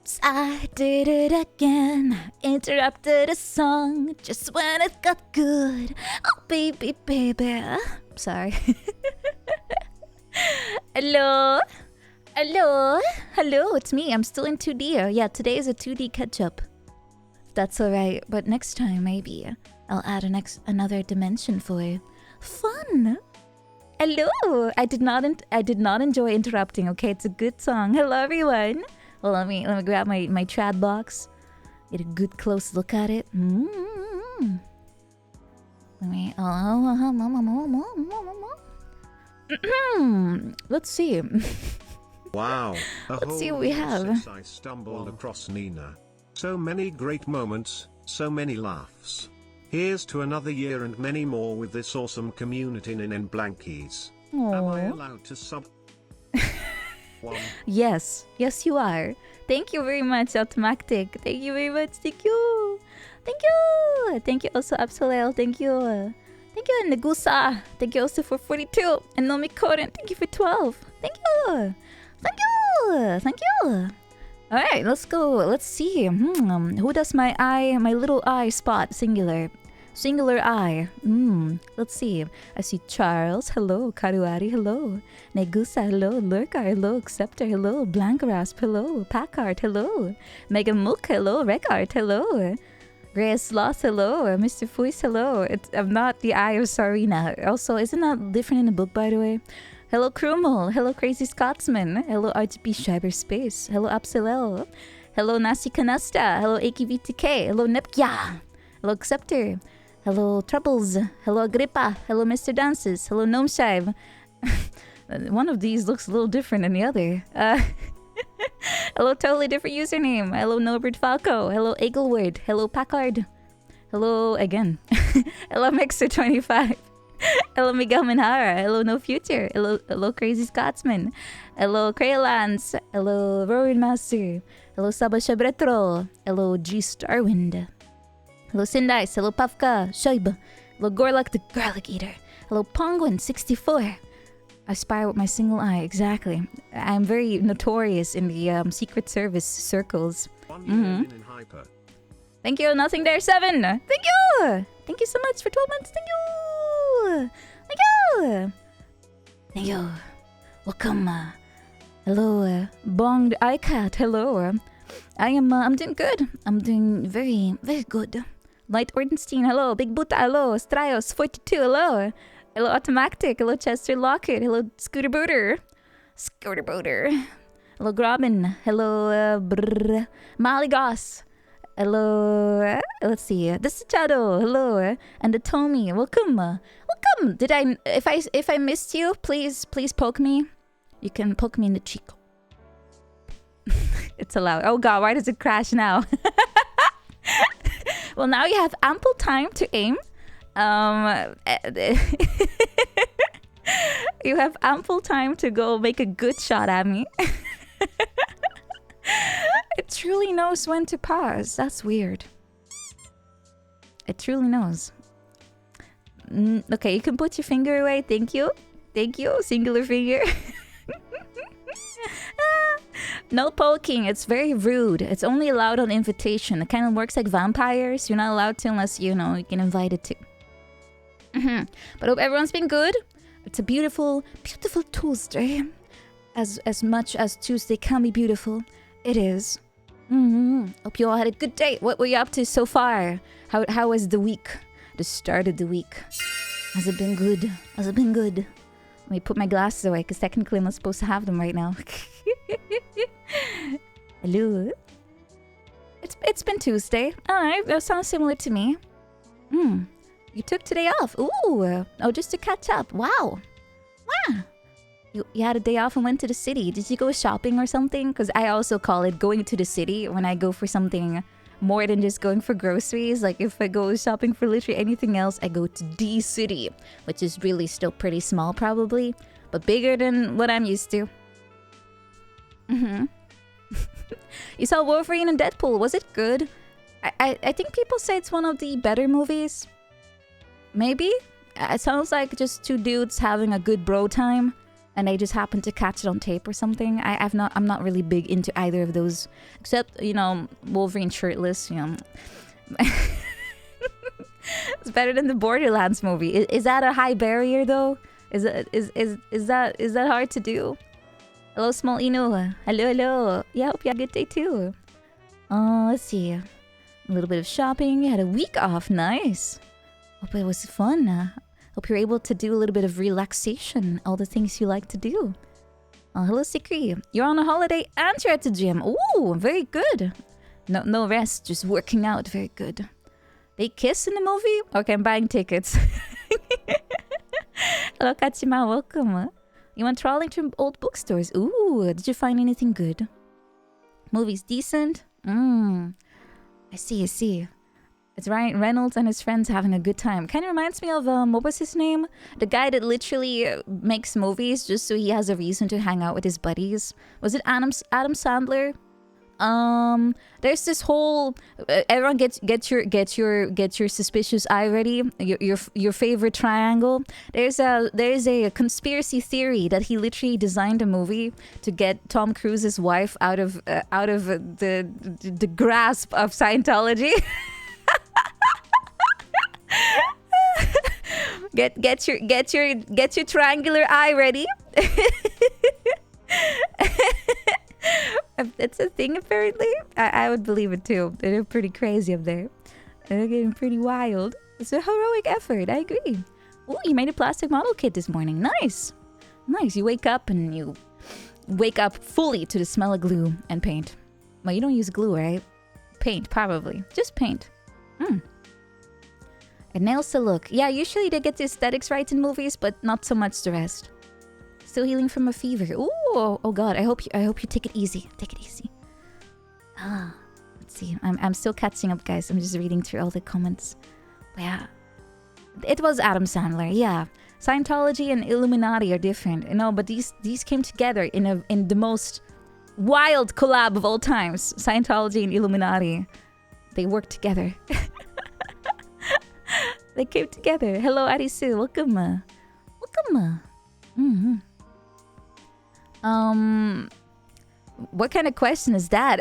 Oops, I did it again. Interrupted a song just when it got good. Oh, baby, baby. Sorry. Hello? Hello? Hello, it's me. I'm still in 2D. Yeah, today is a 2D catch-up. That's alright, but next time, maybe, I'll add another dimension for you. Fun! Hello! I did not enjoy interrupting, okay? It's a good song. Hello, everyone! Well, let me grab my trad box. Get a good close look at it. Let me... Let's see. Wow. Let's see what we have. Since I stumbled across Nina. So many great moments, so many laughs. Here's to another year and many more with this awesome community in Blankies. Am I allowed to sub? Yes, yes you are. Thank you very much, Automatic. Thank you very much. Thank you. Thank you. Thank you also, Absolel. Thank you. Thank you, Negusa. Thank you also for 42. And Nomikoren, thank you for 12. Thank you. Thank you. Thank you. Alright, let's go. Let's see. Who does my eye, my little eye spot? Singular. Singular eye. Let's see. I see Charles. Hello. Karuari. Hello. Negusa. Hello. Lurkar. Hello. Acceptor. Hello. Blankrasp. Hello. Packard. Hello. Megamook. Hello. Rekart. Hello. Grace Loss. Hello. Mr. Fuis. Hello. I'm not the eye of Sarina. Also, isn't that different in the book, by the way? Hello, Krumel. Hello, Crazy Scotsman. Hello, RGB Cyberspace. Hello, Absolel. Hello, Nasi Kanasta. Hello, AKVTK. Hello, Nepkya. Hello, Acceptor. Hello, Troubles. Hello, Agrippa. Hello, Mr. Dances. Hello, Gnome Shive. One of these looks a little different than the other. Hello, totally different username. Hello, Norbert Falco. Hello, Eagleward. Hello, Packard. Hello, again. Hello, Mixer25. Hello, Miguel Minhara. Hello, No Future. Hello, Crazy Scotsman. Hello, Crayolans. Hello, Rowan Master. Hello, Saba Shabretro. Hello, G Starwind. Hello, Sindice. Hello, Pafka. Shoib. Hello, Gorlak the Garlic Eater. Hello, Penguin64. I spy with my single eye, exactly. I'm very notorious in the Secret Service circles. Thank you, Nothing There 7. Thank you! Thank you so much for 12 months. Thank you! Thank you! Thank you. Welcome. Hello, Bonged iCat. Hello. I'm doing good. I'm doing very, very good. Light Ordenstein. Hello. Big Buta. Hello. Strayos 42. Hello. Hello, Automatic. Hello, Chester Lockett. Hello, Scooter Booter. Scooter Booter. Hello, Grobin. Hello, Molly Goss. Hello, let's see. This is Chado. Hello, and the Tommy. Welcome. Welcome. If I missed you, please poke me. You can poke me in the cheek. It's allowed. Oh god, why does it crash now? Well, now you have ample time to aim. You have ample time to go make a good shot at me. It truly knows when to pause. That's weird. It truly knows. Okay, you can put your finger away. Thank you. Thank you. Singular finger. No poking. It's very rude. It's only allowed on invitation. It kind of works like vampires. You're not allowed to unless, you know, you can invite it to. But I hope everyone's been good. It's a beautiful, beautiful Tuesday. As much as Tuesday can be beautiful, it is. Hope you all had a good day. What were you up to so far? How was the week? The start of the week. Has it been good? Has it been good? Let me put my glasses away because technically I'm not supposed to have them right now. Hello. It's been Tuesday. Alright, that sounds similar to me. You took today off. Ooh. Oh, just to catch up. Wow. Wow. You had a day off and went to the city. Did you go shopping or something? Because I also call it going to the city when I go for something more than just going for groceries. Like if I go shopping for literally anything else, I go to the city, which is really still pretty small probably, but bigger than what I'm used to. You saw Wolverine and Deadpool. Was it good? I think people say it's one of the better movies. Maybe? It sounds like just two dudes having a good bro time. and I just happened to catch it on tape or something. I'm not really big into either of those, except, you know, Wolverine shirtless, you know. It's better than the Borderlands movie. Is that a high barrier though? Is that hard to do? Hello, Small Inu. Hello. Yeah, hope you had a good day too. Let's see. A little bit of shopping. You had a week off. Nice. Hope it was fun. Hope you're able to do a little bit of relaxation. All the things you like to do. Hello, Sikri. You're on a holiday and you're at the gym. Ooh, very good. No rest, just working out. Very good. They kiss in the movie? Okay, I'm buying tickets. Hello, Kachima. Welcome. You went trawling through old bookstores. Ooh, did you find anything good? Movie's decent? I see. It's Ryan Reynolds and his friends having a good time. Kind of reminds me of, what was his name? The guy that literally makes movies just so he has a reason to hang out with his buddies. Was it Adam Sandler? There's this whole everyone get your suspicious eye ready. Your favorite triangle. There's a conspiracy theory that he literally designed a movie to get Tom Cruise's wife out of the grasp of Scientology. Get your triangular eye ready. If it's a thing, apparently, I would believe it too. They're pretty crazy up there. They're getting pretty wild. It's a heroic effort. I agree. Oh, you made a plastic model kit this morning. Nice. You wake up and you wake up fully to the smell of glue and paint. Well, you don't use glue, right? Paint, probably. Just paint. It nails the look. Yeah, usually they get the aesthetics right in movies, but not so much the rest. Still healing from a fever. Ooh, oh god. I hope you take it easy. Take it easy. Let's see. I'm still catching up, guys. I'm just reading through all the comments. But yeah, it was Adam Sandler. Yeah, Scientology and Illuminati are different, you know. But these came together in the most wild collab of all times. Scientology and Illuminati, they worked together. They came together. Hello, Arisu. Welcome. What kind of question is that?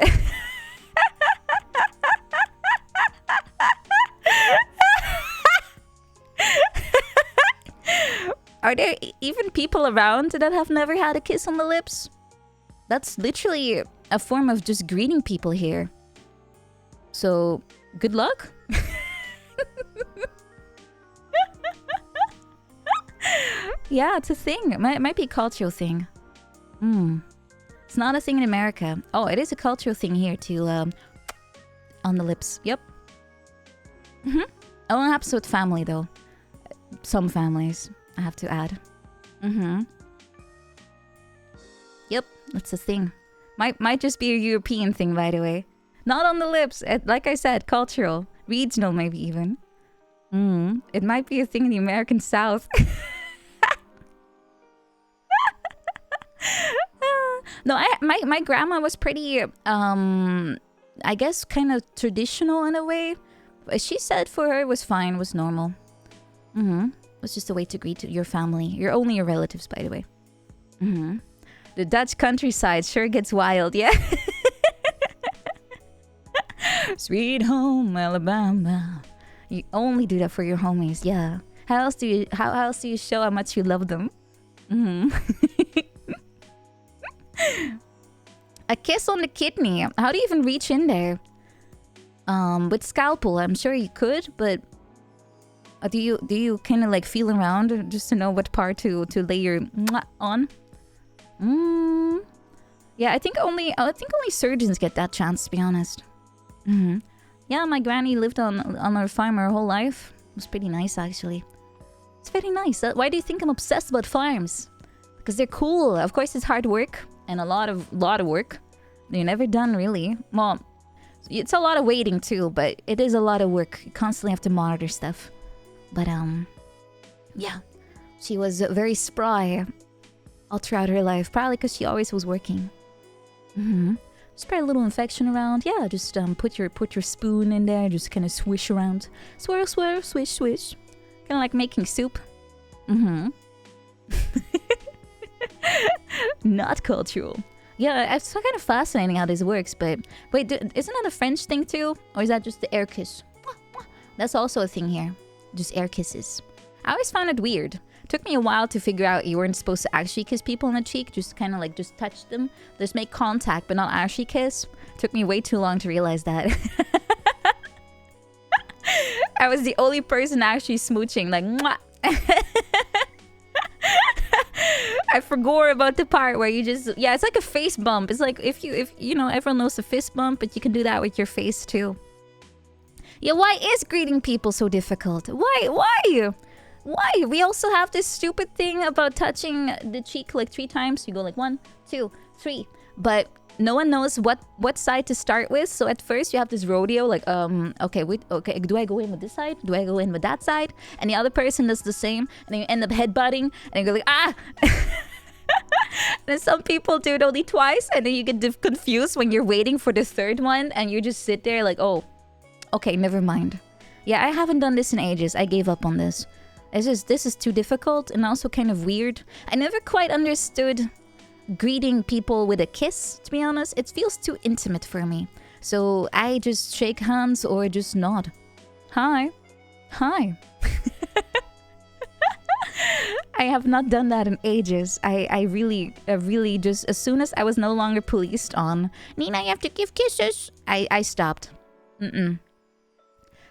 Are there even people around that have never had a kiss on the lips? That's literally a form of just greeting people here. So, good luck. Yeah, it's a thing. It might be a cultural thing. It's not a thing in America. Oh, it is a cultural thing here too. On the lips. Yep. It only happens with family though. Some families, I have to add. Yep, that's a thing. Might just be a European thing, by the way. Not on the lips. Like I said, cultural, regional, maybe even. It might be a thing in the American South. No, my grandma was pretty, I guess, kind of traditional in a way. She said for her it was fine, was normal. It was just a way to greet your family. You're only your relatives, by the way. The Dutch countryside sure gets wild, yeah? Sweet home, Alabama. You only do that for your homies, yeah. How else do you show how much you love them? A kiss on the kidney. How do you even reach in there? With scalpel, I'm sure you could, but do you kind of like feel around just to know what part to lay your on? Yeah, I think only surgeons get that chance, to be honest. Yeah, my granny lived on our farm her whole life. It was pretty nice, actually. It's very nice. Why do you think I'm obsessed about farms? Because they're cool. Of course, it's hard work and a lot of work. They're never done, really. Well, it's a lot of waiting too, but it is a lot of work. You constantly have to monitor stuff. But yeah, she was very spry all throughout her life, probably because she always was working. Spread a little infection around. Yeah, just put your spoon in there, just kind of swish around, swirl, swirl, swish, swish, kind of like making soup. Not cultural. Yeah, it's kind of fascinating how this works, but wait, isn't that a French thing too? Or is that just the air kiss? That's also a thing here. Just air kisses. I always found it weird. Took me a while to figure out you weren't supposed to actually kiss people on the cheek. Just kind of like just touch them. Just make contact, but not actually kiss. Took me way too long to realize that. I was the only person actually smooching. Like, mwah. I forgot about the part where you just... Yeah, it's like a face bump. It's like if you know, everyone knows the fist bump, but you can do that with your face too. Yeah, why is greeting people so difficult? Why? We also have this stupid thing about touching the cheek like 3 times. You go like 1, 2, 3. But no one knows what side to start with. So at first you have this rodeo like, okay, wait, okay, do I go in with this side? Do I go in with that side? And the other person does the same. And then you end up headbutting. And you go like, ah! And then some people do it only twice. And then you get confused when you're waiting for the 3rd one. And you just sit there like, oh, okay, never mind. Yeah, I haven't done this in ages. I gave up on this. It's just, this is too difficult and also kind of weird. I never quite understood greeting people with a kiss, to be honest. It feels too intimate for me. So I just shake hands or just nod. Hi. I have not done that in ages. I really just, as soon as I was no longer policed on, Nina, you have to give kisses, I stopped.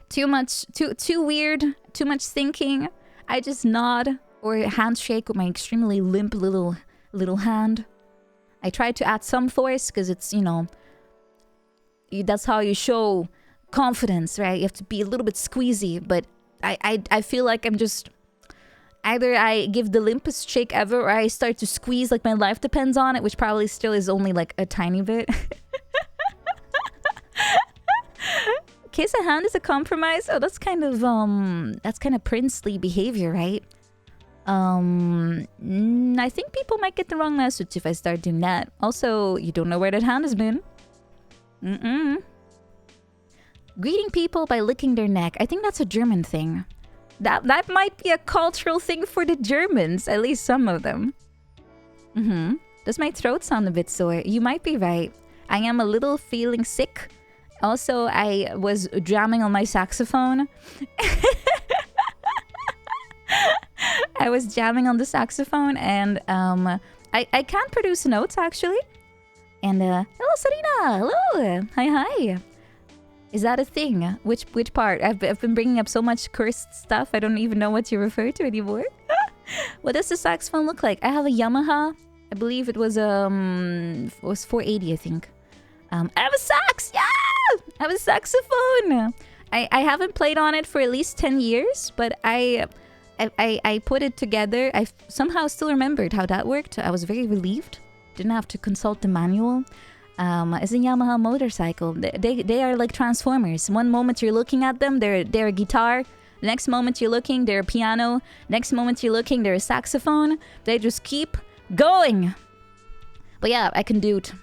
Too much, too weird, too much thinking. I just nod or handshake with my extremely limp little hand. I try to add some force because it's, you know, that's how you show confidence, right? You have to be a little bit squeezy, but I feel like I'm just... Either I give the limpest shake ever or I start to squeeze like my life depends on it, which probably still is only like a tiny bit. Kiss a hand is a compromise? Oh, that's kind of princely behavior, right? I think people might get the wrong message if I start doing that. Also, you don't know where that hand has been. Greeting people by licking their neck. I think that's a German thing. That might be a cultural thing for the Germans, at least some of them. Does my throat sound a bit sore? You might be right. I am a little feeling sick. Also, I was jamming on my saxophone. I was jamming on the saxophone and I can't produce notes actually. And hello Serena, hello, hi. Is that a thing? Which part? I've been bringing up so much cursed stuff. I don't even know what to refer to anymore. What does the saxophone look like? I have a Yamaha. I believe it was 480, I think. I have a sax. Yeah, I have a saxophone. I haven't played on it for at least 10 years, but I put it together. I somehow still remembered how that worked. I was very relieved. Didn't have to consult the manual. It's a Yamaha motorcycle. They are like transformers. One moment you're looking at them, they're a guitar. The next moment you're looking, they're a piano. Next moment you're looking, they're a saxophone. They just keep going. But yeah, I can do it.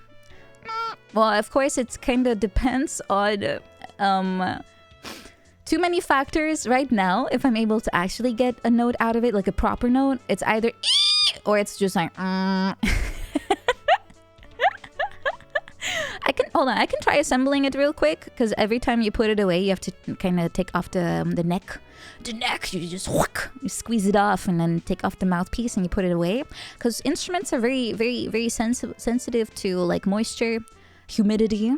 Well, of course, it kind of depends on too many factors right now. If I'm able to actually get a note out of it, like a proper note, it's either or it's just like I can try assembling it real quick, because every time you put it away, you have to kind of take off the neck. The neck, you just you squeeze it off and then take off the mouthpiece and you put it away. Because instruments are very, very, very sensitive to like moisture, humidity,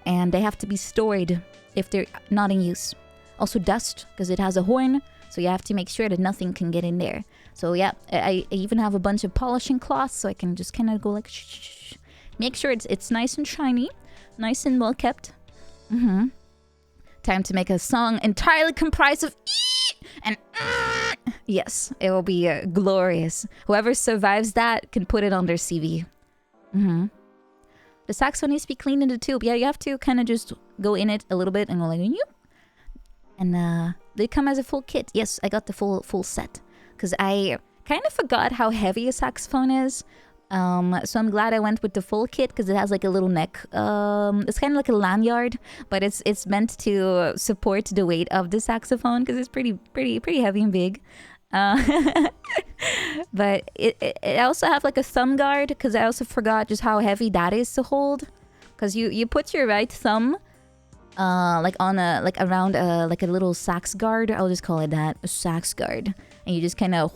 and they have to be stored if they're not in use. Also dust, because it has a horn, so you have to make sure that nothing can get in there. So yeah, I even have a bunch of polishing cloths, so I can just kind of go like shh. Make sure it's nice and shiny, nice and well kept. Time to make a song entirely comprised of and yes, it will be glorious. Whoever survives that can put it on their CV. The saxophone needs to be cleaned in the tube. Yeah, you have to kind of just go in it a little bit and go like yoop. And they come as a full kit. Yes, I got the full set, because I kind of forgot how heavy a saxophone is. So I'm glad I went with the full kit, because it has like a little neck. It's kind of like a lanyard, but it's meant to support the weight of the saxophone, because it's pretty heavy and big. But it also have like a thumb guard, because I also forgot just how heavy that is to hold. Because you put your right thumb like on a like around like a little sax guard. I'll just call it that, a sax guard, and you just kind of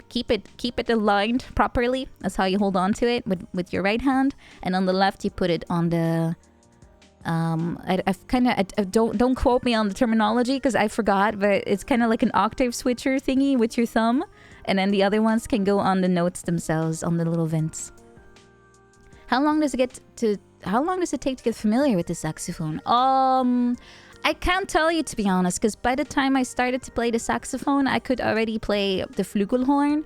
keep it aligned properly. That's how you hold on to it with your right hand, and on the left you put it on the don't quote me on the terminology because I forgot, but it's kind of like an octave switcher thingy with your thumb, and then the other ones can go on the notes themselves on the little vents. How long does it take to get familiar with the saxophone? I can't tell you, to be honest, because by the time I started to play the saxophone, I could already play the flugelhorn.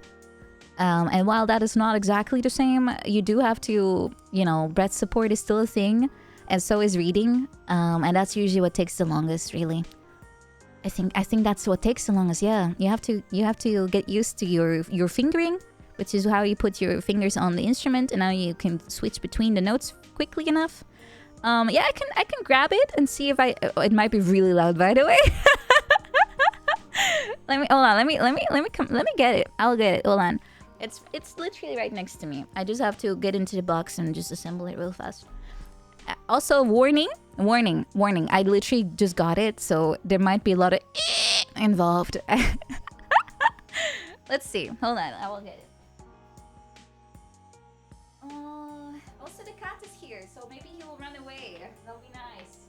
And while that is not exactly the same, you do have to, breath support is still a thing, and so is reading. And that's usually what takes the longest, really. I think that's what takes the longest. Yeah, you have to get used to your fingering, which is how you put your fingers on the instrument, and now you can switch between the notes quickly enough. Yeah, I can grab it and see if it might be really loud, by the way. Let me get it. I'll get it. Hold on. It's literally right next to me. I just have to get into the box and just assemble it real fast. Also, warning. I literally just got it, so there might be a lot of involved. Let's see. Hold on. I will get it. Also, the cat is here, so maybe he will run away. That'll be nice.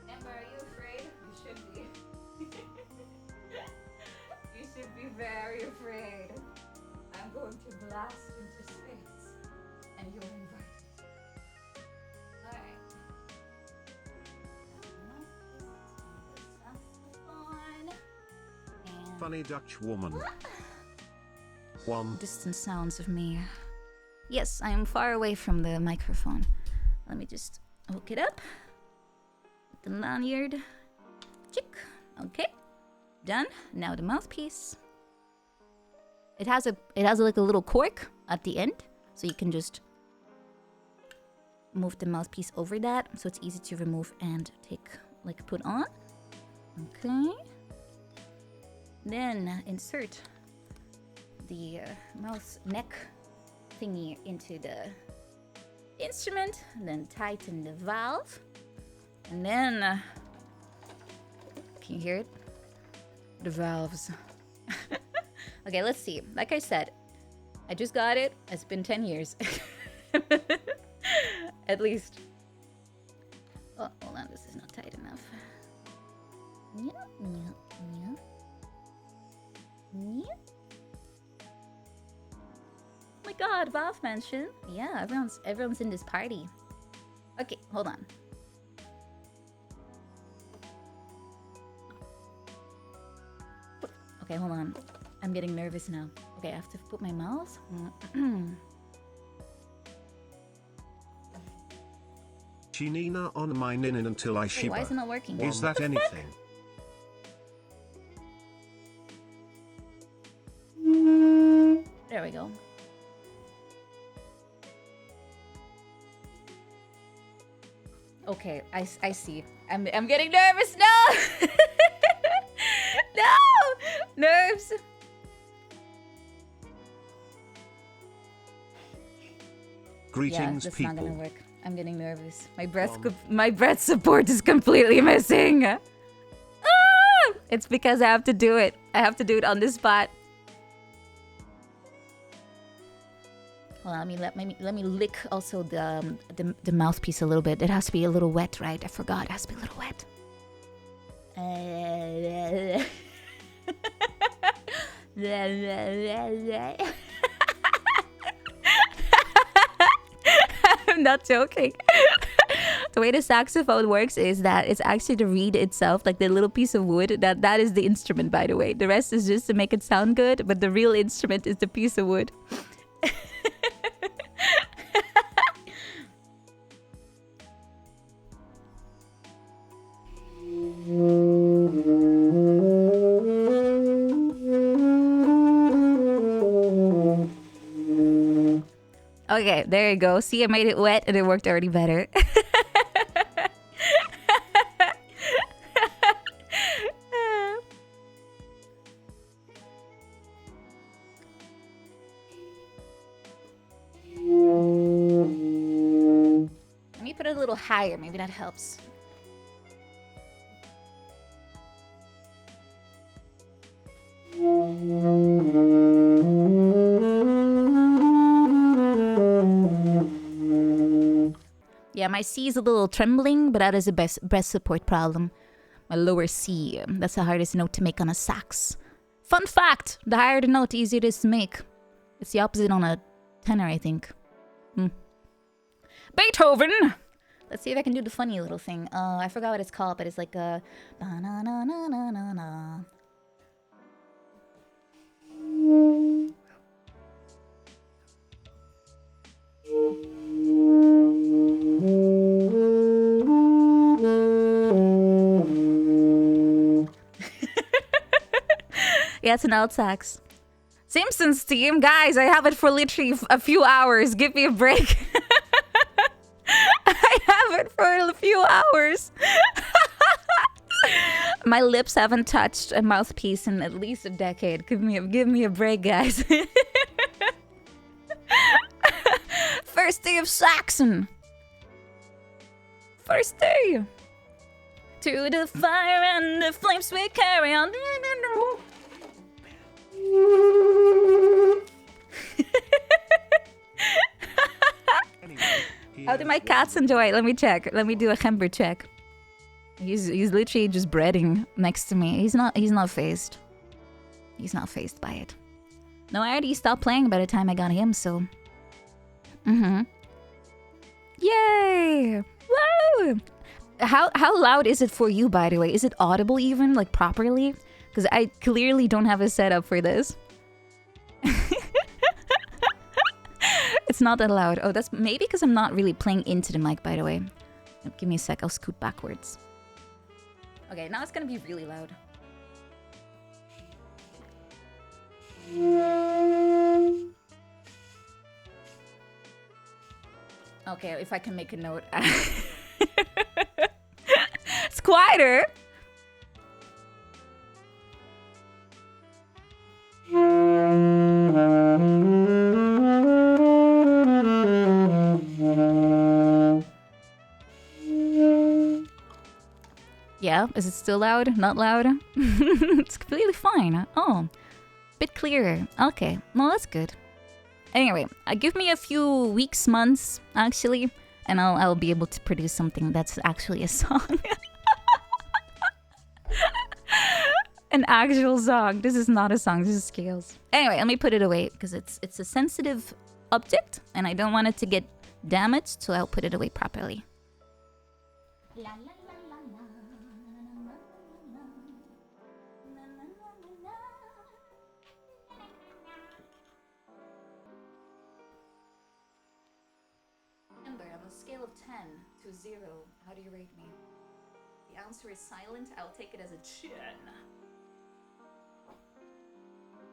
Amber, are you afraid? You should be. You should be very afraid. I'm going to blast into space, and you're invited. Alright. Funny Dutch woman. Distant sounds of me. Yes, I am far away from the microphone. Let me just hook it up. The lanyard. Chick. Okay. Done. Now the mouthpiece. It has like a little cork at the end, so you can just move the mouthpiece over that, so it's easy to remove and put on. Okay. Then insert the mouse neck thingy into the instrument, and then tighten the valve, and then can you hear it? The valves. Okay, let's see. Like I said, I just got it. It's been 10 years. At least. Oh, hold on, this is not tight enough. Yeah. Oh my god, Valve Mansion. Yeah, everyone's in this party. Okay, hold on. Okay, hold on. I'm getting nervous now. Okay, I have to put my mouth. Chinina on my ninin until I shiba. Why is it not working? Is that anything? There we go. Okay, I see. I'm getting nervous. No! No! Nerves! Greetings, that's people. Not gonna work. I'm getting nervous. My breath support is completely missing. Ah! It's because I have to do it. I have to do it on the spot. Well, let me lick also the mouthpiece a little bit. It has to be a little wet, right? I forgot. It has to be a little wet. I'm not joking. The way the saxophone works is that it's actually the reed itself, like the little piece of wood. That is the instrument, by the way. The rest is just to make it sound good, but the real instrument is the piece of wood. Okay, there you go. See, I made it wet and it worked already better. little higher. Maybe that helps. Yeah, my C is a little trembling, but that is a breast support problem. My lower C, that's the hardest note to make on a sax. Fun fact, the higher the note, the easier it is to make. It's the opposite on a tenor, I think. Beethoven! Let's see if I can do the funny little thing. I forgot what it's called, but it's like a... na-na-na-na-na-na. Yeah, it's an alt sax. Simpsons team, guys, I have it for literally a few hours. Give me a break. I have it for a few hours. My lips haven't touched a mouthpiece in at least a decade. Give me a break, guys. First day of Saxon. First day. To the fire and the flames we carry on. How do my cats enjoy it? Let me check. Let me do a Gember check. He's literally just breading next to me. He's not phased. He's not phased by it. No, I already stopped playing by the time I got him, so. Yay! Woo! How loud is it for you, by the way? Is it audible even, like properly? Because I clearly don't have a setup for this. It's not that loud. Oh, that's maybe because I'm not really playing into the mic, by the way. Give me a sec, I'll scoot backwards. Okay, now it's gonna be really loud. Okay, if I can make a note. It's quieter. Yeah, is it still loud? Not loud? It's completely fine. Oh, bit clearer. Okay, well that's good. Anyway, give me a few weeks, months, actually, and I'll be able to produce something that's actually a song. An actual song. This is not a song, this is scales. Anyway, let me put it away, because it's a sensitive object, and I don't want it to get damaged, so I'll put it away properly. Ember, on a scale of 10 to 0, how do you rate me? The answer is silent. I'll take it as a 10.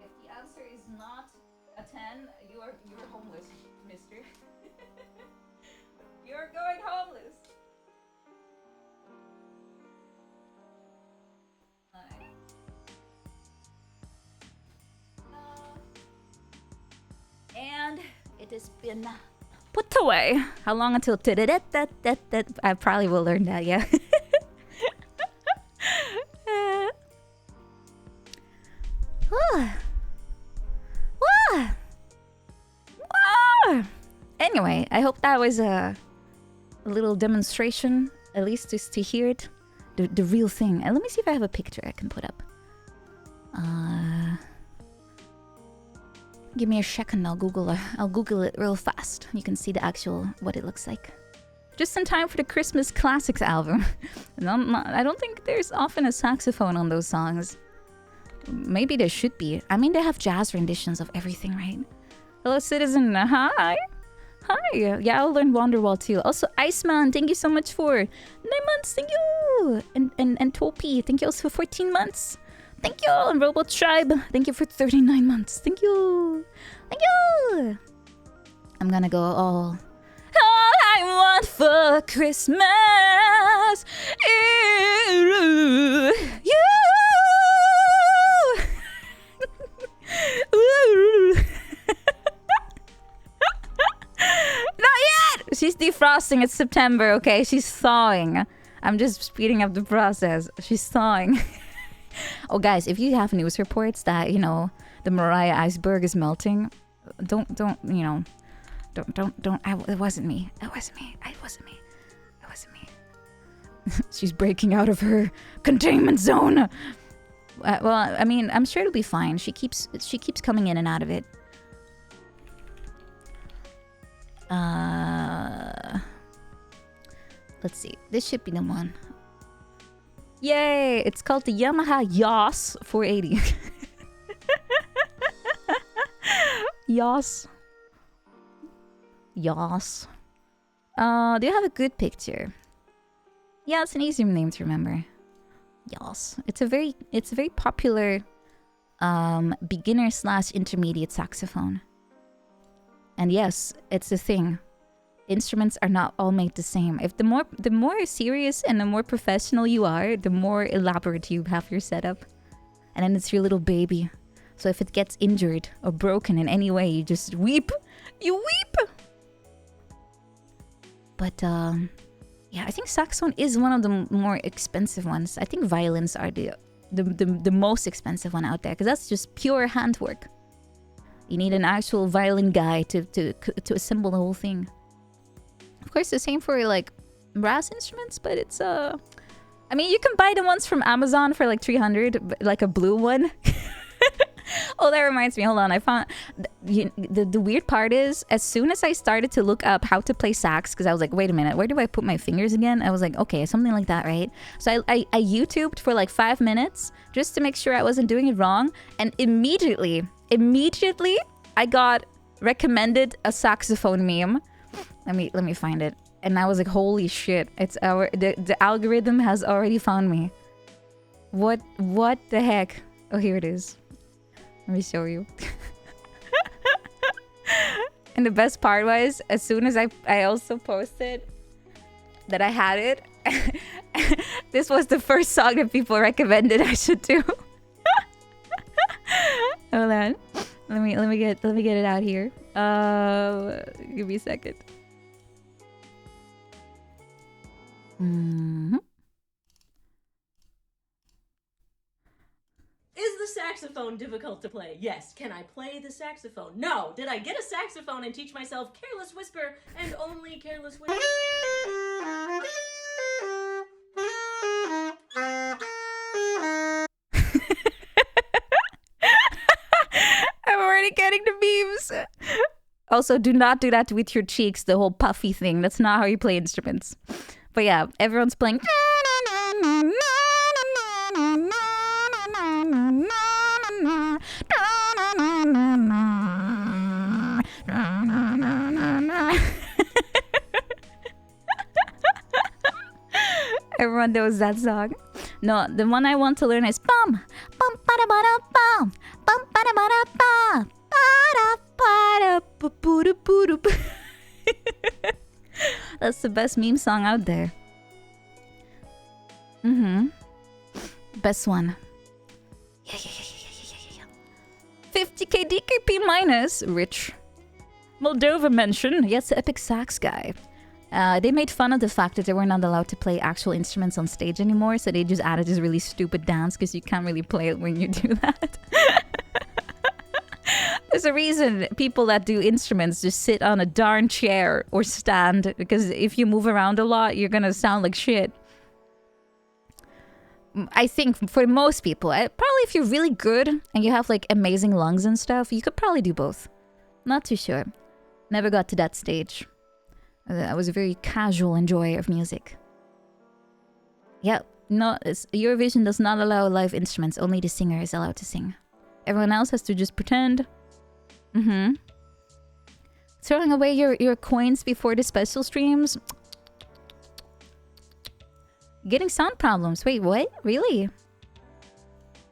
If the answer is not a 10, you're homeless, mister. You're going homeless. And it has been put away. How long until I probably will learn that, yeah. Anyway, I hope that was a little demonstration, at least just to hear it, the real thing. And let me see if I have a picture I can put up. Give me a second, I'll Google it real fast. You can see the actual, what it looks like. Just in time for the Christmas Classics album. I don't think there's often a saxophone on those songs. Maybe there should be. I mean, they have jazz renditions of everything, right? Hello, citizen. Hi. Hi. Yeah, I'll learn Wonderwall too. Also, Iceman, thank you so much for 9 months. Thank you. And Topi, thank you also for 14 months. Thank you. And Robot Tribe, thank you for 39 months. Thank you. Thank you. I'm gonna go all I want for Christmas is you. Not yet! defrosting. It's September, okay? She's thawing. I'm just speeding up the process. She's thawing. Oh, guys, if you have news reports that, you know, the Mariah iceberg is melting, don't, you know, don't. It wasn't me. It wasn't me. It wasn't me. It wasn't me. She's breaking out of her containment zone. Well, I mean, I'm sure it'll be fine. She keeps coming in and out of it. Let's see. This should be the one. Yay! It's called the Yamaha Yas 480. Yas. Yas. Do you have a good picture? Yeah, it's an easy name to remember. Yas. It's a very popular beginner / intermediate saxophone. And yes, it's a thing. Instruments are not all made the same. If the more serious and the more professional you are, the more elaborate you have your setup. And then it's your little baby. So if it gets injured or broken in any way, you just weep. You weep! But yeah, I think saxophone is one of the more expensive ones. I think violins are the most expensive one out there, because that's just pure handwork. You need an actual violin guy to assemble the whole thing. Of course, the same for like brass instruments, but it's I mean, you can buy the ones from Amazon for like 300, like a blue one. Oh, that reminds me. Hold on, I found the weird part is, as soon as I started to look up how to play sax, because I was like, wait a minute, where do I put my fingers again? I was like, okay, something like that, right? So I YouTubed for like 5 minutes just to make sure I wasn't doing it wrong, and immediately I got recommended a saxophone meme. Let me find it. And I was like, holy shit, it's the algorithm has already found me. What the heck? Oh, here it is. Let me show you. And the best part was, as soon as I also posted that I had it, this was the first song that people recommended I should do. Hold on. Let me get it out here. Give me a second. Mm-hmm. Is the saxophone difficult to play? Yes. Can I play the saxophone? No. Did I get a saxophone and teach myself Careless Whisper and only Careless Whisper? I'm already getting the memes. Also, do not do that with your cheeks, the whole puffy thing. That's not how you play instruments. But yeah, everyone's playing. Everyone knows that song. No, the one I want to learn is bum bum bada bada bum bum bada bada bum bada bada boo. That's the best meme song out there. Best one. Yeah. 50k DKP minus. Rich. Moldova mention. Yes, the epic sax guy. They made fun of the fact that they were not allowed to play actual instruments on stage anymore, so they just added this really stupid dance because you can't really play it when you do that. There's a reason people that do instruments just sit on a darn chair or stand, because if you move around a lot, you're gonna sound like shit. I think for most people, probably if you're really good and you have like amazing lungs and stuff, you could probably do both. Not too sure. Never got to that stage. I was a very casual enjoyer of music. Yeah, no, Eurovision does not allow live instruments. Only the singer is allowed to sing. Everyone else has to just pretend. Throwing away your coins before the special streams. Getting sound problems. Wait, what? Really?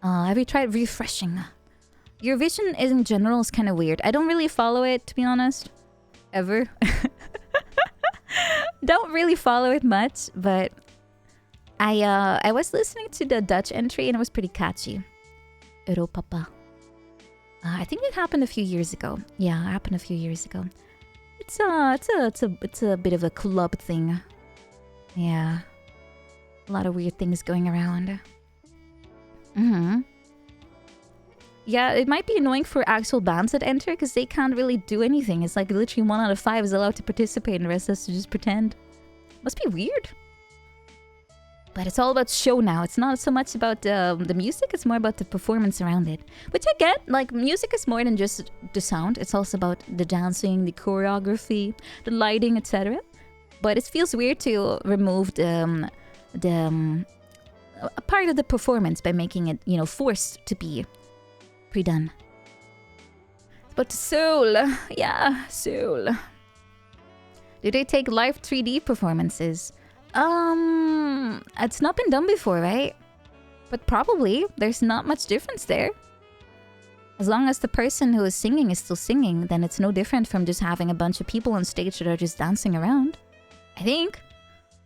Have you tried refreshing? Eurovision in general is kind of weird. I don't really follow it, to be honest. Ever. Don't really follow it much, but I was listening to the Dutch entry and it was pretty catchy. Europapa. I think it happened a few years ago. Yeah, it happened a few years ago. It's a bit of a club thing. Yeah. A lot of weird things going around. Yeah, it might be annoying for actual bands that enter because they can't really do anything. It's like literally 1 out of 5 is allowed to participate and the rest has to just pretend. Must be weird. But it's all about show now. It's not so much about the music, it's more about the performance around it. Which I get, like music is more than just the sound. It's also about the dancing, the choreography, the lighting, etc. But it feels weird to remove a part of the performance by making it, you know, forced to be pre-done. But Seoul, yeah, Seoul. Do they take live 3D performances? It's not been done before, right? But probably. There's not much difference there. As long as the person who is singing is still singing, then it's no different from just having a bunch of people on stage that are just dancing around. I think.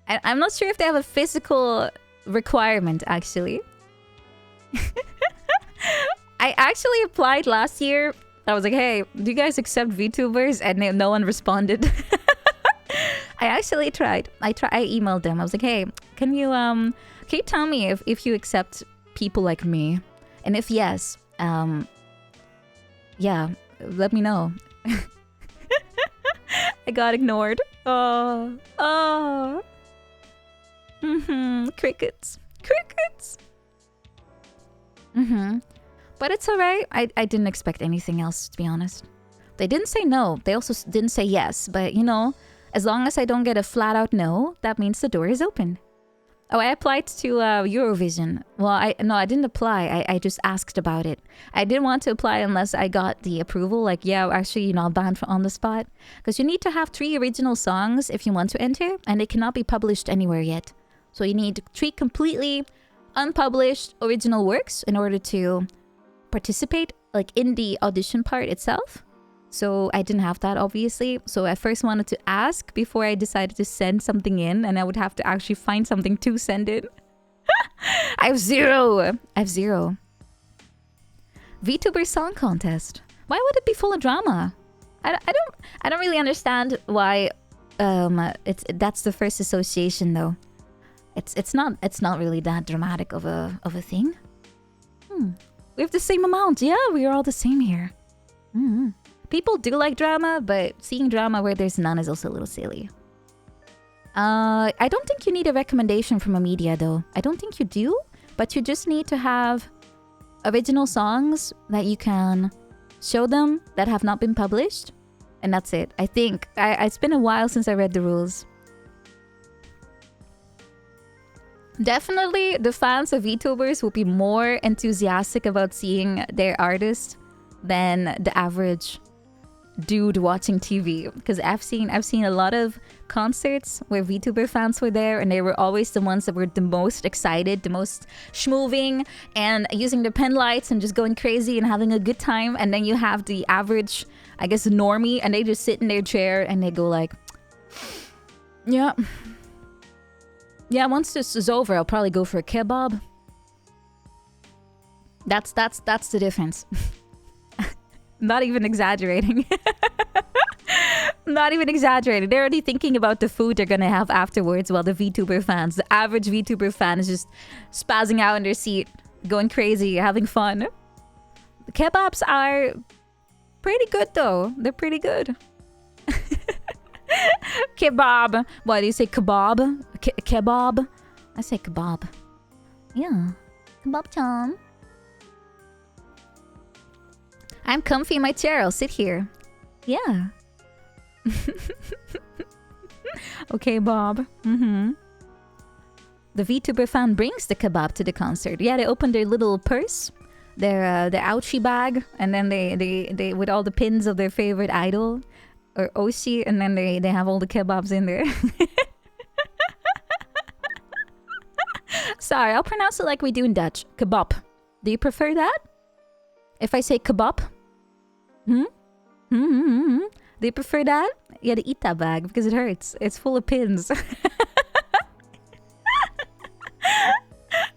I'm not sure if they have a physical requirement, actually. I actually applied last year. I was like, hey, do you guys accept VTubers? And no one responded. I actually tried. I emailed them. I was like, hey, can you tell me if you accept people like me? And if yes, yeah, let me know. I got ignored. Oh. Crickets. But it's alright. I didn't expect anything else, to be honest. They didn't say no. They also didn't say yes. But, you know, as long as I don't get a flat out no, that means the door is open. Oh, I applied to Eurovision. Well, I didn't apply. I just asked about it. I didn't want to apply unless I got the approval. Like, yeah, actually, you know, banned on the spot. Because you need to have 3 original songs if you want to enter. And they cannot be published anywhere yet. So you need 3 completely unpublished original works in order to participate, like, in the audition part itself. So I didn't have that, obviously. So I first wanted to ask before I decided to send something in, and I would have to actually find something to send in. I have zero. VTuber song contest. Why would it be full of drama? I don't really understand why. That's the first association though. It's not really that dramatic of a thing. We have the same amount. Yeah, we are all the same here. People do like drama, but seeing drama where there's none is also a little silly. I don't think you need a recommendation from a media though. I don't think you do, but you just need to have original songs that you can show them that have not been published. And that's it. I think. It's been a while since I read the rules. Definitely the fans of VTubers will be more enthusiastic about seeing their artist than the average dude watching TV, because I've seen a lot of concerts where VTuber fans were there, and they were always the ones that were the most excited, the most schmoving, and using their pen lights and just going crazy and having a good time. And then you have the average, I guess, normie, and they just sit in their chair and they go like, yeah, once this is over, I'll probably go for a kebab. That's the difference. Not even exaggerating. Not even exaggerating. They're already thinking about the food they're gonna have afterwards, while the average VTuber fan is just spazzing out in their seat, going crazy, having fun. The kebabs are pretty good though. They're pretty good. Kebab. Why do you say kebab? Kebab? I say kebab. Yeah. Kebab chan. I'm comfy in my chair. I'll sit here. Yeah. Okay, Bob. The VTuber fan brings the kebab to the concert. Yeah, they open their little purse, their ouchie bag, and then they with all the pins of their favorite idol or Oshi, and then they have all the kebabs in there. Sorry, I'll pronounce it like we do in Dutch. Kebab. Do you prefer that? If I say kebab? Do you prefer that? Yeah, to eat that bag because it hurts. It's full of pins.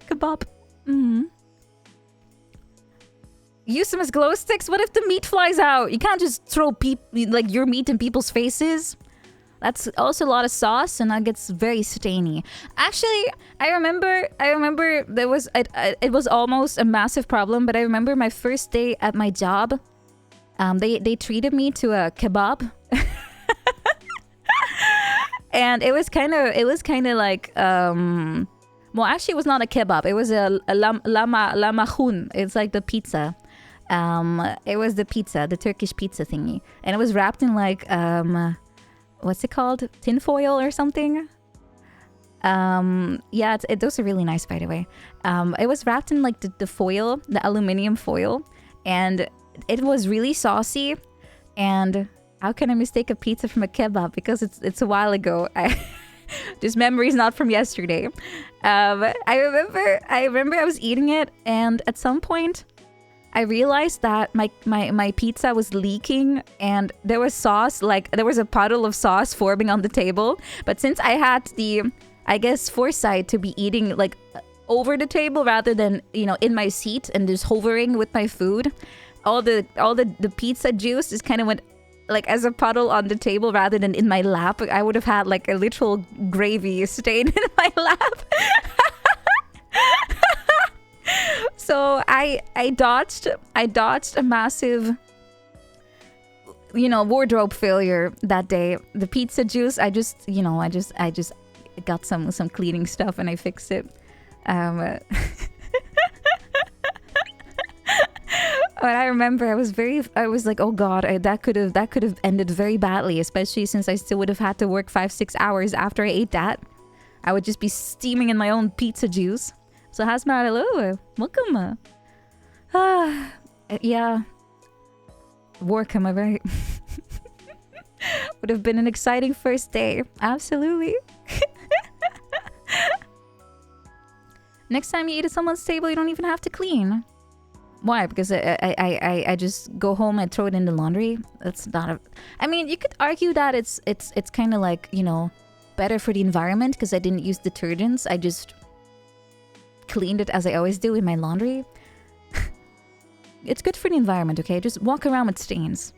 Kebab. use them as glow sticks? What if the meat flies out? You can't just throw like your meat in people's faces. That's also a lot of sauce, and that gets very stainy. Actually, I remember there was it was almost a massive problem, but I remember my first day at my job. They treated me to a kebab. And it was kind of like well, actually it was not a kebab. It was a lamahun. It's like the pizza. It was the pizza, the Turkish pizza thingy. And it was wrapped in like what's it called? Tinfoil or something? Yeah, those are really nice, by the way. It was wrapped in like the foil, the aluminium foil, and it was really saucy. And how can I mistake a pizza from a kebab? Because it's a while ago. This memory is not from yesterday. I remember I was eating it, and at some point I realized that my pizza was leaking, and there was sauce, like there was a puddle of sauce forming on the table. But since I had the, I guess, foresight to be eating like over the table rather than, you know, in my seat and just hovering with my food, all the pizza juice just kind of went like as a puddle on the table rather than in my lap. I would have had like a literal gravy stain in my lap. So I dodged a massive, you know, wardrobe failure that day. The pizza juice, I just got some cleaning stuff and I fixed it. But I remember I was like, oh god, that could have ended very badly, especially since I still would have had to work 5-6 hours after I ate that. I would just be steaming in my own pizza juice. So Hasmar, hello, welcome. Yeah, work, am I right? Would have been an exciting first day, absolutely. Next time you eat at someone's table, you don't even have to clean. Why? Because I just go home and throw it in the laundry. That's not a... I mean, you could argue that it's kind of like, you know, better for the environment because I didn't use detergents. I just cleaned it as I always do in my laundry. It's good for the environment, okay? Just walk around with stains.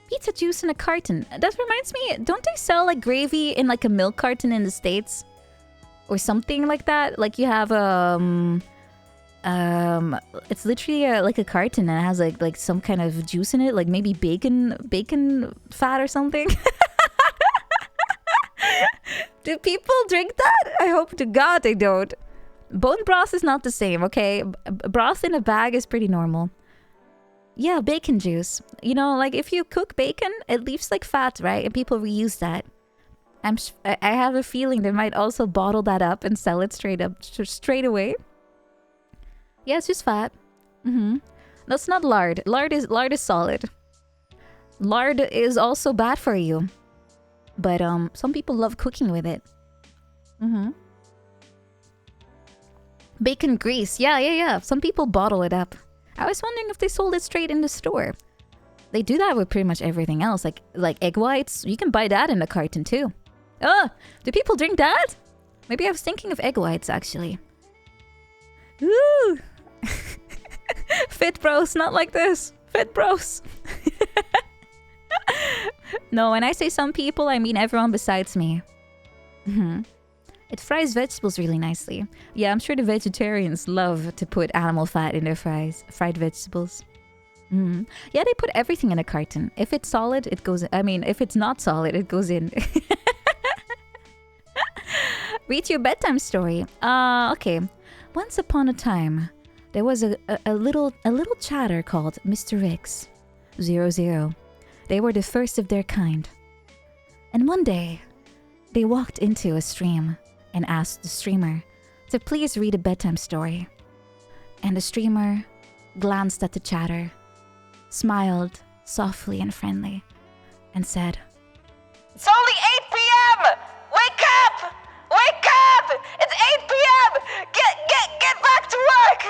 Pizza juice in a carton. That reminds me, don't they sell like gravy in like a milk carton in the States? Or something like that? Like you have it's literally like a carton and it has like some kind of juice in it, like maybe bacon fat or something. Do people drink that? I hope to God they don't. Bone broth is not the same, okay? Broth in a bag is pretty normal. Yeah, bacon juice. You know, like if you cook bacon, it leaves like fat, right? And people reuse that. I have a feeling they might also bottle that up and sell it straight away. Yeah, it's just fat. That's not lard. Lard is solid. Lard is also bad for you. But some people love cooking with it. Bacon grease. Yeah. Some people bottle it up. I was wondering if they sold it straight in the store. They do that with pretty much everything else. Like egg whites. You can buy that in a carton too. Oh, do people drink that? Maybe I was thinking of egg whites actually. Ooh. Fit bros, not like this. Fit bros. No, when I say some people, I mean everyone besides me. It fries vegetables really nicely. Yeah, I'm sure the vegetarians love to put animal fat in their fried vegetables. Yeah, they put everything in a carton. If it's solid, it goes in. I mean, if it's not solid, it goes in. Read your bedtime story. Okay. Once upon a time, there was a little chatter called Mr. X 00. They were the first of their kind. And one day, they walked into a stream and asked the streamer to please read a bedtime story. And the streamer glanced at the chatter, smiled softly and friendly, and said, "It's only 8 p.m. Wake up! Wake up! It's 8 p.m. Get back to work!"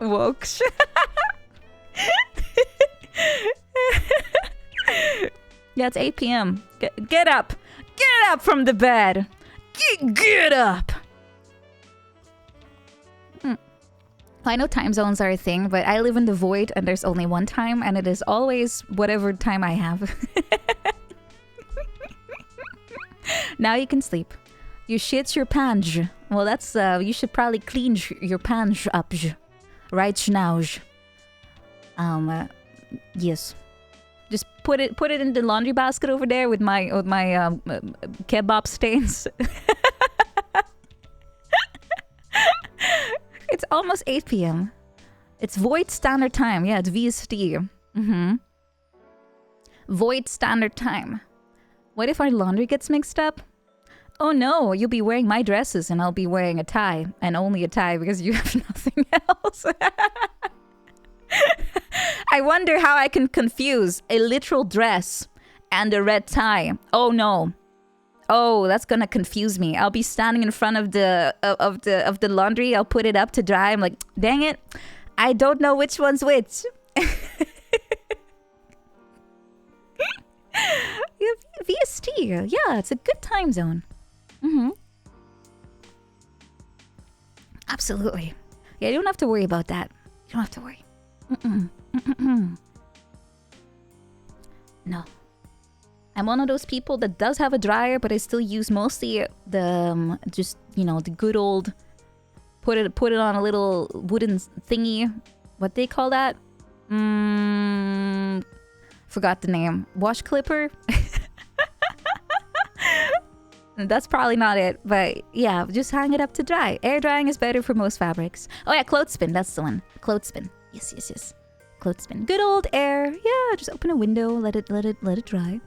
Wokes. Yeah, it's 8 p.m. Get up! Get up from the bed! Get up! I know time zones are a thing, but I live in the void and there's only one time, and it is always whatever time I have. Now you can sleep. You shit your pants. Well, that's you should probably clean your pants up right now. Yes. Just put it in the laundry basket over there with my kebab stains. It's almost 8 p.m. It's Void Standard Time. Yeah, it's VST. Void Standard Time. What if our laundry gets mixed up? Oh no, you'll be wearing my dresses and I'll be wearing a tie. And only a tie because you have nothing else. I wonder how I can confuse a literal dress and a red tie. Oh no. Oh, that's gonna confuse me. I'll be standing in front of the laundry. I'll put it up to dry. I'm like, dang it, I don't know which one's which. VST, yeah, it's a good time zone. Absolutely. Yeah, you don't have to worry about that. You don't have to worry. No. I'm one of those people that does have a dryer, but I still use mostly the just, you know, the good old put it on a little wooden thingy. What they call that? Forgot the name. Wash clipper. That's probably not it, but yeah, just hang it up to dry. Air drying is better for most fabrics. Oh yeah, clothespin, that's the one. Clothespin. Yes. Clothespin. Good old air. Yeah, just open a window, let it dry.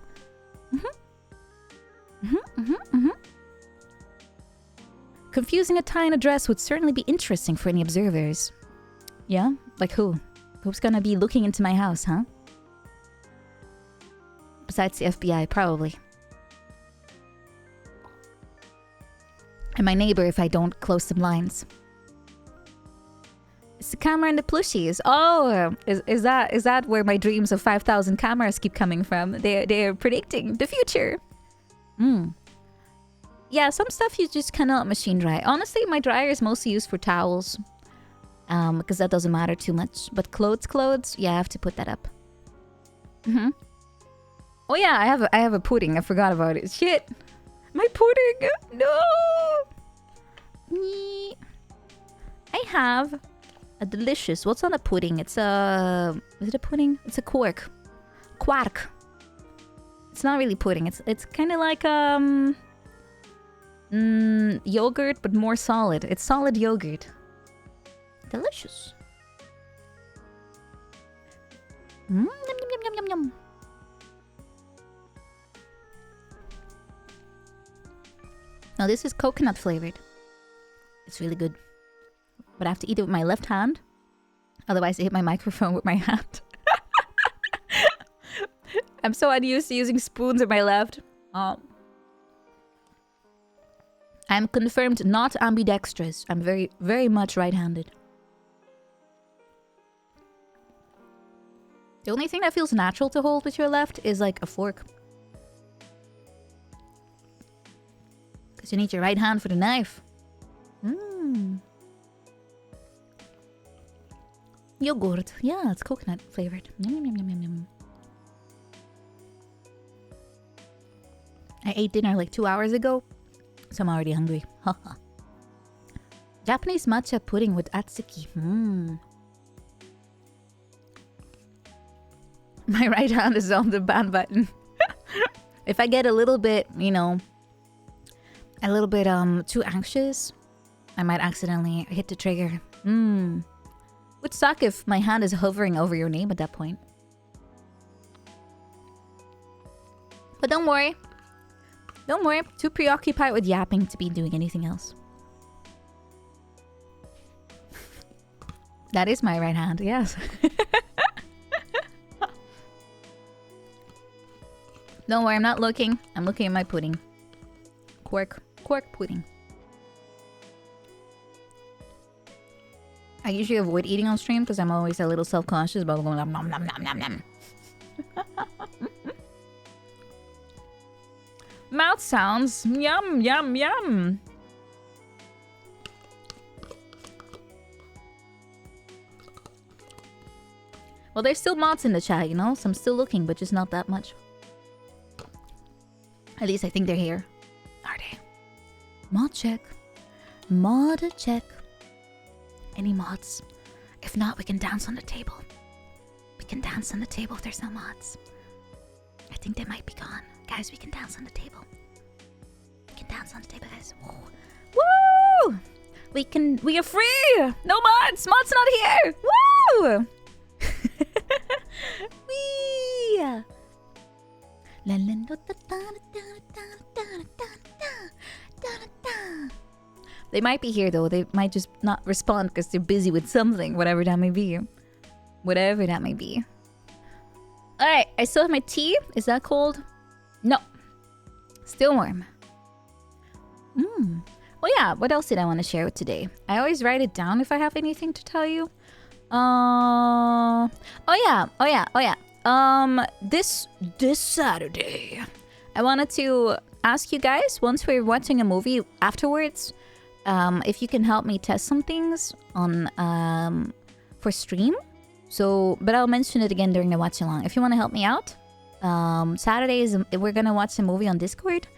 Confusing a tie and a dress would certainly be interesting for any observers. Yeah? Like who? Who's gonna be looking into my house, huh? Besides the FBI, probably. And my neighbor if I don't close the blinds. It's the camera and the plushies. Oh, is that where my dreams of 5,000 cameras keep coming from? They're predicting the future. Yeah, some stuff you just cannot machine dry. Honestly, my dryer is mostly used for towels. Because that doesn't matter too much. But clothes, yeah, I have to put that up. Oh yeah, I have a pudding. I forgot about it. Shit. My pudding! No! I have a delicious... What's on a pudding? It's a... Is it a pudding? It's a quark. Quark. It's not really pudding. It's kind of like yogurt, but more solid. It's solid yogurt. Delicious. Yum, yum, yum, yum, yum. Now this is coconut flavored. It's really good. But I have to eat it with my left hand. Otherwise I hit my microphone with my hand. I'm so unused to using spoons with my left. I'm confirmed not ambidextrous. I'm very, very much right-handed. The only thing that feels natural to hold with your left is like a fork. Because you need your right hand for the knife. Yogurt. Yeah, it's coconut flavored. Yum, yum, yum, yum, yum. I ate dinner like 2 hours ago, so I'm already hungry. Haha. Japanese matcha pudding with atsuki. My right hand is on the ban button. If I get a little bit, you know, a little bit too anxious, I might accidentally hit the trigger. Would suck if my hand is hovering over your name at that point. But don't worry. Don't worry. Too preoccupied with yapping to be doing anything else. That is my right hand, yes. Don't worry, I'm not looking. I'm looking at my pudding. Quark pudding. I usually avoid eating on stream because I'm always a little self-conscious about going nom nom nom nom nom nom. Mouth sounds. Yum, yum, yum. Well, there's still mods in the chat, you know? So I'm still looking, but just not that much. At least I think they're here. Are they? Mod check. Mod check. Any mods? If not, we can dance on the table. We can dance on the table if there's no mods. I think they might be gone. Guys, we can dance on the table. We can dance on the table, guys. Woo! We are free! No mods! Mods not here! Woo! Wee! They might be here though. They might just not respond because they're busy with something, whatever that may be. Whatever that may be. Alright, I still have my tea. Is that cold? No. Still warm. Oh yeah, what else did I want to share with today? I always write it down if I have anything to tell you. Oh yeah. This Saturday, I wanted to ask you guys, once we're watching a movie afterwards, if you can help me test some things on for stream. So, but I'll mention it again during the watch along. If you want to help me out, Saturdays we're gonna watch a movie on Discord,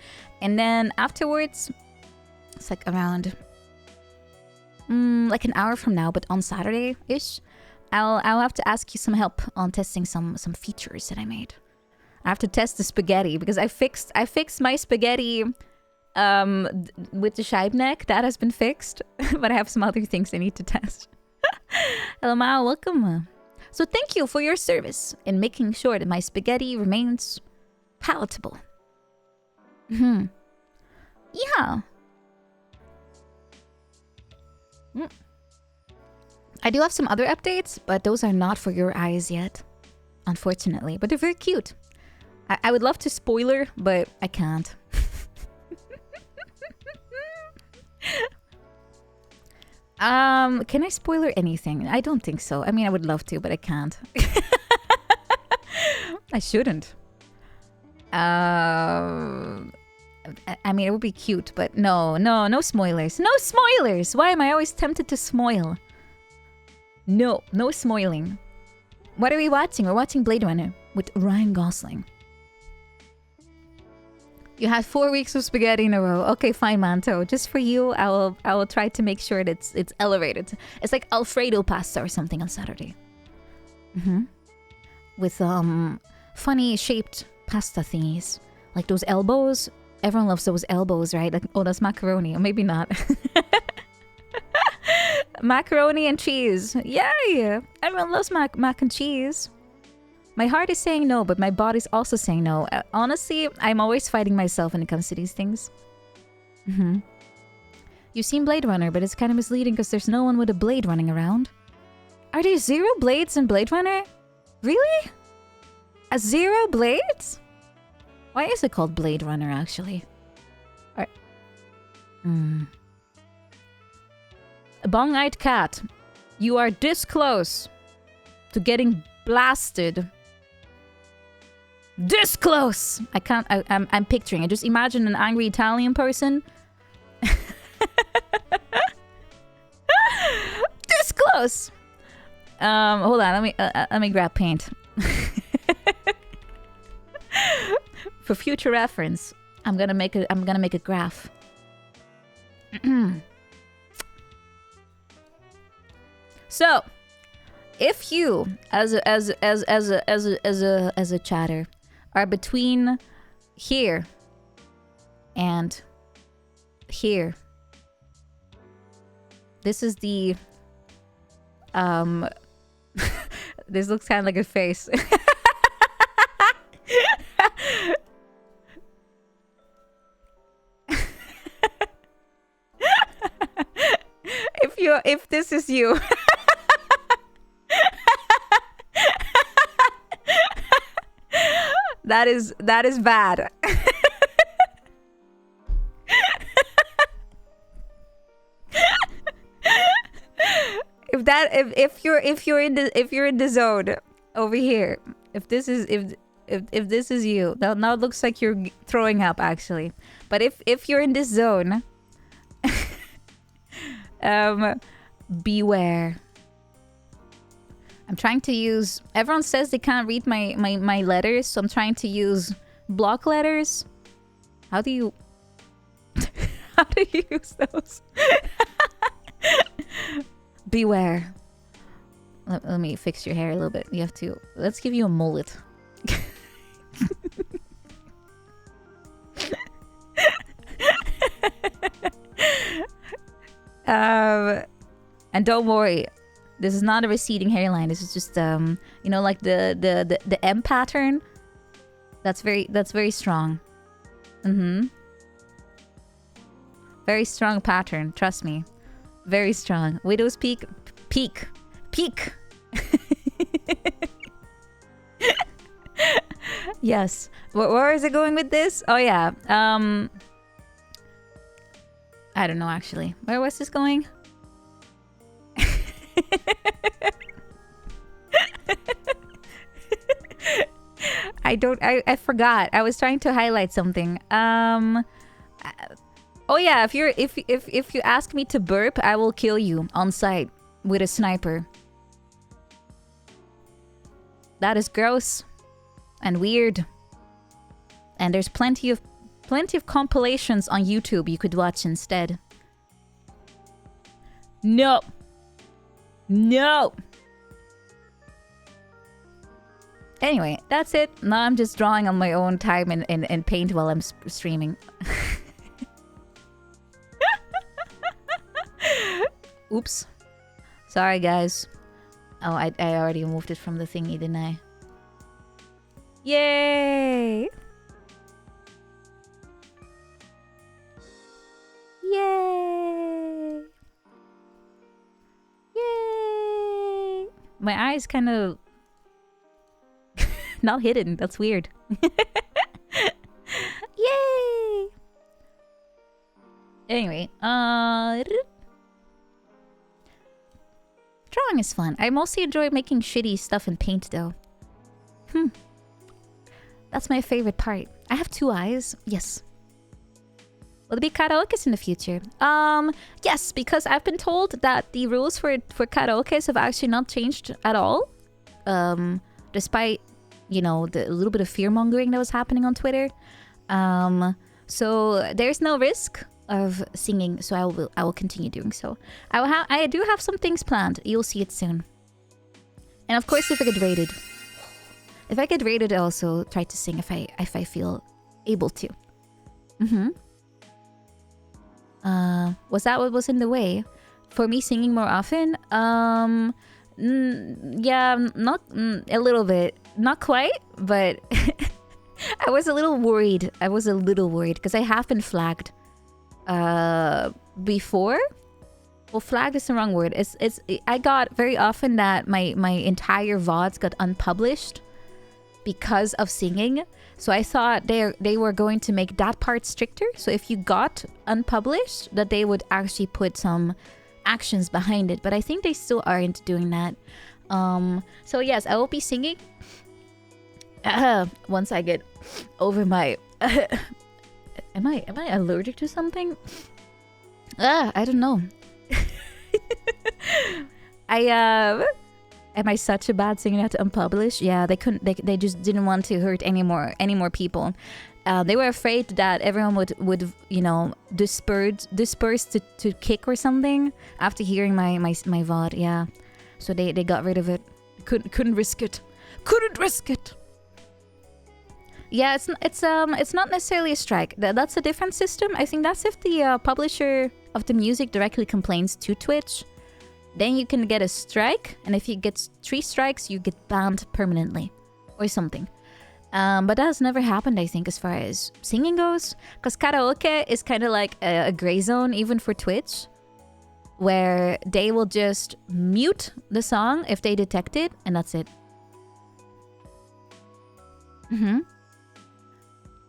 and then afterwards, it's like around like an hour from now, but on Saturday-ish, I'll have to ask you some help on testing some features that I made. I have to test the spaghetti because I fixed my spaghetti with the Scheibneck. That has been fixed, but I have some other things I need to test. Hello, Mao, welcome. So thank you for your service in making sure that my spaghetti remains palatable. Yeah. I do have some other updates, but those are not for your eyes yet, unfortunately. But they're very cute. I would love to spoiler, but I can't. Can I spoiler anything? I don't think so. I mean, I would love to, but I can't. I shouldn't. I mean, it would be cute, but no spoilers. No spoilers! Why am I always tempted to spoil? No spoiling. What are we watching? We're watching Blade Runner with Ryan Gosling. You had 4 weeks of spaghetti in a row. Okay, fine, Manto. Just for you, I will try to make sure that it's elevated. It's like Alfredo pasta or something on Saturday. With funny shaped pasta thingies. Like those elbows. Everyone loves those elbows, right? Like, oh, that's macaroni. Or maybe not. Macaroni and cheese. Yay! Everyone loves mac and cheese. My heart is saying no, but my body's also saying no. Honestly, I'm always fighting myself when it comes to these things. You've seen Blade Runner, but it's kind of misleading because there's no one with a blade running around. Are there 0 blades in Blade Runner? Really? 0 blades? Why is it called Blade Runner, actually? A bong-eyed cat. You are this close to getting blasted. This close! I can't... I'm picturing it. Just imagine an angry Italian person. This close! Hold on. Let me grab paint. For future reference, I'm gonna make a graph. So, if you, as a chatter, are between here and here, this is the this looks kind of like a face. If this is you. That is bad. if you're in the zone over here, if this is you, now it looks like you're throwing up actually. But if you're in this zone, beware. I'm trying to use... Everyone says they can't read my letters, so I'm trying to use block letters. How do you... How do you use those? Beware. Let me fix your hair a little bit. You have to... Let's give you a mullet. And don't worry, this is not a receding hairline. This is just you know, like the M pattern. That's very strong. Very strong pattern, trust me. Very strong. Widow's peak. Yes. Where is it going with this? Oh yeah. I don't know actually. Where was this going? I forgot. I was trying to highlight something. Oh yeah, if you ask me to burp, I will kill you on sight with a sniper. That is gross and weird. And there's plenty of compilations on YouTube you could watch instead. No. Anyway, that's it. Now I'm just drawing on my own time and paint while I'm streaming. Oops. Sorry, guys. Oh, I already moved it from the thingy, didn't I? Yay! Yay! Yay! My eyes kind of... not hidden. That's weird. Yay! Anyway, drawing is fun. I mostly enjoy making shitty stuff in paint, though. That's my favorite part. I have 2 eyes. Yes. Will there be karaokes in the future? Yes, because I've been told that the rules for karaokes have actually not changed at all. Despite, you know, the little bit of fear-mongering that was happening on Twitter. So there's no risk of singing, so I will continue doing so. I do have some things planned. You'll see it soon. And of course, if I get rated, I also try to sing if I feel able to. Was that what was in the way for me singing more often? Yeah, not a little bit, not quite, but I was a little worried. Because I have been flagged before. Well, flagged is the wrong word. I got very often that my entire VODs got unpublished because of singing. So I thought they were going to make that part stricter. So if you got unpublished, that they would actually put some actions behind it. But I think they still aren't doing that. So yes, I will be singing once I get over my... Am I allergic to something? I don't know. Am I such a bad singer to unpublish? Yeah, they couldn't. They just didn't want to hurt any more people. They were afraid that everyone would you know disperse to kick or something after hearing my VOD. Yeah, so they got rid of it. Couldn't risk it. Couldn't risk it. Yeah, it's not necessarily a strike. That's a different system. I think that's if the publisher of the music directly complains to Twitch. Then you can get a strike, and if you get 3 strikes, you get banned permanently, or something. But that has never happened, I think, as far as singing goes, because karaoke is kind of like a gray zone, even for Twitch, where they will just mute the song if they detect it, and that's it.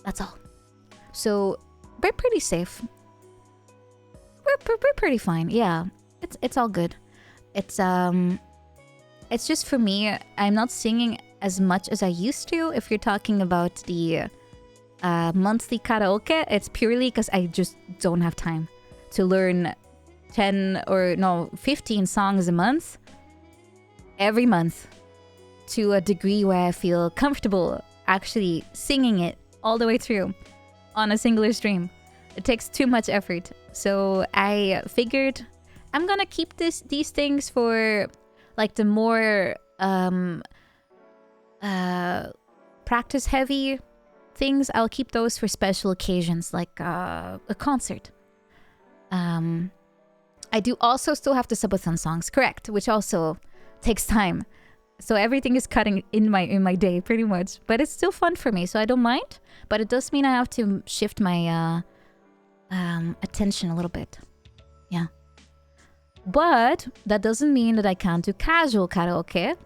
That's all. So we're pretty safe. We're pretty fine. Yeah, it's all good. It's just for me, I'm not singing as much as I used to. If you're talking about the monthly karaoke, it's purely because I just don't have time to learn 10 or no 15 songs a month. every month to a degree where I feel comfortable actually singing it all the way through on a singular stream. It takes too much effort. So I figured I'm gonna keep these things for like the more practice heavy things. I'll keep those for special occasions like a concert. I do also still have the subathon songs, correct, which also takes time. So everything is cutting in my day pretty much, but it's still fun for me, so I don't mind. But it does mean I have to shift my attention a little bit. Yeah. But that doesn't mean that I can't do casual karaoke.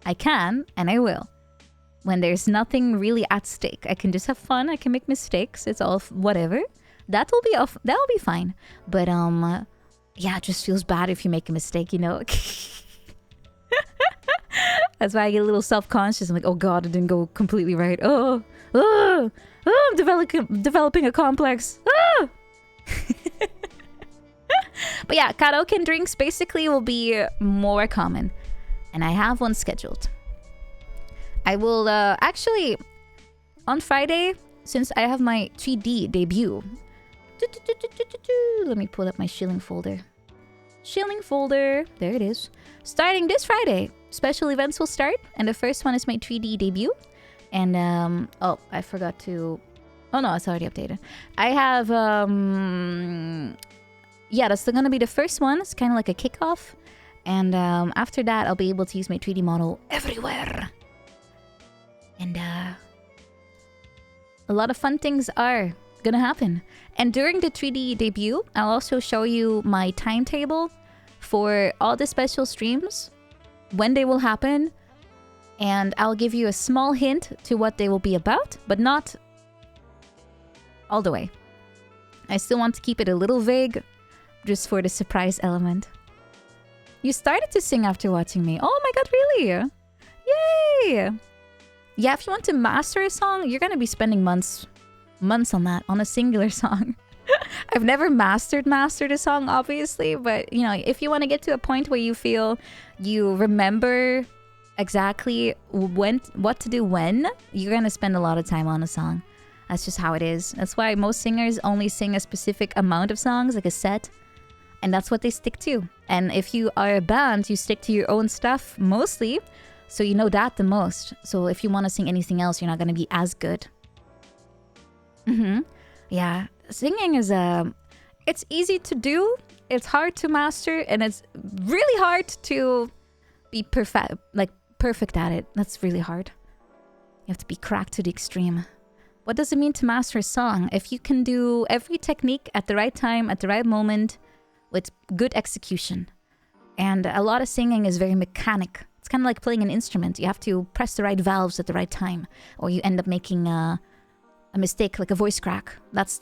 I can, and I will. When there's nothing really at stake. I can just have fun, I can make mistakes, it's all whatever. That'll be fine. But yeah, it just feels bad if you make a mistake, you know? That's why I get a little self-conscious. I'm like, oh god, it didn't go completely right. I'm developing a complex. But yeah, karaoke and drinks basically will be more common. And I have one scheduled. I will actually, on Friday, since I have my 3D debut. Let me pull up my shilling folder. Shilling folder, there it is. Starting this Friday, special events will start, and the first one is my 3D debut. And oh, I forgot to. Oh no, it's already updated. I have yeah, that's gonna be the first one. It's kind of like a kickoff, and after that, I'll be able to use my 3D model everywhere. And a lot of fun things are gonna happen. And during the 3D debut, I'll also show you my timetable for all the special streams, when they will happen, and I'll give you a small hint to what they will be about, but not all the way. I still want to keep it a little vague, just for the surprise element. You started to sing after watching me. Oh my god, really? Yay! Yeah, if you want to master a song, you're gonna be spending months on that, on a singular song. I've never mastered a song, obviously, but you know, if you want to get to a point where you feel you remember exactly what to do when, you're gonna spend a lot of time on a song. That's just how it is. That's why most singers only sing a specific amount of songs, like a set, and that's what they stick to. And if you are a band, you stick to your own stuff mostly, so you know that the most. So if you want to sing anything else, you're not gonna be as good. Yeah, singing is it's easy to do, it's hard to master, and it's really hard to be perfect at it. That's really hard. You have to be cracked to the extreme. What does it mean to master a song? If you can do every technique at the right time, at the right moment, with good execution. And a lot of singing is very mechanic. It's kind of like playing an instrument. You have to press the right valves at the right time, or you end up making a mistake, like a voice crack. That's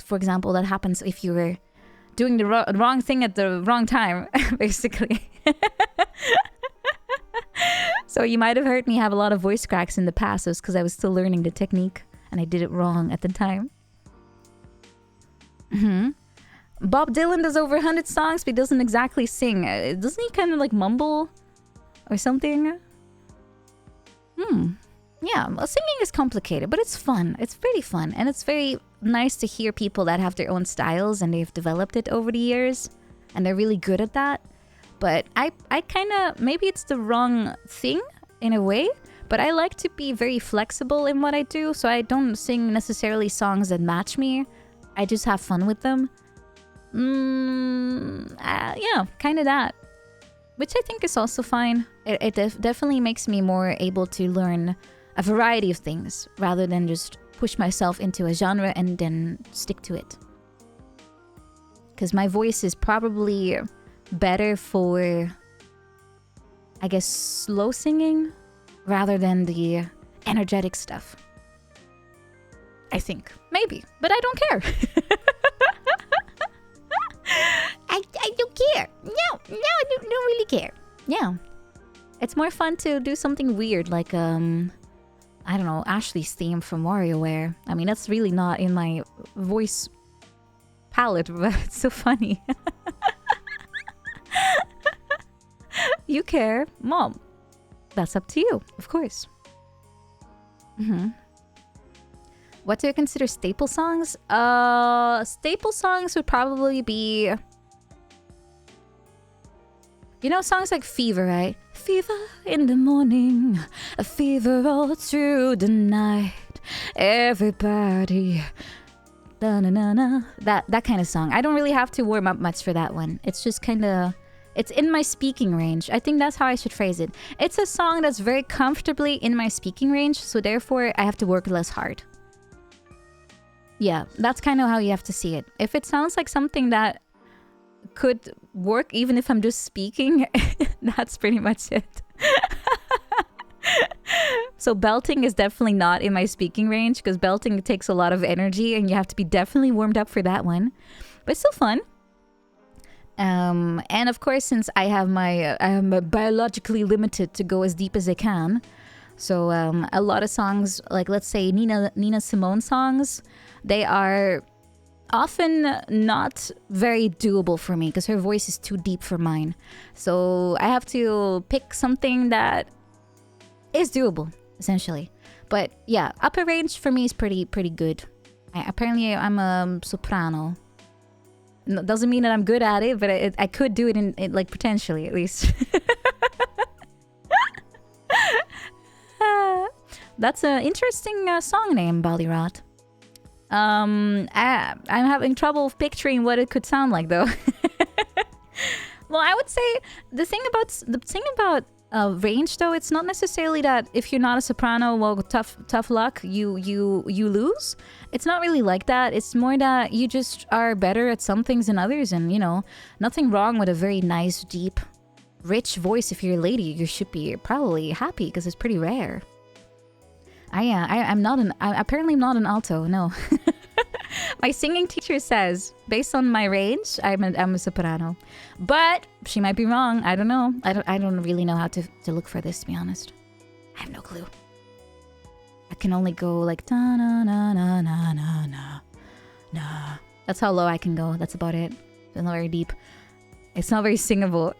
for example, that happens if you were doing the wrong thing at the wrong time, basically. So you might have heard me have a lot of voice cracks in the past. It was because I was still learning the technique and I did it wrong at the time. Bob Dylan does over 100 songs, but he doesn't exactly sing. Doesn't he kind of like mumble or something? Yeah, well, singing is complicated, but it's fun. It's pretty fun. And it's very nice to hear people that have their own styles and they've developed it over the years. And they're really good at that. But I kind of, maybe it's the wrong thing in a way, but I like to be very flexible in what I do. So I don't sing necessarily songs that match me. I just have fun with them. Yeah, kind of that. Which I think is also fine. It definitely makes me more able to learn a variety of things rather than just push myself into a genre and then stick to it. Because my voice is probably better for, I guess, slow singing rather than the energetic stuff. I think. Maybe. But I don't care. I don't care. No, I don't really care. Yeah. It's more fun to do something weird like, I don't know, Ashley's theme from WarioWare. I mean, that's really not in my voice palette, but it's so funny. you care, well, that's up to you, of course. What do I consider staple songs? Staple songs would probably be, you know, songs like Fever, right? Fever in the morning, a fever all through the night. Everybody, da-na-na-na. That kind of song. I don't really have to warm up much for that one. It's just kind of, it's in my speaking range. I think that's how I should phrase it. It's a song that's very comfortably in my speaking range, so therefore I have to work less hard. Yeah, that's kind of how you have to see it. If it sounds like something that could work even if I'm just speaking, that's pretty much it. So belting is definitely not in my speaking range, because belting takes a lot of energy and you have to be definitely warmed up for that one. But it's still fun. And of course, since I have I'm biologically limited to go as deep as I can, so a lot of songs, like let's say Nina Simone songs, they are often not very doable for me because her voice is too deep for mine. So I have to pick something that is doable, essentially. But yeah, upper range for me is pretty good. Apparently I'm a soprano. No, doesn't mean that I'm good at it, but I could do it in like potentially at least. That's an interesting song name, Ballyrat. I'm having trouble picturing what it could sound like though. Well, I would say the thing about range though, it's not necessarily that if you're not a soprano, well, tough luck, you lose. It's not really like that. It's more that you just are better at some things than others, and you know, nothing wrong with a very nice, deep, rich voice. If you're a lady, you should be probably happy because it's pretty rare. I'm apparently not an alto, no. My singing teacher says, based on my range, I'm a soprano. But she might be wrong. I don't know. I don't really know how to look for this, to be honest. I have no clue. I can only go like da na na na na na na na. That's how low I can go. That's about it. It's not very deep. It's not very singable.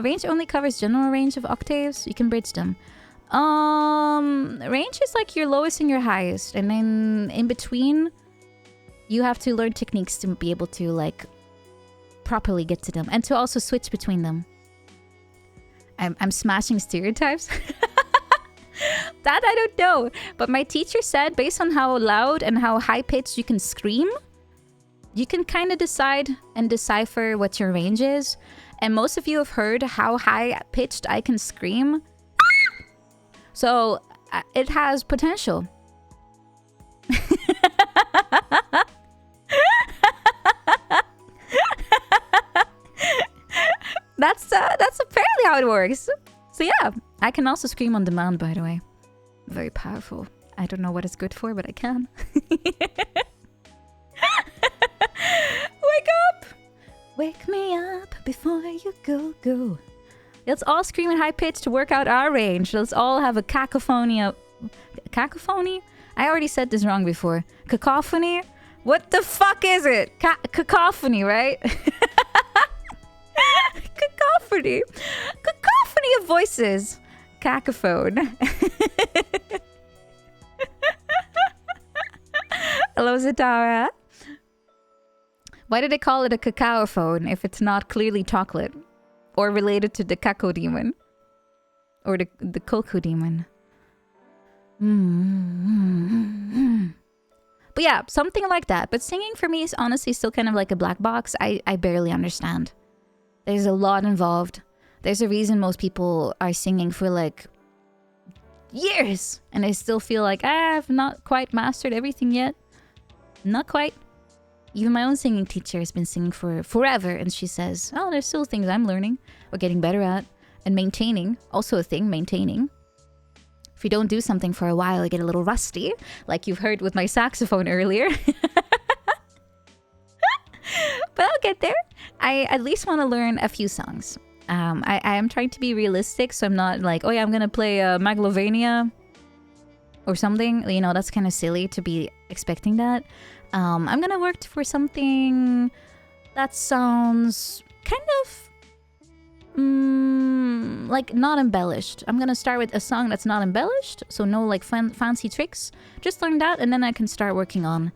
Range only covers general range of octaves. You can bridge them. Range is like your lowest and your highest, and then in between, you have to learn techniques to be able to like properly get to them, and to also switch between them. I'm smashing stereotypes. That I don't know, but my teacher said based on how loud and how high pitched you can scream, you can kind of decide and decipher what your range is. And most of you have heard how high pitched I can scream. So it has potential. That's apparently how it works. So yeah, I can also scream on demand, by the way. Very powerful. I don't know what it's good for, but I can. Wake up! Wake me up before you go. Let's all scream at high pitch to work out our range. Let's all have a cacophony of... Cacophony? I already said this wrong before. Cacophony? What the fuck is it? Cacophony, right? Cacophony. Cacophony of voices. Cacophone. Hello, Zatara. Why do they call it a cacao phone if it's not clearly chocolate? Or related to the Kako demon? Or the Cocoa demon? But yeah, something like that. But singing for me is honestly still kind of like a black box. I barely understand. There's a lot involved. There's a reason most people are singing for like years. And I still feel like I've not quite mastered everything yet. Not quite. Even my own singing teacher has been singing for forever, and she says, oh, there's still things I'm learning or getting better at. And maintaining, also a thing, maintaining. If you don't do something for a while, you get a little rusty, like you've heard with my saxophone earlier. But I'll get there. I at least want to learn a few songs. I am trying to be realistic, so I'm not like, oh yeah, I'm going to play Maglovania or something. You know, that's kind of silly to be expecting that. I'm gonna work for something that sounds kind of like not embellished. I'm gonna start with a song that's not embellished, so no like fancy tricks. Just learn that, and then I can start working on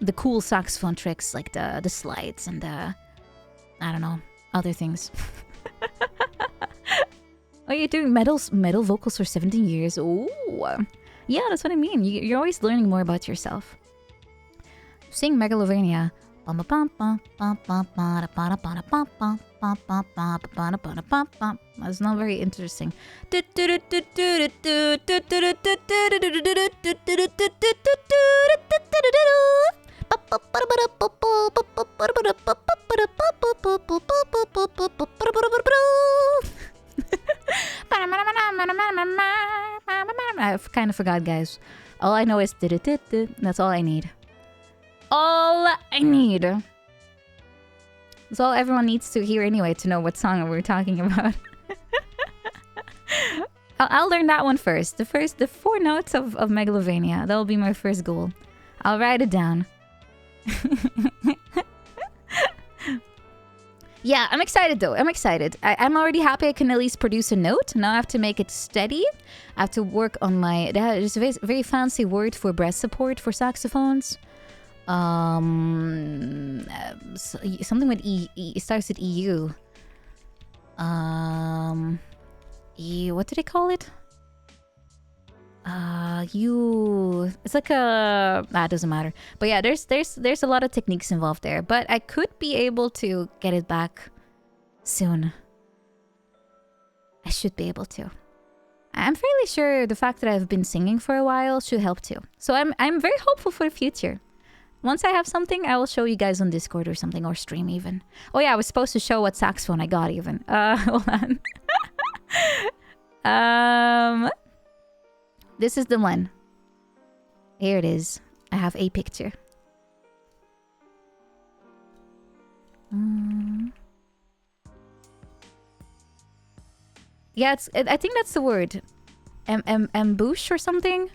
the cool saxophone tricks, like the slides and the, I don't know, other things. Oh, you're doing metal vocals for 17 years. Ooh. Yeah, that's what I mean. You're always learning more about yourself. Sing Megalovania. That's not very interesting. I kind of forgot, guys. All I know is that's all I need. All I need. That's all everyone needs to hear anyway to know what song we're talking about. I'll learn that one first. The 4 notes of Megalovania. That'll be my first goal. I'll write it down. Yeah, I'm excited though. I'm excited. I'm already happy I can at least produce a note. Now I have to make it steady. I have to work on my... There's a very fancy word for breath support for saxophones. Something with E. It starts with EU. What do they call it? It's like a... it doesn't matter. But yeah, there's a lot of techniques involved there. But I could be able to get it back soon. I should be able to. I'm fairly sure the fact that I've been singing for a while should help too. So I'm very hopeful for the future. Once I have something, I will show you guys on Discord or something, or stream even. Oh yeah, I was supposed to show what saxophone I got even. Hold on. This is the one. Here it is. I have a picture. Yeah, I think that's the word. Ambush or something?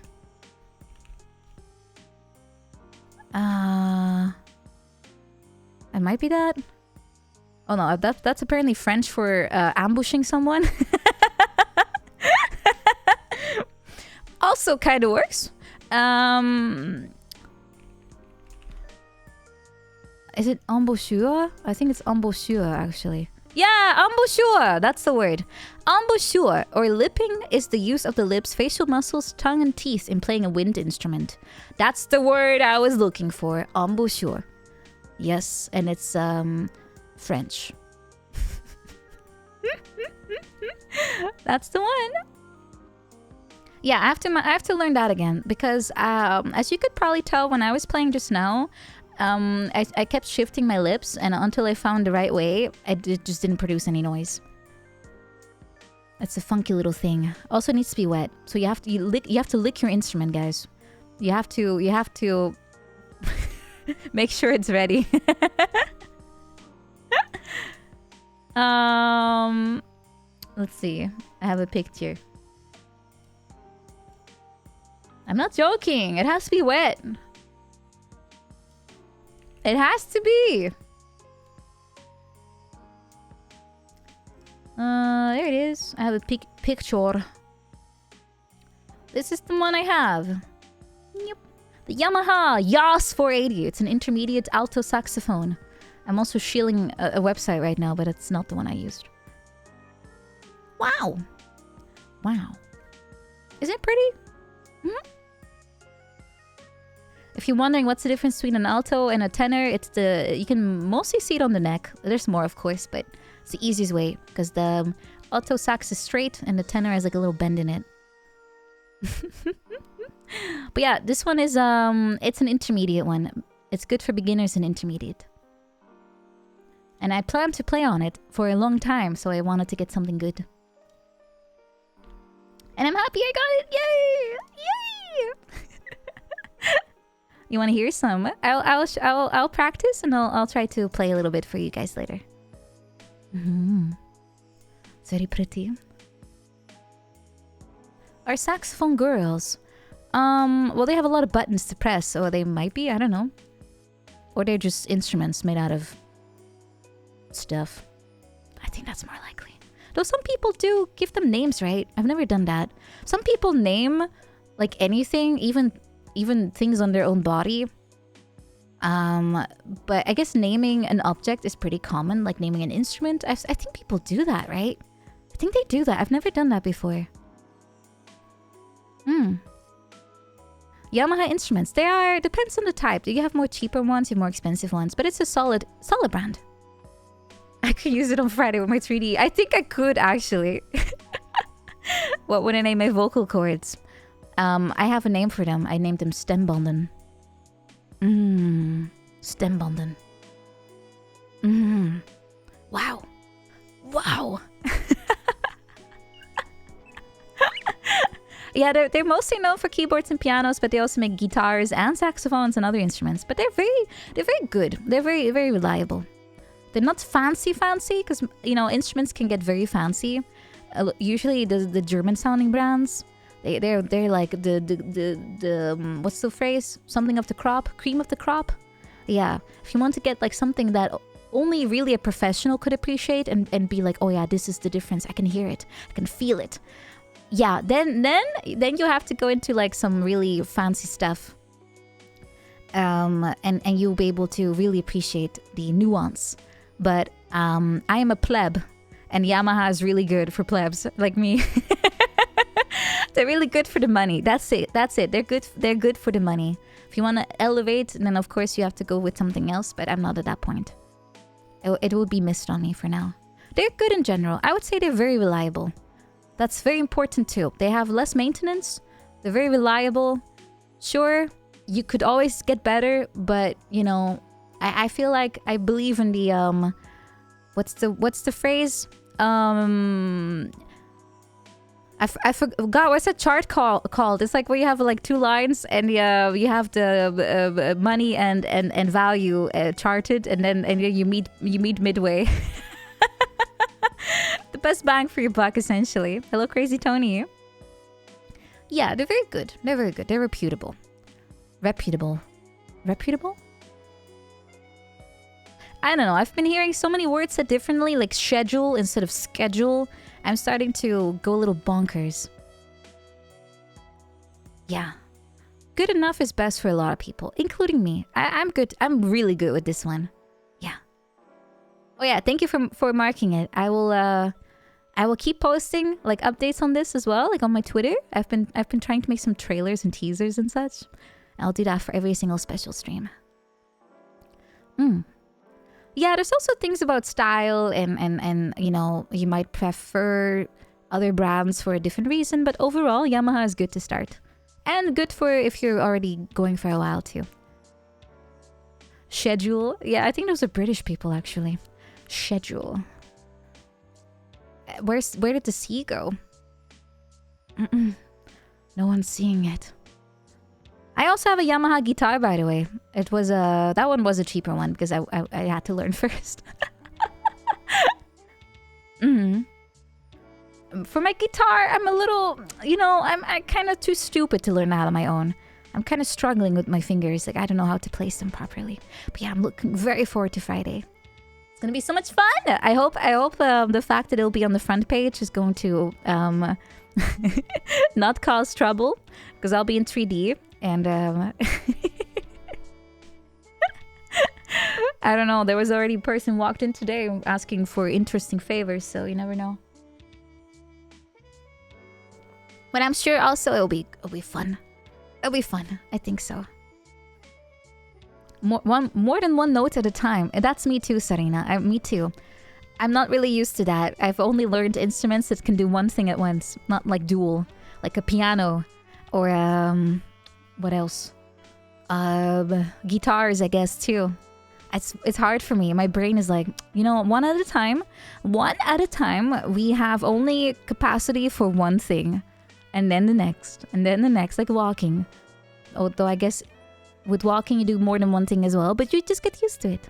It might be that. Oh no, that's apparently French for ambushing someone. Also kind of works. Is it embouchure? I think it's embouchure actually. Yeah, embouchure! That's the word. Embouchure, or lipping, is the use of the lips, facial muscles, tongue, and teeth in playing a wind instrument. That's the word I was looking for. Embouchure. Yes, and it's French. That's the one. Yeah, I have to learn that again because as you could probably tell when I was playing just now, I kept shifting my lips, and until I found the right way, it just didn't produce any noise. It's a funky little thing. Also needs to be wet, so you have to lick your instrument, guys. You have to make sure it's ready. Let's see. I have a picture. I'm not joking. It has to be wet. It has to be. There it is. I have a picture. This is the one I have. Yep. The Yamaha Yas 480. It's an intermediate alto saxophone. I'm also shilling a website right now, but it's not the one I used. Wow. Wow. Is it pretty? Mm-hmm. If you're wondering what's the difference between an alto and a tenor, it's you can mostly see it on the neck. There's more, of course, but it's the easiest way because the alto sax is straight and the tenor has like a little bend in it. But yeah, this one is it's an intermediate one. It's good for beginners and intermediate. And I plan to play on it for a long time, so I wanted to get something good. And I'm happy I got it! Yay! Yay! You want to hear some? I'll practice and I'll try to play a little bit for you guys later. It's very pretty. Are saxophone girls? Well, they have a lot of buttons to press, so they might be, I don't know. Or they're just instruments made out of stuff. I think that's more likely. Though some people do give them names, right? I've never done that. Some people name like anything, even things on their own body. But I guess naming an object is pretty common, like naming an instrument. I think people do that, right? I think they do that. I've never done that before. Yamaha instruments. They are, depends on the type. You have more cheaper ones, you have more expensive ones, but it's a solid brand. I could use it on Friday with my 3D. I think I could actually. What would I name my vocal cords? I have a name for them. I named them stembanden. Stembanden. Wow. Wow. Yeah, they're mostly known for keyboards and pianos, but they also make guitars and saxophones and other instruments. But they're very good. They're very, very reliable. They're not fancy, because you know instruments can get very fancy. Usually, the German-sounding brands, they're like the what's the phrase? Something of the crop, cream of the crop. Yeah, if you want to get like something that only really a professional could appreciate and be like, oh yeah, this is the difference. I can hear it. I can feel it. Yeah, then you have to go into like some really fancy stuff. And you'll be able to really appreciate the nuance. But I am a pleb, and Yamaha is really good for plebs like me. They're really good for the money. That's it. They're good for the money. If you want to elevate, then of course you have to go with something else. But I'm not at that point. It will be missed on me for now. They're good in general. I would say they're very reliable. That's very important too. They have less maintenance. They're very reliable. Sure, you could always get better, but you know, I feel like I believe in the what's the phrase? I forgot what's that chart called? It's like where you have like two lines and you have the money and value charted, and then you meet midway. The best bang for your buck, essentially. Hello, Crazy Tony. Yeah, they're very good. They're very good. They're reputable. Reputable? I don't know. I've been hearing so many words said differently, like schedule instead of schedule. I'm starting to go a little bonkers. Yeah. Good enough is best for a lot of people, including me. I'm good. I'm really good with this one. Yeah. Oh yeah, thank you for marking it. I will keep posting like updates on this as well, like on my Twitter. I've been trying to make some trailers and teasers and such. I'll do that for every single special stream. Yeah, there's also things about style and you know, you might prefer other brands for a different reason, but overall Yamaha is good to start. And good for if you're already going for a while too. Schedule. Yeah, I think those are British people actually. Schedule. Where did the sea go? No one's seeing it. I also have a Yamaha guitar, by the way. It was that one was a cheaper one because I had to learn first. For my guitar, I'm a little, you know, I'm kind of too stupid to learn that on my own. I'm kind of struggling with my fingers. Like, I don't know how to place them properly. But yeah, I'm looking very forward to Friday. It's gonna be so much fun. I hope the fact that it'll be on the front page is going to not cause trouble, because I'll be in 3D and I don't know. There was already a person walked in today asking for interesting favors, so you never know. But I'm sure also it'll be fun. It'll be fun. I think so. More than one note at a time. That's me too, Sarina. Me too. I'm not really used to that. I've only learned instruments that can do one thing at once, not like dual, like a piano or what else? Guitars, I guess too. It's hard for me. My brain is like, you know, one at a time. One at a time. We have only capacity for one thing, and then the next, and then the next, like walking. Although I guess with walking you do more than one thing as well, but you just get used to it.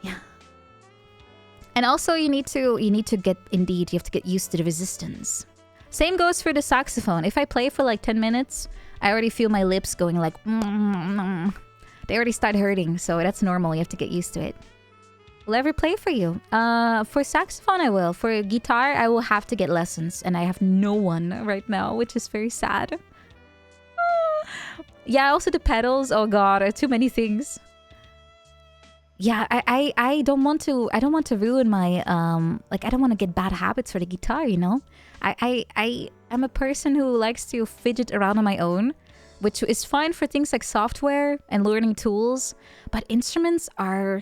Yeah. And also you have to get used to the resistance. Same goes for the saxophone. If I play for like 10 minutes, I already feel my lips going like... They already start hurting, so that's normal. You have to get used to it. Will I ever play for you? For saxophone, I will. For guitar, I will have to get lessons. And I have no one right now, which is very sad. Yeah, also the pedals. Oh god, too many things. Yeah, I don't want to ruin my like I don't want to get bad habits for the guitar, you know? I'm a person who likes to fidget around on my own, which is fine for things like software and learning tools, but instruments are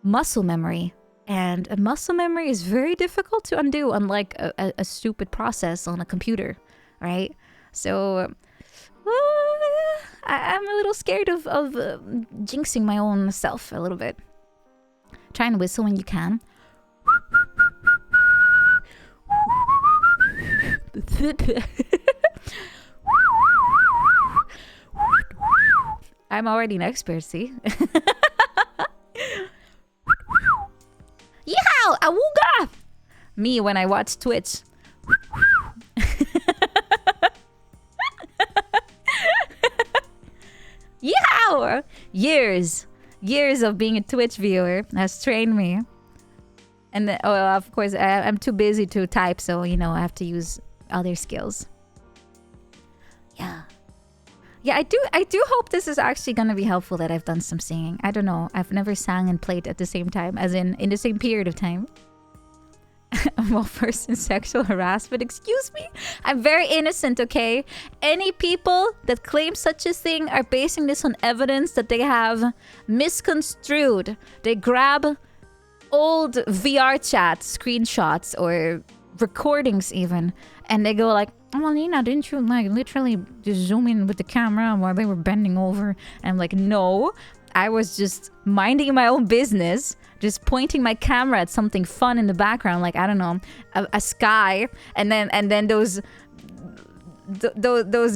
muscle memory, and a muscle memory is very difficult to undo, unlike a stupid process on a computer, right? So I'm a little scared of jinxing my own self a little bit. Try and whistle when you can. I'm already an expert, see? Yeehaw! Awooga! Me when I watch Twitch. Yeehaw! Years of being a Twitch viewer has trained me. And of course, I'm too busy to type, so, you know, I have to use other skills. Yeah. Yeah, I do hope this is actually gonna be helpful that I've done some singing. I don't know. I've never sang and played at the same time, as in the same period of time. Well, first in sexual harassment, excuse me? I'm very innocent, okay? Any people that claim such a thing are basing this on evidence that they have misconstrued. They grab old VR chat screenshots or recordings even, and they go like, "Oh, Nina, didn't you like literally just zoom in with the camera while they were bending over?" And I'm like, no, I was just minding my own business, just pointing my camera at something fun in the background, like, I don't know, a sky, and then those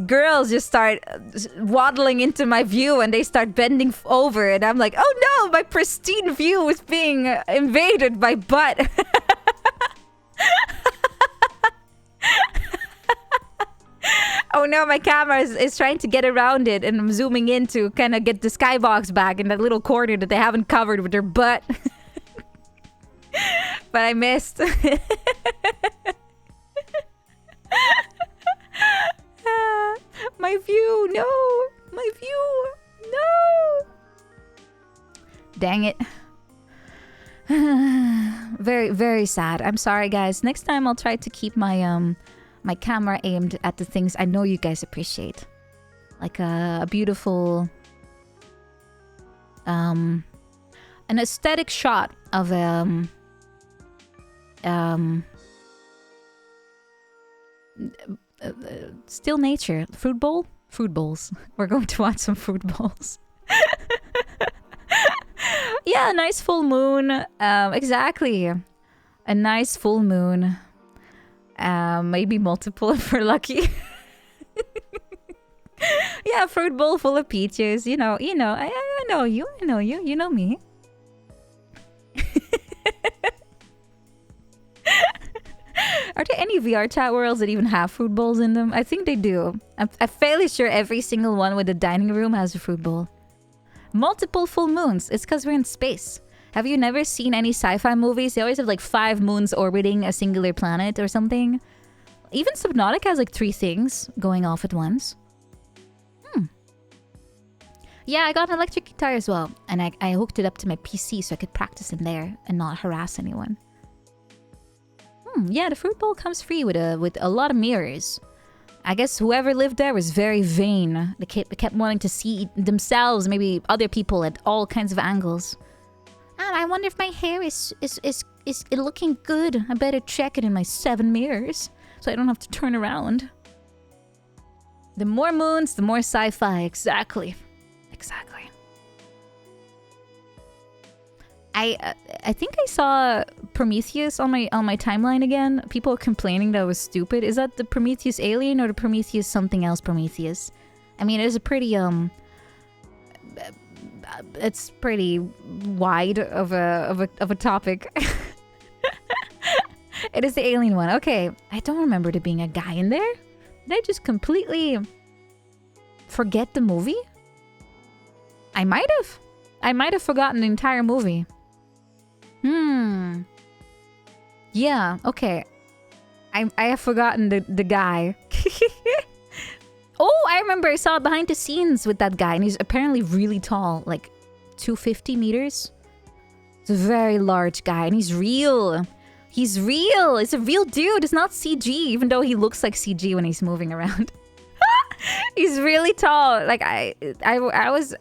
girls just start waddling into my view, and they start bending over, and I'm like, oh no, my pristine view is being invaded by butt. Oh no, my camera is trying to get around it, and I'm zooming in to kind of get the skybox back in that little corner that they haven't covered with their butt. But I missed. My view, no! My view, no! Dang it. Very, very sad. I'm sorry, guys. Next time I'll try to keep my my camera aimed at the things I know you guys appreciate. Like a beautiful... an aesthetic shot of still nature. Fruit bowl? Fruit bowls. We're going to watch some fruit bowls. Yeah, a nice full moon. Exactly. A nice full moon. Maybe multiple if we're lucky. Yeah, fruit bowl full of peaches. You know, I know you, you know me. Are there any VR chat worlds that even have fruit bowls in them? I think they do. I'm fairly sure every single one with a dining room has a fruit bowl. Multiple full moons. It's because we're in space. Have you never seen any sci-fi movies? They always have like 5 moons orbiting a singular planet or something. Even Subnautica has like 3 things going off at once. Yeah, I got an electric guitar as well. And I hooked it up to my PC so I could practice in there and not harass anyone. Yeah, the fruit bowl comes free with a lot of mirrors. I guess whoever lived there was very vain. They kept wanting to see themselves, maybe other people at all kinds of angles. I wonder if my hair is looking good. I better check it in my 7 mirrors so I don't have to turn around. The more moons, the more sci-fi. Exactly. Exactly. I think I saw Prometheus on my timeline again. People are complaining that was stupid. Is that the Prometheus alien or the Prometheus something else Prometheus? I mean, it's a pretty it's pretty wide of a topic. It is the alien one. Okay, I don't remember there being a guy in there. Did I just completely forget the movie? I might have. I might have forgotten the entire movie. Yeah, okay. I have forgotten the guy. Oh, I remember I saw behind the scenes with that guy, and he's apparently really tall, like 250 meters. It's a very large guy, and he's real. He's real. It's a real dude. It's not CG, even though he looks like CG when he's moving around. He's really tall. Like I was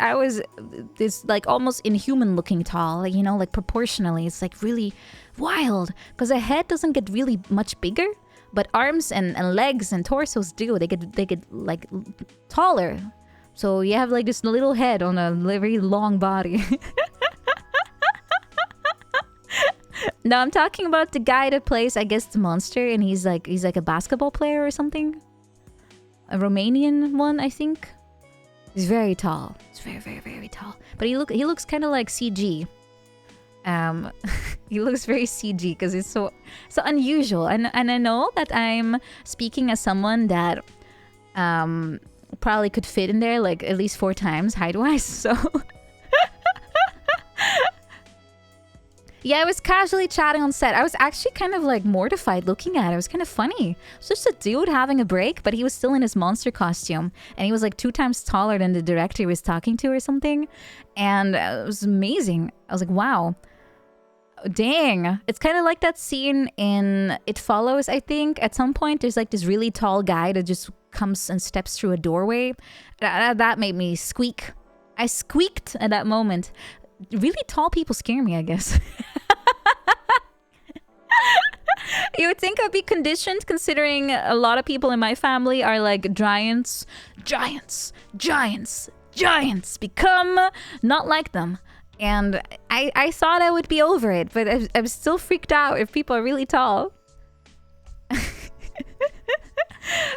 this like almost inhuman looking tall. Like, you know, like proportionally, it's like really wild. Because a head doesn't get really much bigger. But arms and legs and torsos do. They get like taller. So you have like this little head on a very long body. No, I'm talking about the guy that plays, I guess, the monster, and he's like a basketball player or something. A Romanian one, I think. He's very tall. He's very, very, very tall. But he looks kind of like CG. He looks very CG because it's so unusual, and I know that I'm speaking as someone that probably could fit in there like at least 4 times height-wise. So yeah, I was casually chatting on set. I was actually kind of like mortified looking at it. It was kind of funny. It's just a dude having a break, but he was still in his monster costume, and he was like 2 times taller than the director he was talking to or something, and it was amazing. I was like, wow. Dang. It's kind of like that scene in It Follows, I think. At some point, there's like this really tall guy that just comes and steps through a doorway. That made me squeak. I squeaked at that moment. Really tall people scare me, I guess. You would think I'd be conditioned, considering a lot of people in my family are like giants. Become not like them. And I thought I would be over it, but I'm still freaked out if people are really tall.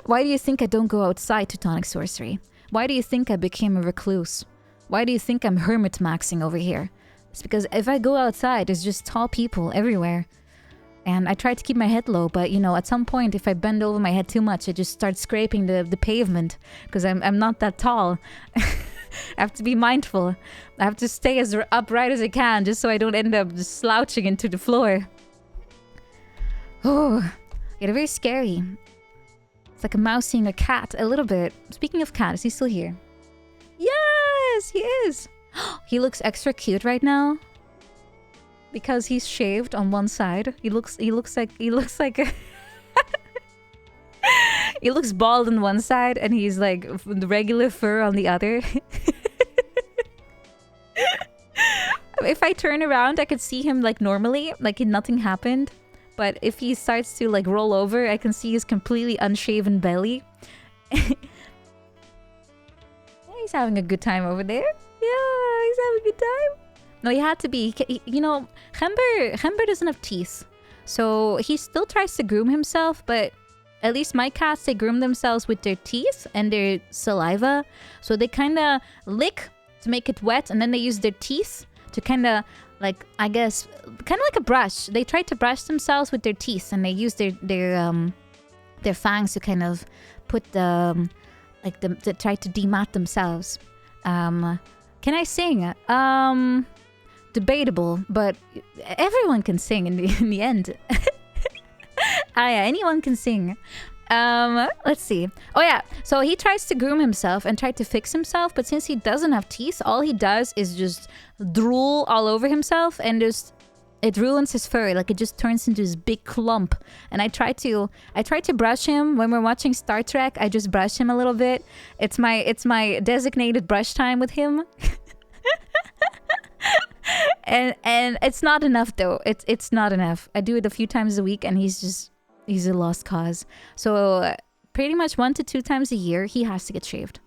Why do you think I don't go outside Teutonic sorcery? Why do you think I became a recluse? Why do you think I'm hermit maxing over here? It's because if I go outside, there's just tall people everywhere. And I try to keep my head low, but you know, at some point, if I bend over my head too much, I just start scraping the pavement because I'm not that tall. I have to be mindful. I have to stay as upright as I can just so I don't end up just slouching into the floor. Oh, yeah, they're very scary. It's like a mouse seeing a cat, a little bit. Speaking of cat, is he still here? Yes, he is. He looks extra cute right now because he's shaved on one side. He looks like a he looks bald on one side and he's like the regular fur on the other. If I turn around, I could see him like normally, like nothing happened. But if he starts to like roll over, I can see his completely unshaven belly. He's having a good time over there. Yeah, he's having a good time. No, he had to be. You know, Hember doesn't have teeth. So he still tries to groom himself, but at least my cats, they groom themselves with their teeth and their saliva. So they kind of lick to make it wet, and then they use their teeth to kind of, like, I guess, kind of like a brush. They try to brush themselves with their teeth, and they use their fangs to kind of put the, like, to try to demat themselves. Can I sing? Debatable, but everyone can sing in the end. Yeah, anyone can sing. Let's see. Oh yeah, so he tries to groom himself and try to fix himself, but since he doesn't have teeth, all he does is just drool all over himself, and just it ruins his fur. Like, it just turns into this big clump. And I try to brush him when we're watching Star Trek. I just brush him a little bit. It's my designated brush time with him. and it's not enough though. It's not enough. I do it a few times a week, and he's a lost cause. So pretty much 1 to 2 times a year, he has to get shaved.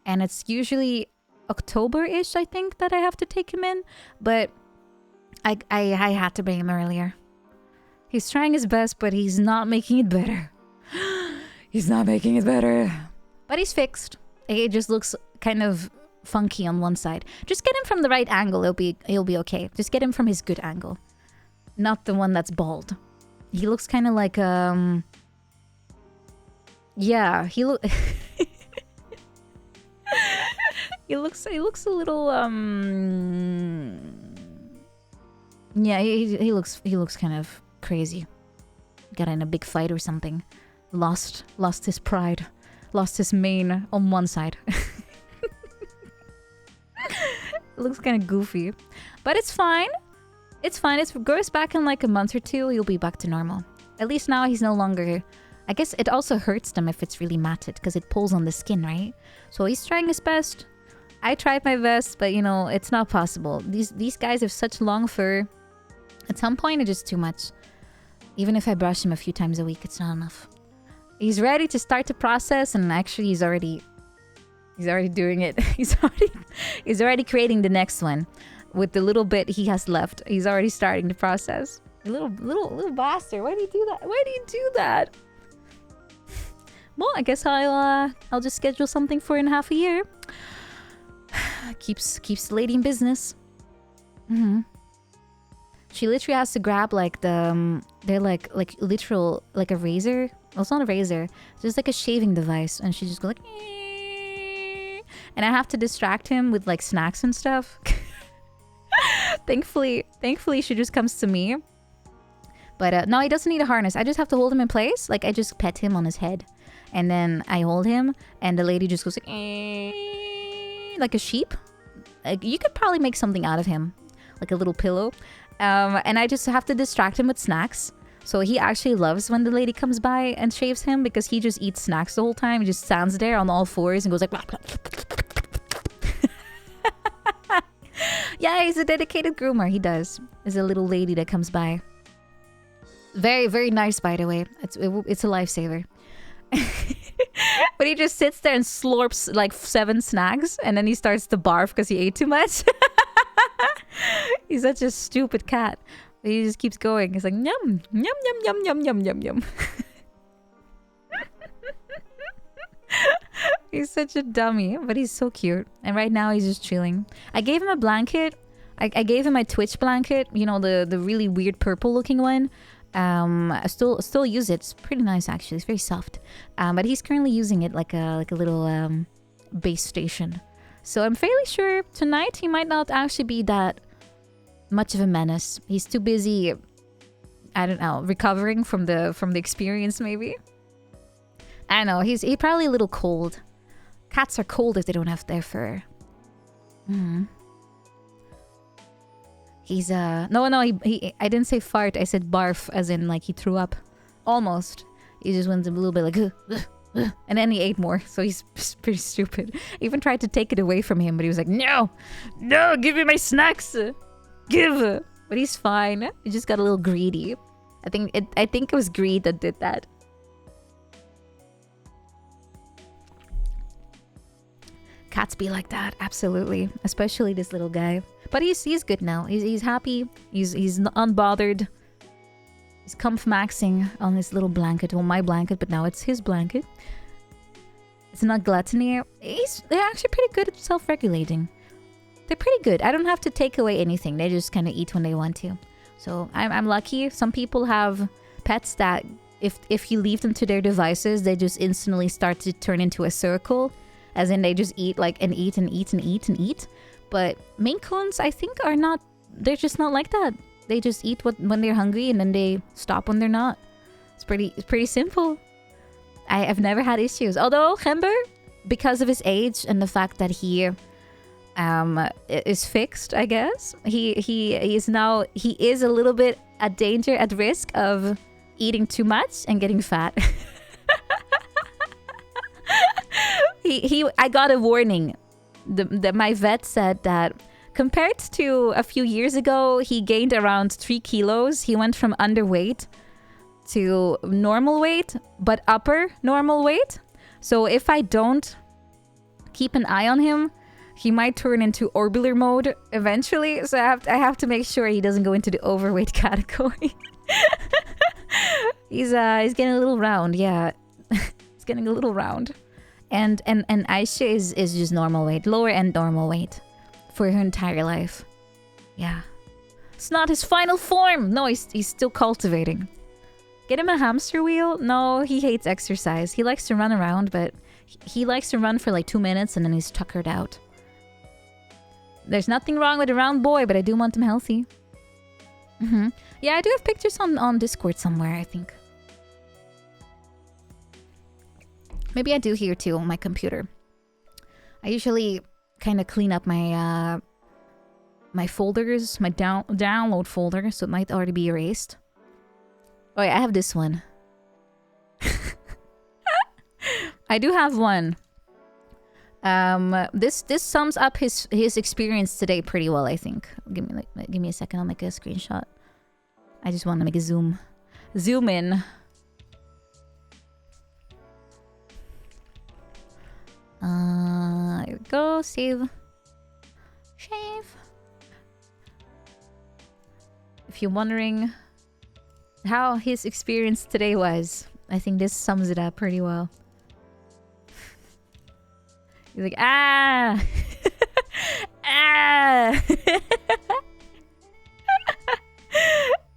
And it's usually October-ish, I think, that I have to take him in. But I had to bring him earlier. He's trying his best, but he's not making it better. He's not making it better. But he's fixed. It just looks kind of funky on one side. Just get him from the right angle. He'll be okay. Just get him from his good angle. Not the one that's bald. He looks kind of like yeah, he look he looks a little yeah, he looks kind of crazy. Got in a big fight or something. Lost his pride. Lost his mane on one side. It looks kind of goofy. But it's fine. It's fine. It goes back in like a month or two. He'll be back to normal. At least now he's no longer... I guess it also hurts them if it's really matted because it pulls on the skin, right? So he's trying his best. I tried my best, but you know, it's not possible. These guys have such long fur. At some point, it's just too much. Even if I brush him a few times a week, it's not enough. He's ready to start the process, and actually he's already doing it. He's already creating the next one. With the little bit he has left, he's already starting the process. Little bastard, why do you do that? Why do you do that? Well, I guess I'll just schedule something for in half a year. Keeps the lady in business. She literally has to grab like they're like literal like a razor. Well, it's not a razor. It's just like a shaving device, and she just goes like, and I have to distract him with like snacks and stuff. Thankfully, she just comes to me. But no, he doesn't need a harness. I just have to hold him in place. Like I just pet him on his head, and then I hold him, and the lady just goes like a sheep. Like, you could probably make something out of him, like a little pillow. And I just have to distract him with snacks. So he actually loves when the lady comes by and shaves him because he just eats snacks the whole time. He just stands there on all fours and goes like... Yeah, he's a dedicated groomer. He does. There's a little lady that comes by. Very, very nice, by the way. It's a lifesaver. But he just sits there and slurps like 7 snacks, and then he starts to barf because he ate too much. He's such a stupid cat. But he just keeps going. He's like, yum, yum, yum, yum, yum, yum, yum, yum. He's such a dummy, but he's so cute. And right now he's just chilling. I gave him a blanket. I gave him my Twitch blanket. You know, the really weird purple looking one. I still use it. It's pretty nice actually. It's very soft. But he's currently using it like a little base station. So I'm fairly sure tonight he might not actually be that much of a menace. He's too busy, I don't know, recovering from the experience maybe. I know, he's probably a little cold. Cats are cold if they don't have their fur. He's no, he I didn't say fart, I said barf, as in like he threw up. Almost. He just went a little bit like and then he ate more, so he's pretty stupid. I even tried to take it away from him, but he was like, no, give me my snacks, give. But he's fine. He just got a little greedy. I think it was greed that did that. Cats be like that, absolutely. Especially this little guy. But he's good now. He's happy. He's unbothered. He's comf maxing on this little blanket. Well, my blanket, but now it's his blanket. It's not gluttony. They're actually pretty good at self-regulating. They're pretty good. I don't have to take away anything. They just kind of eat when they want to. So I'm lucky. Some people have pets that if you leave them to their devices, they just instantly start to turn into a circle. As in they just eat like and eat and eat and eat and eat. But Maine Coons, I think, are not... They're just not like that. They just eat when they're hungry and then they stop when they're not. It's pretty simple. I've never had issues. Although Gember, because of his age and the fact that he is fixed, I guess, he is a little bit at danger, at risk of eating too much and getting fat. I got a warning. My vet said that compared to a few years ago, he gained around 3 kilos. He went from underweight to normal weight, but upper normal weight. So if I don't keep an eye on him, he might turn into orbital mode eventually. So I have to make sure he doesn't go into the overweight category. He's getting a little round, yeah. He's getting a little round. And Aisha is just normal weight, lower end normal weight for her entire life. Yeah. It's not his final form. No, he's still cultivating. Get him a hamster wheel? No, he hates exercise. He likes to run around, but he likes to run for like 2 minutes and then he's tuckered out. There's nothing wrong with a round boy, but I do want him healthy. Yeah, I do have pictures on Discord somewhere, I think. Maybe I do here too on my computer. I usually kind of clean up my my folders, my download folder, so it might already be erased. Oh yeah, I have this one. I do have one. This sums up his experience today pretty well, I think. Give me a second, I'll make a screenshot. I just want to make a zoom in. Here we go. Save. If you're wondering how his experience today was, I think this sums it up pretty well. He's like, ah! Ah!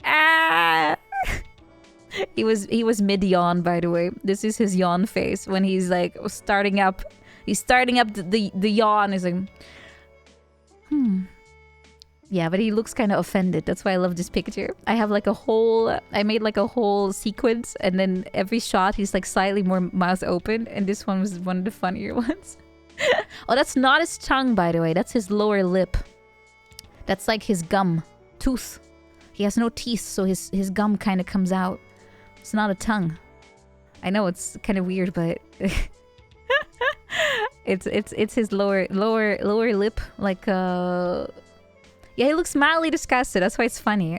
Ah! He was mid-yawn, by the way. This is his yawn face when he's like starting up. He's starting up the yawn. He's like, Yeah, but he looks kind of offended. That's why I love this picture. I have like I made like a whole sequence, and then every shot he's like slightly more mouth open, and this one was one of the funnier ones. Oh, that's not his tongue, by the way. That's his lower lip. That's like his gum. Tooth. He has no teeth, so his gum kind of comes out. It's not a tongue. I know it's kind of weird, but it's his lower lip, like yeah, he looks mildly disgusted. That's why it's funny.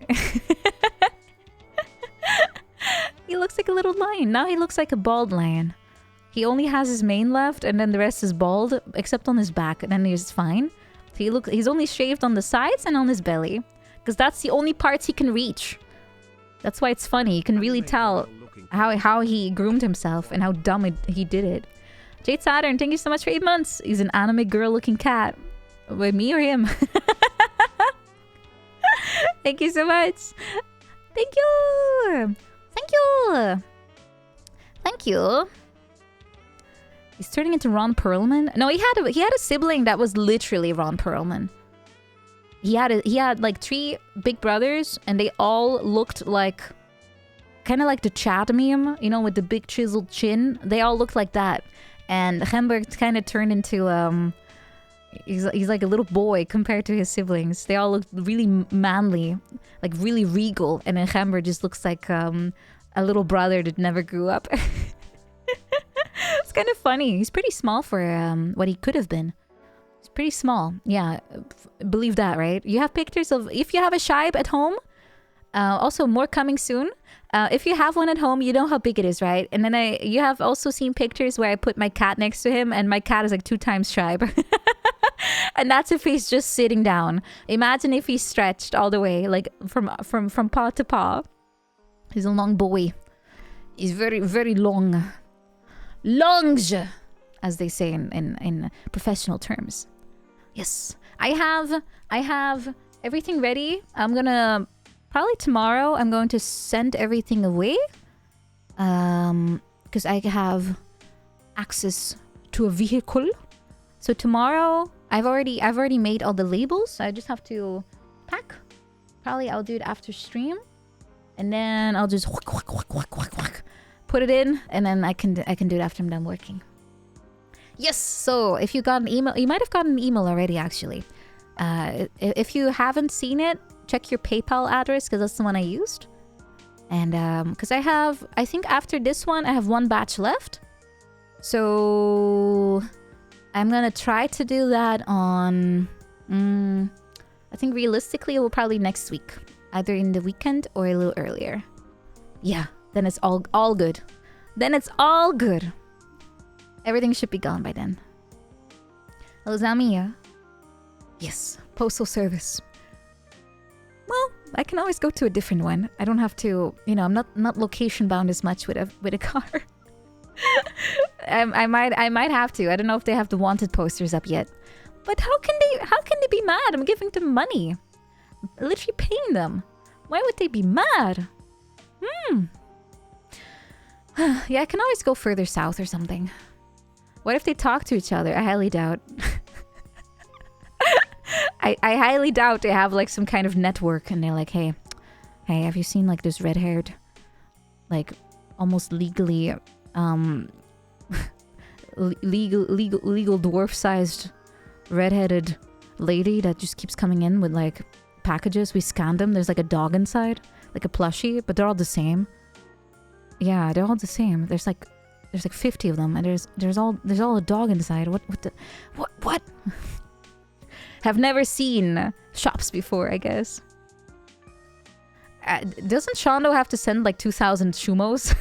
He looks like a little lion. Now he looks like a bald lion. He only has his mane left, and then the rest is bald, except on his back, and then he's fine. So he's only shaved on the sides and on his belly, because that's the only parts he can reach. That's why it's funny. You can really tell how he groomed himself and how dumb he did it. Jade Saturn, thank you so much for 8 months. He's an anime girl-looking cat. With me or him? Thank you so much. Thank you. Thank you. Thank you. He's turning into Ron Perlman. No, he had a sibling that was literally Ron Perlman. He had like 3 big brothers, and they all looked like kind of like the Chad meme, you know, with the big chiseled chin. They all looked like that. And Hemberg kind of turned into he's like a little boy compared to his siblings. They all look really manly, like really regal, and then Hemberg just looks like a little brother that never grew up. It's kind of funny. He's pretty small for what he could have been. He's pretty small. Yeah, believe that, right? You have pictures of... If you have a Shibe at home, also more coming soon. If you have one at home, you know how big it is, right? And then you have also seen pictures where I put my cat next to him, and my cat is like 2 times Shibe. And that's if he's just sitting down. Imagine if he's stretched all the way, like from paw to paw. He's a long boy. He's very, very long. Longe, as they say in professional terms. Yes, I have everything ready. I'm gonna probably tomorrow. I'm going to send everything away, because I have access to a vehicle. So tomorrow, I've already made all the labels. I just have to pack. Probably I'll do it after stream, and then I'll just put it in, and then I can do it after I'm done working. Yes, so if you got an email, you might have gotten an email already, actually. If you haven't seen it, check your PayPal address, because that's the one I used. And because I think after this one, I have 1 batch left. So I'm gonna try to do that on, I think realistically, it will probably next week. Either in the weekend or a little earlier. Yeah, then it's all good. Then it's all good. Everything should be gone by then. Hello, Zamia. Yes, postal service. Well, I can always go to a different one. I don't have to, you know, I'm not location bound as much with a car. I might have to. I don't know if they have the wanted posters up yet. But how can they be mad? I'm giving them money. I'm literally paying them. Why would they be mad? Yeah, I can always go further south or something. What if they talk to each other? I highly doubt. I highly doubt they have like some kind of network and they're like, hey, have you seen like this red-haired, like almost legally, legal dwarf-sized red-headed lady that just keeps coming in with like packages. We scanned them. There's like a dog inside, like a plushie, but they're all the same. Yeah, they're all the same. There's like 50 of them, and there's all a dog inside. What? Have never seen shops before, I guess. Doesn't Shondo have to send like 2,000 shumos?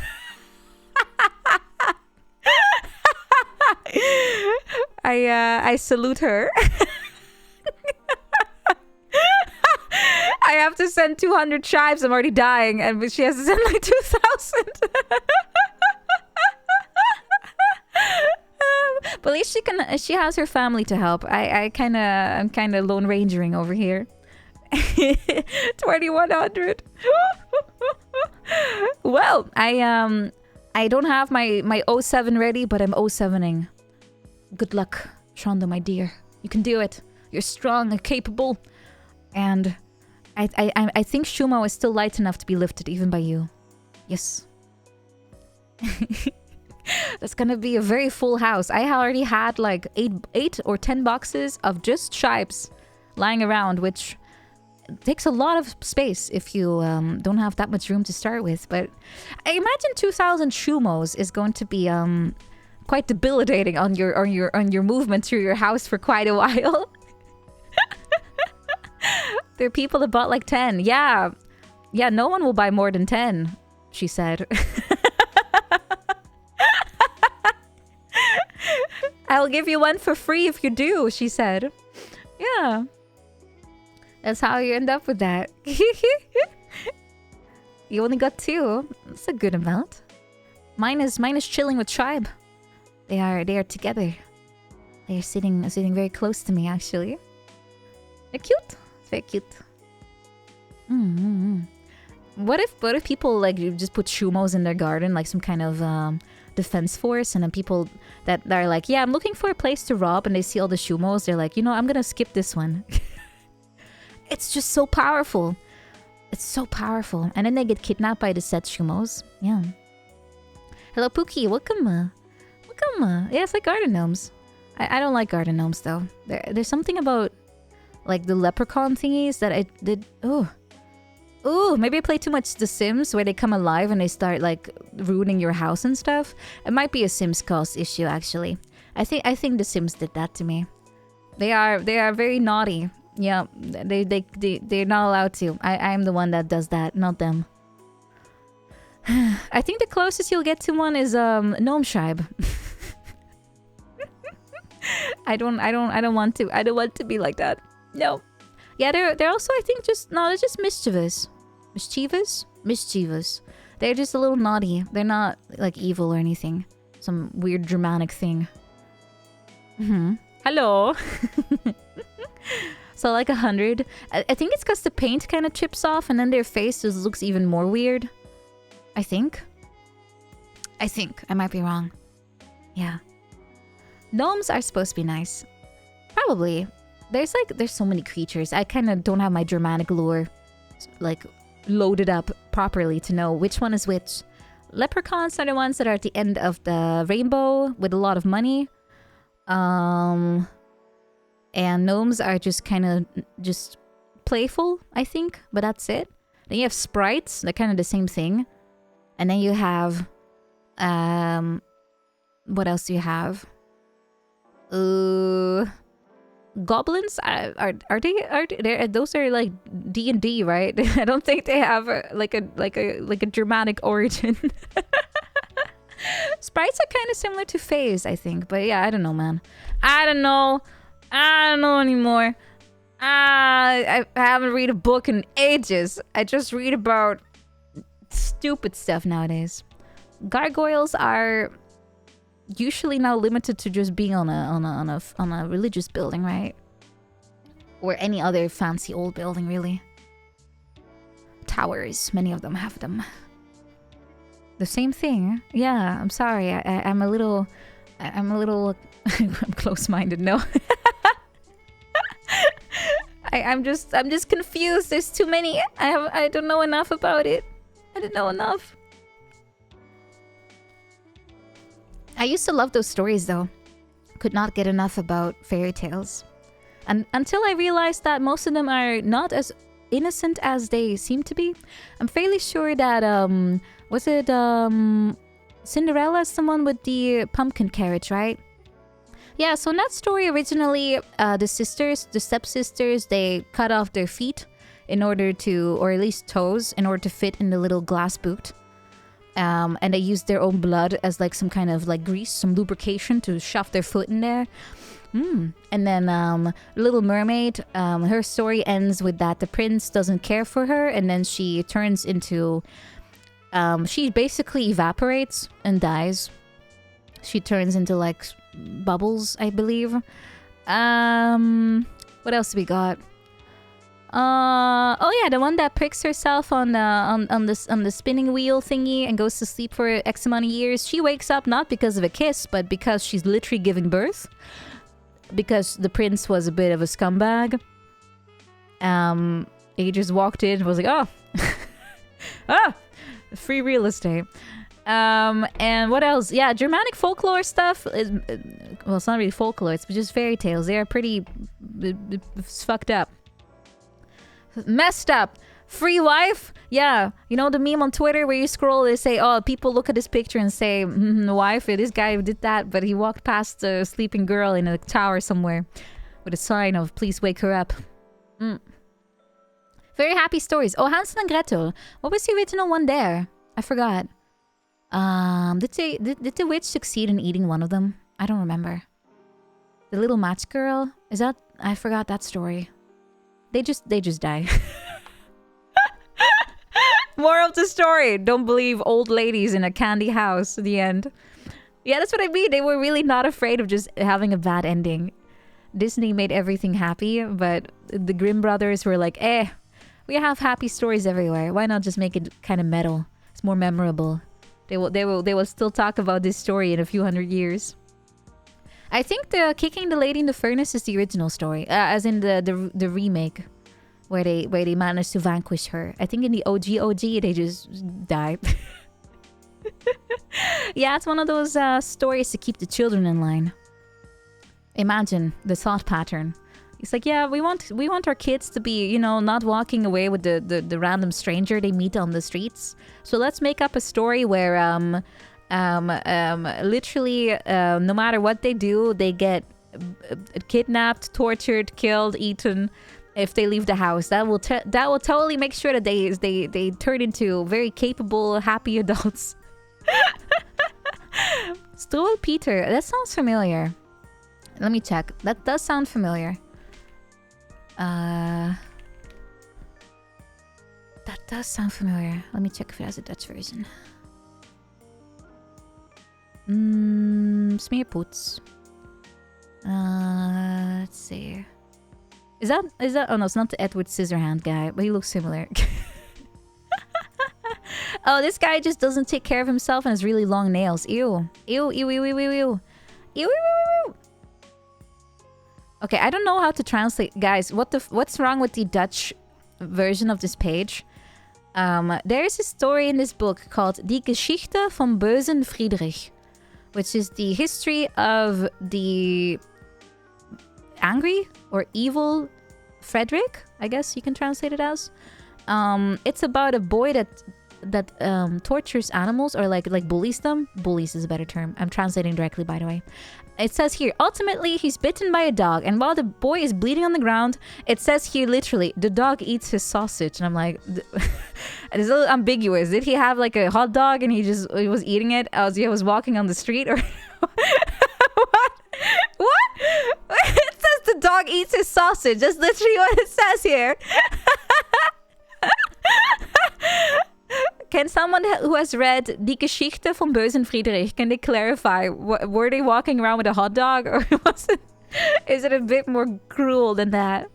I salute her. I have to send 200 chives. I'm already dying, and she has to send like 2,000. But at least she has her family to help. I'm kind of lone rangering over here. 2,100. Well, I don't have my 07 ready, but I'm 07ing. Good luck, Shondo, my dear. You can do it. You're strong and capable. And I think Shumo is still light enough to be lifted even by you. Yes. That's gonna be a very full house. I already had like 8 or 10 boxes of just shipes lying around, which takes a lot of space if you don't have that much room to start with. But I imagine 2,000 shumos is going to be quite debilitating on your movement through your house for quite a while. There are people that bought like 10. Yeah, no one will buy more than 10, she said. I'll give you one for free if you do, she said. Yeah. That's how you end up with that. You only got 2. That's a good amount. Mine is chilling with Tribe. They are together. They are sitting very close to me, actually. They're cute. Very cute. What if people like just put shumos in their garden, like some kind of defense force, and then people that are like, yeah, I'm looking for a place to rob, and they see all the shumos, they're like, I'm gonna skip this one. It's just so powerful. It's so powerful. And then they get kidnapped by the said shumos. Yeah. Hello, Pookie. Welcome. Welcome. Yeah, it's like garden gnomes. I don't like garden gnomes, though. There's something about, like, the leprechaun thingies that I did... Ooh, maybe I play too much The Sims, where they come alive and they start, like, ruining your house and stuff. It might be a Sims cause issue, actually. I think The Sims did that to me. They are very naughty. Yeah, they're not allowed to. I'm the one that does that, not them. I think the closest you'll get to one is Gnome Tribe. I don't want to be like that. No. Yeah, they're also, I think, they're just mischievous. Mischievous. They're just a little naughty. They're not like evil or anything. Some weird Germanic thing. Hello. So like 100. I think it's because the paint kind of chips off and then their face just looks even more weird. I think. I might be wrong. Yeah. Gnomes are supposed to be nice. Probably. There's so many creatures. I kind of don't have my Germanic lore like loaded up properly to know which one is which. Leprechauns are the ones that are at the end of the rainbow with a lot of money. And gnomes are just kind of just playful, I think, but that's it. Then you have sprites, they're kind of the same thing. And then you have what else do you have? Goblins are they those are like D&D, right? I don't think they have like a Germanic origin. Sprites are kind of similar to fays, I think, but yeah, I don't know, man. I don't know anymore. I haven't read a book in ages. I just read about stupid stuff nowadays. Gargoyles are usually now limited to just being on a religious building, right? Or any other fancy old building, really. Towers, many of them have them. The same thing. Yeah, I'm sorry. I'm a little I'm I'm close-minded. No. I'm just confused. There's too many. I don't know enough about it. I didn't know enough. I used to love those stories though. Could not get enough about fairy tales. And until I realized that most of them are not as innocent as they seem to be. I'm fairly sure that was it Cinderella's the one with the pumpkin carriage, right? Yeah, so in that story originally, the stepsisters, they cut off their feet in order to, or at least toes, in order to fit in the little glass boot. And they used their own blood as like some kind of like grease, some lubrication to shove their foot in there. And then Little Mermaid, her story ends with that the prince doesn't care for her, and then she turns into... she basically evaporates and dies. She turns into like bubbles, I believe. What else we got? Oh yeah, the one that pricks herself on the spinning wheel thingy and goes to sleep for X amount of years. She wakes up not because of a kiss, but because she's literally giving birth. Because the prince was a bit of a scumbag. He just walked in and was like, oh, free real estate. And what else? Yeah, Germanic folklore stuff is, well, it's not really folklore, it's just fairy tales. They are pretty fucked up. Messed up. Free wife? Yeah. You know the meme on Twitter where you scroll, they say, oh, people look at this picture and say, wife, this guy did that, but he walked past a sleeping girl in a tower somewhere with a sign of, please wake her up. Very happy stories. Oh, Hansel and Gretel. What was the original one there? I forgot. Did the witch succeed in eating one of them? I don't remember. The little match girl? Is that... I forgot that story. They just die. More of the story. Don't believe old ladies in a candy house at the end. Yeah, that's what I mean. They were really not afraid of just having a bad ending. Disney made everything happy, but the Grimm brothers were like, we have happy stories everywhere. Why not just make it kind of metal? It's more memorable. They will still talk about this story in a few hundred years. I think the kicking the lady in the furnace is the original story, as in the remake. Where they managed to vanquish her. I think in the OG they just die. Yeah, it's one of those stories to keep the children in line. Imagine the thought pattern. It's like, yeah, we want our kids to be, you know, not walking away with the random stranger they meet on the streets. So let's make up a story where literally no matter what they do, they get kidnapped, tortured, killed, eaten. If they leave the house, that will totally make sure that they turn into very capable, happy adults. Stoel Peter, that sounds familiar. Let me check. That does sound familiar. That does sound familiar. Let me check if it has a Dutch version. Smeerpoets. Let's see. Is that? Oh no, it's not the Edward Scissorhand guy, but he looks similar. Oh, this guy just doesn't take care of himself and has really long nails. Ew. Ew, ew, ew, ew, ew, ew. Ew, ew. Okay, I don't know how to translate. Guys, what's wrong with the Dutch version of this page? There's a story in this book called Die Geschichte vom bösen Friedrich, which is the history of the angry or evil Frederick, I guess you can translate it as. It's about a boy that tortures animals or like bullies them. Bullies is a better term. I'm translating directly, by the way. It says here, ultimately he's bitten by a dog, and while the boy is bleeding on the ground, it says here literally, the dog eats his sausage. And I'm like, it's a little ambiguous. Did he have like a hot dog and he was eating it as he was walking on the street, or what? It says the dog eats his sausage. That's literally what it says here. Can someone who has read Die Geschichte vom bösen Friedrich, can they clarify? Were they walking around with a hot dog, or is it a bit more cruel than that?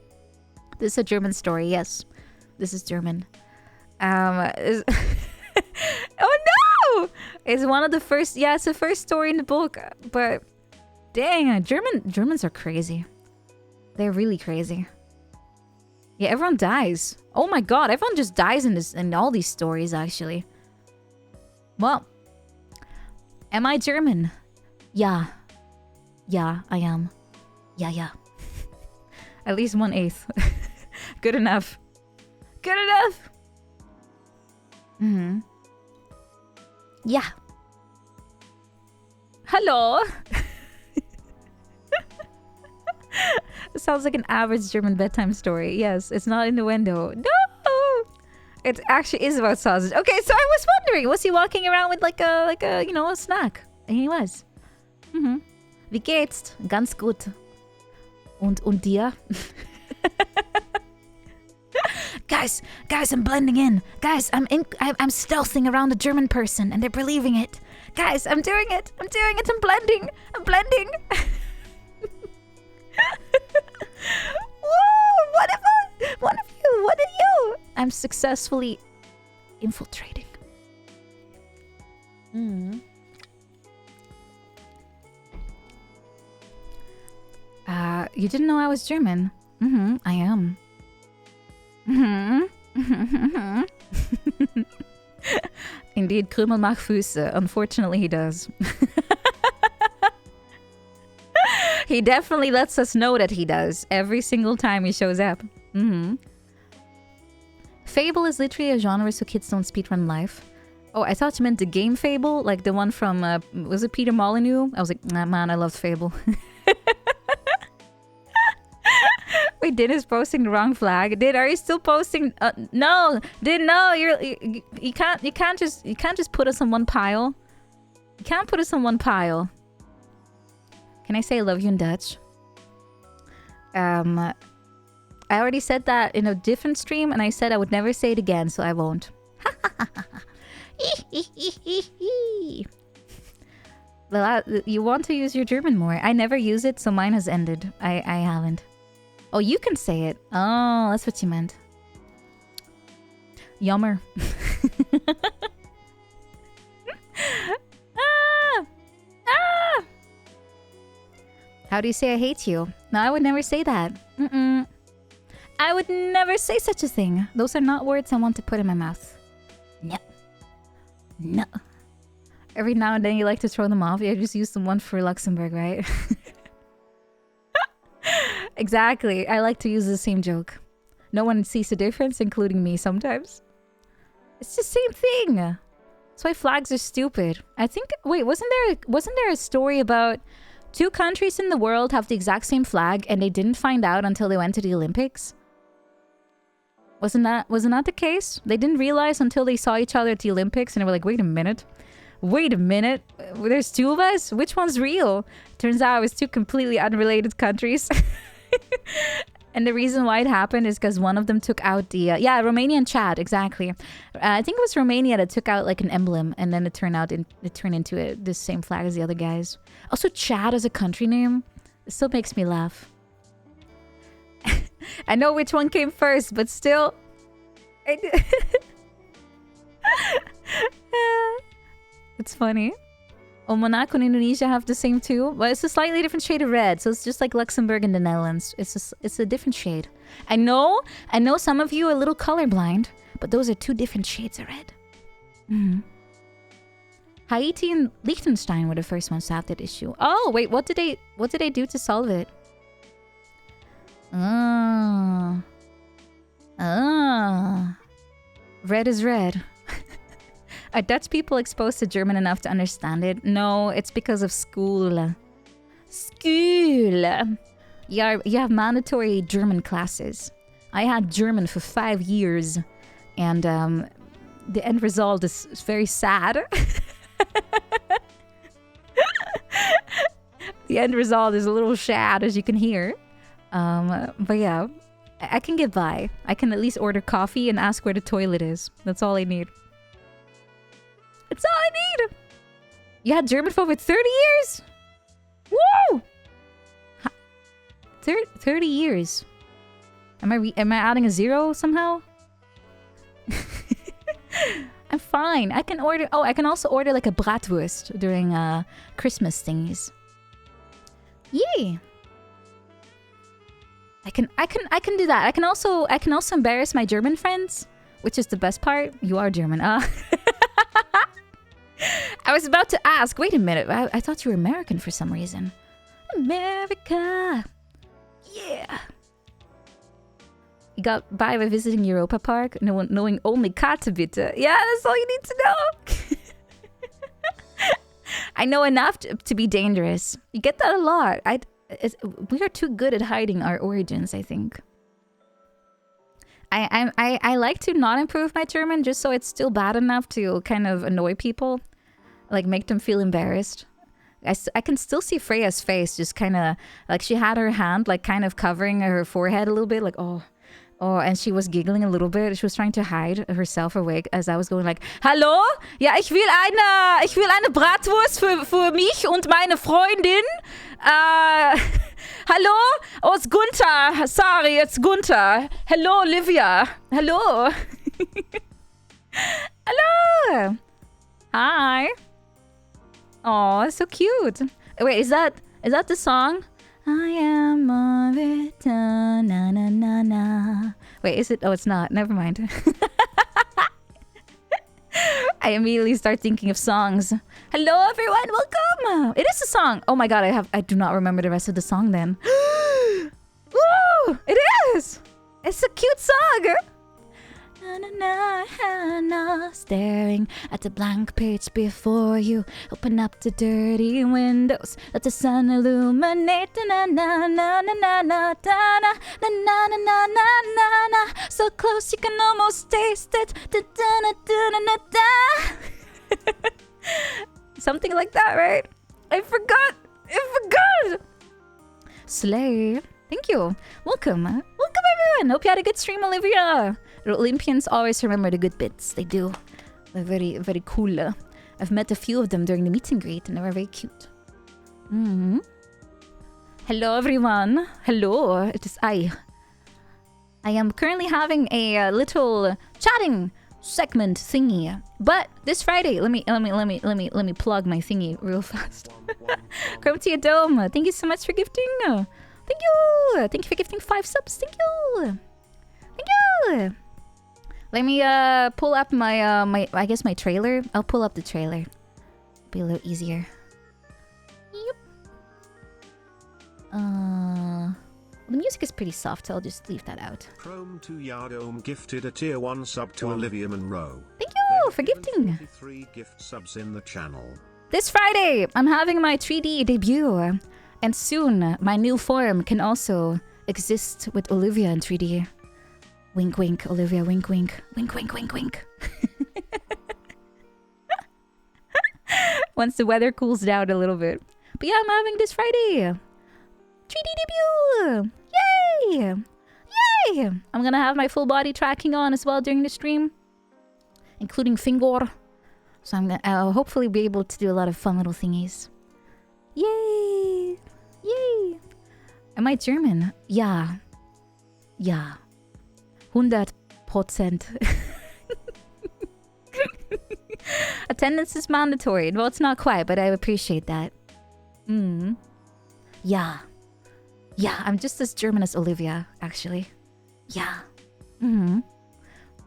This is a German story, yes. This is German. Oh It's one of the first. Yeah, it's the first story in the book. But dang, Germans are crazy. They're really crazy. Yeah, everyone dies. Oh my god, everyone just dies in all these stories, actually. Well, am I German? Yeah. Yeah, I am. Yeah. At least 1/8. Good enough. Good enough! Mm-hmm. Yeah. Hello? It sounds like an average German bedtime story. Yes, it's not in the window. No! It actually is about sausage. Okay, so I was wondering, was he walking around with like a a snack? And he was. Mm-hmm. Wie geht's? Ganz gut. Und dir? Guys, I'm blending in. Guys, I'm stealthing around a German person and they're believing it. Guys, I'm doing it. I'm blending. Whoa, one of you. I'm successfully infiltrating. You didn't know I was German? I am. Indeed, Krümel macht Füße. Unfortunately, he does. He definitely lets us know that he does every single time he shows up. Fable is literally a genre so kids don't speedrun life. Oh, I thought you meant the game Fable, like the one from, was it Peter Molyneux? I was like, nah, man, I loved Fable. Wait, Din posting the wrong flag. Din, are you still posting? No, Din, no. You can't just put us on one pile. You can't put us on one pile. Can I say I love you in Dutch? I already said that in a different stream, and I said I would never say it again, so I won't. Well, you want to use your German more. I never use it, so mine has ended. I haven't. Oh, you can say it. Oh, that's what you meant. Yummer. How do you say I hate you? No, I would never say that. I would never say such a thing. Those are not words I want to put in my mouth. No. Every now and then you like to throw them off. You just use the one for Luxembourg, right? Exactly. I like to use the same joke. No one sees the difference, including me sometimes. It's the same thing. That's why flags are stupid. I think... Wait, wasn't there a story about 2 countries in the world have the exact same flag and they didn't find out until they went to the Olympics? Wasn't that the case? They didn't realize until they saw each other at the Olympics and they were like, wait a minute. There's 2 of us? Which one's real? Turns out it was 2 completely unrelated countries. And the reason why it happened is because one of them took out the... Romania and Chad, exactly. I think it was Romania that took out like an emblem and then it turned into the same flag as the other guys. Also, Chad as a country name, it still makes me laugh. I know which one came first, but still... It's funny. Oh, Monaco and Indonesia have the same too, but it's a slightly different shade of red. So it's just like Luxembourg and the Netherlands. It's a different shade. I know some of you are a little colorblind, but those are 2 different shades of red. Haiti and Liechtenstein were the first ones to have that issue. Oh wait, what did they do to solve it? Red is red. Are Dutch people exposed to German enough to understand it? No, it's because of school. School! You have mandatory German classes. I had German for 5 years. And the end result is very sad. The end result is a little sad, as you can hear. But yeah, I can get by. I can at least order coffee and ask where the toilet is. That's all I need. It's all I need! You had German for over 30 years? Woo! 30 years. Am I adding a 0 somehow? I'm fine. I can order. Oh, I can also order like a bratwurst during Christmas thingies. Yay! I can do that. I can also embarrass my German friends, which is the best part. You are German. I was about to ask. Wait a minute. I thought you were American for some reason. America. Yeah. You got by visiting Europa Park, knowing only Katowice. Yeah, that's all you need to know. I know enough to be dangerous. You get that a lot. We are too good at hiding our origins, I think. I like to not improve my German just so it's still bad enough to kind of annoy people. Like, make them feel embarrassed. I can still see Freya's face, just kind of, like, she had her hand, like, kind of covering her forehead a little bit, like, oh, and she was giggling a little bit. She was trying to hide herself awake as I was going like, Hallo? Ja, ich will eine Bratwurst für mich und meine Freundin. Hallo? Oh, it's Gunther. Sorry, it's Gunther. Hello, Olivia. Hello. Hello. Hi. Oh, so cute. Wait, is that the song? I am of it, na na na na. Wait, is it? Oh, it's not. Never mind. I immediately start thinking of songs. Hello, everyone. Welcome. It is a song. Oh my god, I do not remember the rest of the song then. Woo! It is. It's a cute song. Na, na, na, na, staring at the blank page before you. Open up the dirty windows, let the sun illuminate. Na na na na na na na na na na na na na na. So close you can almost taste it. Da, da, da, da, da, da. Something like that, right? I forgot. Slay. Thank you. Welcome everyone. Hope you had a good stream, Olivia. The Olympians always remember the good bits. They do. They're very, very cool. I've met a few of them during the meet and greet and they were very cute. Hello, everyone. Hello. It is I. I am currently having a little chatting segment thingy. But this Friday, let me plug my thingy real fast. Crumpty Dome, thank you so much for gifting. Thank you. Thank you for gifting 5 subs. Thank you. Thank you. Let me pull up my I guess my trailer. I'll pull up the trailer. Be a little easier. Yep. The music is pretty soft, so I'll just leave that out. Chrome 2 Yardome gifted a tier 1 sub to Olivia Monroe. Thank you for gifting. 3 gift subs in the channel. This Friday, I'm having my 3D debut. And soon, my new form can also exist with Olivia in 3D. Wink, wink, Olivia, wink, wink. Wink, wink, wink, wink. Once the weather cools down a little bit. But yeah, I'm having this Friday. 3D debut! Yay! Yay! I'm gonna have my full body tracking on as well during the stream. Including finger. So I'll hopefully be able to do a lot of fun little thingies. Yay! Yay! Am I German? Ja. Ja. 100%. Attendance is mandatory. Well, it's not quite, but I appreciate that. Yeah. Yeah, I'm just as German as Olivia, actually. Yeah.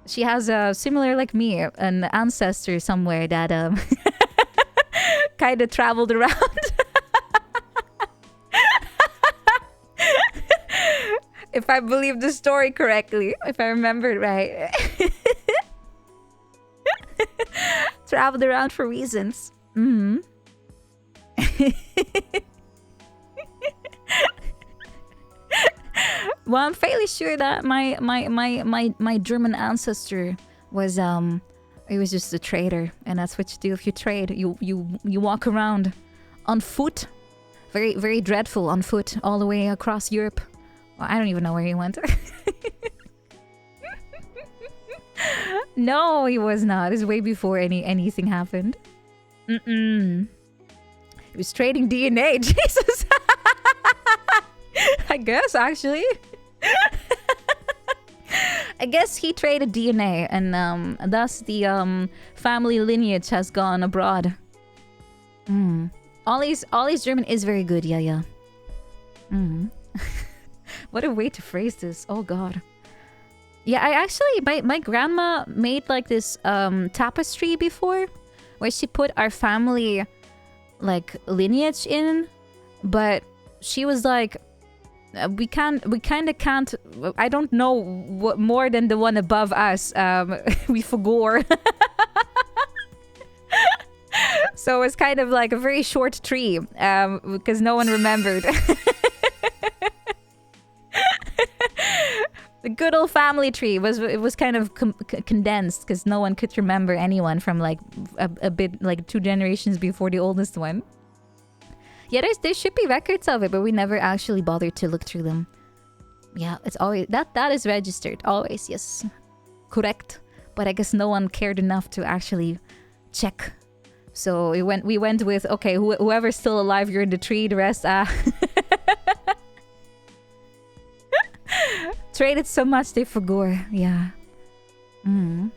She has a similar, like me, an ancestor somewhere that kind of traveled around. If I believe the story correctly, if I remember it right. Traveled around for reasons. Well, I'm fairly sure that my German ancestor was he was just a trader, and that's what you do if you trade. You walk around on foot, very very dreadful on foot all the way across Europe. Well, I don't even know where he went. No, he was not. It was way before anything happened. He was trading DNA. Jesus. I guess, actually. I guess he traded DNA, and thus the family lineage has gone abroad. Ollie's German is very good, yeah. What a way to phrase this. Oh god. Yeah, I actually my grandma made like this tapestry before, where she put our family like lineage in, but she was like, we kind of can't. I don't know what more than the one above us. We forgot. So it's kind of like a very short tree, because no one remembered. The good old family tree was kind of condensed because no one could remember anyone from like a bit like 2 generations before the oldest one. Yeah, there should be records of it, but we never actually bothered to look through them. Yeah, it's always that is registered always. Yes, correct. But I guess no one cared enough to actually check. So we went with, okay, whoever's still alive, you're in the tree. The rest, traded so much they forgot. Yeah. Well,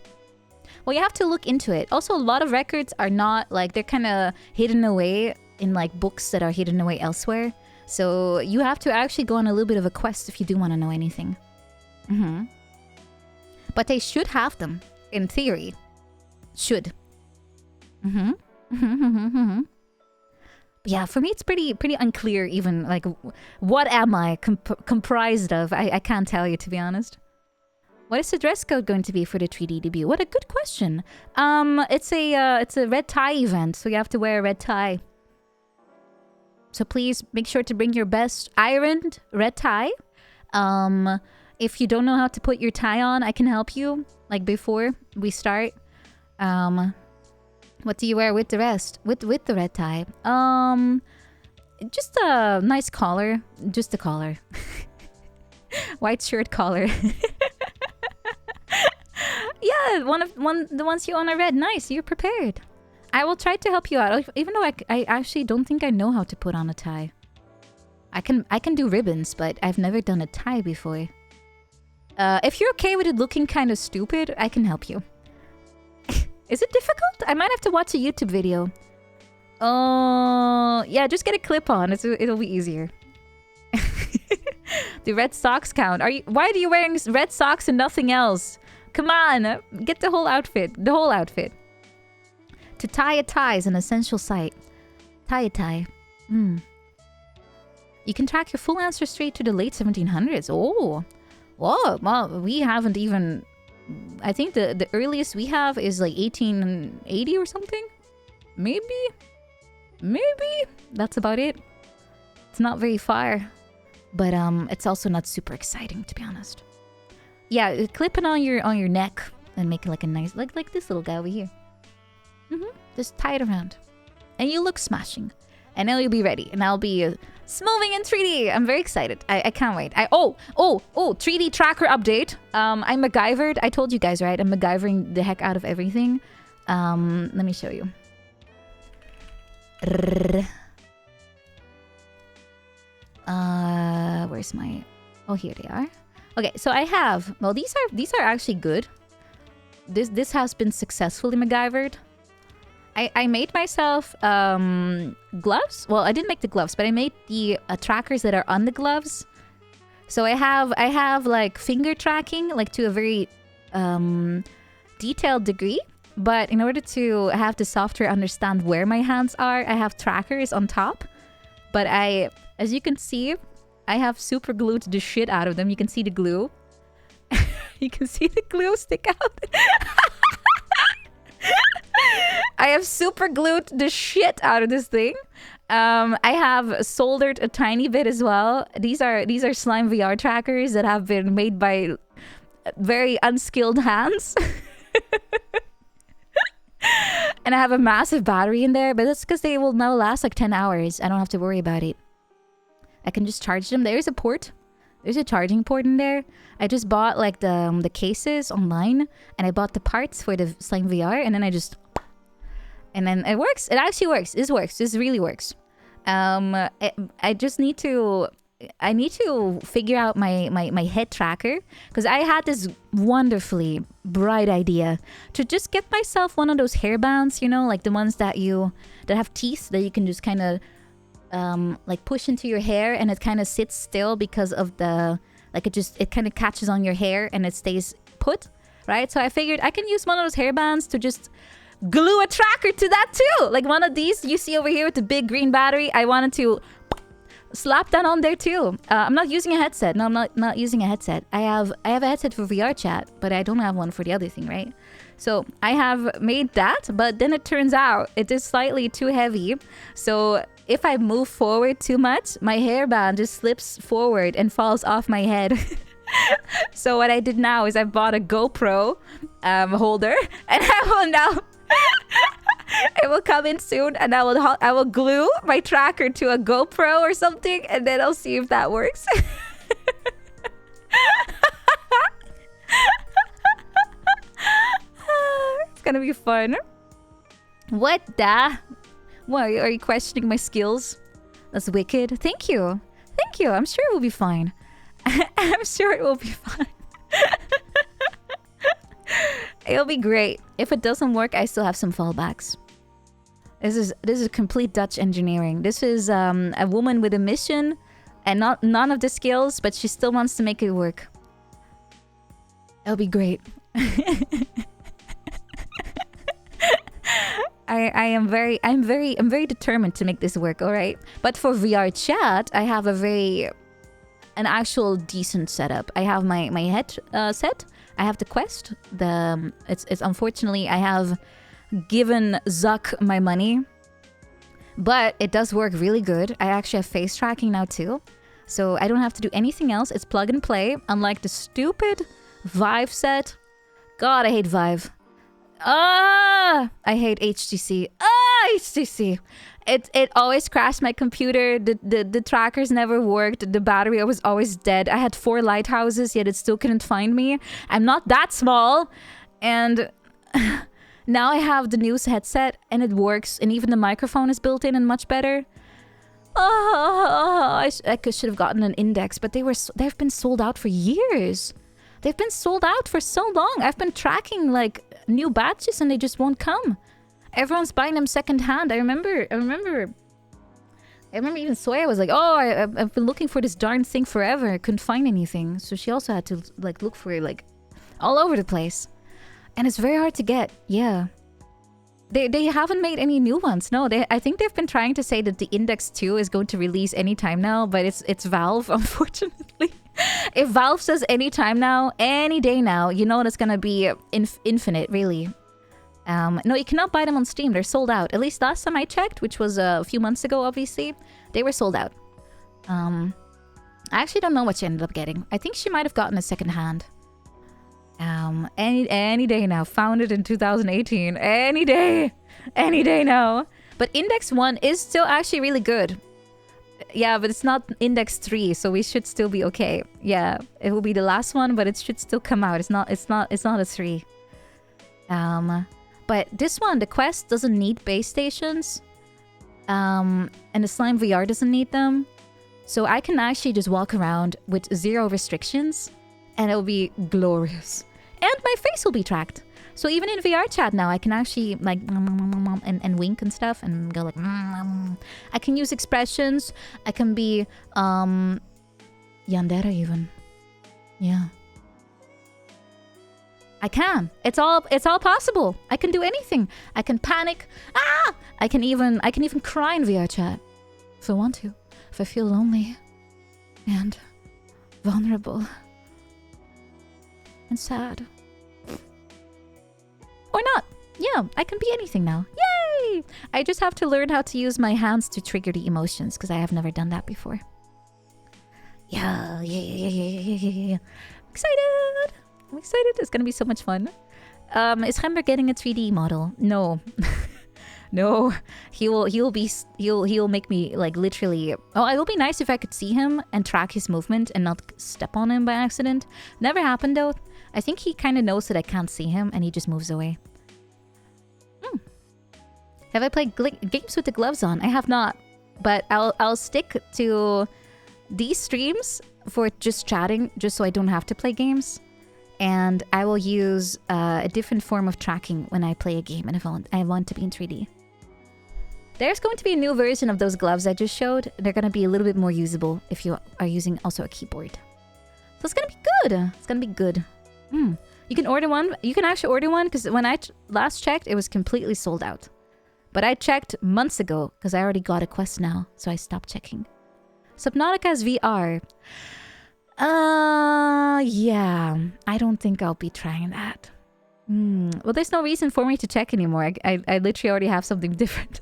you have to look into it. Also, a lot of records are not like, they're kind of hidden away in like books that are hidden away elsewhere. So you have to actually go on a little bit of a quest if you do want to know anything. But they should have them in theory. Should. Yeah, for me it's pretty unclear even, like, what am I comprised of? I can't tell you, to be honest. What is the dress code going to be for the 3D debut? What a good question. It's a red tie event, so you have to wear a red tie. So please make sure to bring your best ironed red tie. If you don't know how to put your tie on, I can help you, like before we start. What do you wear with the rest? With the red tie? Just a nice collar. Just a collar. White shirt collar. Yeah, the ones you own are red. Nice, you're prepared. I will try to help you out, even though I actually don't think I know how to put on a tie. I can do ribbons, but I've never done a tie before. If you're okay with it looking kind of stupid, I can help you. Is it difficult? I might have to watch a YouTube video. Oh, yeah, just get a clip on. It'll be easier. The red socks count. Why are you wearing red socks and nothing else? Come on, get the whole outfit. The whole outfit. To tie a tie is an essential sight. Tie a tie. You can track your full answer straight to the late 1700s. Oh. Whoa. Well, we haven't even... I think the earliest we have is like 1880 or something. Maybe. That's about it. It's not very far. But it's also not super exciting, to be honest. Yeah, clip it on your neck and make it like a nice, like this little guy over here. Just tie it around. And you look smashing. And now you'll be ready. And I'll be moving in 3D. I'm very excited. I can't wait. 3D tracker update. I'm MacGyvered. I told you guys, right? I'm MacGyvering the heck out of everything. Let me show you. Where's my... Oh, here they are. Okay, so I have... Well, these are actually good. This has been successfully MacGyvered. I made myself gloves. Well, I didn't make the gloves, but I made the trackers that are on the gloves. So I have like finger tracking, like to a very detailed degree. But in order to have the software understand where my hands are, I have trackers on top. But as you can see, I have super glued the shit out of them. You can see the glue. You can see the glue stick out. I have super glued the shit out of this thing. I have soldered a tiny bit as well. These are slime VR trackers that have been made by very unskilled hands. And I have a massive battery in there, but that's because they will now last like 10 hours. I don't have to worry about it. I can just charge them. There's a port. There's a charging port in there. I just bought like the cases online, and I bought the parts for the Slime VR, and then and then it works. It actually works. This works. This really works. I just need to I need to figure out my head tracker, because I had this wonderfully bright idea to just get myself one of those hairbands, you know, like the ones that have teeth that you can just kind of like push into your hair, and it kind of sits still because of the it kind of catches on your hair and it stays put, right? So I figured I can use one of those hairbands to just glue a tracker to that too, like one of these you see over here with the big green battery. I wanted to slap that on there too. I'm not using a headset. No, I'm not using a headset. I have a headset for VR chat, but I don't have one for the other thing, right? So I have made that, but then it turns out it is slightly too heavy. So if I move forward too much, my hairband just slips forward and falls off my head. So what I did now is I bought a GoPro holder, and I will now it will come in soon, and I will glue my tracker to a GoPro or something, and then I'll see if that works. It's gonna be fun. What the? Why are you questioning my skills? That's wicked. Thank you. Thank you. I'm sure it will be fine. I'm sure it will be fine. It'll be great. If it doesn't work, I still have some fallbacks. This is complete Dutch engineering. This is a woman with a mission and none of the skills, but she still wants to make it work. It'll be great. I'm very determined to make this work, all right? But for VR chat, I have an actual decent setup. I have my head set. I have the Quest. It's unfortunately I have given Zuck my money, but it does work really good. I actually have face tracking now too, so I don't have to do anything else. It's plug and play, unlike the stupid Vive set. God, I hate Vive. I hate HTC. HTC. It always crashed my computer. The trackers never worked. The battery was always dead. I had 4 lighthouses, yet it still couldn't find me. I'm not that small. And now I have the new headset and it works. And even the microphone is built in and much better. I should have gotten an Index, but they've been sold out for years. They've been sold out for so long. I've been tracking like new batches and they just won't come. Everyone's buying them secondhand. I remember even Soya was like, "Oh, I've been looking for this darn thing forever. I couldn't find anything." So she also had to like look for it like all over the place, and it's very hard to get. Yeah, they haven't made any new ones. No, I think they've been trying to say that the Index 2 is going to release anytime now, but it's Valve, unfortunately. If Valve says anytime now, any day now, you know it's gonna be infinite, really. No, you cannot buy them on Steam. They're sold out. At least last time I checked, which was a few months ago, obviously, they were sold out. I actually don't know what she ended up getting. I think she might have gotten a second hand. Any day now. Found it in 2018. Any day now. But Index 1 is still actually really good. Yeah, but it's not Index 3, so we should still be okay. Yeah, it will be the last one, but it should still come out. It's not a 3. But this one, the Quest, doesn't need base stations. And the Slime VR doesn't need them. So I can actually just walk around with 0 restrictions. And it'll be glorious. And my face will be tracked. So even in VR chat now, I can actually like and wink and stuff and go like I can use expressions. I can be yandere even. Yeah. I can. It's all possible. I can do anything. I can panic. I can even cry in VR chat if I want to. If I feel lonely and vulnerable and sad. Or not. Yeah, I can be anything now. Yay! I just have to learn how to use my hands to trigger the emotions because I have never done that before. Yeah. Excited! I'm excited. It's gonna be so much fun. Is Hember getting a 3D model? No. No. He'll make me like literally. Oh, it would be nice if I could see him and track his movement and not step on him by accident. Never happened though. I think he kind of knows that I can't see him and he just moves away. Have I played games with the gloves on? I have not, but I'll stick to these streams for just chatting, just so I don't have to play games. And I will use a different form of tracking when I play a game and if I want to be in 3D. There's going to be a new version of those gloves I just showed. They're going to be a little bit more usable if you are using also a keyboard. So it's going to be good. It's going to be good. You can order one. You can actually order one because when I last checked, it was completely sold out. But I checked months ago because I already got a Quest now. So I stopped checking. Subnautica's VR. Yeah. I don't think I'll be trying that. Well, there's no reason for me to check anymore. I literally already have something different.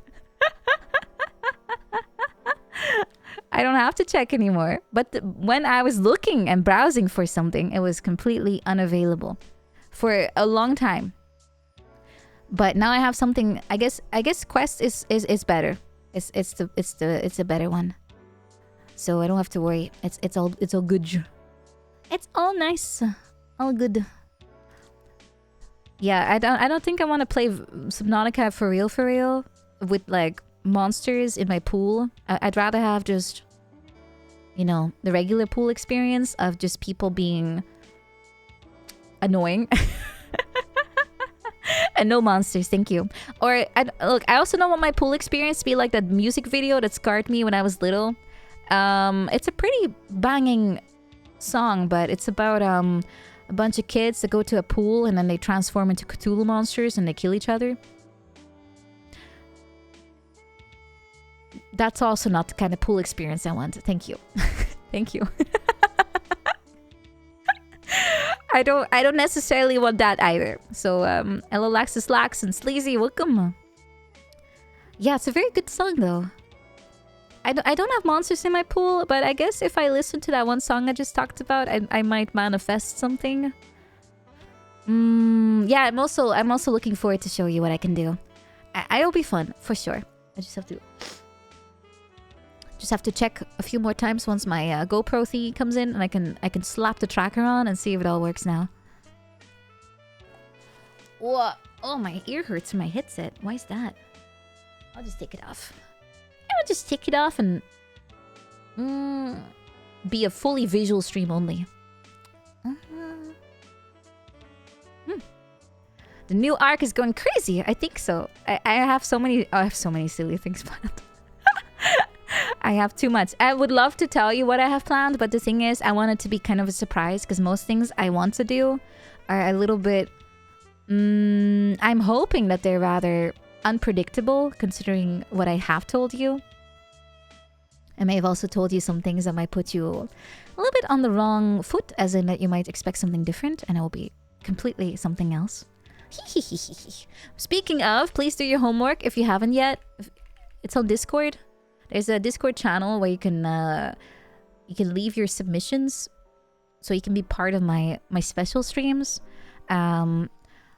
I don't have to check anymore. But when I was looking and browsing for something, it was completely unavailable for a long time. But now I have something. I guess Quest is better. It's a better one. So I don't have to worry. It's all good. It's all nice. All good. Yeah, I don't think I want to play Subnautica for real with like monsters in my pool. I'd rather have just, you know, the regular pool experience of just people being annoying. And no monsters, thank you. Or look, I also don't want my pool experience to be like that music video that scarred me when I was little. It's a pretty banging song, but it's about a bunch of kids that go to a pool and then they transform into Cthulhu monsters and they kill each other. That's also not the kind of pool experience I want. Thank you. Thank you. I don't necessarily want that either. So Elaxis Lax and Sleazy, welcome. Yeah, it's a very good song though. I don't have monsters in my pool, but I guess if I listen to that one song I just talked about, I might manifest something. Yeah, I'm also looking forward to show you what I can do. It'll be fun for sure. I just have to check a few more times once my GoPro thingy comes in, and I can slap the tracker on and see if it all works now. Whoa! Oh, my ear hurts from my headset. Why is that? I'll just take it off. I'll just take it off and be a fully visual stream only. The new arc is going crazy. I think so. I have so many silly things planned. I have too much. I would love to tell you what I have planned, but the thing is, I want it to be kind of a surprise because most things I want to do are a little bit... I'm hoping that they're rather unpredictable considering what I have told you. I may have also told you some things that might put you a little bit on the wrong foot, as in that you might expect something different and it will be completely something else. Speaking of, please do your homework if you haven't yet. It's on Discord. There's a Discord channel where you can leave your submissions so you can be part of my special streams.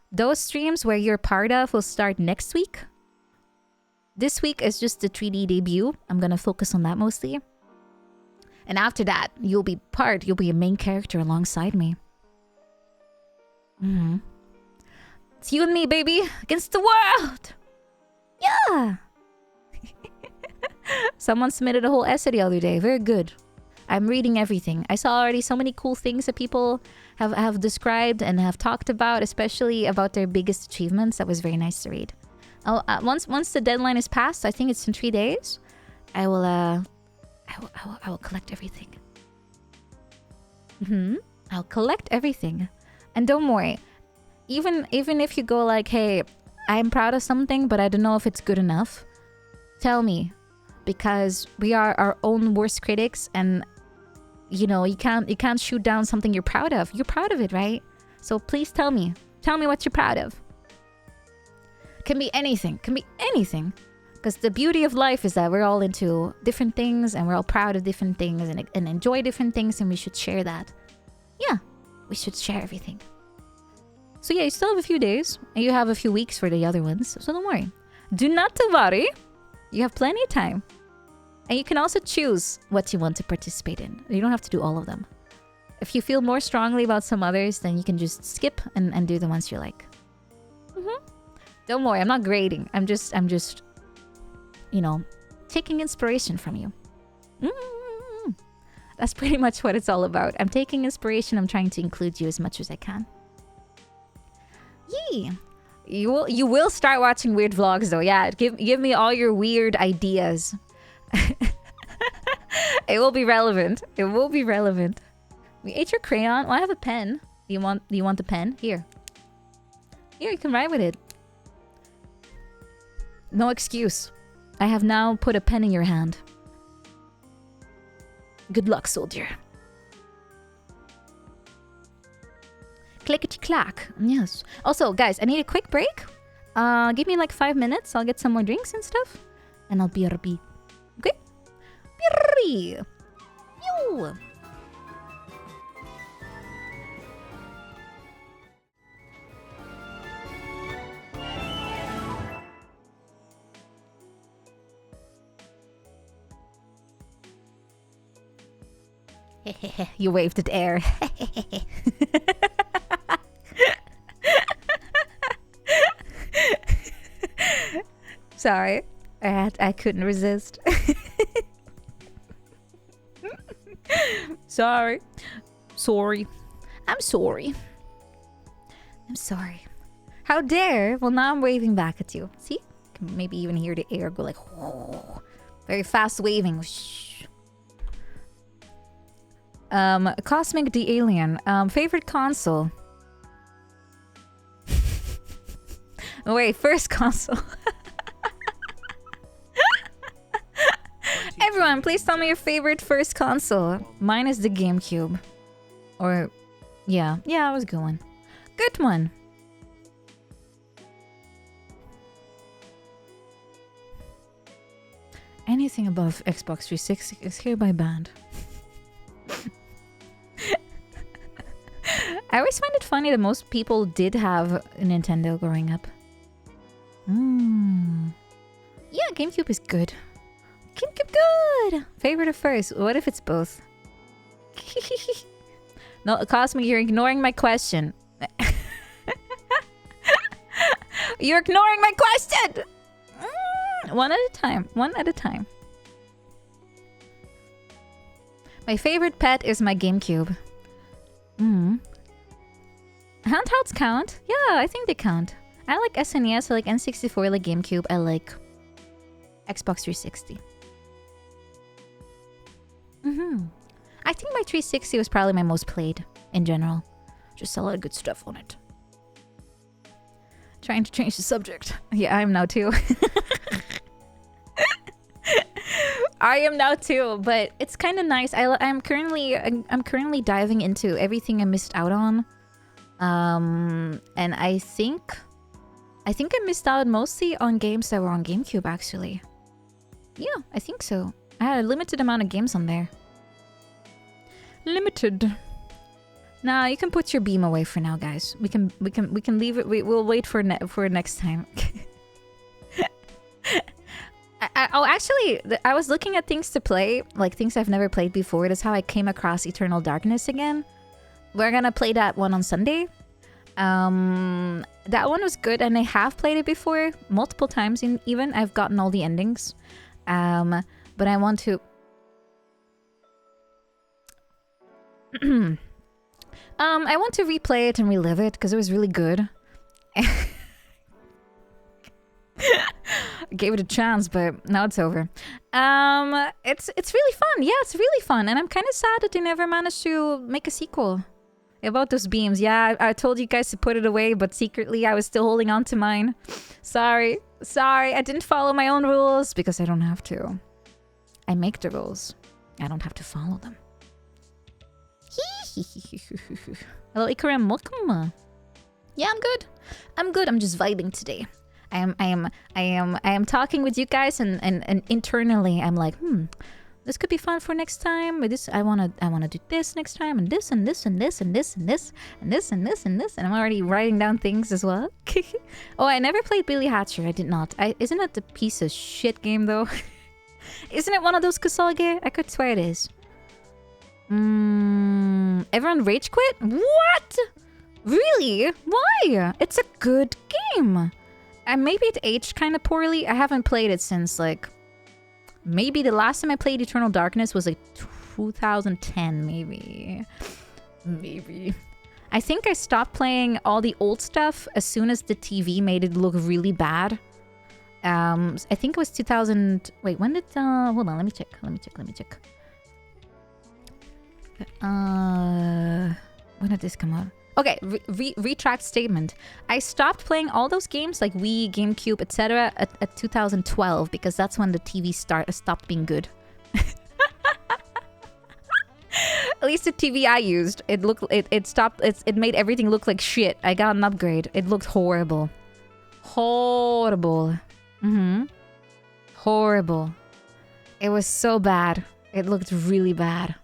Those streams where you're part of will start next week. This week is just the 3D debut. I'm gonna focus on that mostly. And after that, you'll be a main character alongside me. It's you and me, baby, against the world! Yeah! Someone submitted a whole essay the other day. Very good. I'm reading everything. I saw already so many cool things that people have described and have talked about, especially about their biggest achievements. That was very nice to read. Once the deadline is passed, I think it's in 3 days, I will collect everything. I'll collect everything. And don't worry. Even if you go like, hey, I'm proud of something, but I don't know if it's good enough, tell me. Because we are our own worst critics, and you know, you can't shoot down something you're proud of. You're proud of it, right? So please tell me what you're proud of. Can be anything. Because the beauty of life is that we're all into different things and we're all proud of different things and enjoy different things, and we should share that. Yeah, we should share everything. So yeah, you still have a few days and you have a few weeks for the other ones, so don't worry. Do not worry. You have plenty of time. And you can also choose what you want to participate in. You don't have to do all of them. If you feel more strongly about some others, then you can just skip and do the ones you like. Don't worry, I'm not grading. I'm just, you know, taking inspiration from you. That's pretty much what it's all about. I'm taking inspiration. I'm trying to include you as much as I can. Yee. You will start watching weird vlogs though. Yeah, give me all your weird ideas. It will be relevant. It will be relevant. We ate your crayon. Well, I have a pen. Do you want the pen? Here. Here, you can write with it. No excuse. I have now put a pen in your hand. Good luck, soldier. Clickety clack. Yes. Also, guys, I need a quick break. Give me like 5 minutes. I'll get some more drinks and stuff. And I'll be RB. Okay? BRB. Yo. You waved at air. Sorry. I couldn't resist. Sorry. Sorry. I'm sorry. I'm sorry. How dare? Well, now I'm waving back at you. See? Can maybe even hear the air go like, whoa. Very fast waving. Shh. Cosmic the Alien. Favorite console? Oh, wait, first console. Everyone, please tell me your favorite first console. Mine is the GameCube. Or, yeah, it was a good one. Good one. Anything above Xbox 360 is hereby banned. I always find it funny that most people did have a Nintendo growing up. Yeah, GameCube is good. GameCube good! Favorite or first? What if it's both? No, Cosmic, you're ignoring my question. You're ignoring my question! One at a time. One at a time. My favorite pet is my GameCube. Handhelds count? Yeah, I think they count. I like SNES, I like N64, I like GameCube, I like Xbox 360. I think my 360 was probably my most played in general. Just a lot of good stuff on it. Trying to change the subject. Yeah, I am now too. I am now too, but it's kind of nice. I'm currently diving into everything I missed out on. And I think I missed out mostly on games that were on GameCube actually. Yeah, I think so. I had a limited amount of games on there. Limited. Nah, you can put your beam away for now, guys. We can leave it. We'll wait for next time. Actually, I was looking at things to play, like things I've never played before. That's how I came across Eternal Darkness again. We're gonna play that one on Sunday. That one was good, and I have played it before multiple times. Even I've gotten all the endings. But I want to. I want to replay it and relive it because it was really good. Gave it a chance, but now it's over. It's really fun. Yeah, it's really fun, and I'm kind of sad that they never managed to make a sequel. About those beams, yeah, I told you guys to put it away, but secretly I was still holding on to mine. Sorry, I didn't follow my own rules because I don't have to. I make the rules. I don't have to follow them. Hello, Ikarim, welcome. Yeah, I'm good. I'm just vibing today. I am talking with you guys, and internally I'm like, this could be fun for next time. But this, I wanna do this next time, and this and this and this and this and this and this and this and this, and I'm already writing down things as well. Oh, I never played Billy Hatcher. I did not. Isn't it the piece of shit game though? Isn't it one of those Kasage? I could swear it is. Everyone rage quit? What? Really? Why? It's a good game. Maybe it aged kind of poorly. I haven't played it since like maybe the last time I played Eternal Darkness was like 2010, maybe. Maybe. I think I stopped playing all the old stuff as soon as the TV made it look really bad. I think it was 2000. Wait, when did hold on, let me check. When did this come out? Okay, retract statement. I stopped playing all those games like Wii, GameCube, etc. at 2012 because that's when the TV stopped being good. At least the TV I used, it made everything look like shit. I got an upgrade. It looked horrible. Horrible. Horrible. It was so bad. It looked really bad.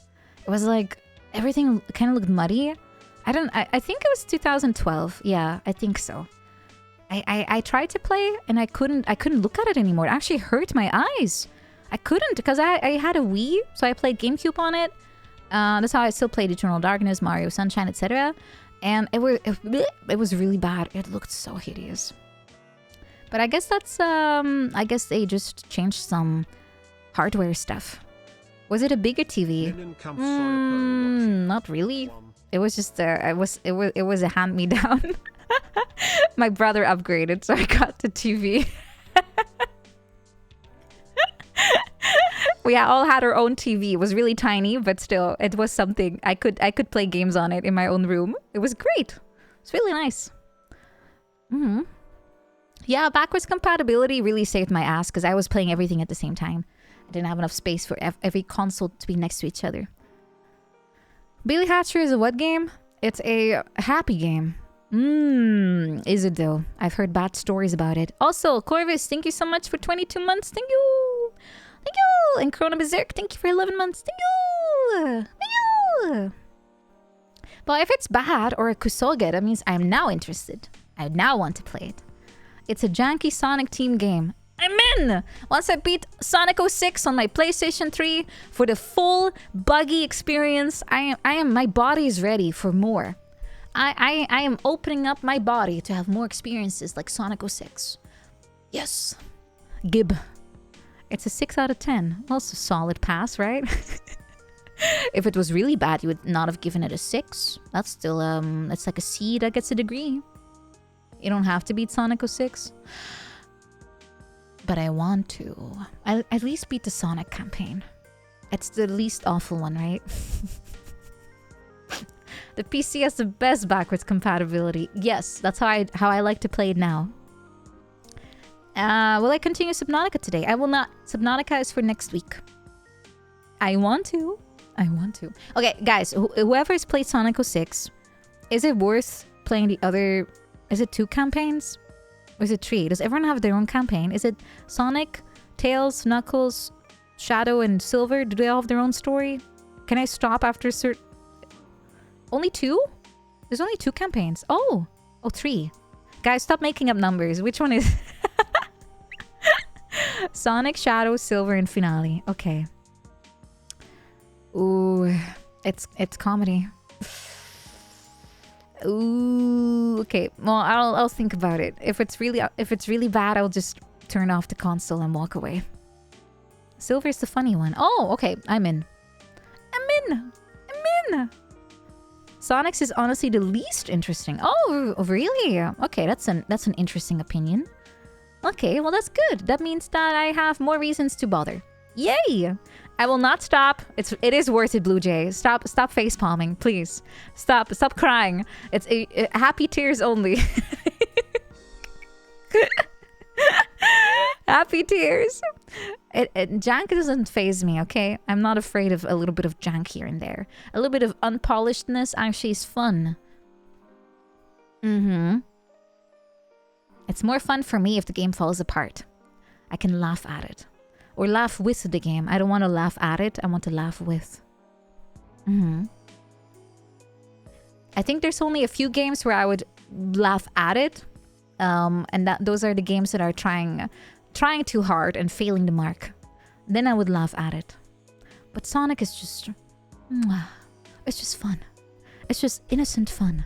It was like everything kind of looked muddy. I think it was 2012. Yeah, I think so. I tried to play and I couldn't look at it anymore. It actually hurt my eyes. I couldn't because I had a Wii, so I played GameCube on it. That's how I still played Eternal Darkness, Mario Sunshine, etc. And it was really bad. It looked so hideous. But I guess that's I guess they just changed some hardware stuff. Was it a bigger TV? Not really. It was just it was a hand-me-down. My brother upgraded, so I got the TV. We all had our own TV. It was really tiny, but still, it was something. I could play games on it in my own room. It was great. It's really nice. Yeah, backwards compatibility really saved my ass because I was playing everything at the same time. I didn't have enough space for every console to be next to each other. Billy Hatcher is a what game? It's a happy game. Is it though? I've heard bad stories about it. Also, Corvus, thank you so much for 22 months. Thank you. Thank you. And Corona Berserk, thank you for 11 months. Thank you. Thank you. But if it's bad or a Kusoge, that means I'm now interested. I now want to play it. It's a janky Sonic team game. I'm in! Once I beat Sonic 06 on my PlayStation 3 for the full buggy experience, my body is ready for more. I am opening up my body to have more experiences like Sonic 06. Yes. Gib. It's a 6 out of 10. Well, it's a solid pass, right? If it was really bad, you would not have given it a 6. That's still, it's like a C that gets a degree. You don't have to beat Sonic 06. But I want to. I'll at least beat the Sonic campaign. It's the least awful one, right? The PC has the best backwards compatibility. Yes, that's how I like to play it now. Will I continue Subnautica today? I will not. Subnautica is for next week. I want to. Okay, guys, whoever's played Sonic 06, is it worth playing the other... Is it 2 campaigns? Or is it 3? Does everyone have their own campaign? Is it Sonic, Tails, Knuckles, Shadow, and Silver? Do they all have their own story? Can I stop after certain... Only 2? There's only 2 campaigns. Oh, 3. Guys, stop making up numbers. Which one is... Sonic, Shadow, Silver, and Finale. Okay. Ooh, it's comedy. Ooh, okay. Well, I'll think about it. If it's really bad, I'll just turn off the console and walk away. Silver's the funny one. Oh, okay. I'm in. Sonic's is honestly the least interesting. Oh, really? Okay, that's an interesting opinion. Okay, well that's good. That means that I have more reasons to bother. Yay! I will not stop. It is worth it, Blue Jay. Stop face palming, please. Stop crying. It's happy tears only. Happy tears. Jank doesn't faze me, okay? I'm not afraid of a little bit of jank here and there. A little bit of unpolishedness actually is fun. It's more fun for me if the game falls apart. I can laugh at it. Or laugh with the game. I don't want to laugh at it. I want to laugh with. I think there's only a few games where I would laugh at it. And those are the games that are trying too hard and failing the mark. Then I would laugh at it. But Sonic is just... It's just fun. It's just innocent fun.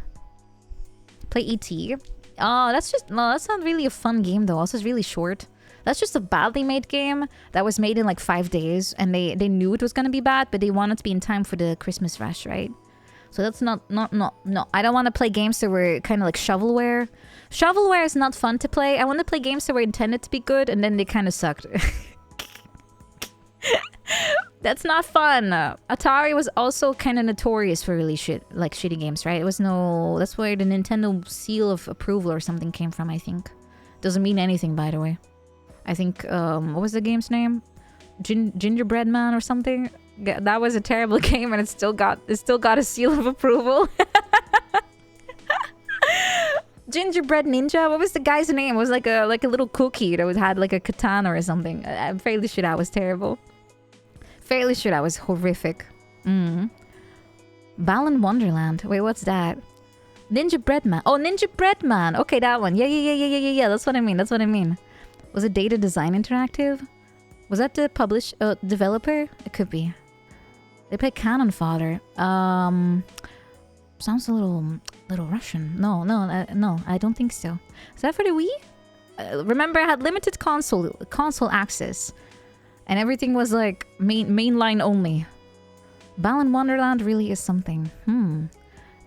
Play E.T. Oh, that's just... No, that's not really a fun game, though. Also, it's really short. That's just a badly made game that was made in like 5 days. And they knew it was going to be bad, but they wanted to be in time for the Christmas rush, right? So that's no. I don't want to play games that were kind of like shovelware. Shovelware is not fun to play. I want to play games that were intended to be good, and then they kind of sucked. That's not fun. Atari was also kind of notorious for really shitty games, right? It was no... That's where the Nintendo seal of approval or something came from, I think. Doesn't mean anything, by the way. I think, what was the game's name? Gingerbread Man or something? That was a terrible game, and it still got a seal of approval. Gingerbread Ninja? What was the guy's name? It was like a little cookie that had like a katana or something. I'm fairly sure that was terrible. Fairly sure that was horrific. Balan Wonderland. Wait, what's that? Ninja Bread Man. Oh, Ninja Bread Man. Okay, that one. Yeah. That's what I mean. Was it Data Design Interactive? Was that the developer? It could be. They play Cannon Fodder. Sounds a little Russian. No, I don't think so. Is that for the Wii? Remember, I had limited console access. And everything was like mainline only. Balan Wonderland really is something.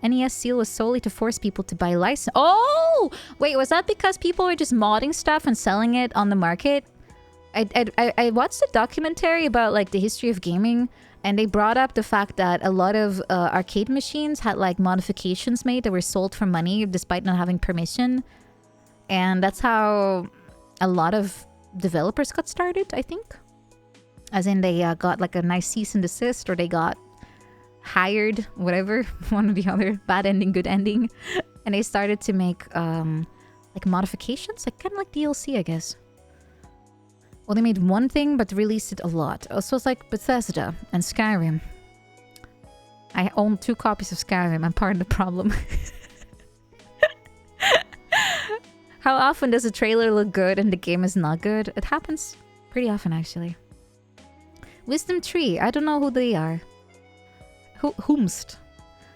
NES seal was solely to force people to buy license. Oh! Wait, was that because people were just modding stuff and selling it on the market? I watched a documentary about like the history of gaming, and they brought up the fact that a lot of arcade machines had like modifications made that were sold for money despite not having permission. And that's how a lot of developers got started, I think. As in, they got like a nice cease and desist, or they got hired, whatever, one or the other, bad ending, good ending, and they started to make like modifications, like kind of like DLC, I guess. Well, they made one thing, but released it a lot. Also, it's like Bethesda and Skyrim. I own 2 copies of Skyrim. I'm part of the problem. How often does a trailer look good and the game is not good? It happens pretty often, actually. Wisdom Tree. I don't know who they are. Whomst.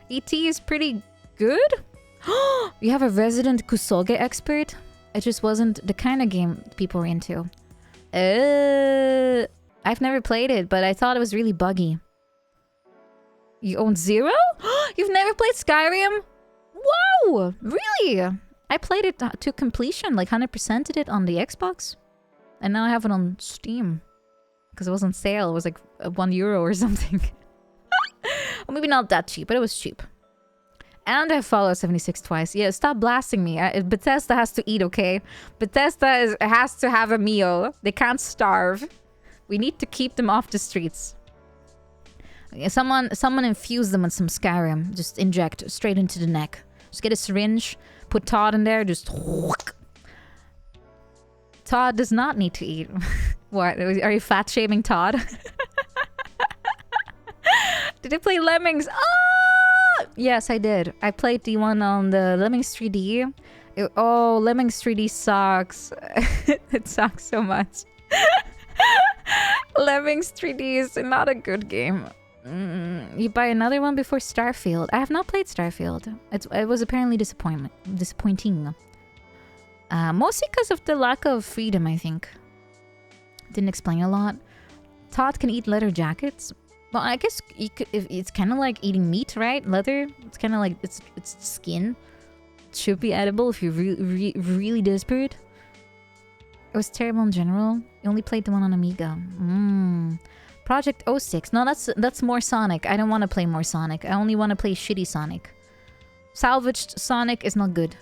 E.T. is pretty good? You have a resident Kusoge expert? It just wasn't the kind of game people were into. I've never played it, but I thought it was really buggy. You own 0? You've never played Skyrim? Whoa! Really? I played it to completion, like 100%ed it on the Xbox. And now I have it on Steam. Because it was on sale. It was like €1 or something. Well, maybe not that cheap, but it was cheap. And I followed 76 twice. Yeah, stop blasting me. Bethesda has to eat, okay? Bethesda has to have a meal. They can't starve. We need to keep them off the streets. Okay, someone infuse them with some Skyrim. Just inject straight into the neck. Just get a syringe. Put Todd in there. Just... Todd does not need to eat. What? Are you fat-shaming Todd? Did you play Lemmings? Oh! Yes, I did. I played the one on the Lemmings 3D. Lemmings 3D sucks. It sucks so much. Lemmings 3D is not a good game. You buy another one before Starfield. I have not played Starfield. It was apparently disappointing. Mostly because of the lack of freedom, I think. Didn't explain a lot. Todd can eat leather jackets. Well, I guess you could, it's kind of like eating meat, right? Leather. It's kind of like it's skin. It should be edible if you're really desperate. It was terrible in general. You only played the one on Amiga. Project 06. No, that's more Sonic. I don't want to play more Sonic. I only want to play shitty Sonic. Salvaged Sonic is not good.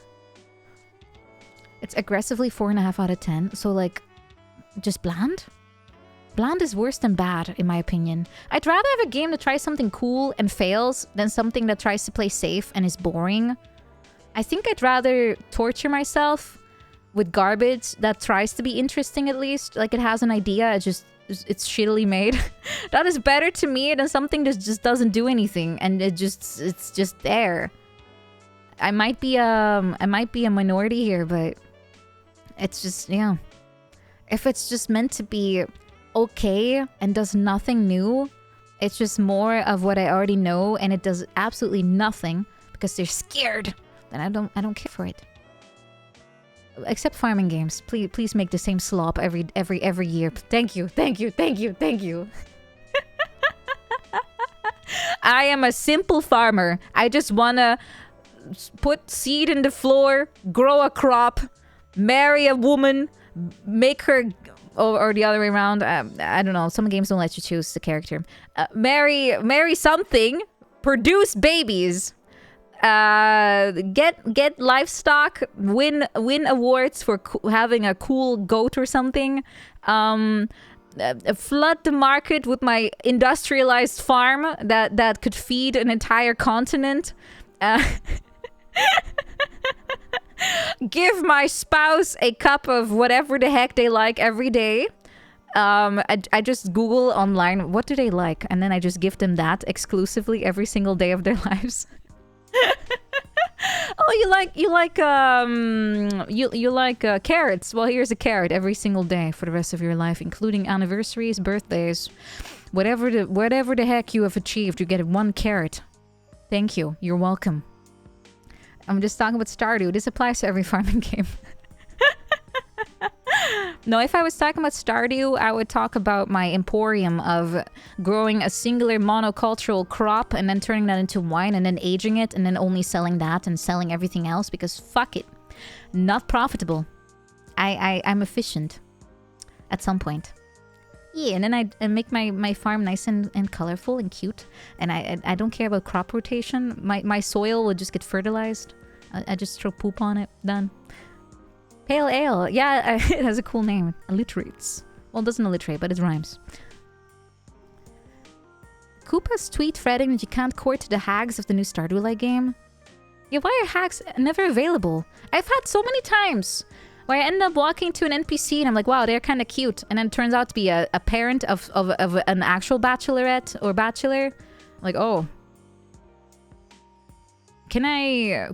It's aggressively 4.5 out of 10. So like, just bland? Bland is worse than bad, in my opinion. I'd rather have a game that tries something cool and fails than something that tries to play safe and is boring. I think I'd rather torture myself with garbage that tries to be interesting at least. Like it has an idea, it's shittily made. That is better to me than something that just doesn't do anything and it's just there. I might be a minority here, but it's just, yeah. If it's just meant to be okay and does nothing new, it's just more of what I already know and it does absolutely nothing because they're scared, then I don't care for it. Except farming games. Please make the same slop every year. Thank you. I am a simple farmer. I just wanna put seed in the floor, grow a crop, marry a woman, make her, or the other way around. I don't know. Some games don't let you choose the character. Marry something, produce babies, get livestock, win awards for having a cool goat or something. Flood the market with my industrialized farm that could feed an entire continent. Give my spouse a cup of whatever the heck they like every day. I just Google online, what do they like? And then I just give them that exclusively every single day of their lives. Oh, you like carrots. Well, here's a carrot every single day for the rest of your life, including anniversaries, birthdays, whatever the heck you have achieved. You get 1 carrot. Thank you. You're welcome. I'm just talking about Stardew. This applies to every farming game. No, if I was talking about Stardew, I would talk about my emporium of growing a singular monocultural crop and then turning that into wine and then aging it and then only selling that and selling everything else because fuck it. Not profitable. I'm efficient. At some point. Yeah, and then I make my farm nice and colorful and cute. And I don't care about crop rotation. My soil will just get fertilized. I just throw poop on it. Done. Pale ale. Yeah, it has a cool name. Alliterates. Well, it doesn't alliterate, but it rhymes. Koopa's tweet threading that you can't court the hags of the new Stardew game. Yeah, why are hags never available? I've had so many times where I end up walking to an NPC and I'm like, wow, they're kind of cute. And then it turns out to be a parent of an actual bachelorette or bachelor. Like, oh. Can I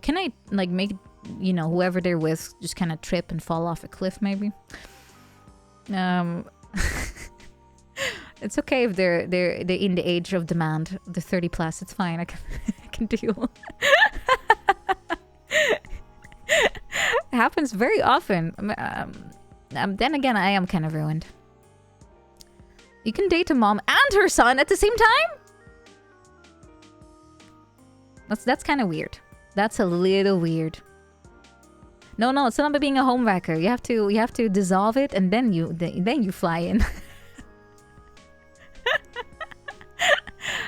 like make, you know, whoever they're with just kind of trip and fall off a cliff maybe? It's okay if they're in the age of demand, the 30 plus. It's fine. I can deal. It happens very often. Then again, I am kind of ruined. You can date a mom and her son at the same time? That's kind of weird. That's a little weird. No, it's not about being a home wrecker. You have to dissolve it and then you fly in.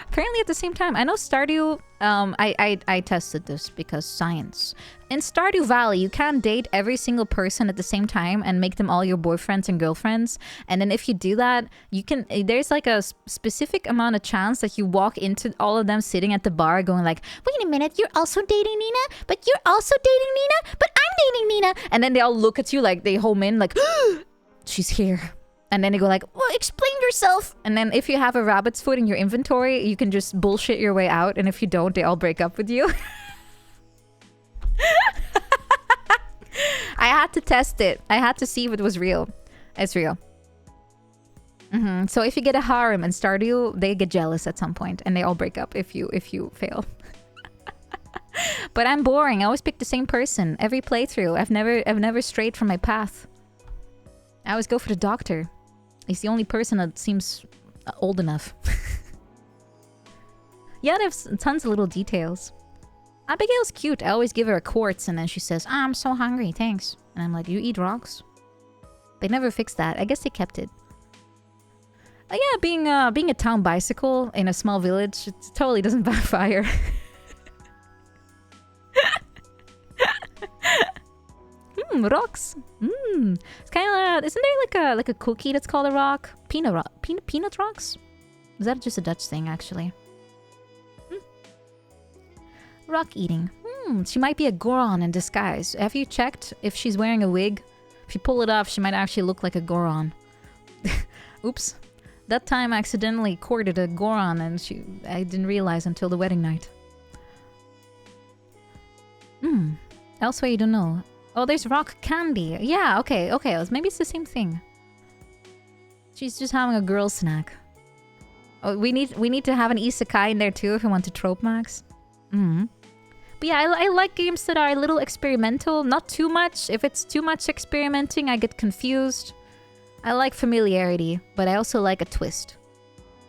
Apparently at the same time. I know Stardew, I tested this because science. In Stardew Valley, you can date every single person at the same time and make them all your boyfriends and girlfriends. And then if you do that, you can, there's like a specific amount of chance that you walk into all of them sitting at the bar going like, wait a minute, you're also dating Nina? But you're also dating Nina? But I'm dating Nina! And then they all look at you like they home in like, she's here. And then they go like, well, explain yourself. And then if you have a rabbit's foot in your inventory, you can just bullshit your way out. And if you don't, they all break up with you. I had to test it. I had to see if it was real. It's real. So if you get a harem in Stardew, they get jealous at some point. And they all break up if you fail. But I'm boring. I always pick the same person. Every playthrough. I've never strayed from my path. I always go for the doctor. He's the only person that seems old enough. Yeah, there's tons of little details. Abigail's cute. I always give her a quartz and then she says, I'm so hungry, thanks. And I'm like, you eat rocks? They never fixed that. I guess they kept it. Yeah, being a town bicycle in a small village, it totally doesn't backfire. Rocks. It's kind of isn't there like a cookie that's called a rock? Peanut rocks? Is that just a Dutch thing actually? Rock eating. She might be a Goron in disguise. Have you checked if she's wearing a wig? If you pull it off, she might actually look like a Goron. Oops. That time I accidentally courted a Goron and I didn't realize until the wedding night. Elsewhere you don't know. Oh, there's rock candy. Yeah, okay. Maybe it's the same thing. She's just having a girl snack. Oh, we need to have an isekai in there too if we want to trope max. But yeah, I like games that are a little experimental, not too much. If it's too much experimenting, I get confused. I like familiarity, but I also like a twist.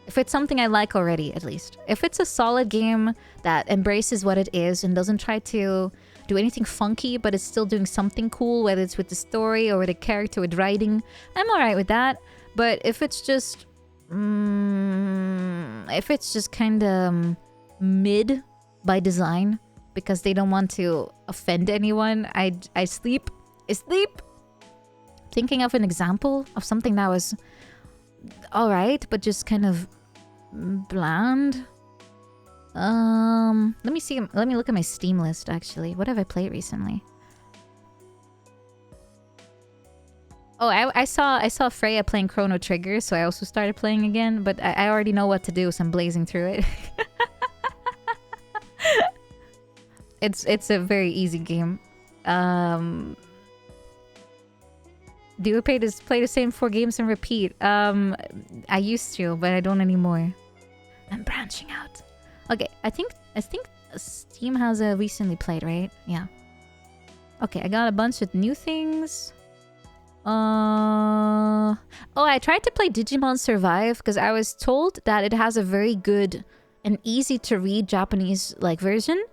If it's something I like already, at least. If it's a solid game that embraces what it is and doesn't try to do anything funky, but it's still doing something cool, whether it's with the story or with the character, with writing, I'm alright with that. But if it's just... if it's just kind of mid by design, because they don't want to offend anyone, I sleep. I sleep! Thinking of an example of something that was alright, but just kind of bland. Let me see. Let me look at my Steam list, actually. What have I played recently? Oh, I saw Freya playing Chrono Trigger, so I also started playing again, but I already know what to do, so I'm blazing through it. It's a very easy game. Do you play the same 4 games and repeat? I used to, but I don't anymore. I'm branching out. Okay, I think Steam has a recently played, right? Yeah. Okay, I got a bunch of new things. Oh, I tried to play Digimon Survive because I was told that it has a very good and easy to read Japanese version.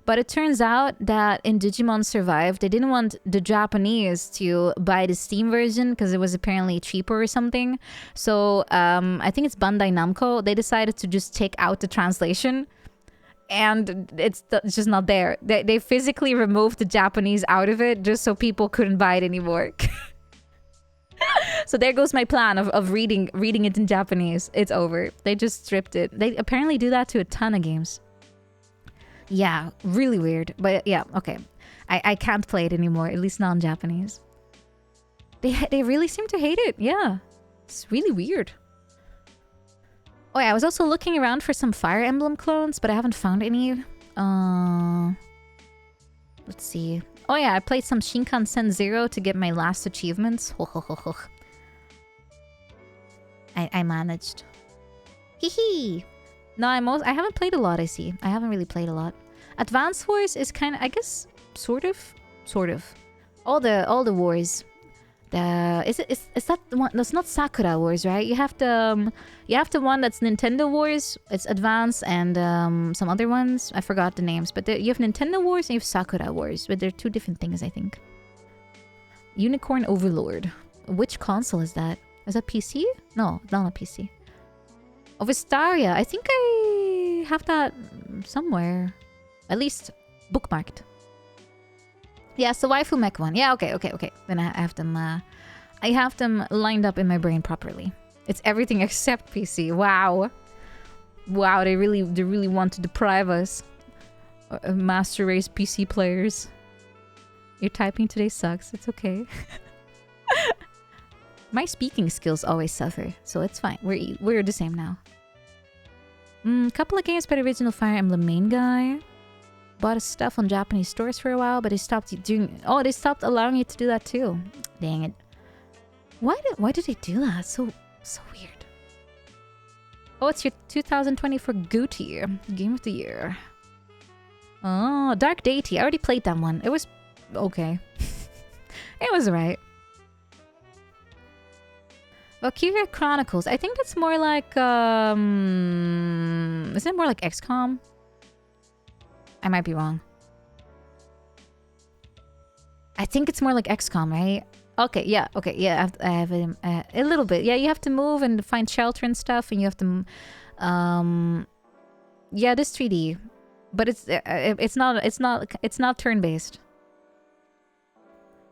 But it turns out that in Digimon Survive, they didn't want the Japanese to buy the Steam version because it was apparently cheaper or something. So I think it's Bandai Namco. They decided to just take out the translation. And it's just not there. They physically removed the Japanese out of it just so people couldn't buy it anymore. So there goes my plan of reading it in Japanese. It's over. They just stripped it. They apparently do that to a ton of games. Yeah, really weird. But yeah, okay. I can't play it anymore, at least not in Japanese. They really seem to hate it. Yeah. It's really weird. Oh yeah, I was also looking around for some Fire Emblem clones, but I haven't found any. Let's see. Oh yeah, I played some Shinkansen Zero to get my last achievements. I managed. Hee. No, I haven't played a lot, I see. I haven't really played a lot. Advance Wars is kind of, I guess, sort of. All the wars. Is that the one? That's not Sakura Wars, right? You have the one that's Nintendo Wars. It's Advance and some other ones. I forgot the names, but you have Nintendo Wars and you have Sakura Wars, but they're 2 different things, I think. Unicorn Overlord. Which console is that? Is that PC? No, not a PC. Oh, Vistaria. I think I have that somewhere. At least bookmarked. Yeah, it's the Waifu Mech one. Yeah, okay. Then I have them lined up in my brain properly. It's everything except PC. Wow, they really want to deprive us. Master Race PC players. Your typing today sucks. It's okay. My speaking skills always suffer, so it's fine. We're the same now. Couple of games by the original Fire Emblem main guy. Bought his stuff on Japanese stores for a while, but they stopped doing... Oh, they stopped allowing you to do that too. Dang it. Why did they do that? So weird. Oh, it's your 2024 Gootee Game of the Year. Oh, Dark Deity. I already played that one. It was okay. It was alright. Valkyria Chronicles. I think that's more like... Isn't it more like XCOM? I might be wrong. I think it's more like XCOM, right? Okay, yeah. I have a little bit. Yeah, you have to move and find shelter and stuff, and you have to... Yeah, it is 3D, but it's not turn-based.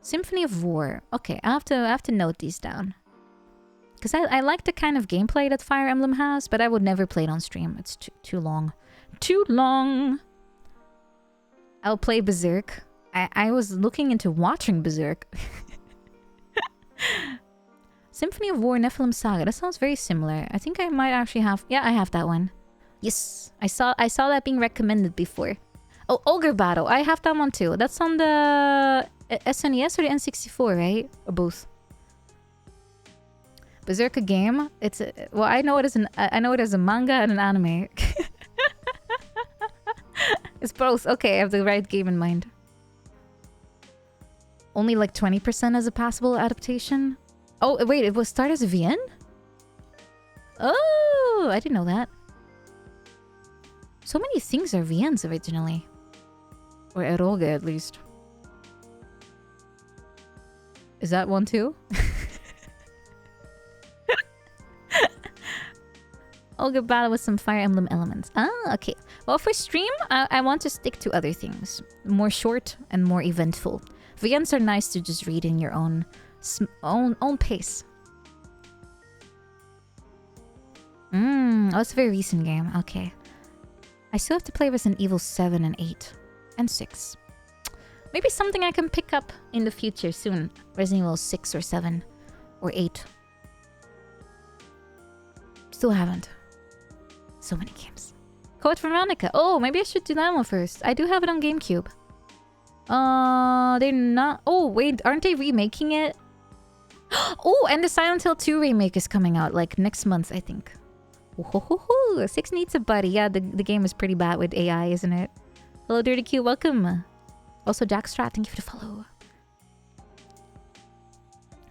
Symphony of War. Okay, I have to note these down. Because I like the kind of gameplay that Fire Emblem has, but I would never play it on stream. It's too long. Too long! I'll play Berserk. I was looking into watching Berserk. Symphony of War, Nephilim Saga. That sounds very similar. I think I might actually have... Yeah, I have that one. Yes! I saw that being recommended before. Oh, Ogre Battle. I have that one too. That's on the SNES or the N64, right? Or both? Berserk a game? It's a... Well, I know it as a manga and an anime. It's both. Okay, I have the right game in mind. Only like 20% as a possible adaptation. Oh, wait, it was start as a VN? Oh, I didn't know that. So many things are VNs originally. Or eroge, at least. Is that one too? Olga battle with some Fire Emblem elements. Ah, okay. Well, for stream, I want to stick to other things. More short and more eventful. VNs are nice to just read in your own pace. Oh, it's a very recent game. Okay. I still have to play Resident Evil 7 and 8. And 6. Maybe something I can pick up in the future soon. Resident Evil 6 or 7. Or 8. Still haven't. So many games. Code Veronica. Oh, maybe I should do that one first. I do have it on GameCube. They're not... Oh, wait. Aren't they remaking it? Oh, and the Silent Hill 2 remake is coming out, like, next month, I think. Ooh, 6 needs a buddy. Yeah, the game is pretty bad with AI, isn't it? Hello, Dirty Q. Welcome. Also, Jackstrat, thank you for the follow.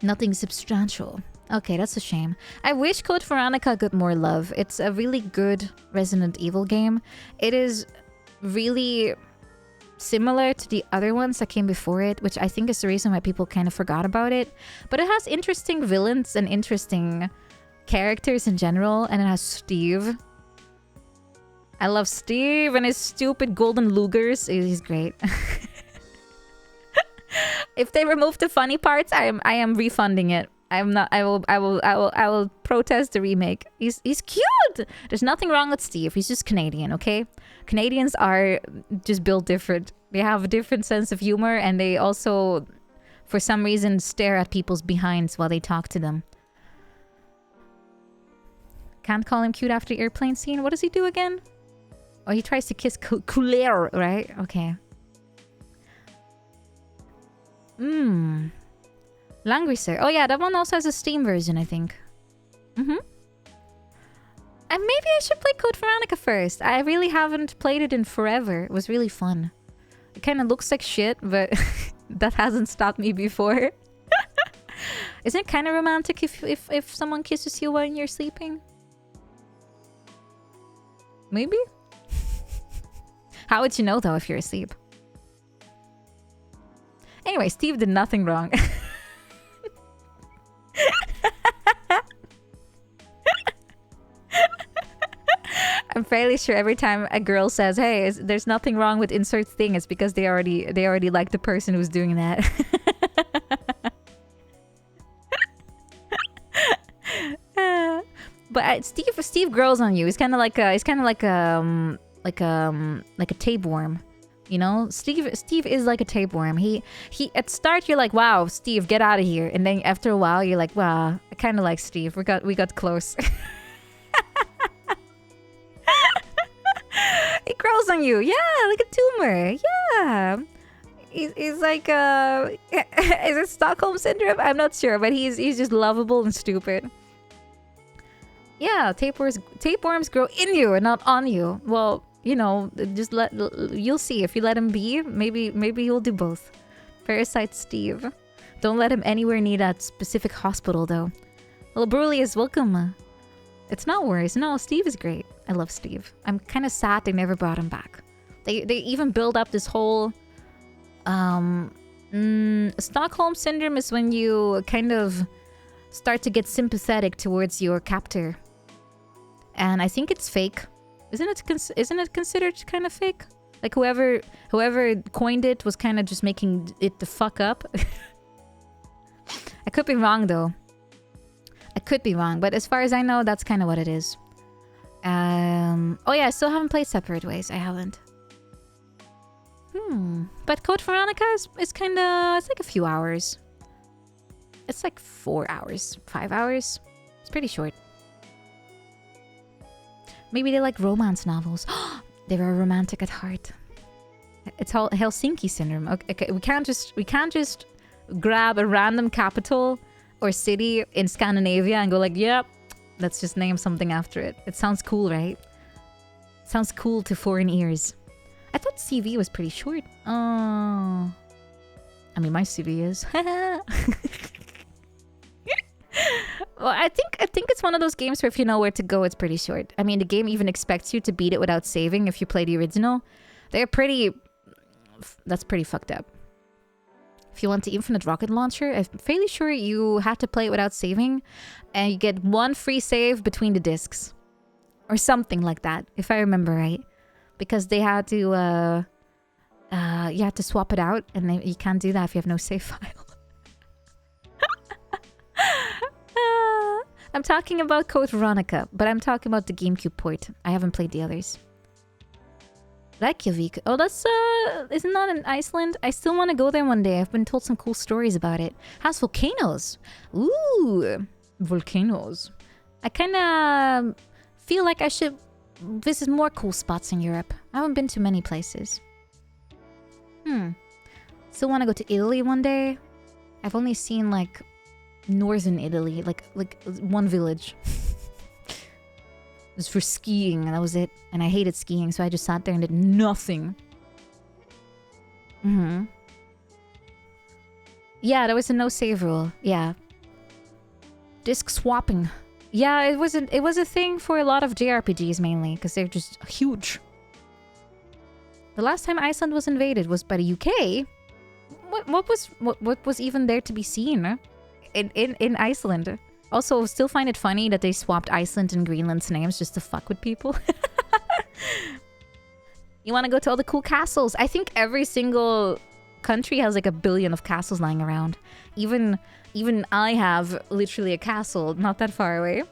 Nothing substantial. Okay, that's a shame. I wish Code Veronica got more love. It's a really good Resident Evil game. It is really similar to the other ones that came before it, which I think is the reason why people kind of forgot about it. But it has interesting villains and interesting characters in general, and it has Steve. I love Steve and his stupid golden Lugers. He's great. If they remove the funny parts, I am refunding it. I'm not. I will protest the remake. He's cute. There's nothing wrong with Steve. He's just Canadian, okay? Canadians are just built different. They have a different sense of humor, and they also, for some reason, stare at people's behinds while they talk to them. Can't call him cute after the airplane scene. What does he do again? Oh, he tries to kiss Couleur, right? Okay. Langrisser. Oh yeah, that one also has a Steam version, I think. And maybe I should play Code Veronica first. I really haven't played it in forever. It was really fun. It kind of looks like shit, but that hasn't stopped me before. Isn't it kind of romantic if someone kisses you while you're sleeping? Maybe? How would you know, though, if you're asleep? Anyway, Steve did nothing wrong. I'm fairly sure every time a girl says, hey, there's nothing wrong with insert thing, it's because they already like the person who's doing that. But Steve grows on you. He's kind of like a tapeworm, you know. Steve is like a tapeworm. He at start you're like, wow, Steve, get out of here, and then after a while you're like, wow, I kind of like Steve. We got close. He grows on you, yeah, like a tumor, yeah. He's like is it Stockholm syndrome? I'm not sure, but he's just lovable and stupid. Yeah, tapeworms grow in you and not on you. Well, you know, just you'll see if you let him be. Maybe he'll do both. Parasite Steve. Don't let him anywhere near that specific hospital, though. Well, Brulee is welcome. It's not worries. No, Steve is great. I love Steve. I'm kind of sad they never brought him back. They even build up this whole Stockholm syndrome is when you kind of start to get sympathetic towards your captor. And I think it's fake. Isn't it considered kind of fake? Like whoever coined it was kind of just making it the fuck up. I could be wrong though. I could be wrong, but as far as I know, that's kind of what it is. Oh yeah, I still haven't played Separate Ways. I haven't. But Code Veronica is kind of, it's like a few hours. It's like 4 hours, 5 hours. It's pretty short. Maybe they like romance novels. They were romantic at heart. It's all Helsinki syndrome. Okay, we can't just grab a random capital or city in Scandinavia and go like, yep, let's just name something after it. It sounds cool, right? It sounds cool to foreign ears. I thought CV was pretty short. I mean, my CV is. Well, I think it's one of those games where if you know where to go, it's pretty short. I mean, the game even expects you to beat it without saving if you play the original. They're pretty... That's pretty fucked up. If you want the infinite rocket launcher, I'm fairly sure you have to play it without saving. And you get one free save between the discs. Or something like that, if I remember right. Because they had to... you have to swap it out. And you can't do that if you have no save file. I'm talking about Code Veronica, but I'm talking about the GameCube port. I haven't played the others. Reykjavik. Oh, that's, isn't that in Iceland? I still want to go there one day. I've been told some cool stories about it. Has volcanoes. Ooh, volcanoes. I kind of feel like I should visit more cool spots in Europe. I haven't been to many places. Still want to go to Italy one day. I've only seen, like... northern Italy, like one village. It was for skiing, and that was it. And I hated skiing, so I just sat there and did nothing. Yeah, there was a no save rule. Yeah. Disc swapping. Yeah, it was a thing for a lot of JRPGs mainly, because they're just huge. The last time Iceland was invaded was by the UK. What was even there to be seen? In Iceland. Also, still find it funny that they swapped Iceland and Greenland's names just to fuck with people. You want to go to all the cool castles? I think every single country has like 1 billion of castles lying around. Even I have literally a castle not that far away.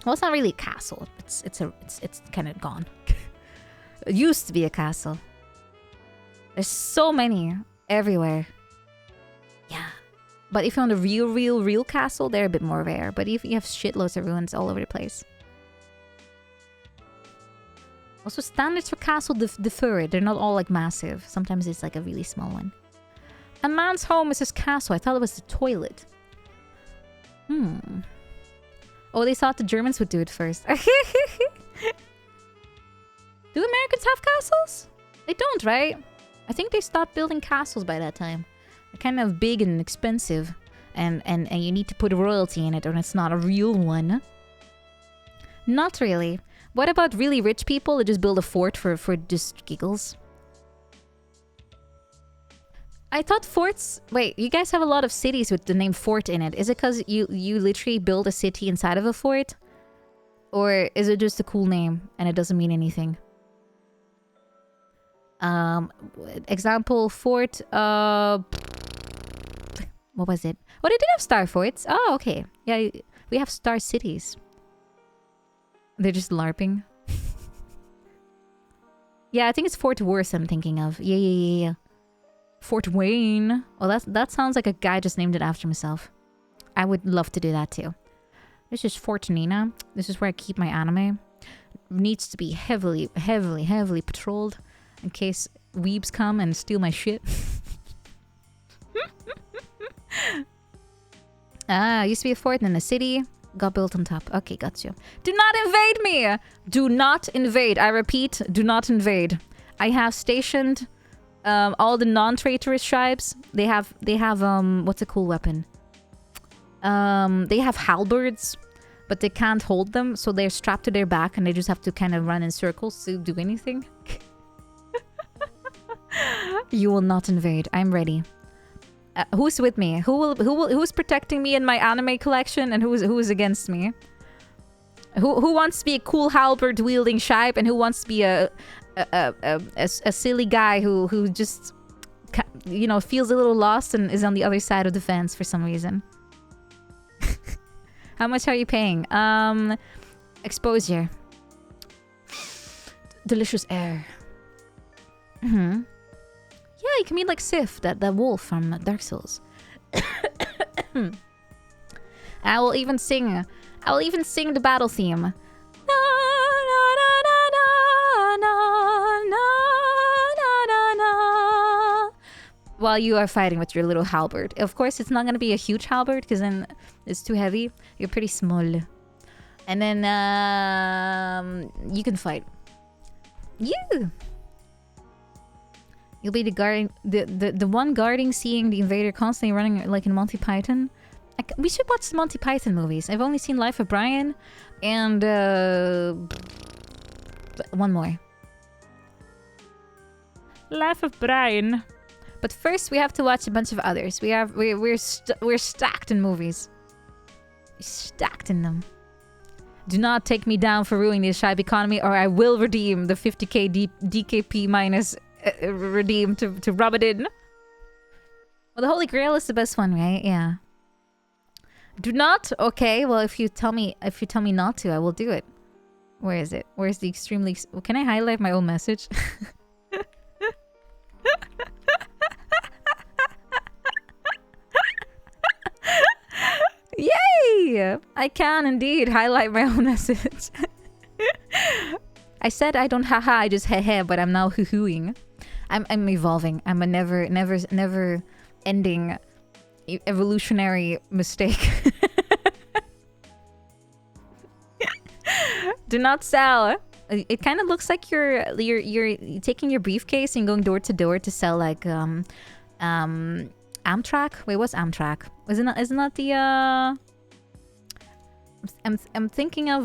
Well, it's not really a castle. It's kind of gone. It used to be a castle. There's so many everywhere. Yeah. But if you want a real castle, they're a bit more rare. But if you have shitloads of ruins all over the place. Also, standards for castle differ. They're not all like massive. Sometimes it's like a really small one. A man's home is his castle. I thought it was the toilet. Oh, they thought the Germans would do it first. Do Americans have castles? They don't, right? I think they stopped building castles by that time. They're kind of big and expensive. And you need to put royalty in it or it's not a real one. Not really. What about really rich people that just build a fort for just giggles? I thought forts... Wait, you guys have a lot of cities with the name fort in it. Is it because you literally build a city inside of a fort? Or is it just a cool name and it doesn't mean anything? Example, fort... what was it? Oh, they did have star forts. Oh, okay. Yeah, we have star cities. They're just LARPing. Yeah, I think it's Fort Worth I'm thinking of. Yeah. Fort Wayne. Well, that sounds like a guy just named it after himself. I would love to do that too. This is Fort Nina. This is where I keep my anime. Needs to be heavily patrolled in case weebs come and steal my shit. Used to be a fort in a city. Got built on top. Okay, got you. Do not invade me! Do not invade. I repeat, do not invade. I have stationed all the non-traitorous tribes. They have what's a cool weapon? They have halberds, but they can't hold them, so they're strapped to their back and they just have to kind of run in circles to do anything. You will not invade. I'm ready. Who's with me? Who's protecting me in my anime collection, and who's against me? Who wants to be a cool halberd wielding shipe, and who wants to be a silly guy who just feels a little lost and is on the other side of the fence for some reason? How much are you paying? Exposure. Delicious air. Yeah, you can meet like Sif, that wolf from Dark Souls. I will even sing the battle theme. Na, na, na, na, na, na, na, na, while you are fighting with your little halberd. Of course, it's not going to be a huge halberd because then it's too heavy. You're pretty small. And then you can fight. You. You'll be the guarding the one guarding, seeing the invader constantly running like in Monty Python. We should watch the Monty Python movies. I've only seen Life of Brian and one more. Life of Brian. But first, we have to watch a bunch of others. We're stacked in movies. We're stacked in them. Do not take me down for ruining the Shibe economy, or I will redeem the 50k DKP minus redeem to rub it in. Well, the Holy Grail is the best one, right? Yeah. Do not. Okay. Well, if you tell me not to, I will do it. Where is it? Where's the extremely? Can I highlight my own message? Yay! I can indeed highlight my own message. I said I don't haha, I just hehe, but I'm now hoo-hooing. I'm evolving. I'm a never ending evolutionary mistake. Do not sell. It kind of looks like you're taking your briefcase and going door to door to sell like Amtrak. Wait, what's Amtrak? Isn't that the I'm thinking of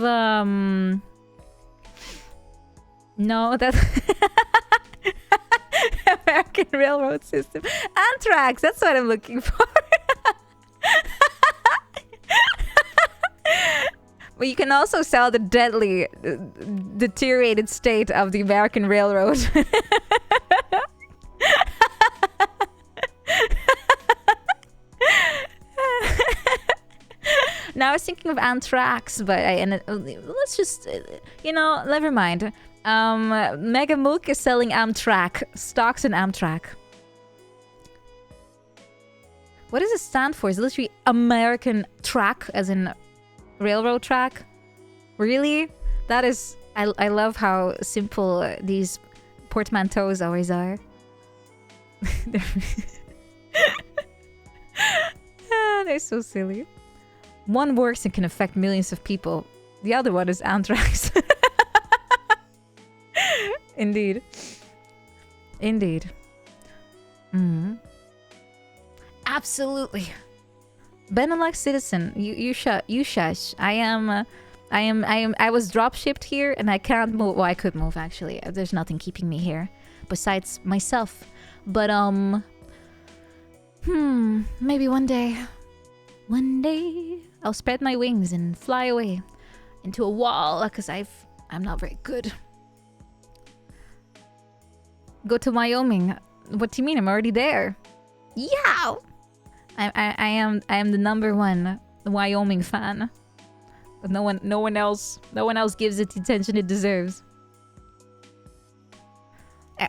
no, that's American Railroad System. Amtrak, that's what I'm looking for. But you can also sell the deadly deteriorated state of the American Railroad. Now I was thinking of Anthrax, but let's just, never mind. Mega Mook is selling Amtrak. Stocks in Amtrak. What does it stand for? Is it literally American track, as in railroad track? Really? That is... I love how simple these portmanteaus always are. They're so silly. One works and can affect millions of people. The other one is anthrax. Indeed. Indeed. Absolutely. Benelux citizen, you shush. I was drop shipped here and I can't move. Well, I could move actually. There's nothing keeping me here besides myself. But maybe one day I'll spread my wings and fly away into a wall because I'm not very good. Go to Wyoming. What do you mean? I'm already there. Yeah. I am the #1 Wyoming fan. No one else gives it the attention it deserves.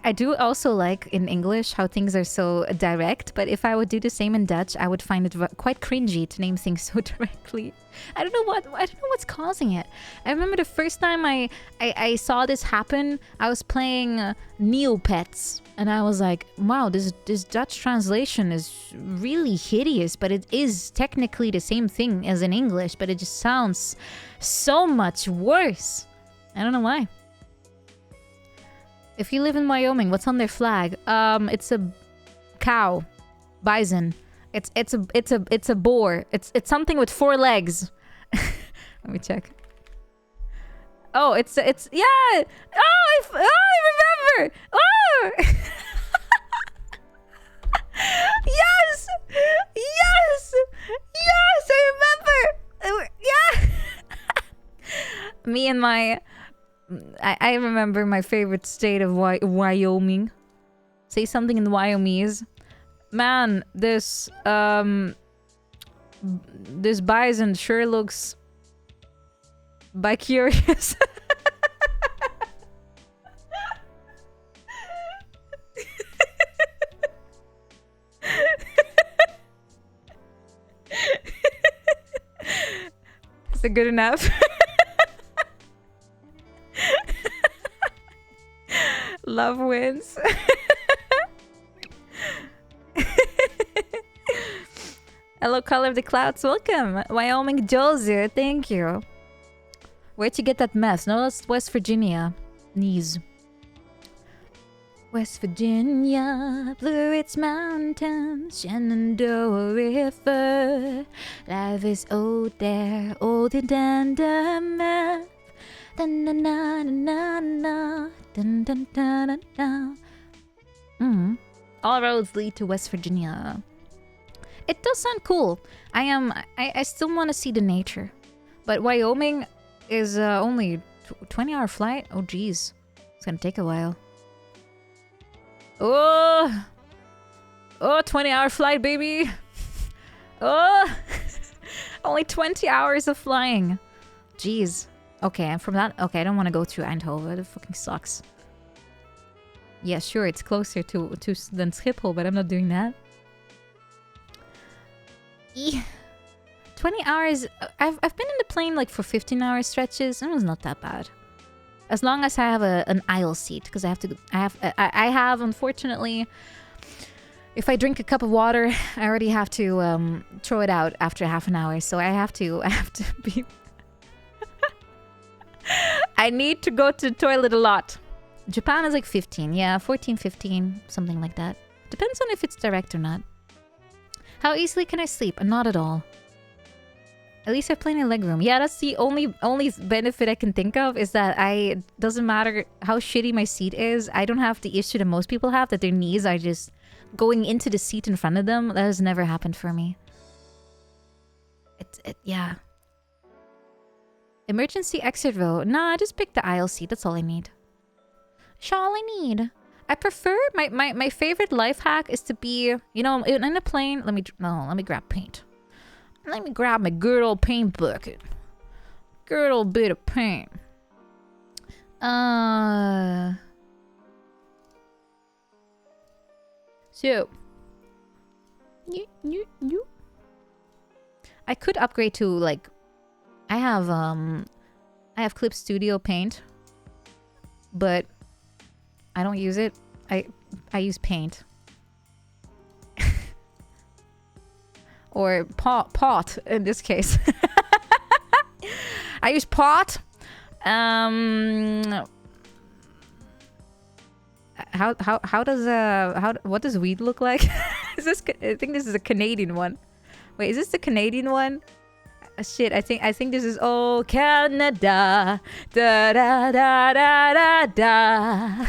I do also like in English how things are so direct, but if I would do the same in Dutch, I would find it quite cringy to name things so directly. I don't know what's causing it. I remember the first time I saw this happen, I was playing Neopets, and I was like, wow, this Dutch translation is really hideous, but it is technically the same thing as in English, but it just sounds so much worse. I don't know why. If you live in Wyoming, what's on their flag? It's a cow, bison. It's a boar. It's something with 4 legs. Let me check. Oh, it's yeah. Oh, I remember. Oh. Yes, I remember. Yeah. Me and my. I remember my favorite state of Wyoming. Say something in the Wyomese. Man, this bison sure looks bi-curious. Is it good enough? Love wins. Hello, Color of the Clouds. Welcome. Wyoming Josie. Thank you. Where'd you get that mess? No, that's West Virginia. Knees. West Virginia, Blue Ridge Mountains, Shenandoah River. Life is old there, older than the map. Dun dun dun dun dun dun dun dun dun dun. All roads lead to West Virginia. It does sound cool. I still want to see the nature. But Wyoming is only 20-hour flight? Oh, geez. It's gonna take a while. Oh, 20-hour flight, baby. Oh, only 20 hours of flying. Jeez. Okay, and from that, okay, I don't want to go through Eindhoven. It fucking sucks. Yeah, sure, it's closer to than Schiphol, but I'm not doing that. 20 hours. I've been in the plane like for 15-hour stretches, and it was not that bad. As long as I have an aisle seat, because I have unfortunately, if I drink a cup of water, I already have to throw it out after half an hour. So I have to be. I need to go to the toilet a lot. Japan is like 15, yeah, 14, 15, something like that. Depends on if it's direct or not. How easily can I sleep? Not at all. At least I have plenty of leg room. Yeah, that's the only benefit I can think of is that doesn't matter how shitty my seat is. I don't have the issue that most people have, that their knees are just going into the seat in front of them. That has never happened for me. Yeah. Emergency exit row. Nah, I just picked the aisle seat. That's all I need. That's all I need. I prefer my favorite life hack is to be, you know, in a plane. Let me grab paint. Let me grab my good old paint bucket. Good old bit of paint. So. I could upgrade to like. I have Clip Studio Paint, but I don't use it. I use Paint. Or pot in this case. I use pot. What does weed look like? I think this is a Canadian one. Wait, is this the Canadian one? Shit, I think this is Canada. Da da da da da da.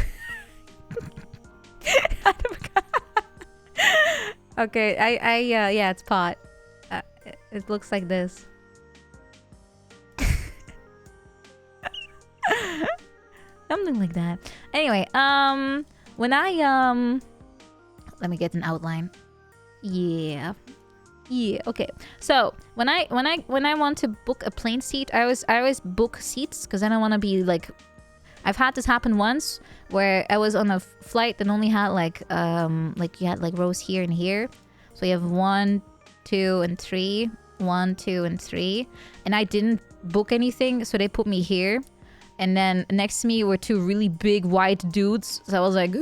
Okay, yeah, it's pot. It looks like this. Something like that. Anyway, when I let me get an outline. Yeah, okay. So when I want to book a plane seat, I always book seats because I don't want to be like. I've had this happen once where I was on a flight that only had like you had like rows here and here. So you have 1, 2, and 3. 1, 2, and 3. And I didn't book anything, so they put me here. And then next to me were 2 really big white dudes. So I was like,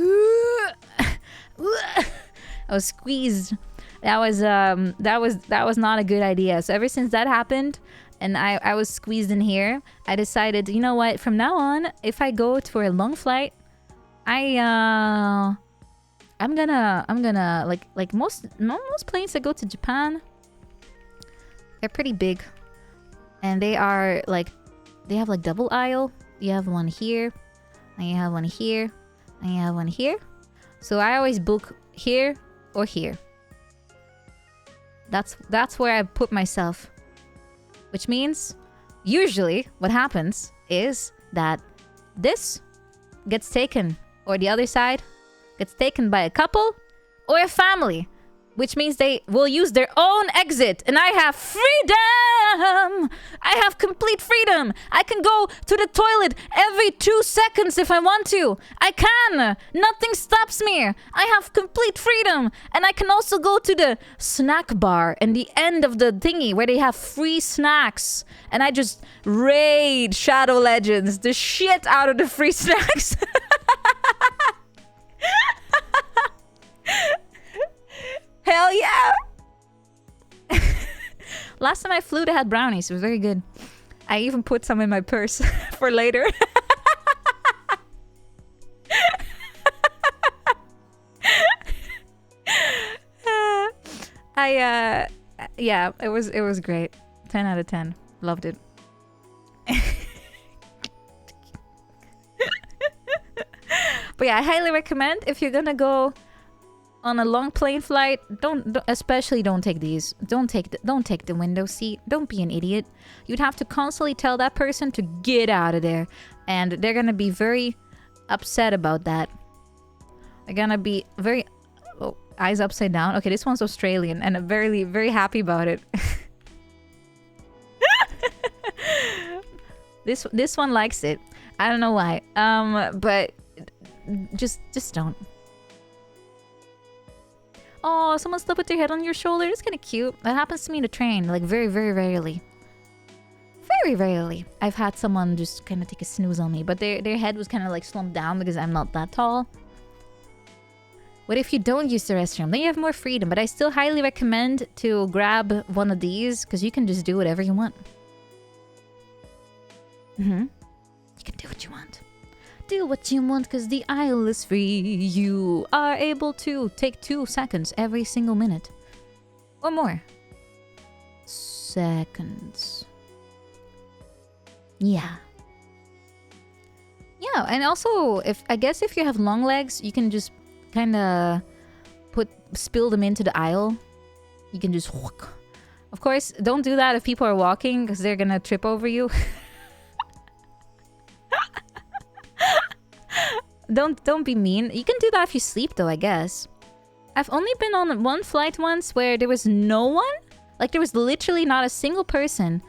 I was squeezed. That was not a good idea. So ever since that happened, and I was squeezed in here, I decided, you know what? From now on, if I go for a long flight, I'm gonna like most planes that go to Japan, they're pretty big, and they are like they have like double aisle. You have one here, and you have one here, and you have one here. So I always book here or here. That's where I put myself. Which means, usually, what happens is that this gets taken, or the other side gets taken by a couple or a family. Which means they will use their own exit. And I have freedom! I have complete freedom! I can go to the toilet every 2 seconds if I want to. I can! Nothing stops me! I have complete freedom! And I can also go to the snack bar and the end of the thingy where they have free snacks. And I just raid Shadow Legends the shit out of the free snacks. Hell yeah! Last time I flew, they had brownies. It was very good. I even put some in my purse for later. Yeah, it was great. 10 out of 10. Loved it. But yeah, I highly recommend if you're gonna go on a long plane flight, especially don't take these. Don't take the window seat. Don't be an idiot. You'd have to constantly tell that person to get out of there, and they're gonna be very upset about that. They're gonna be very eyes upside down. Okay, this one's Australian, and I'm very, very happy about it. This one likes it. I don't know why. But just don't. Oh, someone slept with their head on your shoulder. It's kind of cute. That happens to me in the train, like very, very rarely. Very rarely. I've had someone just kind of take a snooze on me, but their head was kind of like slumped down because I'm not that tall. What if you don't use the restroom? Then you have more freedom, but I still highly recommend to grab one of these because you can just do whatever you want. You can do what you want. Do what you want because the aisle is free. You are able to take 2 seconds every single minute. Or more. Seconds. Yeah. Yeah, and also, I guess if you have long legs, you can just kind of spill them into the aisle. You can just... Of course, don't do that if people are walking because they're gonna trip over you. Don't be mean. You can do that if you sleep though, I guess. I've only been on one flight once where there was no one. Like there was literally not a single person.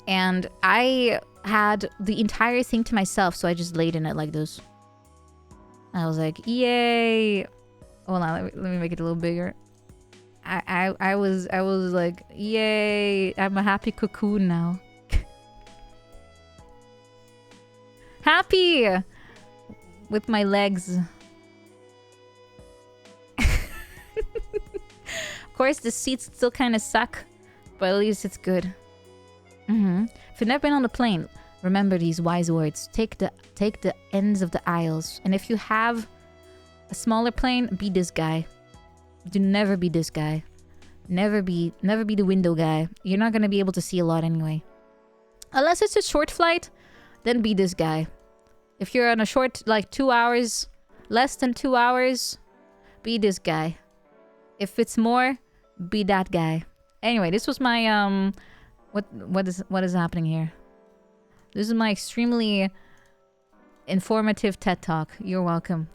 And I had the entire thing to myself, so I just laid in it like this. I was like, yay. Hold on, let me make it a little bigger. I was like, yay. I'm a happy cocoon now. Happy! With my legs. Of course, the seats still kind of suck, but at least it's good. If you've never been on a plane, remember these wise words. Take the ends of the aisles. And if you have a smaller plane, be this guy. Do never be this guy. Never be the window guy. You're not gonna be able to see a lot anyway. Unless it's a short flight, then be this guy. If you're on a short, like 2 hours, less than 2 hours, be this guy. If it's more, be that guy. Anyway, this was my what is happening here? This is my extremely informative TED Talk. You're welcome.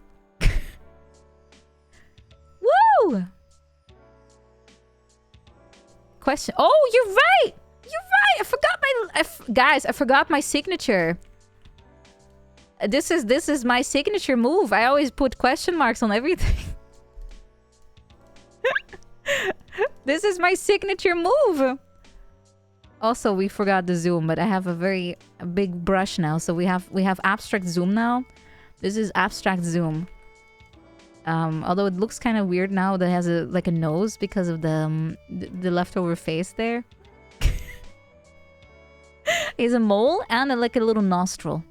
Woo! Question. Oh, you're right. You're right. I forgot my guys. I forgot my signature. This is my signature move. I always put question marks on everything. This is my signature move. Also, we forgot the zoom, but I have a big brush now, so we have abstract zoom now. This is abstract zoom. Although it looks kind of weird now that it has like a nose because of the leftover face there. It's a mole and like a little nostril.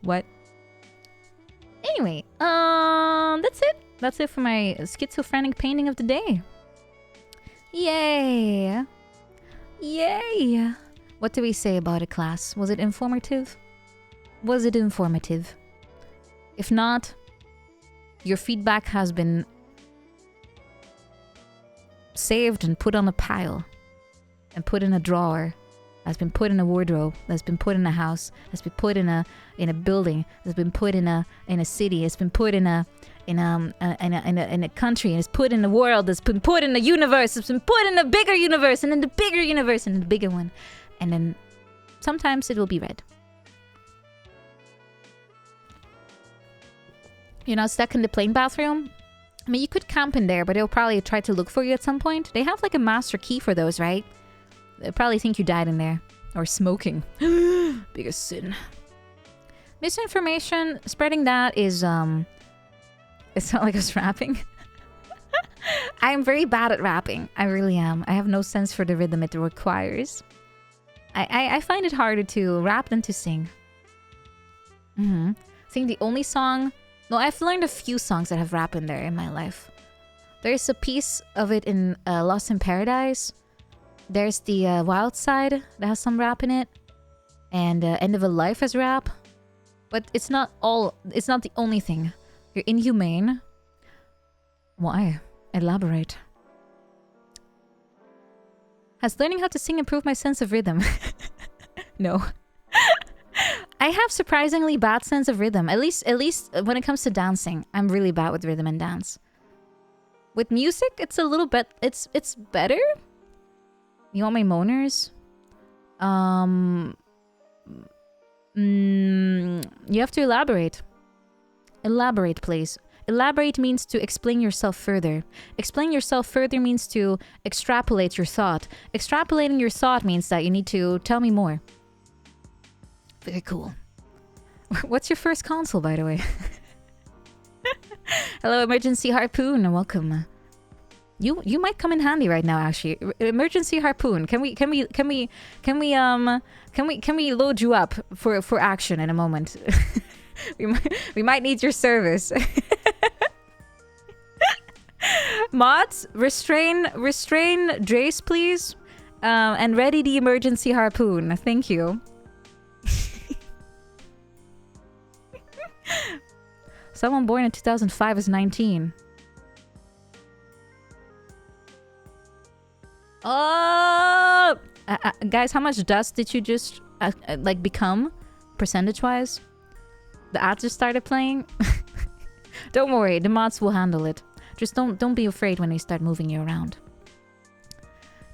What? Anyway, that's it. That's it for my schizophrenic painting of the day. Yay! Yay! What do we say about it, class? Was it informative? Was it informative? If not, your feedback has been saved and put on a pile and put in a drawer. Has been put in a wardrobe. That's been put in a house. Has been put in a building. Has been put in a city. It's been put in a country. And it's put in the world. It's been put in the universe. It's been put in a bigger universe, and in the bigger universe, and in the bigger one. And then sometimes it will be read. You're not stuck in the plane bathroom. I mean, you could camp in there, but they'll probably try to look for you at some point. They have like a master key for those, right? They probably think you died in there. Or smoking. Biggest sin. Misinformation, spreading that is, it's not like I was rapping. I'm very bad at rapping. I really am. I have no sense for the rhythm it requires. I find it harder to rap than to sing. I think the only song No, I've learned a few songs that have rap in there in my life. There's a piece of it in Lost in Paradise. There's the Wild Side that has some rap in it. And End of a Life has rap. But it's not the only thing. You're inhumane. Why? Elaborate. Has learning how to sing improved my sense of rhythm? No. I have surprisingly bad sense of rhythm. At least when it comes to dancing, I'm really bad with rhythm and dance. With music, it's a little bit. It's better. You want my moaners? You have to elaborate. Elaborate, please. Elaborate means to explain yourself further. Explain yourself further means to extrapolate your thought. Extrapolating your thought means that you need to tell me more. Very cool. What's your first console, by the way? Hello, Emergency Harpoon. Welcome. You might come in handy right now, actually. Emergency Harpoon. Can we load you up for action in a moment? we might need your service. Mods, restrain Jace, please. And ready the emergency harpoon. Thank you. Someone born in 2005 is 19. Oh! Guys, how much dust did you just like become, percentage-wise? The ads just started playing. Don't worry, the mods will handle it. Just don't be afraid when they start moving you around.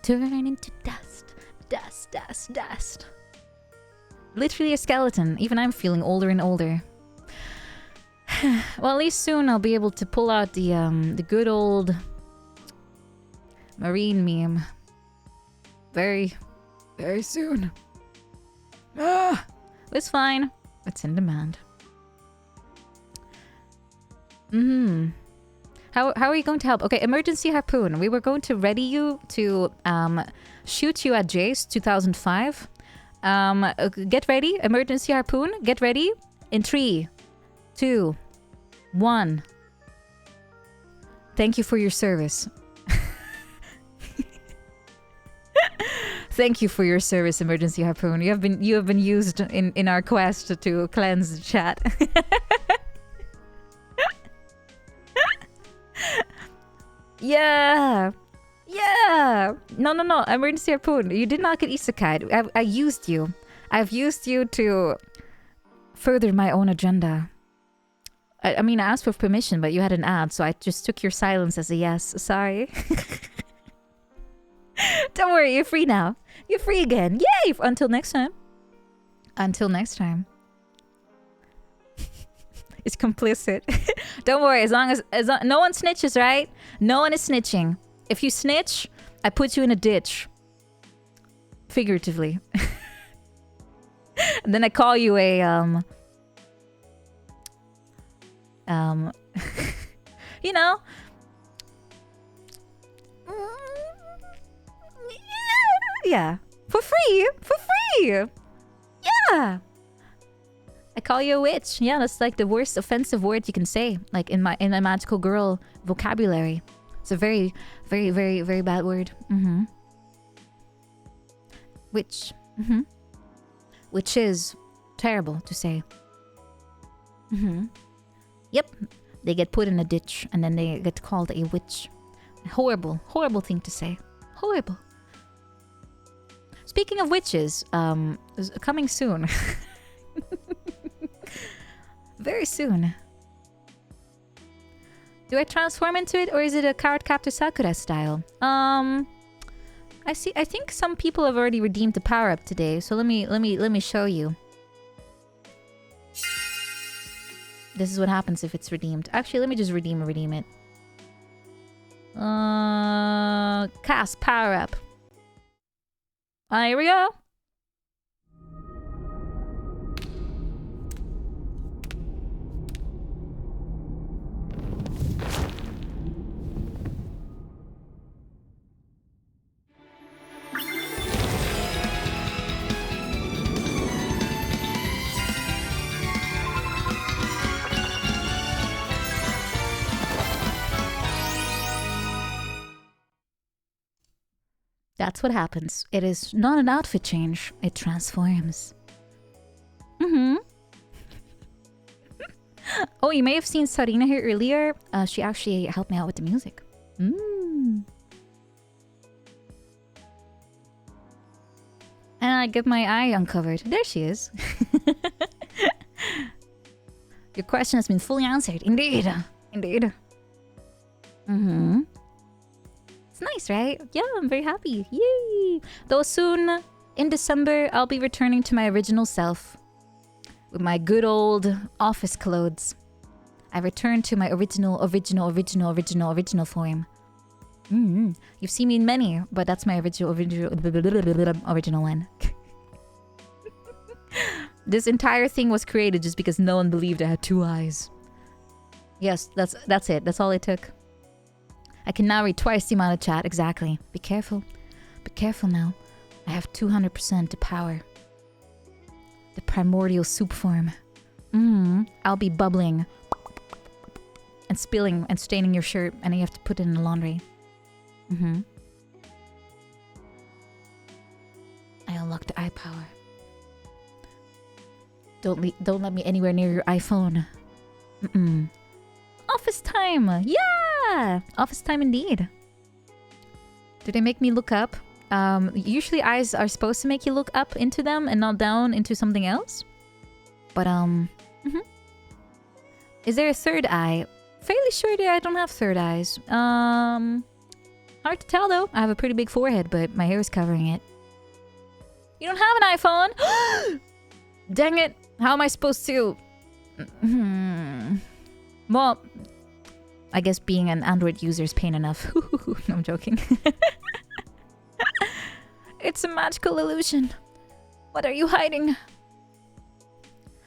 Turn into dust, dust, dust, dust. Literally a skeleton. Even I'm feeling older and older. Well, at least soon I'll be able to pull out the good old marine meme. Very, very soon. Ah, it's fine. It's in demand. How are you going to help? Okay, emergency harpoon. We were going to ready you to shoot you at Jace 2005. Get ready, emergency harpoon. Get ready in 3, 2, 1. Thank you for your service. Thank you for your service, emergency harpoon. You have been used in our quest to cleanse the chat. Yeah. No. Emergency harpoon. You did not get isekai'd. I used you. I've used you to further my own agenda. I mean, I asked for permission, but you had an ad, so I just took your silence as a yes. Sorry. Don't worry, you're free now. You're free again. Yay! Until next time. Until next time. It's complicit. Don't worry, as long as no one snitches, right? No one is snitching. If you snitch, I put you in a ditch. Figuratively. And then I call you a you know, yeah, for free. Yeah, I call you a witch. Yeah, that's like the worst offensive word you can say, like in my magical girl vocabulary. It's a very, very, very, very bad word. Witch. Which is terrible to say. Yep, they get put in a ditch and then they get called a witch. Horrible thing to say. Horrible. Speaking of witches, coming soon. Very soon. Do I transform into it or is it a Card Captor Sakura style? I think some people have already redeemed the power up today, so let me show you. This is what happens if it's redeemed. Actually, let me just redeem it. Cast power up. Here we go. That's what happens. It is not an outfit change. It transforms. Mm-hmm. Oh, you may have seen Sarina here earlier. She actually helped me out with the music. And I get my eye uncovered. There she is. Your question has been fully answered. Indeed. Indeed. Mm-hmm. It's nice, right? Yeah, I'm very happy. Yay! Though soon, in December, I'll be returning to my original self. With my good old office clothes. I return to my original form. You've seen me in many, but that's my original one. This entire thing was created just because no one believed I had 2 eyes. Yes, that's it. That's all it took. I can now read twice the amount of chat. Exactly. Be careful. Be careful now. I have 200% the power. The primordial soup form. I'll be bubbling and spilling and staining your shirt, and you have to put it in the laundry. I unlock the eye power. Don't let me anywhere near your iPhone. Office time! Yeah! Office time indeed. Do they make me look up? Usually eyes are supposed to make you look up into them and not down into something else. But, Is there a third eye? Fairly sure that I don't have third eyes. Hard to tell though. I have a pretty big forehead, but my hair is covering it. You don't have an iPhone? Dang it. How am I supposed to... Well, I guess being an Android user is pain enough. No, I'm joking. It's a magical illusion. What are you hiding?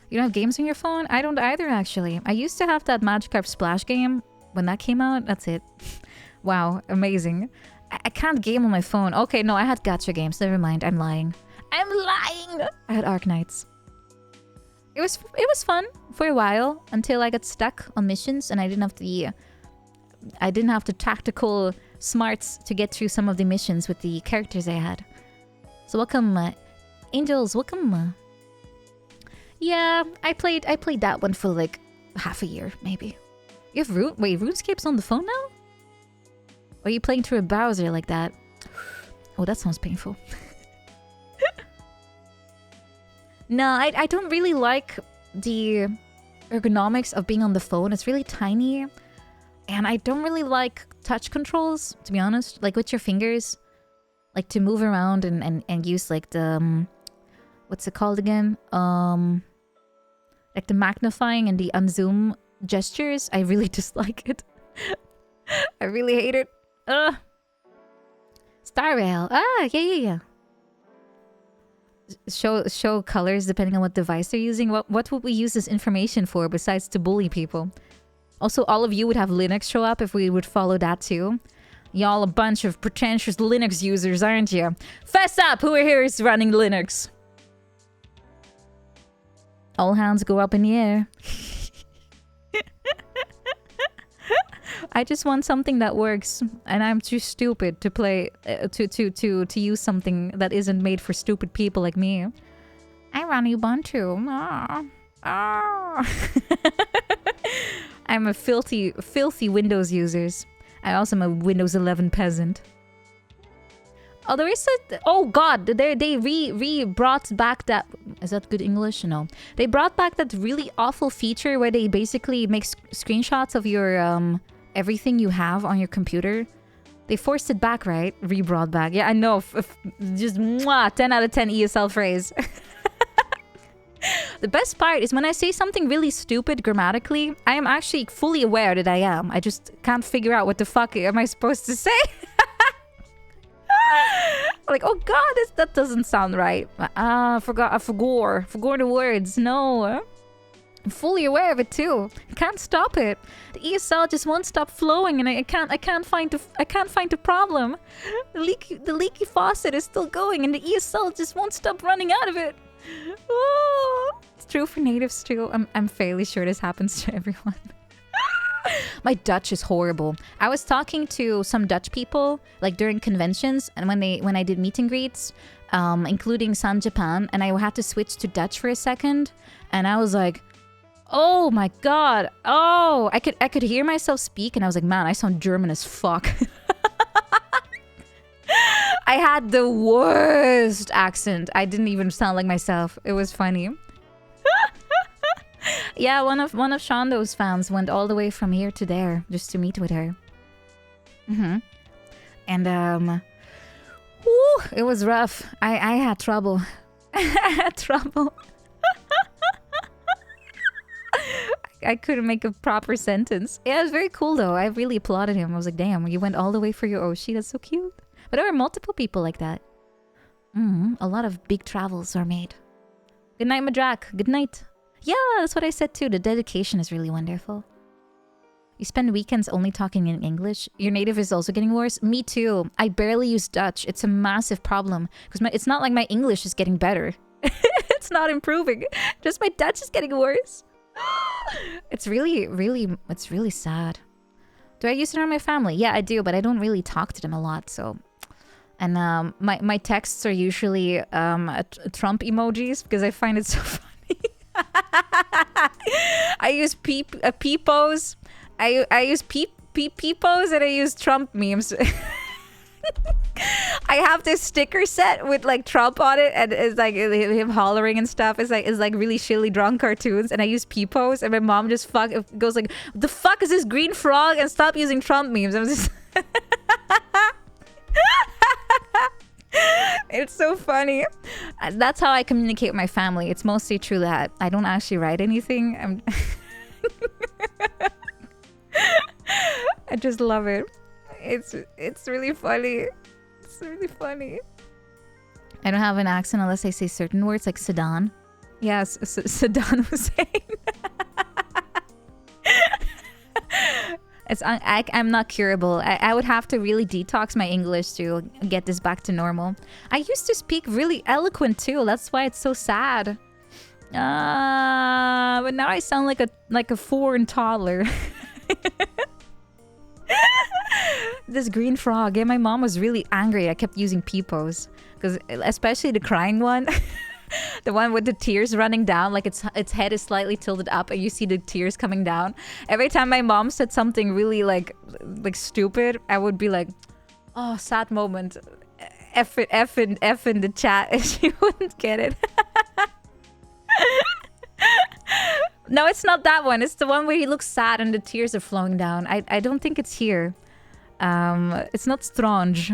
You don't have games on your phone? I don't either, actually. I used to have that Magikarp Splash game. When that came out, that's it. Wow, amazing. I can't game on my phone. Okay, no, I had gacha games. Never mind, I'm lying. I'm lying! I had Arknights. It was fun for a while until I got stuck on missions and I didn't have the tactical smarts to get through some of the missions with the characters I had. So welcome, Angels, welcome. Yeah, I played that one for like half a year, maybe. You have RuneScape's on the phone now? Or are you playing through a browser like that? Oh, that sounds painful. No, I don't really like the ergonomics of being on the phone. It's really tiny. And I don't really like touch controls, to be honest. Like with your fingers. Like to move around and use like the... what's it called again? Like the magnifying and the unzoom gestures. I really dislike it. I really hate it. Star Rail. Ah, yeah. Show colors depending on what device they're using. What would we use this information for besides to bully people? Also, all of you would have Linux show up if we would follow that too. Y'all a bunch of pretentious Linux users, aren't you? Fess up! Who here is running Linux? All hands go up in the air. I just want something that works, and I'm too stupid to play to use something that isn't made for stupid people like me. I run Ubuntu. I'm a filthy Windows users. I also am a Windows 11 peasant. Oh, there is a... Oh god, they brought back that... Is that good English? No. They brought back that really awful feature where they basically make screenshots of your everything you have on your computer. They forced it back, right? Brought back. Yeah, I know. Just mwah, 10 out of 10 ESL phrase. The best part is when I say something really stupid grammatically, I am actually fully aware that I am. I just can't figure out what the fuck am I supposed to say. Like, oh god, that doesn't sound right. I forgot the words. No. I'm fully aware of it too. I can't stop it. The ESL just won't stop flowing, and I can't find the problem. The leaky faucet is still going, and the ESL just won't stop running out of it. Oh, it's true for natives too. I'm fairly sure this happens to everyone. My Dutch is horrible. I was talking to some Dutch people like during conventions and when I did meet and greets, including some Japan, and I had to switch to Dutch for a second, and I was like, oh my god, oh, I could hear myself speak, and I was like, man, I sound German as fuck. I had the worst accent. I didn't even sound like myself. It was funny. Yeah, one of Shondo's fans went all the way from here to there just to meet with her. And whew, it was rough. I had trouble. I had trouble. I couldn't make a proper sentence. Yeah, it was very cool though. I really applauded him. I was like, damn, you went all the way for your Oshi. That's so cute. But there were multiple people like that. A lot of big travels are made. Good night, Madrak. Good night. Yeah, that's what I said too. The dedication is really wonderful. You spend weekends only talking in English. Your native is also getting worse. Me too. I barely use Dutch. It's a massive problem. Because it's not like my English is getting better. It's not improving. Just my Dutch is getting worse. It's really sad. Do I use it on my family? Yeah, I do, but I don't really talk to them a lot, so... And my texts are usually Trump emojis, because I find it so funny. I use peepos. I use peepos, and I use Trump memes. I have this sticker set with like Trump on it, and it's like him hollering and stuff. It's like really shilly drawn cartoons, and I use peepos, and my mom just goes like, "The fuck is this green frog?" and stop using Trump memes. I'm just it's so funny. That's how I communicate with my family. It's mostly true that I don't actually write anything. I just love it. It's really funny. It's really funny. I don't have an accent unless I say certain words like Saddam. Yes, Saddam Hussein. I'm not curable. I would have to really detox my English to get this back to normal. I used to speak really eloquent too. That's why it's so sad. But now I sound like a foreign toddler. This green frog. Yeah, my mom was really angry. I kept using peepos, because especially the crying one. The one with the tears running down, like its head is slightly tilted up and you see the tears coming down. Every time my mom said something really like stupid, I would be like, oh, sad moment. F in the chat, and she wouldn't get it. No, it's not that one. It's the one where he looks sad and the tears are flowing down. I don't think it's here. It's not strange.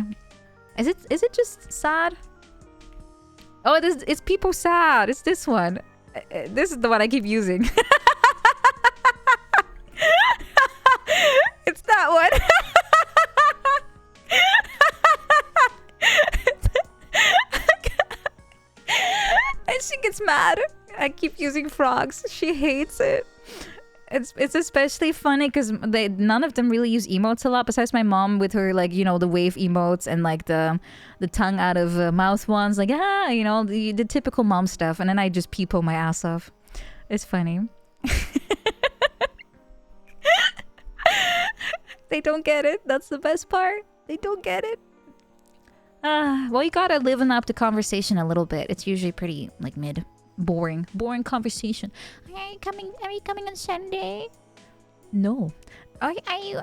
Is it just sad? Oh, it's people sad. It's this one. This is the one I keep using. It's that one. And she gets mad. I keep using frogs. She hates it. It's especially funny because none of them really use emotes a lot, besides my mom with her, like, you know, the wave emotes and like the tongue out of mouth ones, like, you know, the typical mom stuff. And then I just peepo my ass off. It's funny. They don't get it. That's the best part. They don't get it. Well, you gotta liven up the conversation a little bit. It's usually pretty like mid. Boring conversation. Are you coming on Sunday? No. Are you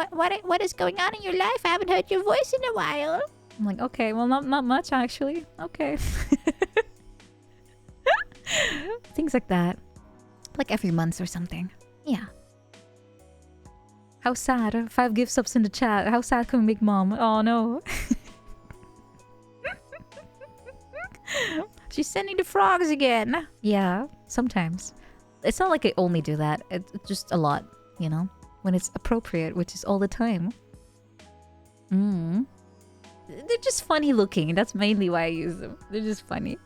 what is going on in your life? I haven't heard your voice in a while. I'm like, okay, well, not much actually. Okay. Things like that. Like every month or something. Yeah. How sad. 5 gift subs in the chat. How sad can we make mom? Oh no. She's sending the frogs again. Yeah, sometimes. It's not like I only do that. It's just a lot, you know? When it's appropriate, which is all the time. They're just funny looking. That's mainly why I use them. They're just funny.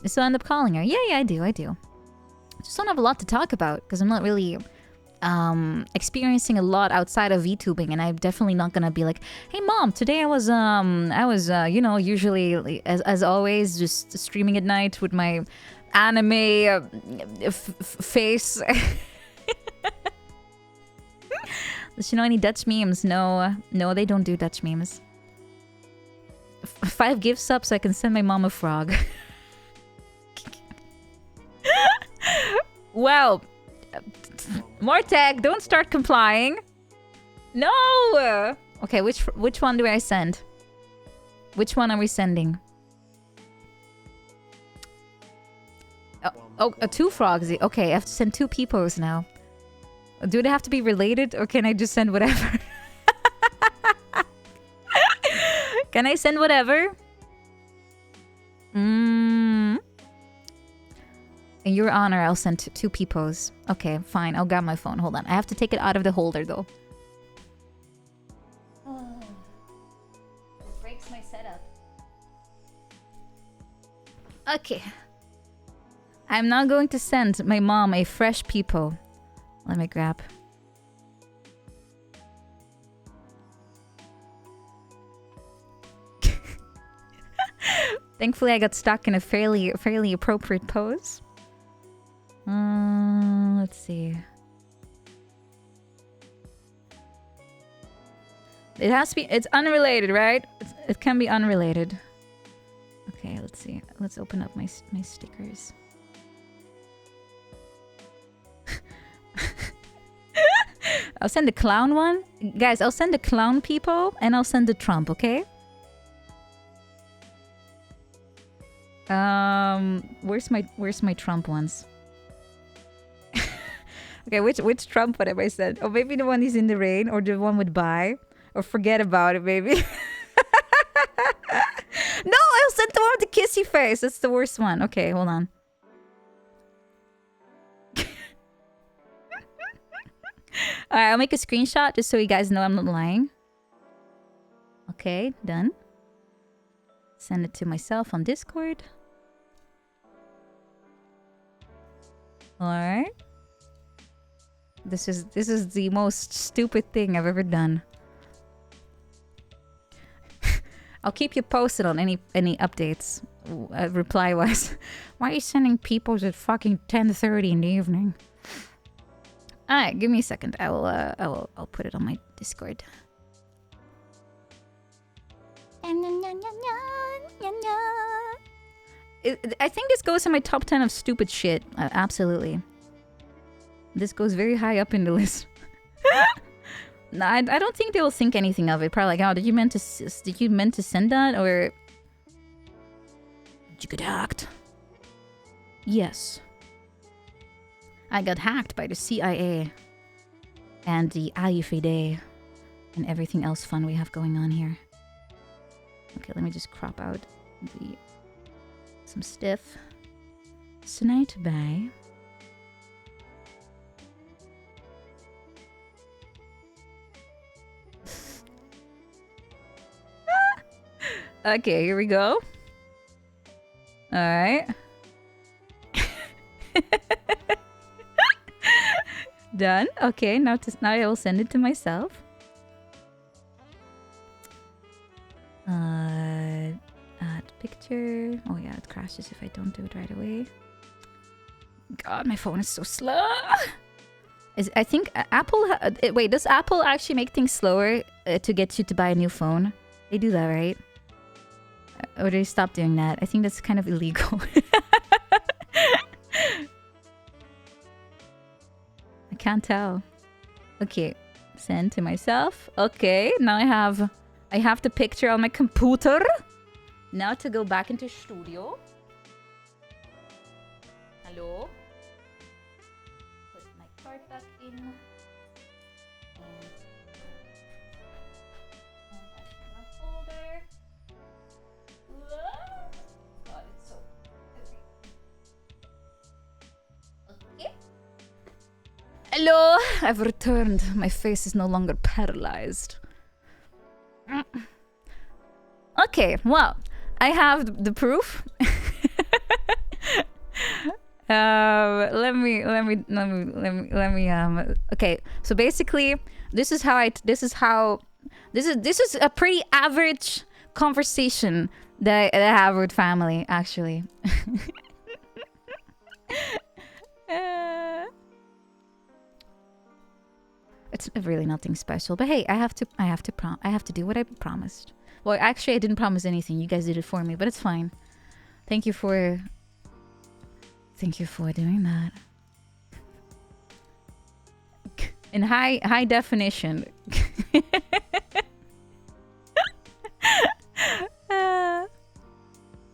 So I end up calling her. Yeah, I do. I just don't have a lot to talk about because I'm not really experiencing a lot outside of VTubing, and I'm definitely not gonna be like, hey mom, today I was you know, usually as always just streaming at night with my anime face. Does she know any Dutch memes? No, no, they don't do Dutch memes. 5 gift subs so I can send my mom a frog. Wow. Mortag, don't start complying. No! Okay, which one do I send? Which one are we sending? Oh, 2 frogs. Okay, I have to send 2 peepos now. Do they have to be related or can I just send whatever? Can I send whatever? In your honor, I'll send 2 peepos. Okay, fine. I'll grab my phone. Hold on. I have to take it out of the holder, though. It breaks my setup. Okay. I'm now going to send my mom a fresh peepo. Let me grab. Thankfully, I got stuck in a fairly appropriate pose. Let's see. It has to be. It's unrelated, right? It can be unrelated. Okay, let's see. Let's open up my stickers. I'll send the clown one. Guys, I'll send the clown people and I'll send the Trump, okay? Where's my Trump ones? Okay, which Trump one have I sent? Oh, maybe the one he's in the rain or the one with bye. Or forget about it, maybe. No, I'll send the one with the kissy face. That's the worst one. Okay, hold on. Alright, I'll make a screenshot just so you guys know I'm not lying. Okay, done. Send it to myself on Discord. Alright. This is the most stupid thing I've ever done. I'll keep you posted on any updates, reply-wise. Why are you sending people at fucking 10:30 in the evening? Alright, give me a second. I'll put it on my Discord. I think this goes in my top 10 of stupid shit. Absolutely. This goes very high up in the list. No, I don't think they will think anything of it. Probably like, oh, did you meant to send that, or did you get hacked? Yes. I got hacked by the CIA and the AIFD and everything else fun we have going on here. Okay, let me just crop out some stuff. Tonight by. Okay, here we go. All right. Done. Okay, now I will send it to myself. Add picture. Oh yeah, it crashes if I don't do it right away. God, my phone is so slow. I think Apple... wait, does Apple actually make things slower to get you to buy a new phone? They do that, right? Or they stop doing that? I think that's kind of illegal. I can't tell. Okay, send to myself. Okay, now I have the picture on my computer. Now to go back into studio. Hello. Put my card back in. And back in the folder. God, it's so heavy. Okay. Hello, I've returned. My face is no longer paralyzed. Okay, well, I have the proof. Let me. Okay, so basically, this is a pretty average conversation that I have with family, actually. It's really nothing special. But hey, I have to do what I promised. Well, actually, I didn't promise anything. You guys did it for me, but it's fine. Thank you for doing that. In high definition.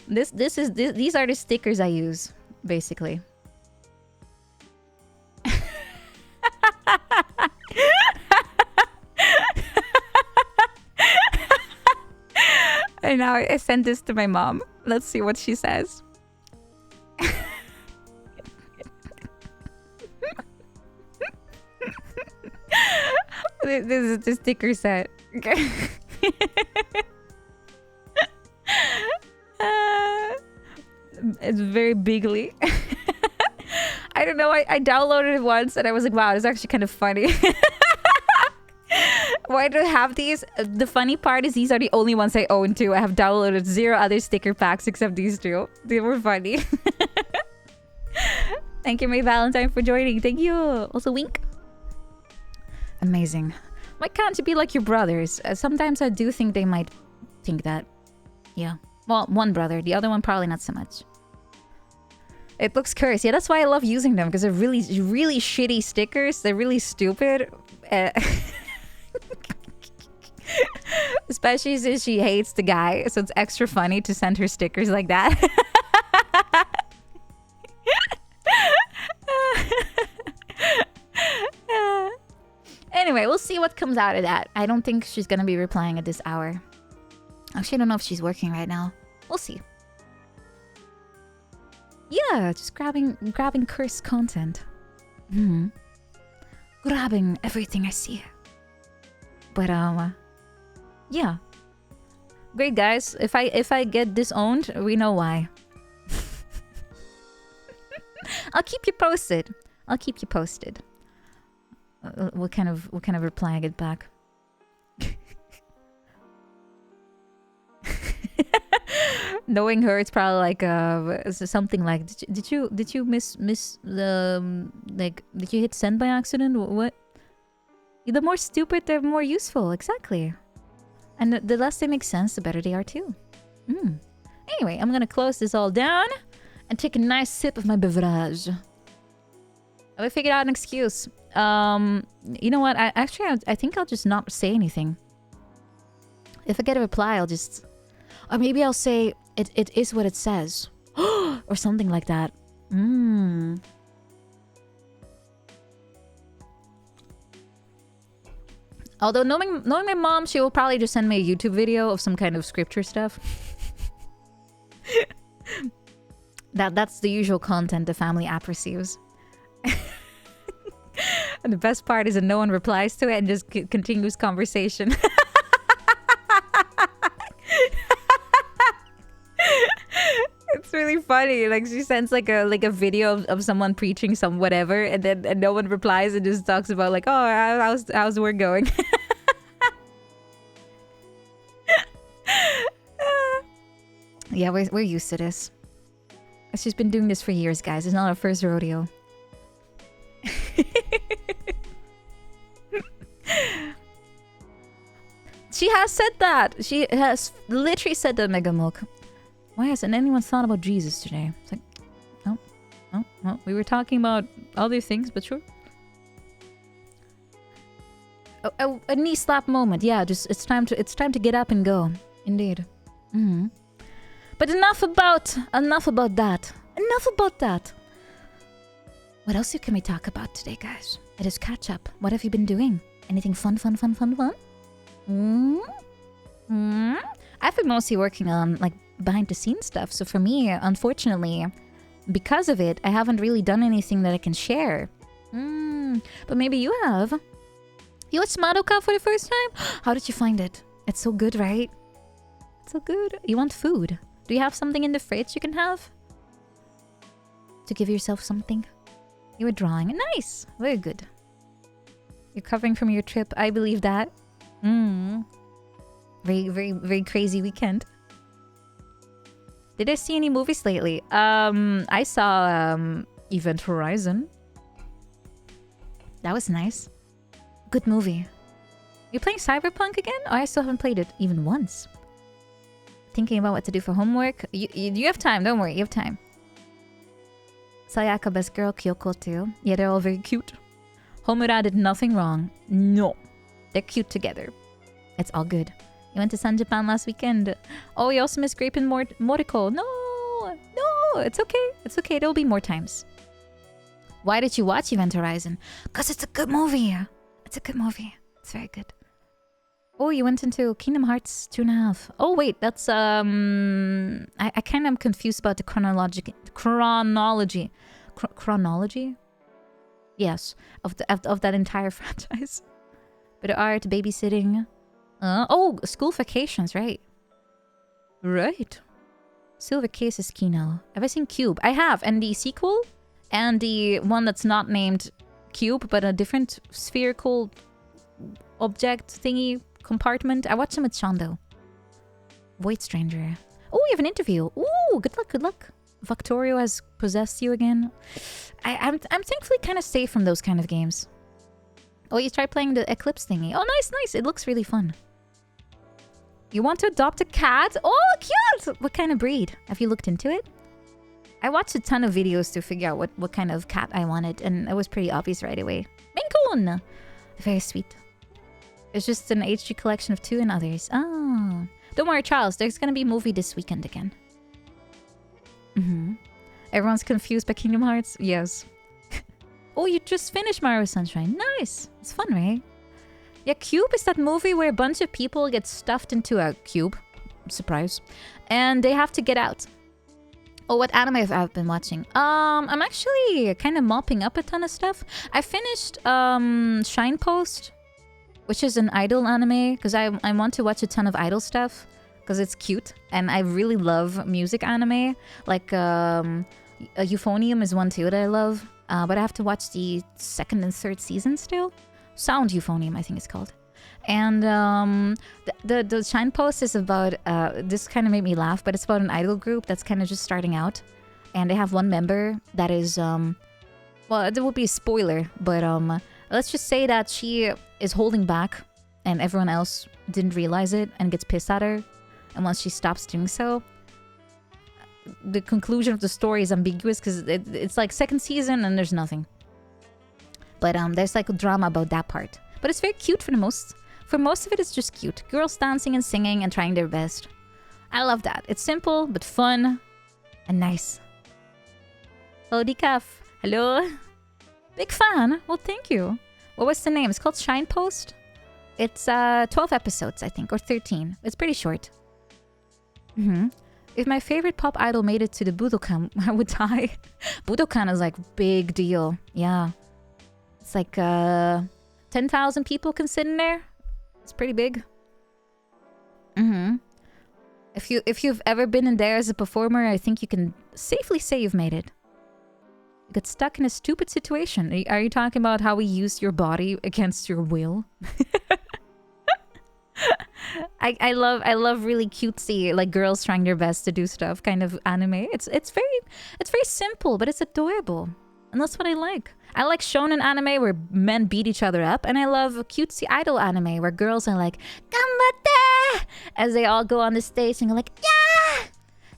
These are the stickers I use, basically. And now I sent this to my mom. Let's see what she says. This is the sticker set. It's very bigly. I don't know. I downloaded it once and I was like, wow, it's actually kind of funny. Why do I have these? The funny part is these are the only ones I own too. I have downloaded 0 other sticker packs except these 2. They were funny. Thank you, May Valentine, for joining. Thank you. Also, wink. Amazing. Why can't you be like your brothers? Sometimes I do think they might think that. Yeah. Well, one brother. The other one probably not so much. It looks cursed. Yeah, that's why I love using them. Because they're really, really shitty stickers. They're really stupid. Especially since she hates the guy. So it's extra funny to send her stickers like that. Anyway, we'll see what comes out of that. I don't think she's gonna be replying at this hour. Actually, I don't know if she's working right now. We'll see. Yeah, just grabbing cursed content. Grabbing everything I see. But yeah. Great, guys. If I get disowned, we know why. I'll keep you posted. What kind of reply I get back? Knowing her, it's probably like something like, did you miss the like, did you hit send by accident? What? The more stupid, the more useful. Exactly. And the less they make sense, the better they are too. Anyway, I'm gonna close this all down and take a nice sip of my beverage. I figured out an excuse. You know what? I think I'll just not say anything. If I get a reply, I'll just... Or maybe I'll say, it is what it says. Or something like that. Although knowing my mom, she will probably just send me a YouTube video of some kind of scripture stuff. That's the usual content the family app receives. And the best part is that no one replies to it and just continues conversation. It's really funny. Like she sends like a video of someone preaching some whatever, and then no one replies and just talks about like, oh, how's work going? Yeah, we're used to this. She's been doing this for years, guys. It's not our first rodeo. She has said that. She has literally said that, Mega Milk. Why hasn't anyone thought about Jesus today? It's like, no. We were talking about other things, but sure. A knee slap moment. Yeah, just it's time to get up and go. Indeed. But enough about that. Enough about that. What else can we talk about today, guys? It is catch up. What have you been doing? Anything fun? I've been mostly working on like behind the scenes stuff. So for me, unfortunately, because of it, I haven't really done anything that I can share. But maybe you have. You watched Madoka for the first time? How did you find it? It's so good, right? It's so good. You want food? Do you have something in the fridge you can have? To give yourself something? You were drawing. Nice. Very good. You're recovering from your trip. I believe that. Very, very, very crazy weekend. Did I see any movies lately? I saw Event Horizon. That was nice. Good movie. You playing Cyberpunk again? Oh, I still haven't played it even once. Thinking about what to do for homework. You have time, don't worry, you have time. Sayaka, best girl, Kyoko too. Yeah, they're all very cute. Homura did nothing wrong. No. They're cute together. It's all good. You went to Sun Japan last weekend. Oh, you also missed Grape and Moriko. No! No! It's okay. It's okay. There'll be more times. Why did you watch Event Horizon? Because it's a good movie. It's a good movie. It's very good. Oh, you went into Kingdom Hearts 2.5. Oh, wait. That's, I kind of am confused about the chronology? Yes. Of that entire franchise. Bit of art, babysitting. Oh, school vacations, right. Right. Silver Case is Kino. Have I seen Cube? I have. And the sequel? And the one that's not named Cube, but a different spherical object thingy compartment. I watched them with Shondo. Void Stranger. Oh, we have an interview. Ooh, good luck, good luck. Victorio has possessed you again. I'm thankfully kind of safe from those kind of games. Oh, you tried playing the Eclipse thingy. Oh, nice, nice. It looks really fun. You want to adopt a cat? Oh, cute! What kind of breed? Have you looked into it? I watched a ton of videos to figure out what kind of cat I wanted, and it was pretty obvious right away. Maine Coon! Very sweet. It's just an HG collection of 2 and others. Oh. Don't worry, Charles. There's gonna be a movie this weekend again. Everyone's confused by Kingdom Hearts? Yes. Oh, you just finished Mario Sunshine. Nice. It's fun, right? Yeah, Cube is that movie where a bunch of people get stuffed into a cube. Surprise. And they have to get out. Oh, what anime have I been watching? I'm actually kind of mopping up a ton of stuff. I finished Shine Post, which is an idol anime, because I want to watch a ton of idol stuff, because it's cute, and I really love music anime. Like, Euphonium is one too that I love, but I have to watch the 2nd and 3rd season still. Sound Euphonium, I think it's called. And the Shine Post is about, this kind of made me laugh, but it's about an idol group that's kind of just starting out. And they have one member that is, well, there will be a spoiler, but let's just say that she is holding back and everyone else didn't realize it and gets pissed at her. And once she stops doing so, the conclusion of the story is ambiguous because it's like 2nd season and there's nothing. But there's like a drama about that part. But it's very cute for the most. For most of it, it's just cute. Girls dancing and singing and trying their best. I love that. It's simple, but fun and nice. Hello, Decaf. Hello. Big fan. Well, thank you. What was the name? It's called Shine Post. It's 12 episodes, I think, or 13. It's pretty short. If my favorite pop idol made it to the Budokan, I would die. Budokan is like big deal. Yeah. It's like 10,000 people can sit in there. It's pretty big. If you've ever been in there as a performer, I think you can safely say you've made it. You got stuck in a stupid situation. Are you talking about how we used your body against your will? I love really cutesy, like, girls trying their best to do stuff kind of anime. It's very simple, but it's adorable. And that's what I like. I like shonen anime where men beat each other up, and I love cutesy idol anime where girls are like, "Ganbatte!" as they all go on the stage and go like, "Yeah!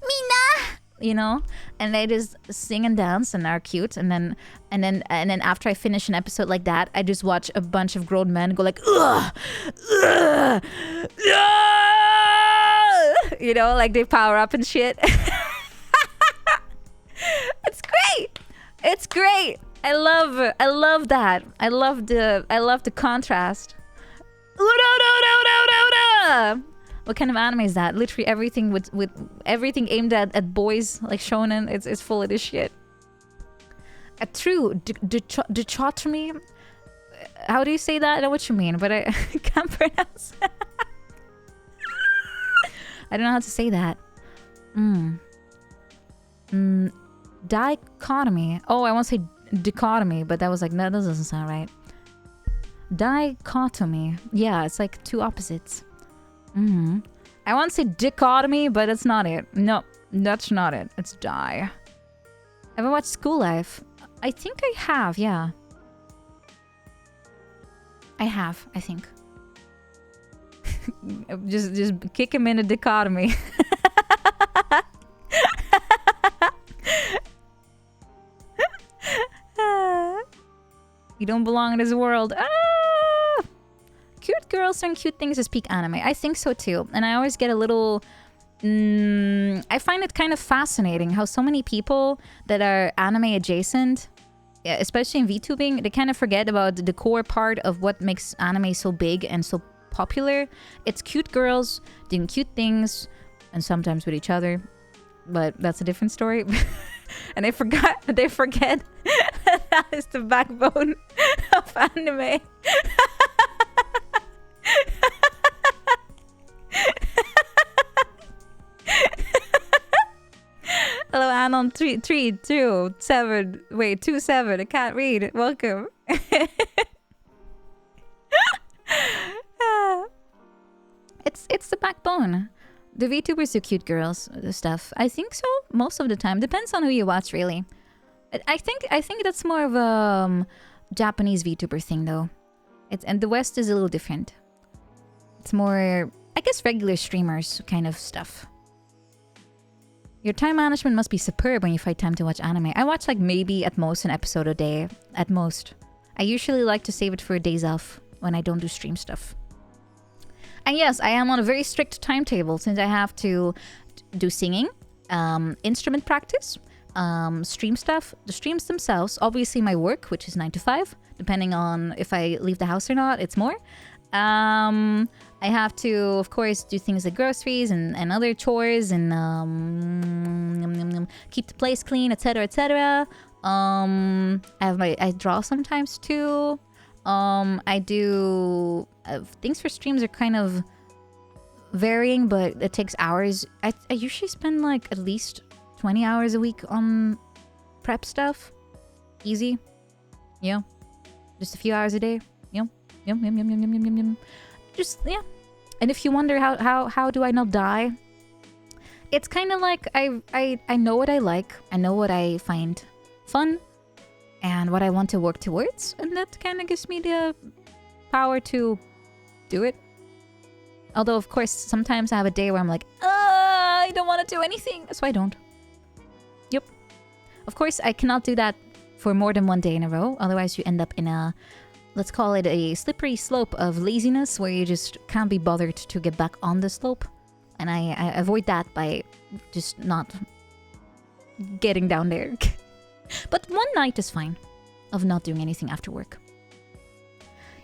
Mina!" You know? And they just sing and dance and are cute. And then after I finish an episode like that, I just watch a bunch of grown men go like, "Ugh! Ugh! Ugh!" You know, like they power up and shit. It's great. It's great. I love that. I love the contrast. What kind of anime is that? Literally everything with everything aimed at boys, like shonen, it's full of this shit. A true dichotomy. How do you say that? I know what you mean, but I can't pronounce. I don't know how to say that. Dichotomy. Oh, I want to say dichotomy, but that was like, no, that doesn't sound right. Dichotomy. Yeah, it's like two opposites. I want to say dichotomy, but it's not it. No, that's not it. It's die. Ever watched School Life? I think I have, yeah. I have, I think. just kick him in a dichotomy. You don't belong in this world. Ah! Cute girls doing cute things is peak anime. I think so too. And I always get a little... I find it kind of fascinating how so many people that are anime adjacent, especially in VTubing, they kind of forget about the core part of what makes anime so big and so popular. It's cute girls doing cute things, and sometimes with each other. But that's a different story. And they forget that is the backbone of anime. Hello, Anon 327. Wait, 27. I can't read. Welcome. It's the backbone. The VTubers do cute girls stuff. I think so. Most of the time, depends on who you watch, really. I think that's more of a Japanese VTuber thing, though. And the West is a little different. It's more, I guess, regular streamers kind of stuff. Your time management must be superb when you find time to watch anime. I watch like maybe at most an episode a day. At most. I usually like to save it for days off when I don't do stream stuff. And yes, I am on a very strict timetable since I have to do singing, instrument practice, stream stuff, the streams themselves, obviously my work, which is 9 to 5, depending on if I leave the house or not, it's more. I have to, of course, do things like groceries and other chores and keep the place clean, etc., etc. I draw sometimes too. I do things for streams are kind of varying, but it takes hours. I usually spend like at least 20 hours a week on prep stuff. Easy. Yeah. Just a few hours a day. Yeah. Yum. Just, yeah. And if you wonder how do I not die? It's kind of like I know what I like. I know what I find fun and what I want to work towards. And that kind of gives me the power to do it. Although, of course, sometimes I have a day where I'm like, I don't want to do anything. So I don't. Yep. Of course, I cannot do that for more than one day in a row. Otherwise, you end up in a, let's call it a slippery slope of laziness where you just can't be bothered to get back on the slope. And I avoid that by just not getting down there. But one night is fine of not doing anything after work.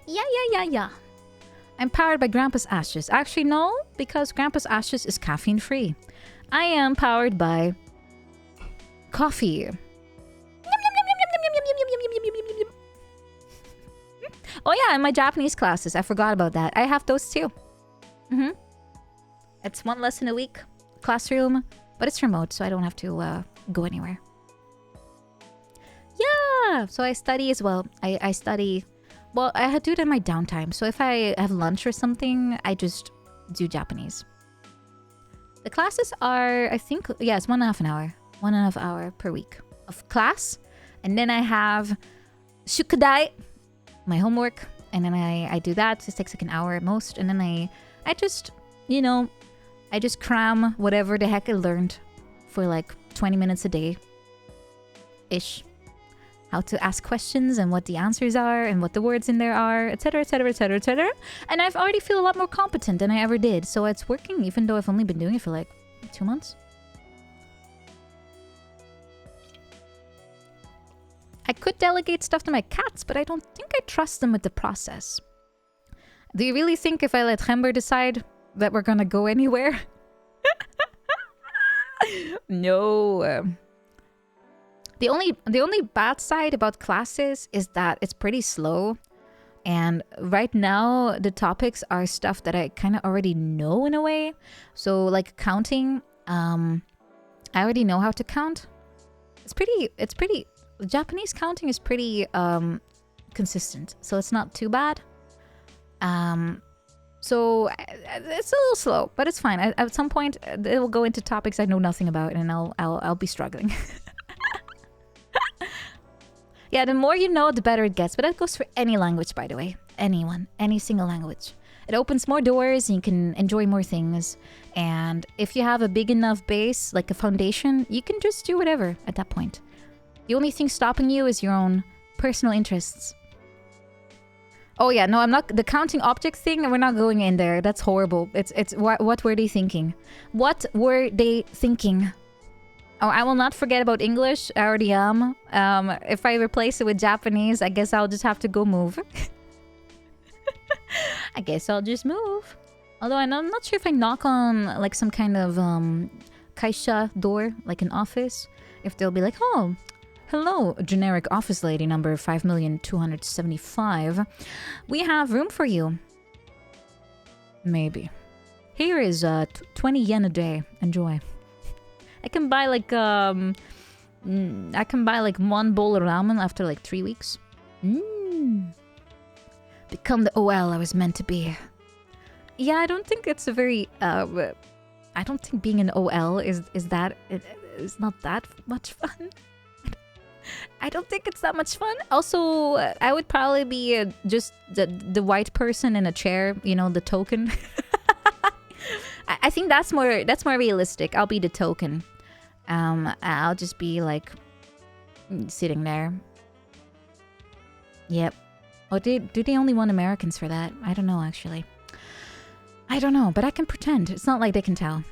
Yeah. I'm powered by Grandpa's Ashes. Actually, no, because Grandpa's Ashes is caffeine free. I am powered by coffee. Oh yeah, and my Japanese classes. I forgot about that. I have those too. It's one lesson a week, classroom, but it's remote, so I don't have to go anywhere. Yeah, so I study as well. I study. Well, I do it in my downtime. So if I have lunch or something, I just do Japanese. The classes are, I think, yeah, it's 1.5 hour. 1.5 hour per week of class. And then I have shukudai, my homework. And then I do that. It takes like an hour at most. And then I just, you know, I just cram whatever the heck I learned for like 20 minutes a day. Ish. How to ask questions and what the answers are and what the words in there are, etc., etc., etc., etc. And I've already feel a lot more competent than I ever did. So it's working even though I've only been doing it for like 2 months. I could delegate stuff to my cats, but I don't think I trust them with the process. Do you really think if I let Gember decide that we're gonna go anywhere? No. The only bad side about classes is that it's pretty slow. And right now, the topics are stuff that I kind of already know in a way. So like counting, I already know how to count. It's pretty, Japanese counting is pretty consistent. So it's not too bad. So it's a little slow, but it's fine. At some point, it will go into topics I know nothing about and I'll be struggling. Yeah, the more you know, the better it gets. But that goes for any language, by the way. anyone, any single language. It opens more doors and you can enjoy more things. And if you have a big enough base, like a foundation, you can just do whatever at that point. The only thing stopping you is your own personal interests. Oh yeah, no, I'm not... The counting objects thing, we're not going in there. That's horrible. It's what were they thinking? What were they thinking? Oh, I will not forget about English. I already am. If I replace it with Japanese, I guess I'll just have to go move. I guess I'll just move. Although I'm not sure if I knock on like some kind of kaisha door, like an office, if they'll be like, oh, hello, generic office lady number 5,275. We have room for you. Maybe. Here is 20 yen a day. Enjoy. I can buy like one bowl of ramen after like 3 weeks. Become the OL I was meant to be. Yeah, I don't think it's a very I don't think being an OL is not that much fun. I don't think it's that much fun. Also, I would probably be just the white person in a chair, you know, the token. I think that's more realistic. I'll be the token. I'll just be like sitting there. Yep. Oh, do they only want Americans for that? I don't know, actually. I don't know, but I can pretend. It's not like they can tell.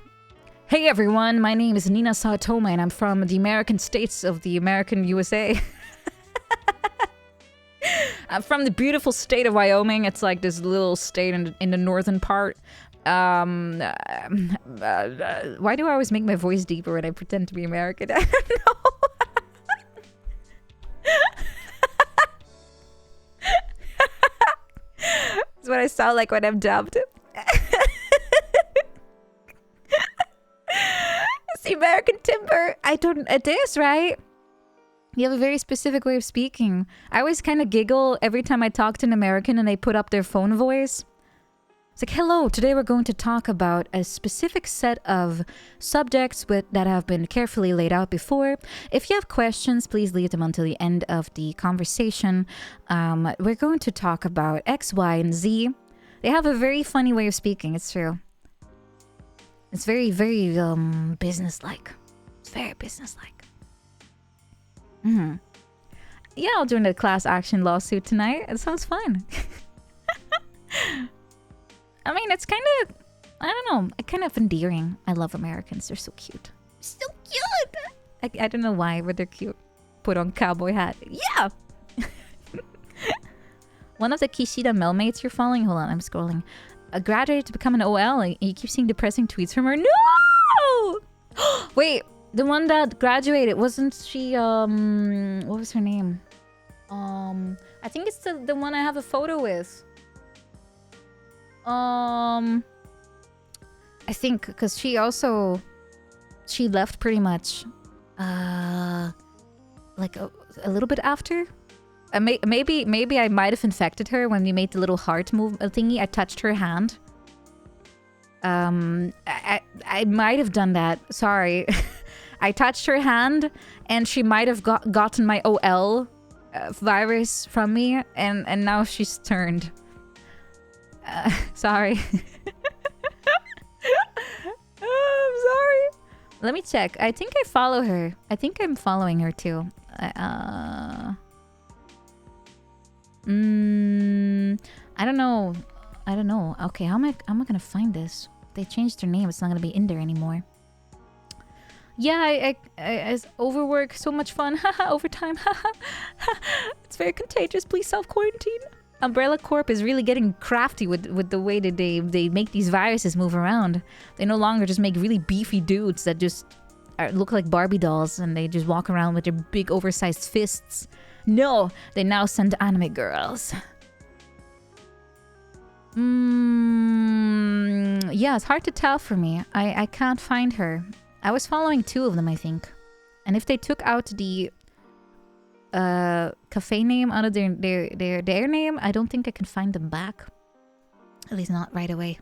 Hey everyone, my name is Nina Saotome and I'm from the American states of the American USA. I'm from the beautiful state of Wyoming. It's like this little state in the northern part. Why do I always make my voice deeper when I pretend to be American? I don't know. That's what I sound like when I'm dubbed. It's the American timber. It is, right? You have a very specific way of speaking. I always kind of giggle every time I talk to an American and they put up their phone voice. It's like, hello, today we're going to talk about a specific set of subjects that have been carefully laid out before. If you have questions, please leave them until the end of the conversation. We're going to talk about X, Y, and Z. They have a very funny way of speaking, it's true. It's very, very businesslike. It's very businesslike. Yeah, I'll join the class action lawsuit tonight. It sounds fun. I mean, it's kind of, I don't know, kind of endearing. I love Americans. They're so cute. So cute! I don't know why, but they're cute. Put on cowboy hat. Yeah! One of the Kishida Melmates you're following, hold on, I'm scrolling. Graduated to become an OL, and you keep seeing depressing tweets from her. No! Wait, the one that graduated, wasn't she, what was her name? I think it's the one I have a photo with. I think because she left pretty much like a little bit after. Maybe I might have infected her when we made the little heart move thingy. I touched her hand. I might have done that. Sorry. I touched her hand and she might have gotten my OL virus from me, and now she's turned. Sorry. I'm sorry. Let me check. I think I follow her. I think I'm following her too. I don't know. Okay, how am I gonna find this? They changed their name. It's not gonna be in there anymore. Yeah, I overwork. So much fun. Haha, overtime. Haha. It's very contagious. Please self-quarantine. Umbrella Corp is really getting crafty with the way that they make these viruses move around. They no longer just make really beefy dudes that just look like Barbie dolls and they just walk around with their big oversized fists. No, they now send anime girls. Yeah, it's hard to tell for me. I can't find her. I was following 2 of them, I think. And if they took out the cafe name out of their name, I don't think I can find them back. At least not right away.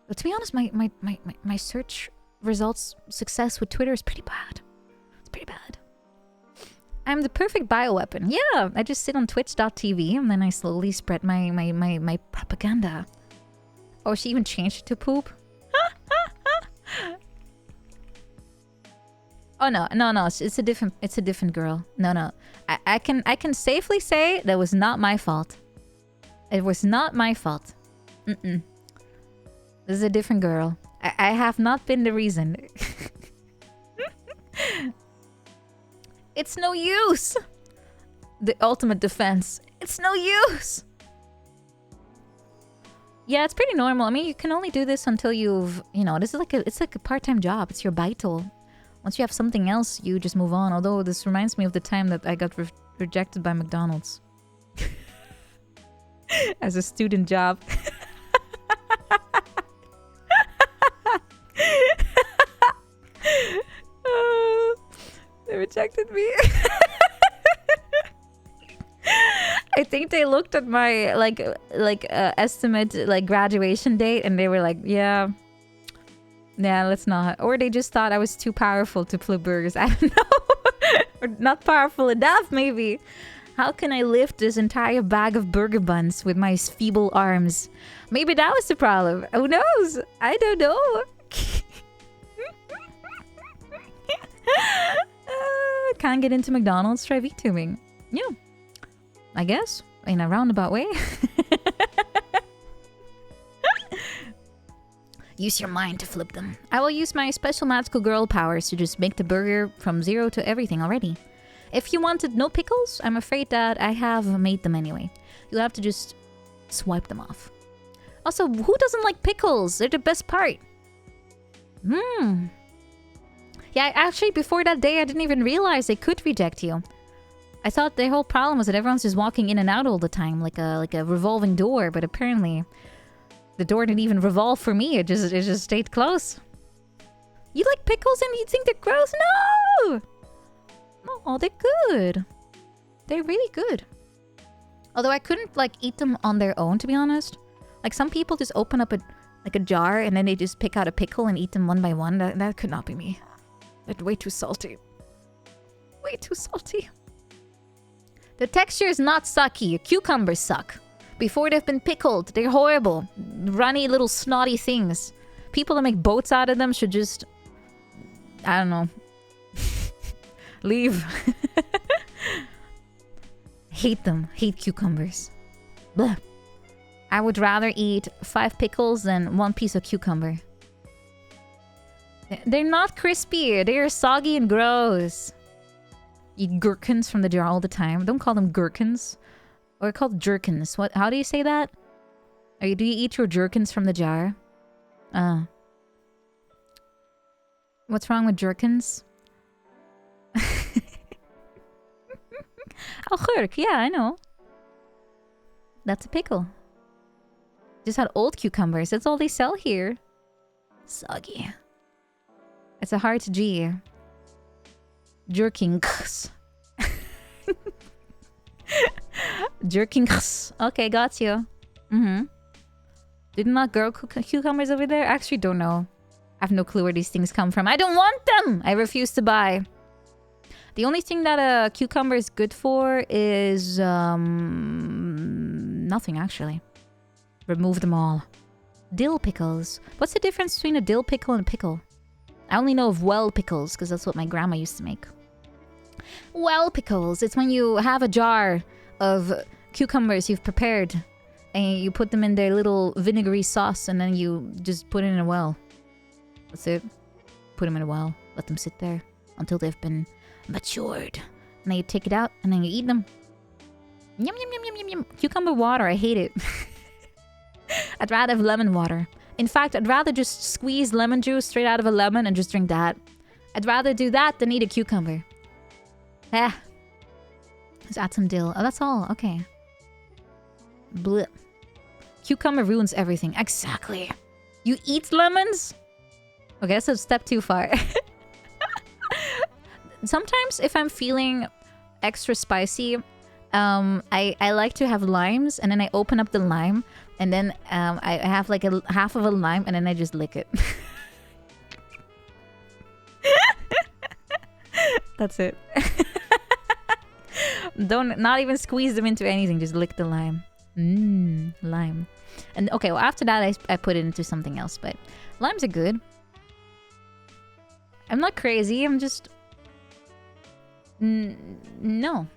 But to be honest, my search results success with Twitter is pretty bad. It's pretty bad. I'm the perfect bioweapon. Yeah, I just sit on twitch.tv and then I slowly spread my propaganda. Oh, she even changed it to poop? Oh no, it's a different girl. No. I can safely say that was not my fault. It was not my fault. This is a different girl. I have not been the reason. It's no use. The ultimate defense. It's no use. Yeah, it's pretty normal. I mean, you can only do this until you've, this is it's like a part-time job. It's your vital. Once you have something else, you just move on. Although this reminds me of the time that I got rejected by McDonald's. As a student job. They rejected me. I think they looked at my estimate graduation date and they were like, yeah, let's not. Or they just thought I was too powerful to flip burgers. I don't know. Or not powerful enough, maybe. How can I lift this entire bag of burger buns with my feeble arms? Maybe that was the problem. Who knows? I don't know. Can't get into McDonald's, try VTubing. Yeah. I guess. In a roundabout way. Use your mind to flip them. I will use my special magical girl powers to just make the burger from 0 to everything already. If you wanted no pickles, I'm afraid that I have made them anyway. You'll have to just swipe them off. Also, who doesn't like pickles? They're the best part. Yeah, actually, before that day, I didn't even realize they could reject you. I thought the whole problem was that everyone's just walking in and out all the time, like a revolving door. But apparently, the door didn't even revolve for me. It just stayed close. You like pickles and you think they're gross? No! No, they're good. They're really good. Although I couldn't eat them on their own, to be honest. Like some people just open up a jar and then they just pick out a pickle and eat them one by one. That could not be me. They're way too salty. Way too salty. The texture is not sucky. Cucumbers suck. Before they've been pickled, they're horrible. Runny little snotty things. People that make boats out of them should just... I don't know. Leave. Hate them. Hate cucumbers. Blah. I would rather eat 5 pickles than 1 piece of cucumber. They're not crispy. They're soggy and gross. Eat gherkins from the jar all the time. Don't call them gherkins. Or called jerkins. What? How do you say that? Do you eat your jerkins from the jar? What's wrong with jerkins? Augurk, yeah, I know. That's a pickle. Just had old cucumbers. That's all they sell here. Soggy. It's a hard G. Jerkings. Jerkings. Okay, got you. Did not grow cucumbers over there? I actually don't know. I have no clue where these things come from. I don't want them! I refuse to buy. The only thing that a cucumber is good for is... nothing, actually. Remove them all. Dill pickles. What's the difference between a dill pickle and a pickle? I only know of well pickles, because that's what my grandma used to make. Well pickles. It's when you have a jar of cucumbers you've prepared, and you put them in their little vinegary sauce, and then you just put it in a well. That's it. Put them in a well. Let them sit there until they've been matured. And then you take it out, and then you eat them. Yum, yum, yum, yum, yum, yum. Cucumber water, I hate it. I'd rather have lemon water. In fact, I'd rather just squeeze lemon juice straight out of a lemon and just drink that. I'd rather do that than eat a cucumber. Ah. Let's add some dill. Oh, that's all. Okay. Blech. Cucumber ruins everything. Exactly. You eat lemons? Okay, that's a step too far. Sometimes if I'm feeling extra spicy, I like to have limes, and then I open up the lime, and then I have like a half of a lime, and then I just lick it. That's it. Not even squeeze them into anything. Just lick the lime. Lime. And okay, well after that I put it into something else. But limes are good. I'm not crazy. I'm just... no.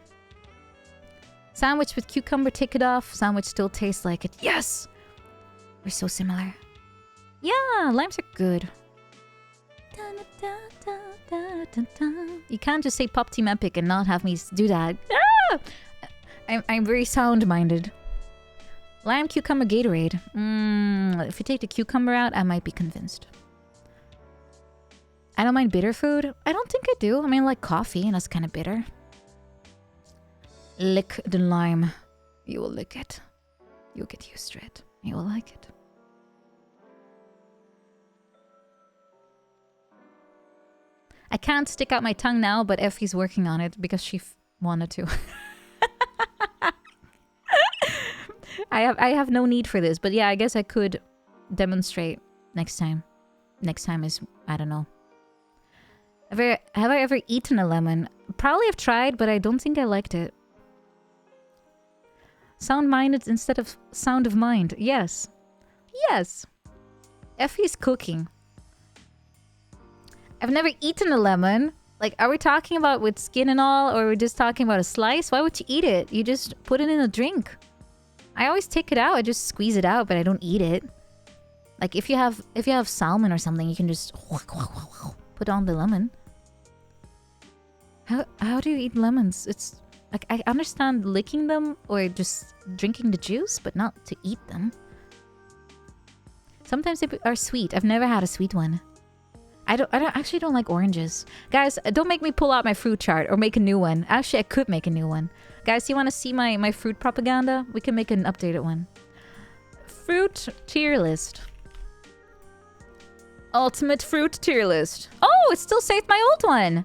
Sandwich with cucumber, take it off. Sandwich still tastes like it. Yes! We're so similar. Yeah, limes are good. You can't just say Pop Team Epic and not have me do that. Ah! I'm very sound-minded. Lime, cucumber, Gatorade. If you take the cucumber out, I might be convinced. I don't mind bitter food. I don't think I do. I mean, like coffee, and that's kind of bitter. Lick the lime. You will lick it. You'll get used to it. You will like it. I can't stick out my tongue now, but Effie's working on it because she wanted to. I have no need for this, but yeah, I guess I could demonstrate next time. Next time is, I don't know. Have I ever eaten a lemon? Probably have tried, but I don't think I liked it. Sound-minded instead of sound of mind. Yes. Yes. Effie's cooking. I've never eaten a lemon. Like, are we talking about with skin and all, or are we just talking about a slice? Why would you eat it? You just put it in a drink. I always take it out. I just squeeze it out, but I don't eat it. Like, if you have salmon or something, you can just put on the lemon. How do you eat lemons? It's like, I understand licking them or just drinking the juice, but not to eat them. Sometimes they are sweet. I've never had a sweet one. I actually don't like oranges. Guys, don't make me pull out my fruit chart or make a new one. Actually, I could make a new one. Guys, you want to see my fruit propaganda? We can make an updated one. Fruit tier list. Ultimate fruit tier list. Oh, it still saved my old one.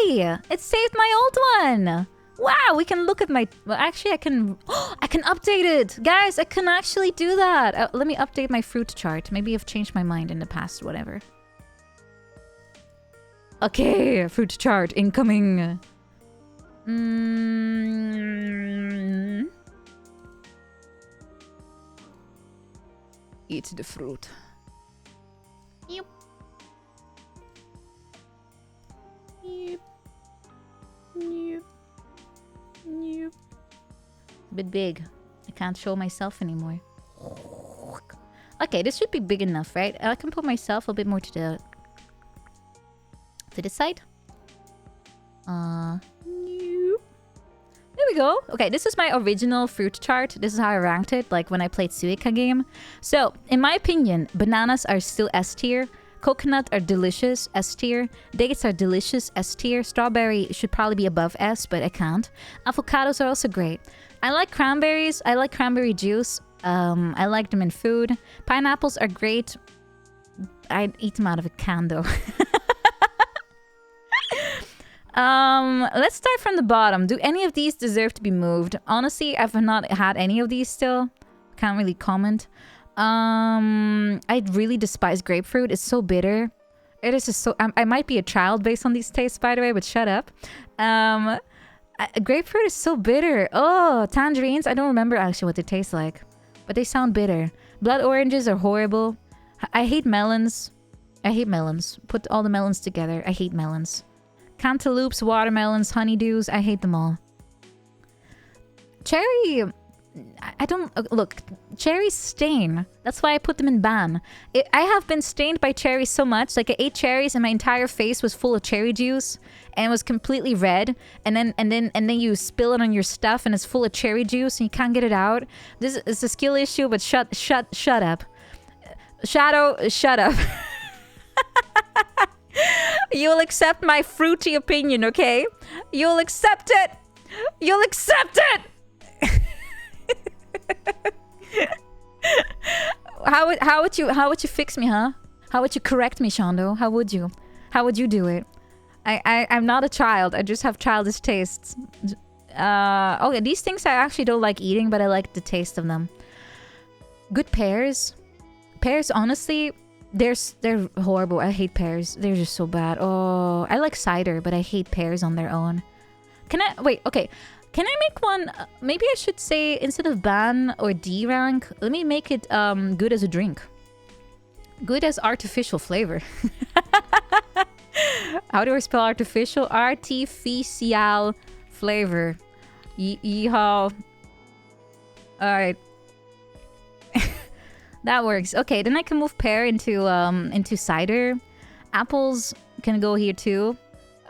Yay! It saved my old one. Wow, we can look at my... Well, actually, I can update it. Guys, I can actually do that. Let me update my fruit chart. Maybe I've changed my mind in the past, whatever. Okay, fruit chart incoming. Eat the fruit. Yep. Yep. Yep. Yep. A bit big. I can't show myself anymore. Okay, this should be big enough, right? I can put myself a bit more to this side. There we go. Okay, this is my original fruit chart. This is how I ranked it, like when I played Suica game. So, in my opinion, bananas are still S tier. Coconut are delicious, S tier. Dates are delicious, S tier. Strawberry should probably be above S, but I can't. Avocados are also great. I like cranberries. I like cranberry juice. I like them in food. Pineapples are great. I'd eat them out of a can though. Let's start from the bottom. Do any of these deserve to be moved? Honestly, I've not had any of these still. Can't really comment. I really despise grapefruit. It's so bitter. It is just so... I might be a child based on these tastes, by the way, but shut up. Grapefruit is so bitter. Oh, tangerines. I don't remember actually what they taste like, but they sound bitter. Blood oranges are horrible. I hate melons. I hate melons. Put all the melons together. I hate melons. Cantaloupes, watermelons, honeydews. I hate them all. Cherry... I don't... Look, cherries stain. That's why I put them in ban. I have been stained by cherries so much. Like, I ate cherries and my entire face was full of cherry juice. And it was completely red. And then you spill it on your stuff and it's full of cherry juice and you can't get it out. This is a skill issue, but shut up. Shadow, shut up. You'll accept my fruity opinion, okay? You'll accept it! You'll accept it! How would you fix me, huh? How would you correct me, Shondo? How would you? How would you do it? I'm not a child. I just have childish tastes. Okay, these things I actually don't like eating, but I like the taste of them. Good pears. Pears, honestly, they're horrible. I hate pears. They're just so bad. Oh, I like cider, but I hate pears on their own. Can I... Wait, okay. Can I make one... maybe I should say, instead of ban or D rank, let me make it good as a drink. Good as artificial flavor. How do I spell artificial? Artificial flavor. Yeehaw. Alright. That works. Okay, then I can move pear into cider. Apples can go here too.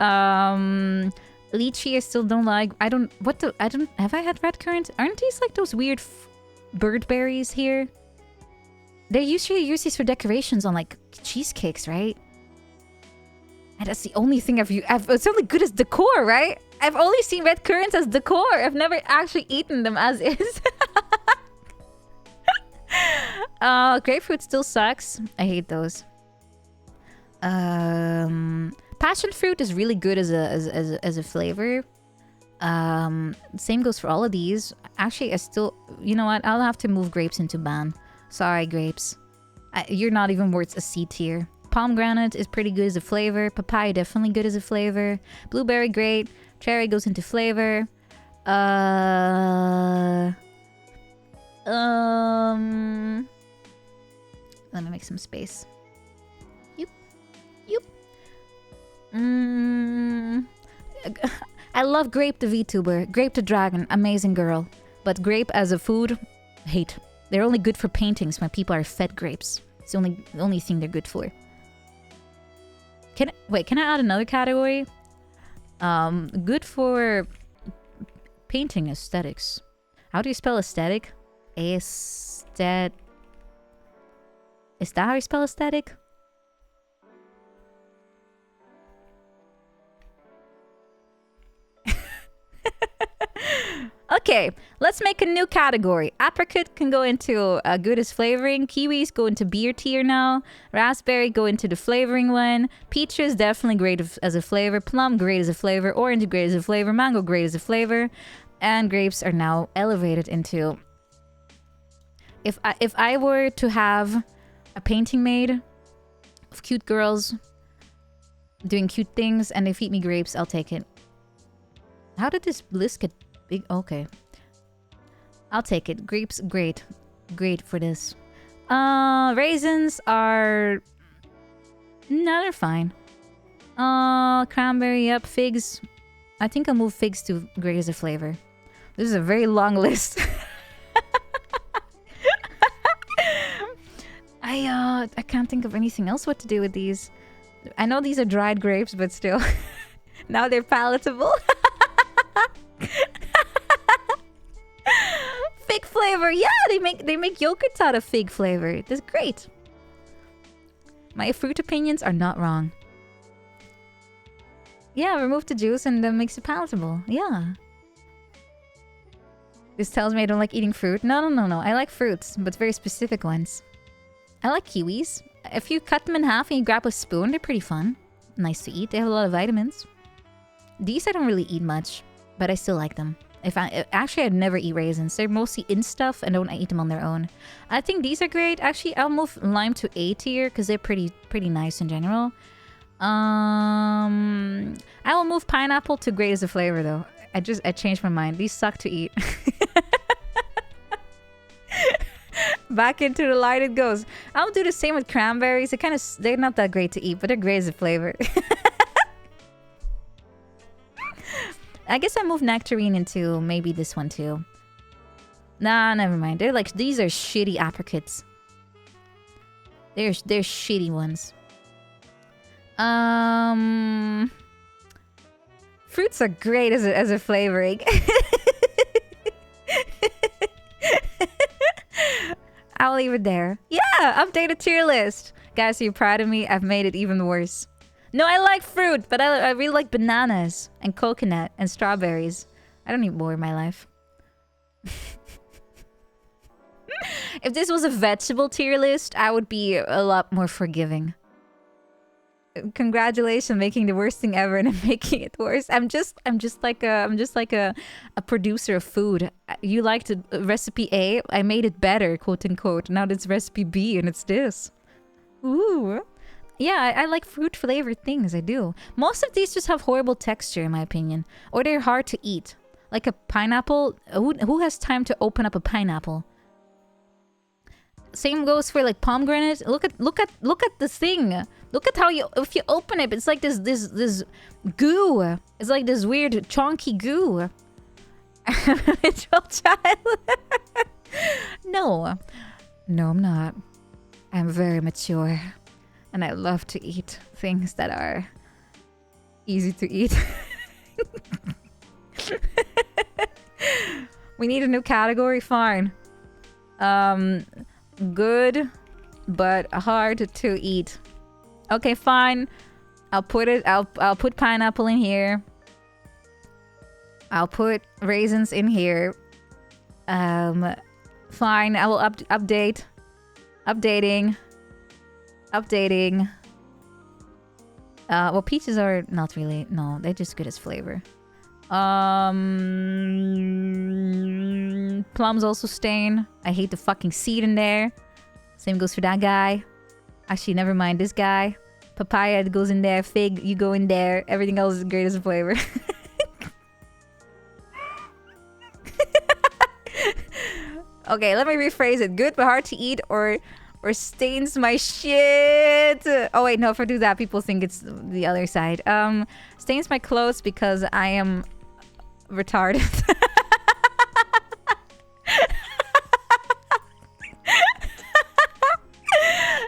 Lychee I still don't like. Have I had red currant? Aren't these like those weird bird berries here? They usually use these for decorations on like cheesecakes, right? And that's the only thing it's only good as decor, right? I've only seen red currants as decor. I've never actually eaten them as is. Grapefruit still sucks. I hate those. Passion fruit is really good as a flavor. Same goes for all of these. Actually, I still... You know what? I'll have to move grapes into ban. Sorry, grapes. You're not even worth a C tier. Pomegranate is pretty good as a flavor. Papaya definitely good as a flavor. Blueberry great. Cherry goes into flavor. Let me make some space. Yoop. I love Grape the VTuber. Grape the Dragon. Amazing girl. But grape as a food, hate. They're only good for paintings when people are fed grapes. It's the only thing they're good for. Can I add another category? Good for painting aesthetics. How do you spell aesthetic? Is that how you spell aesthetic? Okay, let's make a new category. Apricot can go into good as flavoring. Kiwis go into beer tier now. Raspberry go into the flavoring one. Peaches definitely great as a flavor. Plum great as a flavor. Orange great as a flavor. Mango great as a flavor. And grapes are now elevated into... If I were to have a painting made of cute girls doing cute things and they feed me grapes, I'll take it. How did this list get big? Okay. I'll take it. Grapes, great. Great for this. Raisins are... No, they're fine. Cranberry, yep. Figs. I think I'll move figs to great as a flavor. This is a very long list. I can't think of anything else what to do with these. I know these are dried grapes, but still. Now they're palatable. Fig flavor, yeah, they make yogurts out of fig flavor. That's great. My fruit opinions are not wrong. Yeah, remove the juice and that makes it palatable. Yeah. This tells me I don't like eating fruit. No. I like fruits, but very specific ones. I like kiwis. If you cut them in half and you grab a spoon, they're pretty fun. Nice to eat. They have a lot of vitamins. These I don't really eat much, but I still like them. Actually, I'd never eat raisins. They're mostly in stuff and don't eat them on their own. I think these are great. Actually, I'll move lime to A tier because they're pretty nice in general. I will move pineapple to great as a flavor though. I changed my mind. These suck to eat. Back into the light it goes. I'll do the same with cranberries. They're not that great to eat, but they're great as a flavor. I guess I move nectarine into maybe this one too. Nah, never mind. These are shitty apricots. They're shitty ones. Fruits are great as a flavoring. I'll leave it there. Yeah, update a tier list. Guys, are you proud of me? I've made it even worse. No, I like fruit, but I really like bananas and coconut and strawberries. I don't need more in my life. If this was a vegetable tier list, I would be a lot more forgiving. Congratulations, making the worst thing ever and I'm making it worse. I'm just like a producer of food. You liked recipe A, I made it better, quote unquote. Now it's recipe B and it's this. Ooh. Yeah, I like fruit flavored things. I do. Most of these just have horrible texture, in my opinion, or they're hard to eat. Like a pineapple. Who has time to open up a pineapple? Same goes for like pomegranate. Look at this thing. Look at how if you open it, it's like this goo. It's like this weird chunky goo. Mature child. No, I'm not. I'm very mature, and I love to eat things that are easy to eat. We need a new category. Fine. Good, but hard to eat. Okay, fine. I'll put pineapple in here. I'll put raisins in here. Fine. I will updating. Well, peaches are not really. No, they're just good as flavor. Plums also stain. I hate the fucking seed in there. Same goes for that guy. Actually, never mind this guy. Papaya goes in there. Fig, you go in there. Everything else is great as a flavor. Okay, let me rephrase it. Good but hard to eat or stains my shit. Oh wait, no, if I do that, people think it's the other side. Stains my clothes because I am retarded.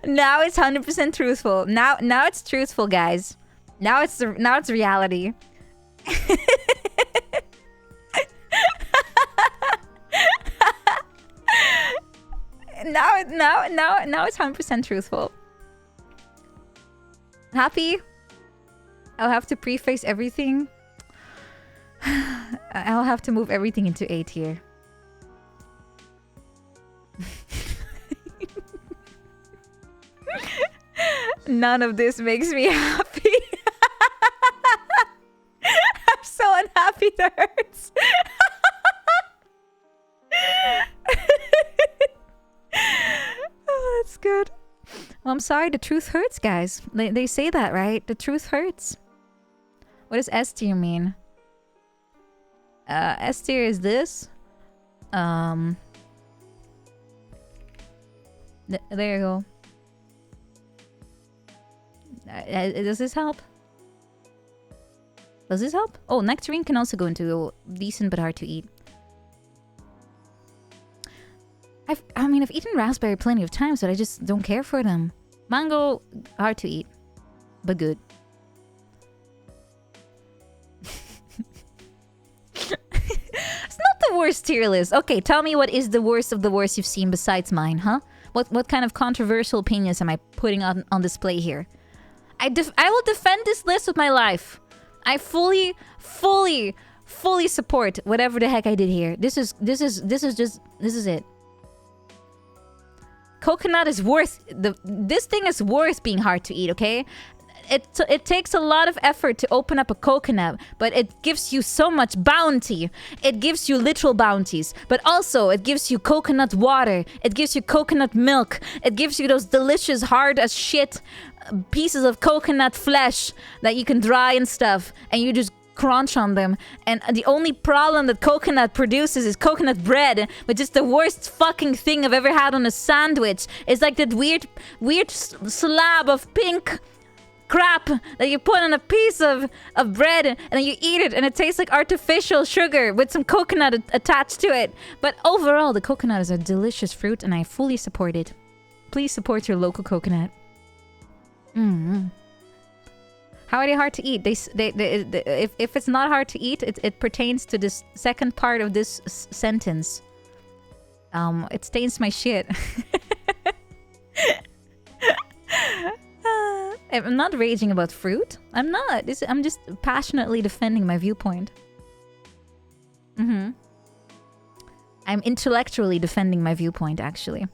Now it's 100% truthful. Now it's truthful, guys. Now it's reality. Now it's 100% truthful. Happy? I'll have to preface everything. I'll have to move everything into A tier. None of this makes me happy. I'm so unhappy that hurts. Oh, that's good. Well, I'm sorry, the truth hurts, guys. They say that, right? The truth hurts. What does S tier mean? S tier is this. There you go. Does this help? Does this help? Oh, nectarine can also go into decent but hard to eat. I mean, I've eaten raspberry plenty of times, but I just don't care for them. Mango, hard to eat, but good. It's not the worst tier list. Okay, tell me what is the worst of the worst you've seen besides mine, huh? What kind of controversial opinions am I putting on display here? I will defend this list with my life. I fully support whatever the heck I did here. This is it. Coconut is worth this thing is worth being hard to eat, okay? It takes a lot of effort to open up a coconut, but it gives you so much bounty. It gives you literal bounties, but also it gives you coconut water. It gives you coconut milk. It gives you those delicious hard as shit pieces of coconut flesh that you can dry and stuff, and you just crunch on them. And the only problem that coconut produces is coconut bread, which is the worst fucking thing I've ever had on a sandwich. It's like that weird slab of pink crap that you put on a piece of bread and then you eat it and it tastes like artificial sugar with some coconut attached to it. But overall, the coconut is a delicious fruit and I fully support it. Please support your local coconut. How are they hard to eat? If it's not hard to eat, it pertains to this second part of this sentence. It stains my shit. I'm not raging about fruit. I'm not. I'm just passionately defending my viewpoint. I'm intellectually defending my viewpoint, actually.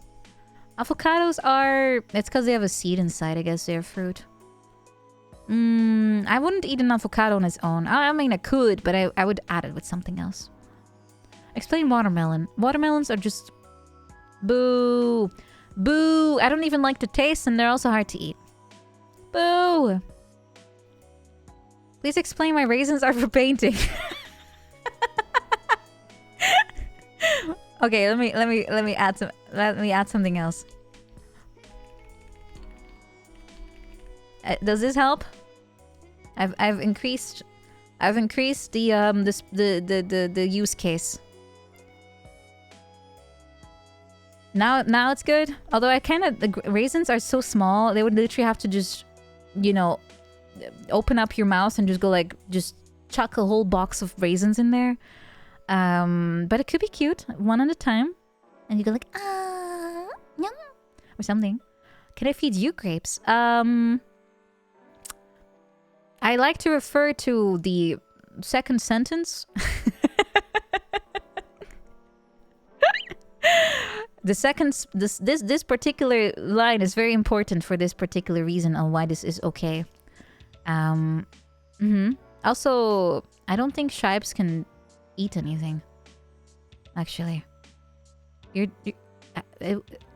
Avocados are... It's because they have a seed inside, I guess they're fruit. I wouldn't eat an avocado on its own. I mean, I could, but I would add it with something else. Explain watermelon. Watermelons are just... Boo. Boo. I don't even like the taste, and they're also hard to eat. Boo! Please explain why raisins are for painting. Okay, let me add something else. Does this help? I've increased the use case. Now it's good. Although the raisins are so small, they would literally have to just, you know, open up your mouth and just go like, just chuck a whole box of raisins in there. But it could be cute, one at a time, and you go like, yum, or something. Can I feed you grapes? I like to refer to the second sentence. This particular line is very important for this particular reason on why this is okay. Also, I don't think shipes can eat anything. Actually,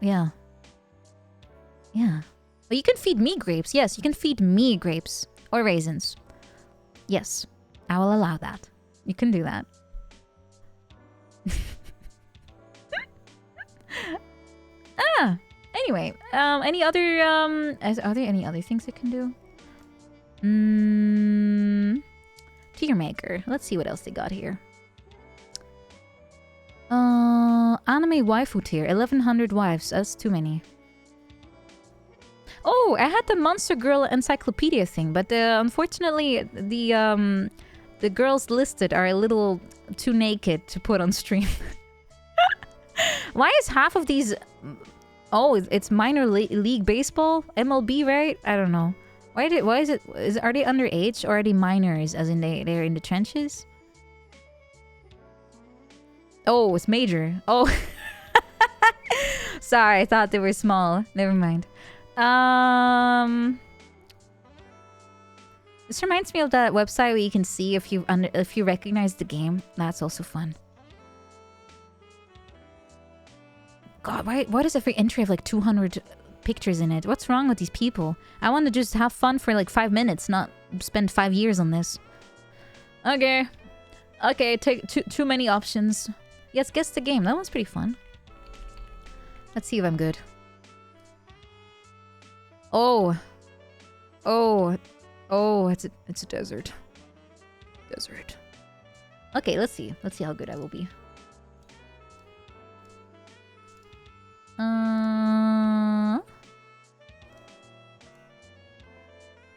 yeah. But you can feed me grapes. Yes, you can feed me grapes or raisins. Yes, I will allow that. You can do that. Anyway, any other are there any other things it can do? Tier maker. Let's see what else they got here. Anime waifu tier, 1100 wives. That's too many. Oh, I had the Monster Girl encyclopedia thing, but unfortunately the girls listed are a little too naked to put on stream. Why is half of these? Oh, it's minor league baseball, MLB, right? I don't know. Why is it? Are they underage or are they minors? As in they're in the trenches? Oh, it's major. Oh, sorry, I thought they were small. Never mind. This reminds me of that website where you can see if you recognize the game. That's also fun. God, why does every entry have like 200 pictures in it? What's wrong with these people? I want to just have fun for like 5 minutes, not spend 5 years on this. Okay, take too many options. Yes, guess the game. That one's pretty fun. Let's see if I'm good. Oh, it's a desert. Okay, let's see how good I will be.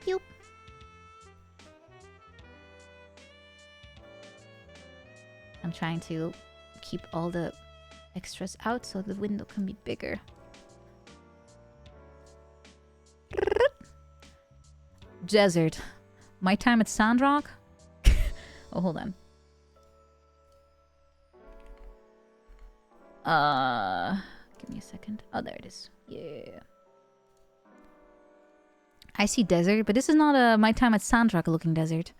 Pew. I'm trying to keep all the extras out so the window can be bigger. Desert. My time at Sandrock? Oh, hold on. Give me a second. Oh, there it is. Yeah. I see desert, but this is not a My Time at Sandrock looking desert.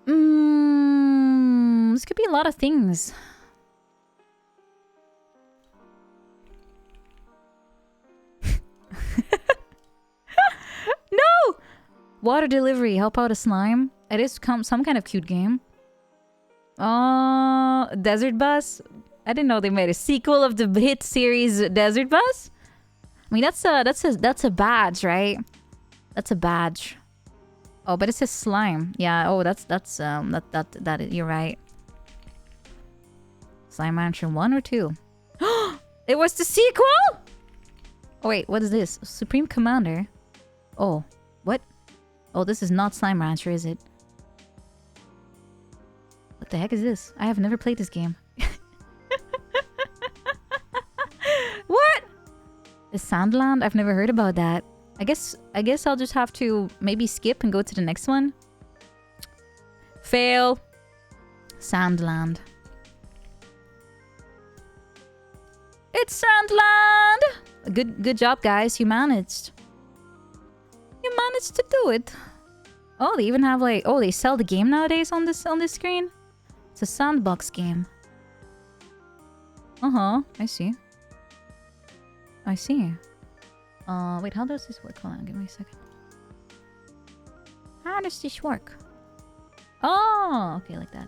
This could be a lot of things. No! Water delivery, help out a slime. It is some kind of cute game. Desert Bus. I didn't know they made a sequel of the hit series Desert Bus. I mean, that's a badge, right? That's a badge. Oh, but it says slime. Yeah. Oh, that you're right. Slime Mansion 1 or 2? It was the sequel. Oh wait, what is this? Supreme Commander. Oh, what? Oh, this is not Slime Rancher, is it? What the heck is this? I have never played this game. What? Is Sandland? I've never heard about that. I guess I'll just have to maybe skip and go to the next one. Fail. Sandland. It's Sandland! Good job, guys. You managed. You managed to do it. Oh, they even have like... Oh, they sell the game nowadays on this screen? It's a sandbox game. Uh-huh. I see. Wait, how does this work? Hold on, give me a second. How does this work? Oh, okay, like that.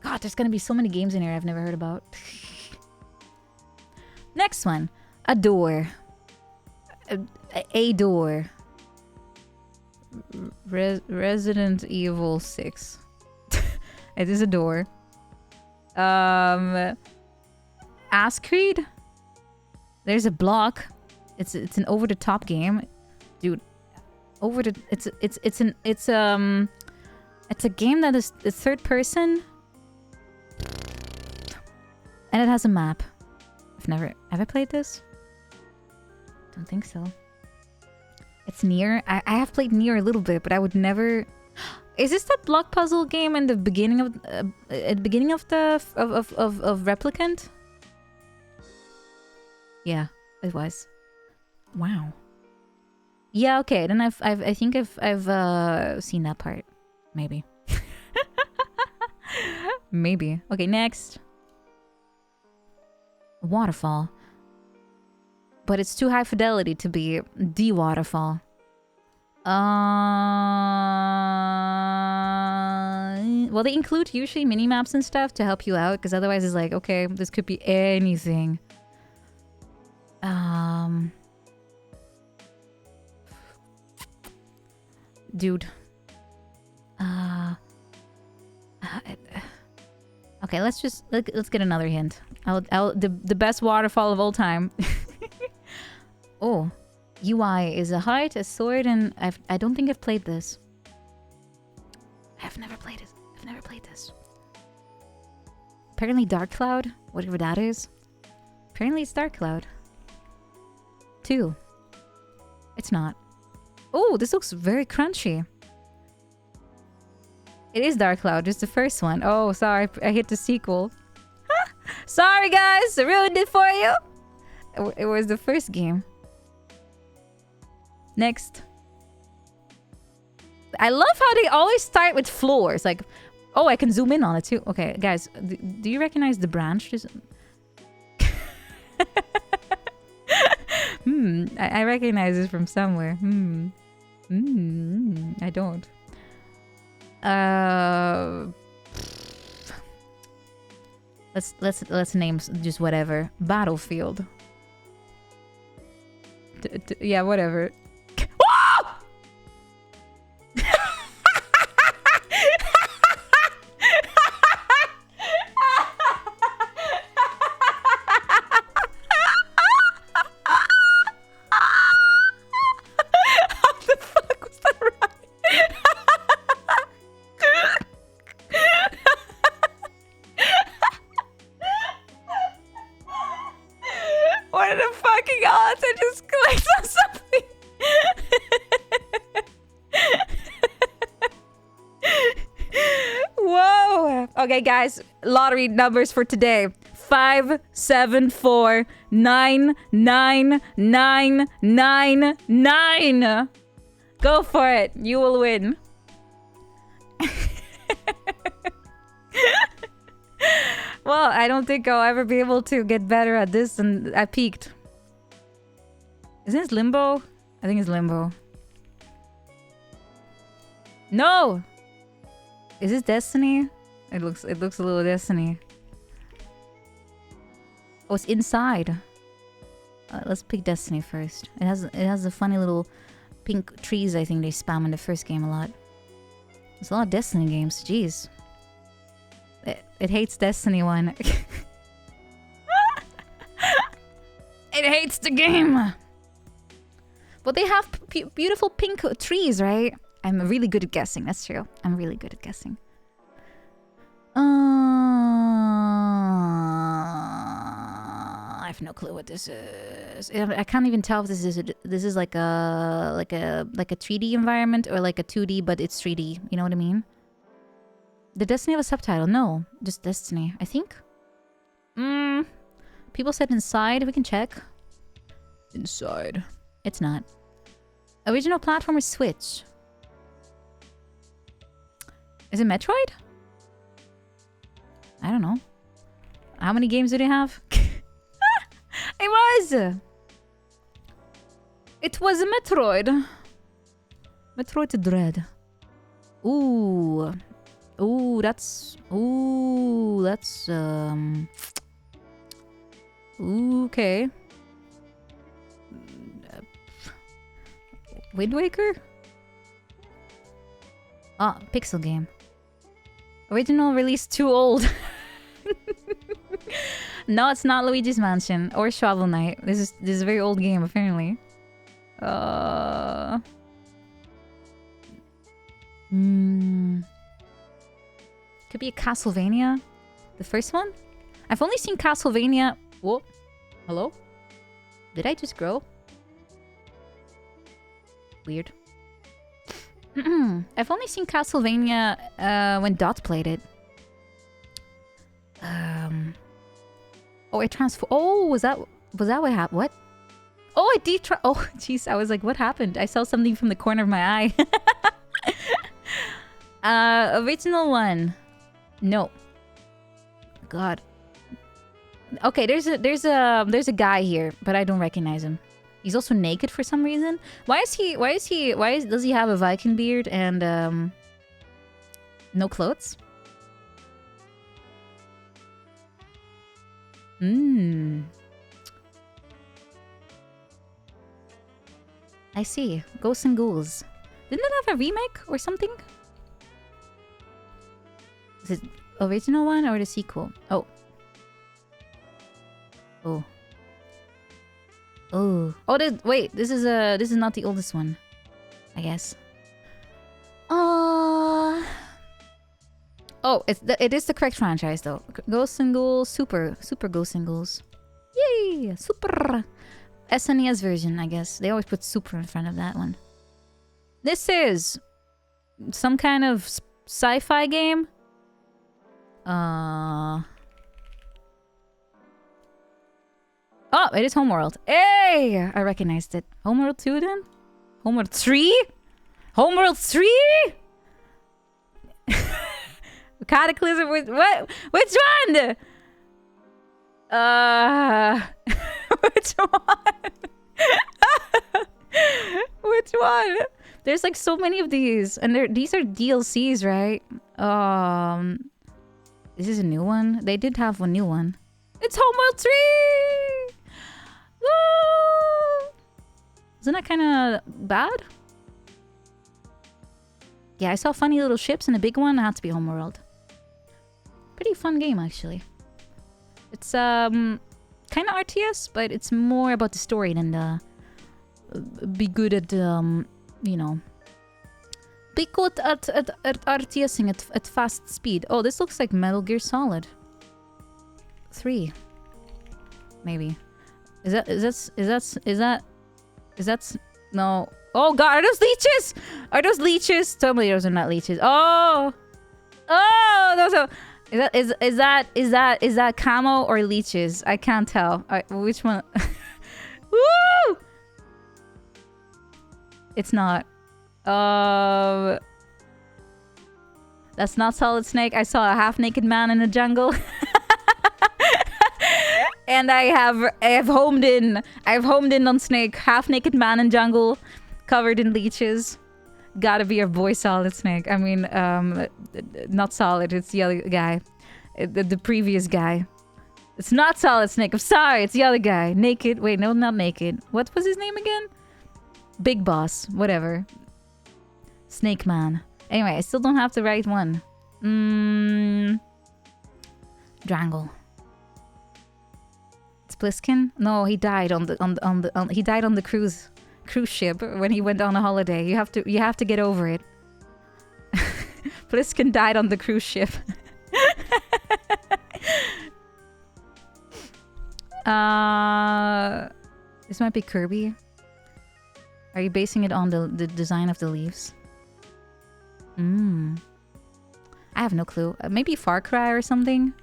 God, there's gonna be so many games in here I've never heard about. Next one. A door. A door. Resident Evil 6. It is a door. Ascreed. There's a block. It's an over the top game, dude. It's a game that is third person, and it has a map. Have I played this? Don't think so. It's Nier. I have played Nier a little bit, but I would never. Is this that block puzzle game in the beginning of at the beginning of the of Replicant? Yeah, it was. Wow. Yeah. Okay. Then I think I've seen that part. Maybe. Maybe. Okay. Next. Waterfall. But it's too high fidelity to be the waterfall. Well, they include usually mini-maps and stuff to help you out, because otherwise it's like, okay, this could be anything. Dude. Okay, let's get another hint. The best waterfall of all time. Oh, UI is a height, a sword, and I don't think I've played this. I've never played it. I've never played this. Apparently Dark Cloud, whatever that is. Apparently it's Dark Cloud. 2. It's not. Oh, this looks very crunchy. It is Dark Cloud, just the first one. Oh, sorry, I hit the sequel. Sorry guys, I ruined it for you. It was the first game. Next. I love how they always start with floors. Like, oh, I can zoom in on it too. Okay, guys, do you recognize the branch? I recognize it from somewhere. I don't. Let's name just whatever. Battlefield. Yeah, whatever. Okay, guys, lottery numbers for today. 5, 7, 4, 9, 9, 9, 9, 9. Go for it. You will win. Well, I don't think I'll ever be able to get better at this, and I peaked. Isn't this Limbo? I think it's Limbo. No! Is this Destiny? It looks a little Destiny. Oh, it's inside. Let's pick Destiny first. It has the funny little pink trees. I think they spam in the first game a lot. There's a lot of Destiny games. Jeez. It hates Destiny 1. It hates the game. But they have beautiful pink trees, right? I'm really good at guessing. That's true. I'm really good at guessing. I have no clue what this is. I can't even tell if this is like a 3D environment or like a 2D, but it's 3D. You know what I mean? The Destiny have a subtitle? No, just Destiny. I think. People said inside. We can check. Inside. It's not. Original platform is Switch. Is it Metroid? I don't know. How many games do they have? It was! It was a Metroid. Metroid Dread. Ooh. Ooh, that's... Ooh, that's... Okay. Wind Waker? Ah, pixel game. Original release too old. No, it's not Luigi's Mansion or Shovel Knight. This is a very old game, apparently. Could be a Castlevania. The first one? I've only seen Castlevania... Whoa. Hello? Did I just grow? Weird. I've only seen Castlevania when Dot played it. Oh, it transformed. Oh, was that what happened? What? Oh, it detro. Oh, jeez. I was like, what happened? I saw something from the corner of my eye. Original one. No. God. Okay, there's a guy here, but I don't recognize him. He's also naked for some reason. Does he have a Viking beard and no clothes? I see. Ghosts and Ghouls. Didn't it have a remake or something? Is it original one or the sequel? Oh. Oh. Oh. Oh, wait. This is not the oldest one, I guess. Oh, it is the correct franchise though. Ghosts and Ghouls, super Ghosts and Ghouls. Yay! Super SNES version, I guess. They always put super in front of that one. This is some kind of sci-fi game. Oh, it is Homeworld. Hey! I recognized it. Homeworld 2 then? Homeworld 3? Homeworld 3? Cataclysm with what? Which one? Which one? Which one? There's like so many of these, and these are DLCs, right? This is a new one. They did have a new one. It's Homeworld 3. Woo! Isn't that kind of bad? Yeah, I saw funny little ships and a big one. It had to be Homeworld. Pretty fun game, actually. It's kind of RTS, but it's more about the story than the be good at you know, be good at RTSing at fast speed. Oh, this looks like Metal Gear Solid 3. Maybe. Is that no? Oh God, are those leeches? Are those leeches? Tell me those are not leeches. Oh, those are. Is that camo or leeches? I can't tell. Which one? Woo! It's not. That's not Solid Snake. I saw a half-naked man in the jungle. And I've homed in on Snake. Half-naked man in jungle, covered in leeches. Gotta be your boy Solid Snake. I mean, not Solid, it's the other guy. The previous guy. It's not Solid Snake, I'm sorry, it's the other guy. Naked, wait, no, not naked. What was his name again? Big Boss, whatever. Snake Man. Anyway, I still don't have the right one. Drangle. It's Bliskin? No, he died on the cruise ship when he went on a holiday. You have to get over it. Bliskin died on the cruise ship. This might be Kirby. Are you basing it on the design of the leaves? I have no clue. Maybe Far Cry or something.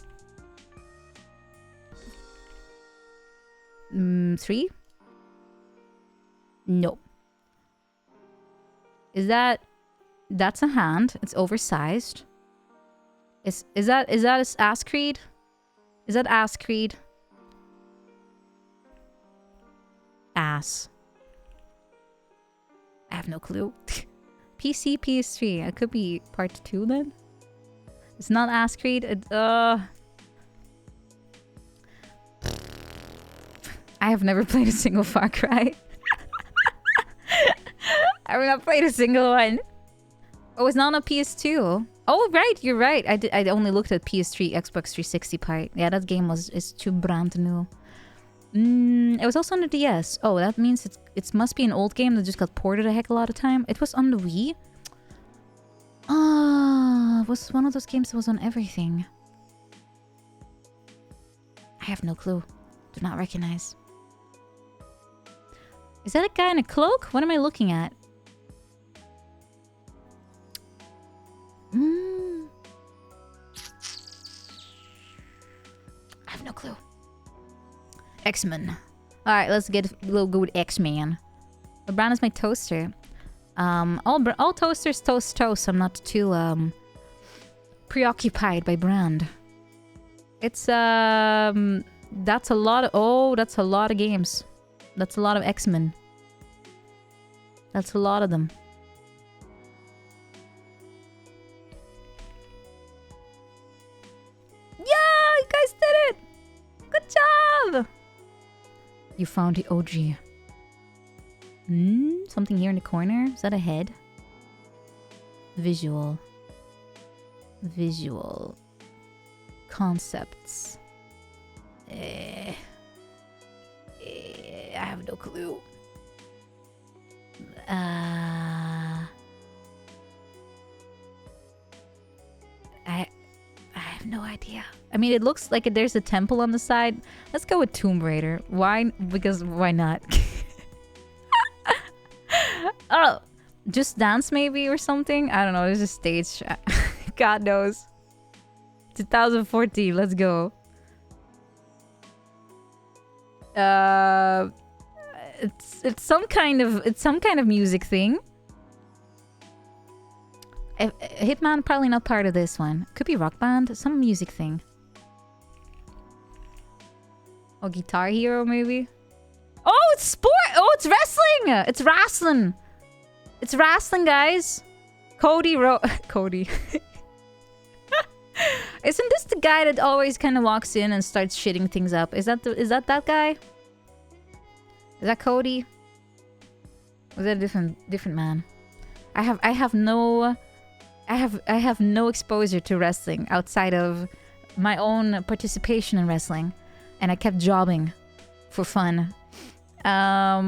3? No. That's a hand. It's oversized. Is that Ass Creed? Is that Ass Creed? Ass. have no clue. PC, PS3. It could be part 2 then. It's not Ass Creed. I have never played a single Far Cry. I have not played a single one. Oh, it's not on PS2. Oh, right, you're right. I only looked at PS3, Xbox 360 part. Yeah, that game is too brand new. It was also on the DS. Oh, that means it must be an old game that just got ported a heck of a lot of time. It was on the Wii. Ah, it was one of those games that was on everything. I have no clue. Do not recognize. Is that a guy in a cloak? What am I looking at? I have no clue. X-Men. Alright, let's get a little good X-Men. What brand is my toaster? All toasters toast. I'm not too preoccupied by brand. It's that's a lot of that's a lot of games. That's a lot of X-Men. That's a lot of them. Yeah, you guys did it! Good job! You found the OG. Something here in the corner? Is that a head? Visual. Concepts. I have no clue. I have no idea. I mean, it looks like there's a temple on the side. Let's go with Tomb Raider. Why? Because why not? Oh, Just Dance maybe or something? I don't know. There's a stage. God knows. 2014. Let's go. It's some kind of music thing. Hitman probably not part of this one. Could be Rock Band, some music thing. Oh, Guitar Hero maybe. Oh, it's sport. Oh, it's wrestling. It's wrestling. It's wrestling, guys. Cody. Isn't this the guy that always kind of walks in and starts shitting things up? Is that that guy? Is that Cody? Or is that a different man? I have no exposure to wrestling outside of my own participation in wrestling, and I kept jobbing for fun. How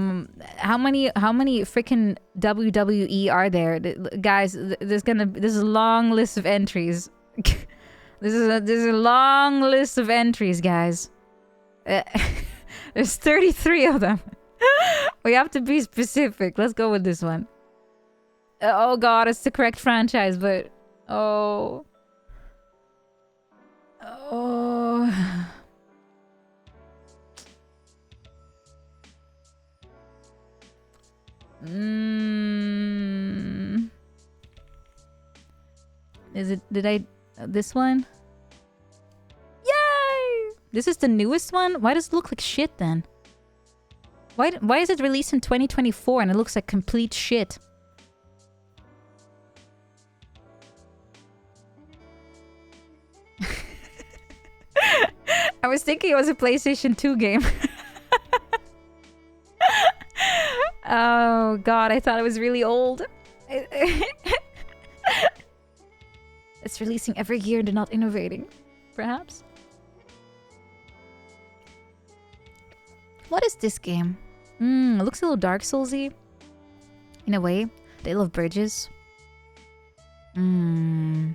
many freaking WWE are there, guys? There's a long list of entries. There's a long list of entries, guys. There's 33 of them. We have to be specific. Let's go with this one. Oh god, it's the correct franchise, but oh. Is it, this one? Yay! This is the newest one? Why does it look like shit then? Why is it released in 2024 and it looks like complete shit? I was thinking it was a PlayStation 2 game. Oh god, I thought it was really old. It's releasing every year and they're not innovating. Perhaps? What is this game? It looks a little Dark Soulsy. In a way. They love bridges. I'm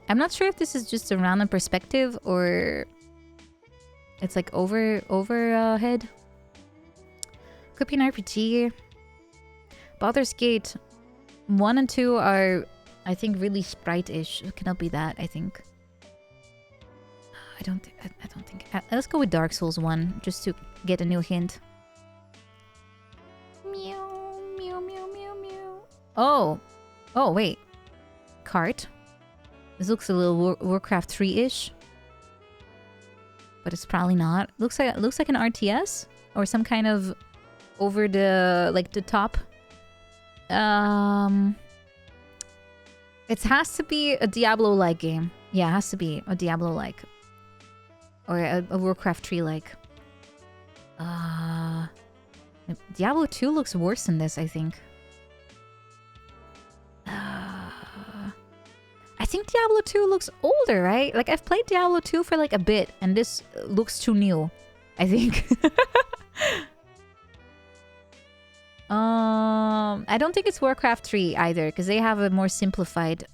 not sure if this is just a random perspective or it's like overhead. Could be an RPG. Baldur's Gate 1 and 2 are, I think, really sprite-ish. It cannot be that, I think. I don't think. Let's go with Dark Souls 1 just to get a new hint. Meow, meow, meow, meow, meow. Oh, wait. Cart. This looks a little Warcraft 3-ish, but it's probably not. Looks like an RTS or some kind of over the top It has to be a Diablo-like game. Yeah, it has to be a Diablo-like. Or a Warcraft 3-like. Diablo 2 looks worse than this, I think. I think Diablo 2 looks older, right? Like, I've played Diablo 2 for like a bit, and this looks too new, I think. I don't think it's Warcraft 3 either, because they have a more simplified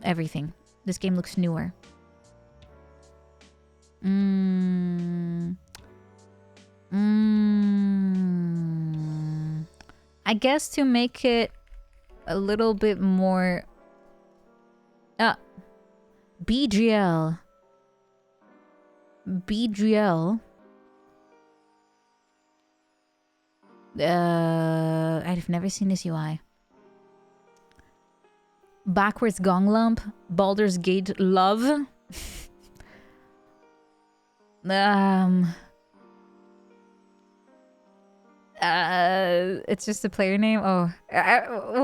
everything. This game looks newer. I guess to make it a little bit more... BGL. BGL. I've never seen this UI. Backwards Gonglump. Baldur's Gate Love. It's just a player name. Oh,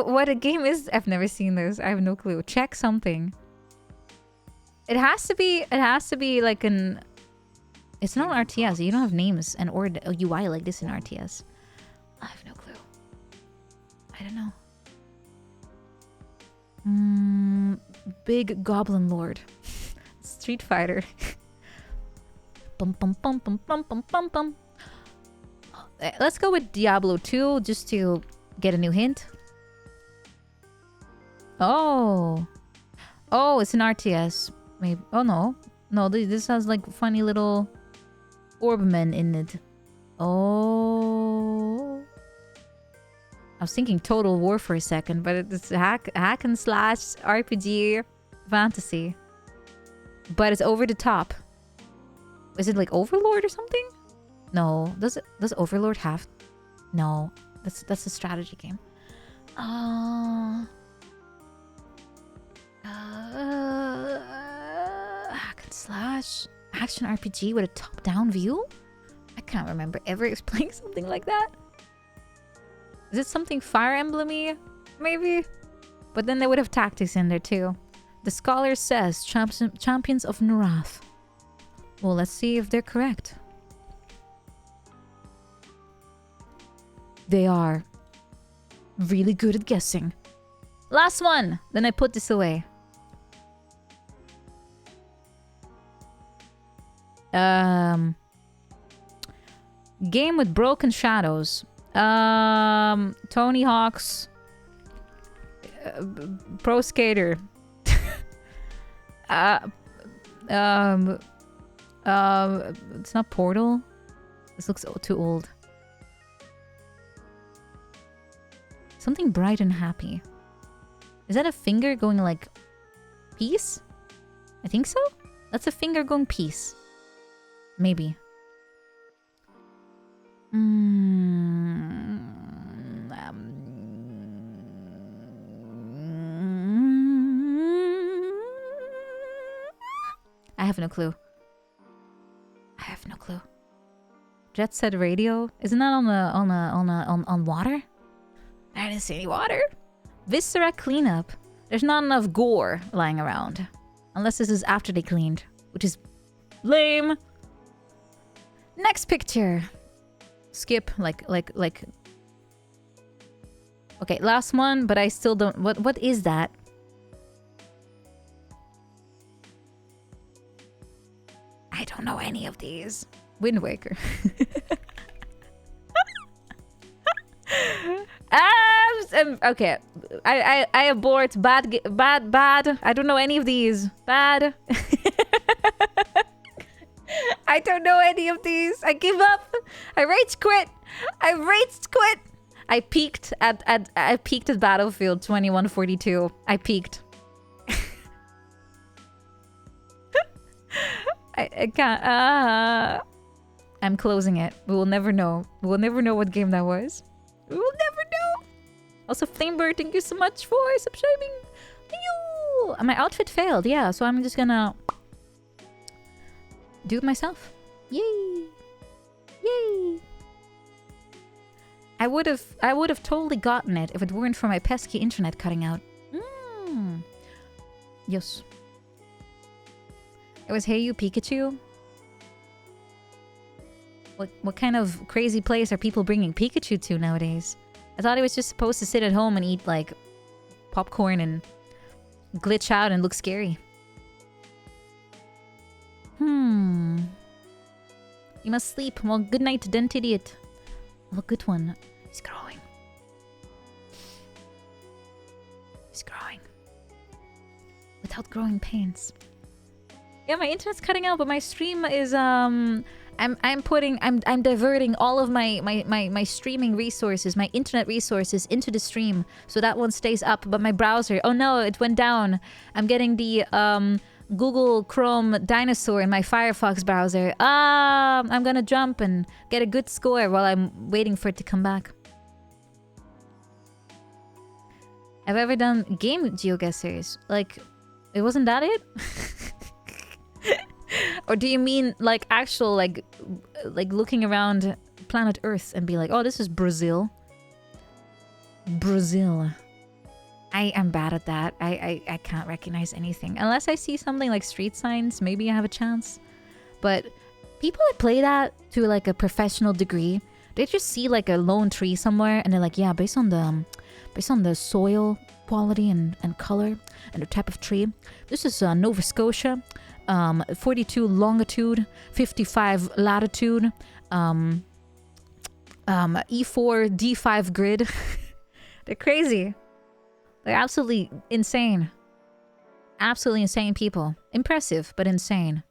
what a game is? I've never seen this. I have no clue. Check something. It has to be like an... It's not an RTS. You don't have names and or a UI like this in RTS. I have no clue. I don't know. Big Goblin Lord. Street Fighter. Bum, bum, bum, bum, bum, bum, bum, bum. Let's go with Diablo 2 just to get a new hint. Oh. Oh, it's an RTS. Maybe. Oh, no. No, this has like funny little orb men in it. Oh. I was thinking Total War for a second, but it's hack and slash RPG fantasy. But it's over the top. Is it like Overlord or something? No. Does Overlord have... No. That's a strategy game. Hack and slash action RPG with a top-down view? I can't remember ever playing something like that. Is it something Fire Emblem-y? Maybe? But then they would have tactics in there too. The Scholar says Champions of Narath. Well, let's see if they're correct. They are really good at guessing. Last one! Then I put this away. Game with broken shadows. Tony Hawk's Pro Skater. It's not Portal. This looks too old. Something bright and happy. Is that a finger going like peace? I think so. That's a finger going peace. Maybe. I have no clue. I have no clue. Jet Set Radio? Isn't that on water? I didn't see any water. Viscera Cleanup. There's not enough gore lying around. Unless this is after they cleaned. Which is lame. Next picture. Skip. Like. Okay, last one, but I still don't... What is that? I don't know any of these. Wind Waker. Okay, I abort. Bad. I don't know any of these. Bad. I don't know any of these. I give up. I rage quit. I peaked at Battlefield 2142. I peaked. I can't. I'm closing it. We will never know. We will never know what game that was. We will never know. Also, Flamebird, thank you so much for subscribing. Thank you. My outfit failed, yeah. So I'm just gonna do it myself. Yay! Yay! I would have totally gotten it if it weren't for my pesky internet cutting out. Yes. It was Hey You Pikachu. What kind of crazy place are people bringing Pikachu to nowadays? I thought he was just supposed to sit at home and eat like popcorn and glitch out and look scary. You must sleep. Well, good night, dent idiot. Well, good one. He's growing. He's growing. Without growing pains. Yeah, my internet's cutting out, but my stream is I'm diverting all of my streaming resources, my internet resources into the stream, so that one stays up. But my browser, oh no, it went down. I'm getting the Google Chrome dinosaur in my Firefox browser. I'm gonna jump and get a good score while I'm waiting for it to come back. Have I ever done game geoguessers? Like, it wasn't that it? Or do you mean like actual like looking around planet Earth and be like, oh, this is Brazil. Brazil. I am bad at that. I can't recognize anything. Unless I see something like street signs, maybe I have a chance. But people that play that to like a professional degree, they just see like a lone tree somewhere and they're like, yeah, based on the soil quality and color and the type of tree, this is Nova Scotia. 42 longitude, 55 latitude, E4 D5 grid. They're crazy. They're absolutely insane. Absolutely insane people. Impressive, but insane.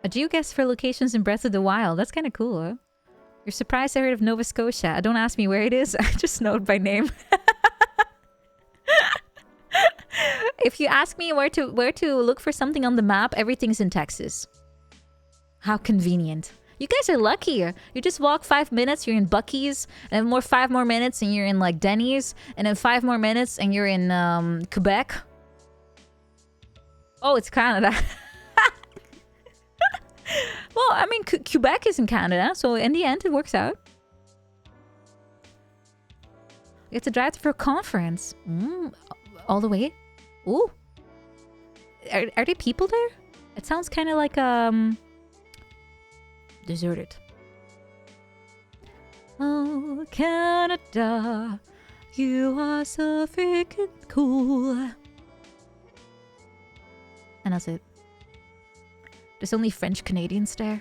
A geoguess for locations in Breath of the Wild. That's kind of cool, huh? You're surprised I heard of Nova Scotia. Don't ask me where it is. I just know it by name. If you ask me where to look for something on the map, everything's in Texas. How convenient. You guys are lucky. You just walk 5 minutes, you're in Buc-ee's, and then 5 more minutes and you're in like Denny's, and then 5 more minutes and you're in Quebec. Oh, it's Canada. Well, I mean, Quebec is in Canada, so in the end it works out. You have to drive for a conference. All the way? Ooh. Are there people there? It sounds kind of like deserted. Oh, Canada, you are so freaking cool. And that's it. There's only French Canadians there.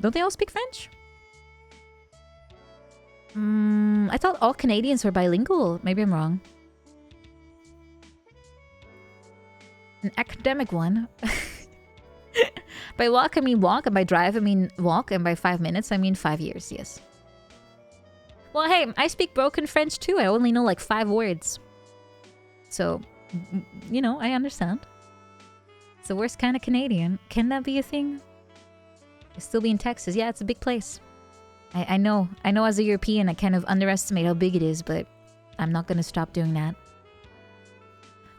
Don't they all speak French? I thought all Canadians were bilingual. Maybe I'm wrong. An academic one. By walk, I mean walk. And by drive, I mean walk. And by 5 minutes, I mean 5 years. Yes. Well, hey, I speak broken French too. I only know like 5 words. So, you know, I understand. It's the worst kind of Canadian. Can that be a thing? I'll still be in Texas. Yeah, it's a big place. I know as a European, I kind of underestimate how big it is, but I'm not going to stop doing that.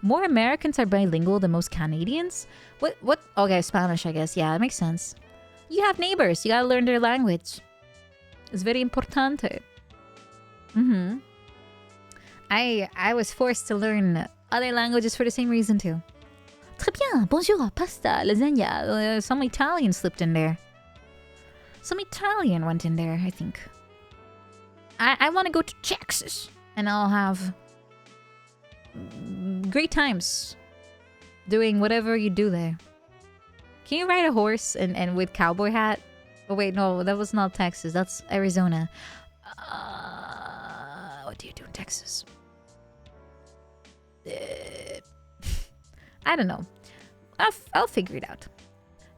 More Americans are bilingual than most Canadians? What? Okay, Spanish, I guess. Yeah, that makes sense. You have neighbors. You gotta learn their language. It's very importante. I was forced to learn other languages for the same reason too. Très bien, bonjour, pasta, lasagna. Some Italian slipped in there. Some Italian went in there, I think. I want to go to Texas, and I'll have great times doing whatever you do there. Can you ride a horse and with cowboy hat? Oh wait, no, that was not Texas. That's Arizona. What do you do in Texas? I don't know. I'll figure it out.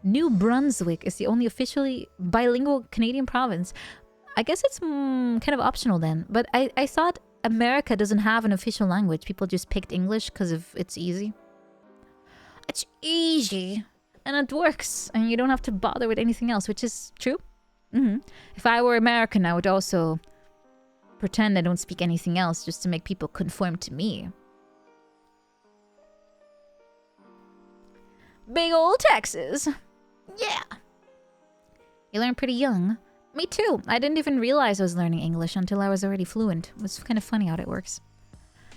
New Brunswick is the only officially bilingual Canadian province. I guess it's kind of optional then. But I thought America doesn't have an official language. People just picked English because it's easy. It's easy. And it works. And you don't have to bother with anything else, which is true. If I were American, I would also pretend I don't speak anything else just to make people conform to me. Big old Texas. Yeah. I learned pretty young. Me too. I didn't even realize I was learning English until I was already fluent. It was kind of funny how that works.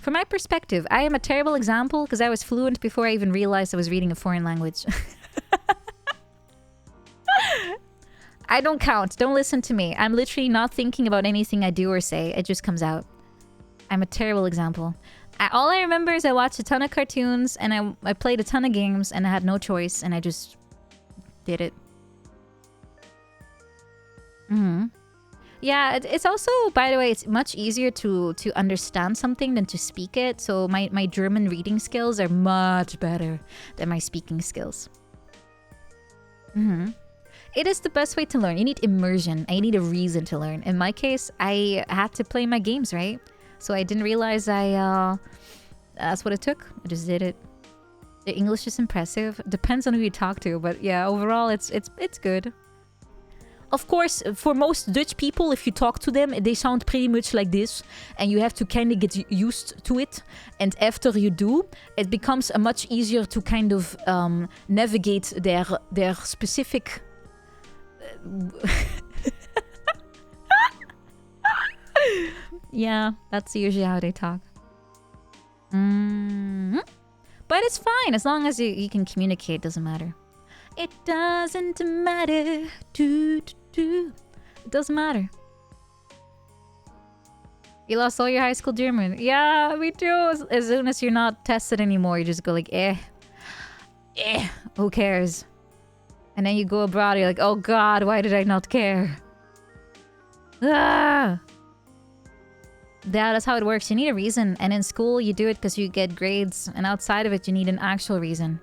From my perspective, I am a terrible example because I was fluent before I even realized I was reading a foreign language. I don't count. Don't listen to me. I'm literally not thinking about anything I do or say. It just comes out. I'm a terrible example. All I remember is I watched a ton of cartoons and I played a ton of games and I had no choice and I just did it. Yeah, it's also, by the way, it's much easier to understand something than to speak it. So my German reading skills are much better than my speaking skills. It is the best way to learn. You need immersion. I need a reason to learn. In my case, I had to play my games, right? So I didn't realize that's what it took. I just did it. The English is impressive. Depends on who you talk to, but yeah, overall it's good. Of course, for most Dutch people, if you talk to them, they sound pretty much like this. And you have to kind of get used to it. And after you do, it becomes much easier to kind of navigate their specific... Yeah, that's usually how they talk. But it's fine, as long as you can communicate, doesn't matter. It doesn't matter. It doesn't matter. You lost all your high school German. Yeah, me too. As soon as you're not tested anymore, you just go like, who cares? And then you go abroad, you're like, oh god, why did I not care? Ah! Yeah, that's how it works. You need a reason. And in school, you do it because you get grades. And outside of it, you need an actual reason.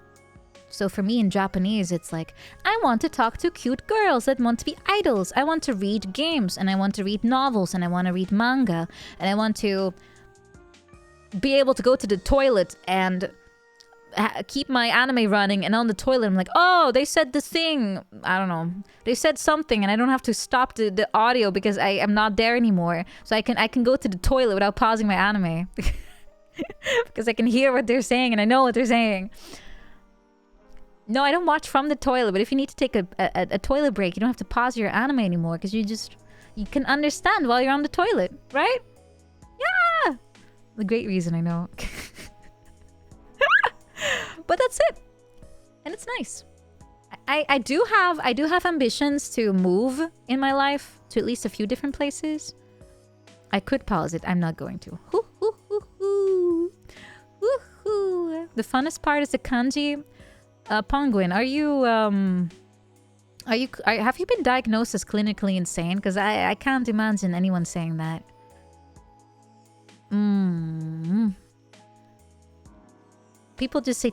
So for me in Japanese, it's like, I want to talk to cute girls that want to be idols. I want to read games. And I want to read novels. And I want to read manga. And I want to be able to go to the toilet and keep my anime running. And on the toilet, I'm like, oh, they said the thing. I don't know. They said something and I don't have to stop the audio because I am not there anymore. So I can go to the toilet without pausing my anime. Because I can hear what they're saying and I know what they're saying. No, I don't watch from the toilet, but if you need to take a toilet break, you don't have to pause your anime anymore because you can understand while you're on the toilet, right? Yeah! A great reason, I know. But that's it. And it's nice. I do have ambitions to move in my life to at least a few different places. I could pause it. I'm not going to. The funnest part is the kanji. Penguin, have you been diagnosed as clinically insane? Because I can't imagine anyone saying that. People just say,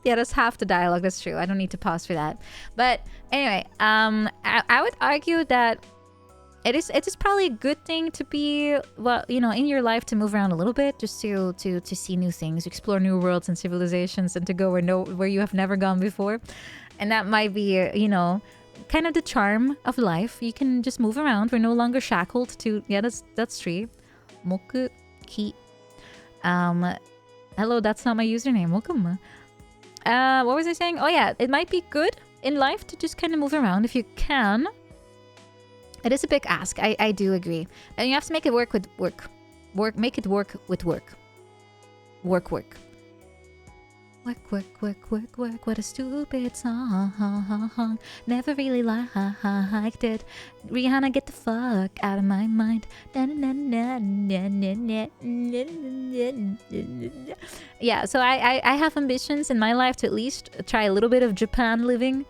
yeah, that's half the dialogue. That's true. I don't need to pause for that. But anyway, I would argue that it is probably a good thing to be, well, you know, in your life to move around a little bit, just to see new things, explore new worlds and civilizations, and to go where you have never gone before. And that might be, you know, kind of the charm of life. You can just move around. We're no longer shackled to, yeah, that's true. Moku ki. Hello, that's not my username. Welcome. What was I saying? Oh yeah, it might be good in life to just kind of move around if you can. It is a big ask. I do agree. And you have to make it work with work. Make it work with work. Work. Work. What a stupid song. Never really liked it. Rihanna, get the fuck out of my mind. Yeah, so I have ambitions in my life to at least try a little bit of Japan living.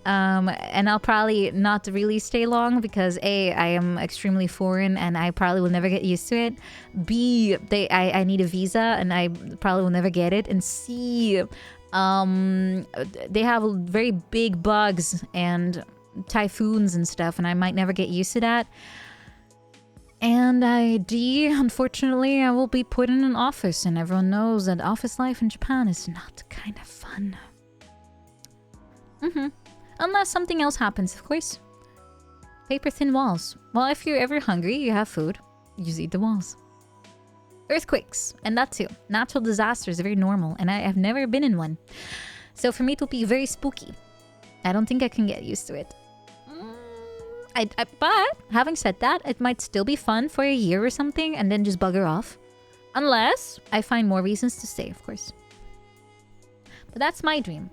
And I'll probably not really stay long because A, I am extremely foreign and I probably will never get used to it. B, I need a visa and I probably will never get it. And C, they have very big bugs and typhoons and stuff and I might never get used to that. And D, unfortunately, I will be put in an office and everyone knows that office life in Japan is not kind of fun. Unless something else happens, of course. Paper thin walls. Well, if you're ever hungry, you have food. You just eat the walls. Earthquakes, and that too. Natural disasters are very normal, and I have never been in one. So for me, it will be very spooky. I don't think I can get used to it. But having said that, it might still be fun for a year or something and then just bugger off. Unless I find more reasons to stay, of course. But that's my dream.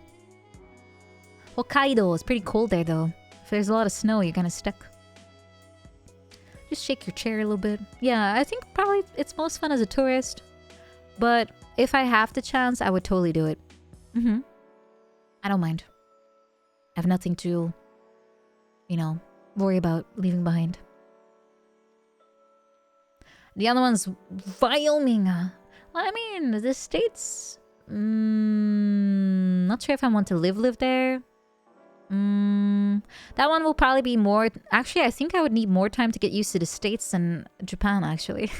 Hokkaido is pretty cold there though. If there's a lot of snow, you're gonna stuck. Just shake your chair a little bit. Yeah, I think probably it's most fun as a tourist. But if I have the chance, I would totally do it. I don't mind. I have nothing to, worry about leaving behind. The other one's Wyoming. Well, I mean, the States... not sure if I want to live there. That one will probably be more... Actually, I think I would need more time to get used to the States than Japan, actually.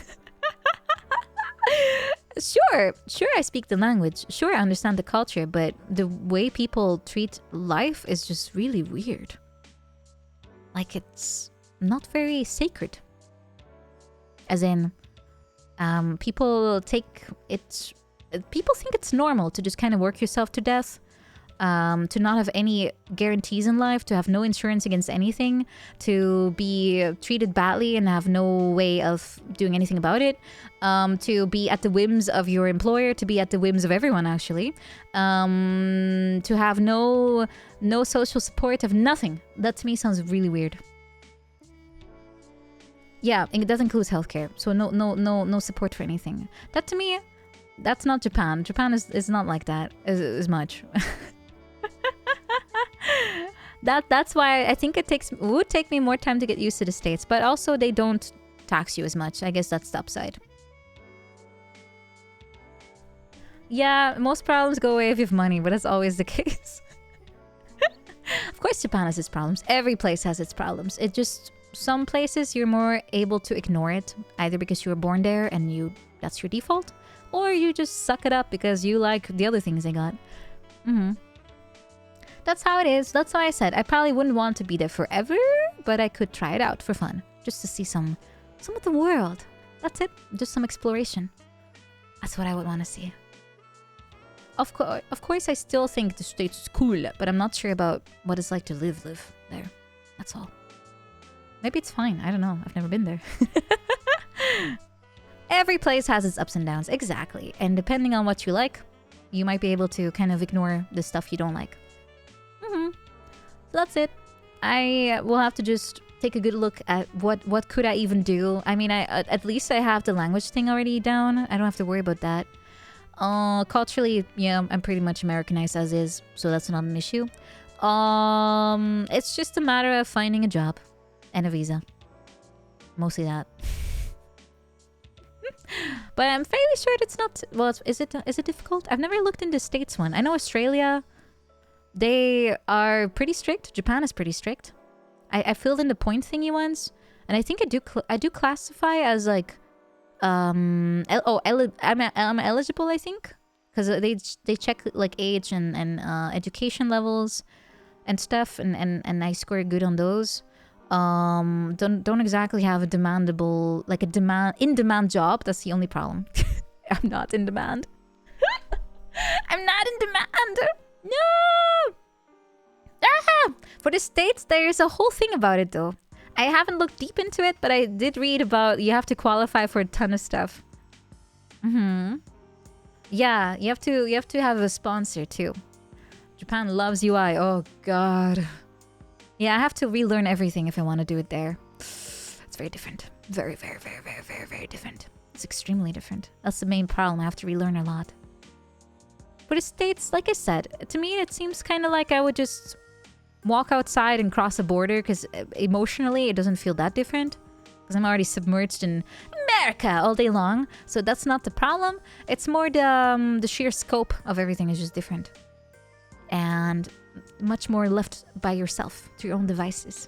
Sure, I speak the language. Sure, I understand the culture, but the way people treat life is just really weird. Like, it's not very sacred. As in, people think it's normal to just kind of work yourself to death. To not have any guarantees in life, to have no insurance against anything, to be treated badly and have no way of doing anything about it, to be at the whims of your employer, to be at the whims of everyone actually, to have no social support, of nothing. That to me sounds really weird. Yeah, it does include healthcare, so no support for anything. That to me, that's not Japan. Japan is not like that as much. That's why I think it would take me more time to get used to the States, but also they don't tax you as much. I guess that's the upside. Yeah, most problems go away if you have money, but that's always the case. Of course Japan has its problems. Every place has its problems. It just, some places you're more able to ignore it, either because you were born there and that's your default, or you just suck it up because you like the other things they got. That's how it is. That's why I said I probably wouldn't want to be there forever, but I could try it out for fun. Just to see some of the world. That's it. Just some exploration. That's what I would want to see. Of course, I still think the States is cool, but I'm not sure about what it's like to live there. That's all. Maybe it's fine. I don't know. I've never been there. Every place has its ups and downs. Exactly. And depending on what you like, you might be able to kind of ignore the stuff you don't like. So that's it. I will have to just take a good look at what could I even do. I mean, at least I have the language thing already down. I don't have to worry about that. Culturally, yeah, I'm pretty much Americanized as is, so that's not an issue. It's just a matter of finding a job and a visa. Mostly that. But I'm fairly sure it's not... Well, is it difficult? I've never looked into the States one. I know Australia... They are pretty strict. Japan is pretty strict. I filled in the point thingy once, and I think I do classify as like, I'm eligible, I think, because they check like age and education levels and stuff, and I score good on those. Don't exactly have a in demand job. That's the only problem. I'm not in demand. I'm not in demand. No! Ah! For the States, there's a whole thing about it, though. I haven't looked deep into it, but I did read about you have to qualify for a ton of stuff. Yeah, you have to have a sponsor, too. Japan loves UI. Oh, God. Yeah, I have to relearn everything if I want to do it there. It's very different. Very, very, very, very, very, very different. It's extremely different. That's the main problem. I have to relearn a lot. For the States, like I said, to me it seems kind of like I would just walk outside and cross a border, because emotionally it doesn't feel that different, because I'm already submerged in America all day long. So that's not the problem. It's more the sheer scope of everything is just different, and much more left by yourself to your own devices.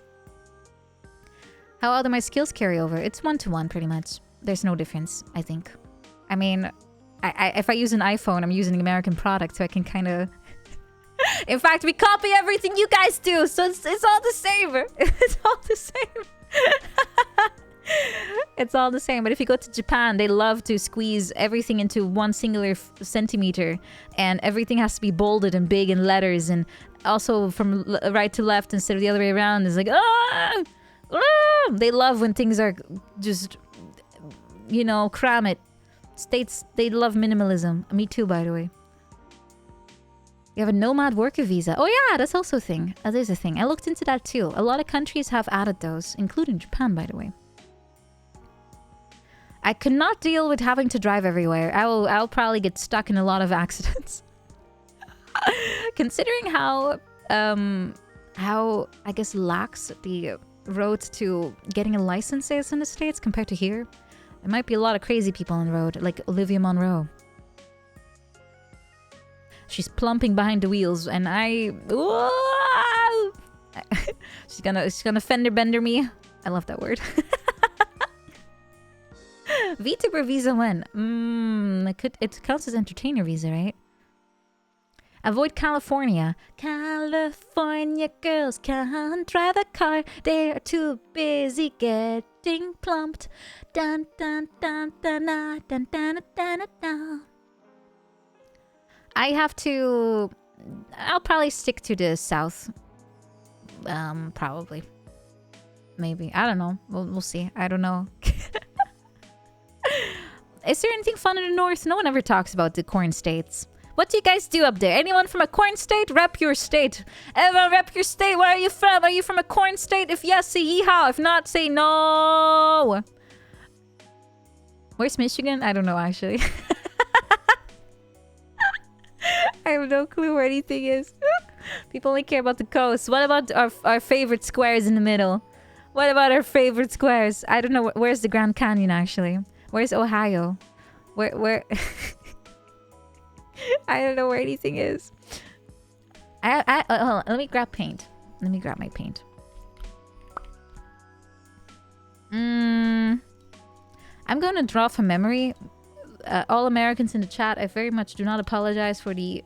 How do my skills carry over? It's 1-to-1 pretty much. There's no difference, I think. I mean, if I use an iPhone, I'm using an American product, so I can kind of... In fact, we copy everything you guys do, so it's all the same. It's all the same. It's all the same. But if you go to Japan, they love to squeeze everything into one singular centimeter, and everything has to be bolded and big in letters, and also from right to left instead of the other way around is like, ah! Ah! They love when things are just, you know, cram it. States, they love minimalism. Me too, by the way. You have a nomad worker visa. Oh yeah, that's also a thing. That is a thing. I looked into that too. A lot of countries have added those, including Japan, by the way. I could not deal with having to drive everywhere. I'll probably get stuck in a lot of accidents. Considering how I guess lax the road to getting a license is in the States compared to here, there might be a lot of crazy people on the road, like Olivia Monroe. She's plumping behind the wheels, and she's gonna fender bender me. I love that word. VTuber visa when? It counts as entertainer visa, right? Avoid California. California girls can't drive a car. They're too busy getting plumped. Dun dun dun dun dun dun dun dun dun. I'll probably stick to the south. Probably. Maybe. I don't know. We'll see. I don't know. Is there anything fun in the north? No one ever talks about the corn states. What do you guys do up there? Anyone from a corn state? Rep your state. Everyone rep your state. Where are you from? Are you from a corn state? If yes, say yeehaw. If not, say no. Where's Michigan? I don't know, actually. I have no clue where anything is. People only care about the coast. What about our favorite squares in the middle? What about our favorite squares? I don't know. Where's the Grand Canyon, actually? Where's Ohio? Where... I don't know where anything is. Hold on. Let me grab paint. Let me grab my paint. I'm going to draw from memory. All Americans in the chat, I very much do not apologize for the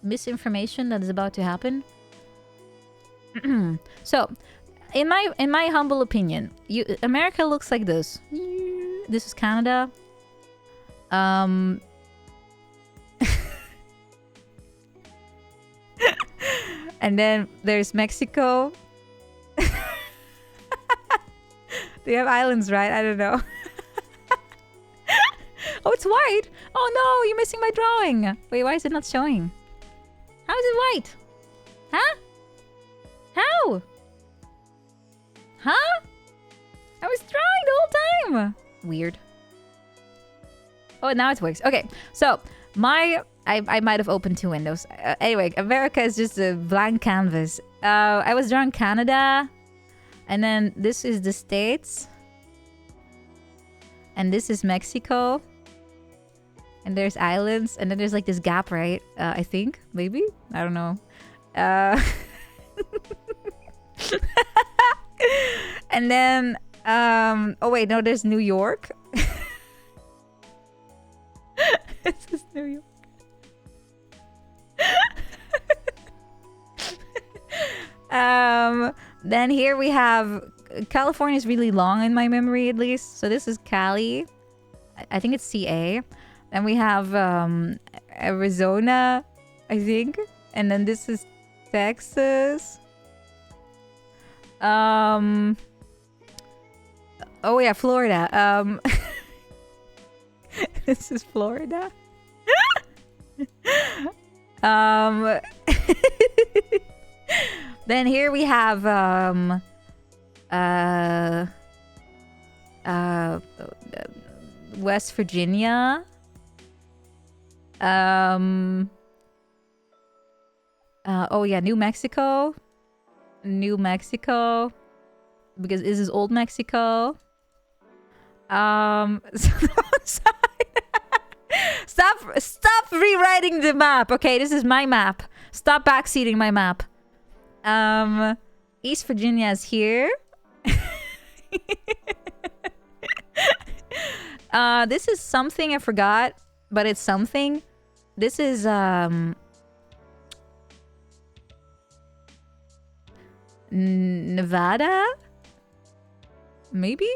misinformation that is about to happen. So, in my humble opinion, America looks like this. This is Canada. And then there's Mexico. They have islands, right? I don't know. Oh, it's white. Oh no, you're missing my drawing. Wait, why is it not showing? How is it white? Huh? How? Huh? I was drawing the whole time. Weird. Oh, now it works. Okay, so I might have opened two windows. Anyway, America is just a blank canvas. I was drawing Canada, and then this is the States, and this is Mexico, and there's islands, and then there's like this gap, right? I think, maybe? I don't know. And then, oh wait, no, there's New York. This is New York. Then here we have California is really long in my memory, at least. So this is Cali. I think it's CA. Then we have Arizona, I think. And then this is Texas. Oh yeah, Florida. This is Florida. Then here we have West Virginia. Oh yeah, New Mexico. New Mexico. Because this is Old Mexico. Stop rewriting the map. Okay, this is my map. Stop backseating my map. East Virginia is here. This is something I forgot, but it's something. This is Nevada? Maybe?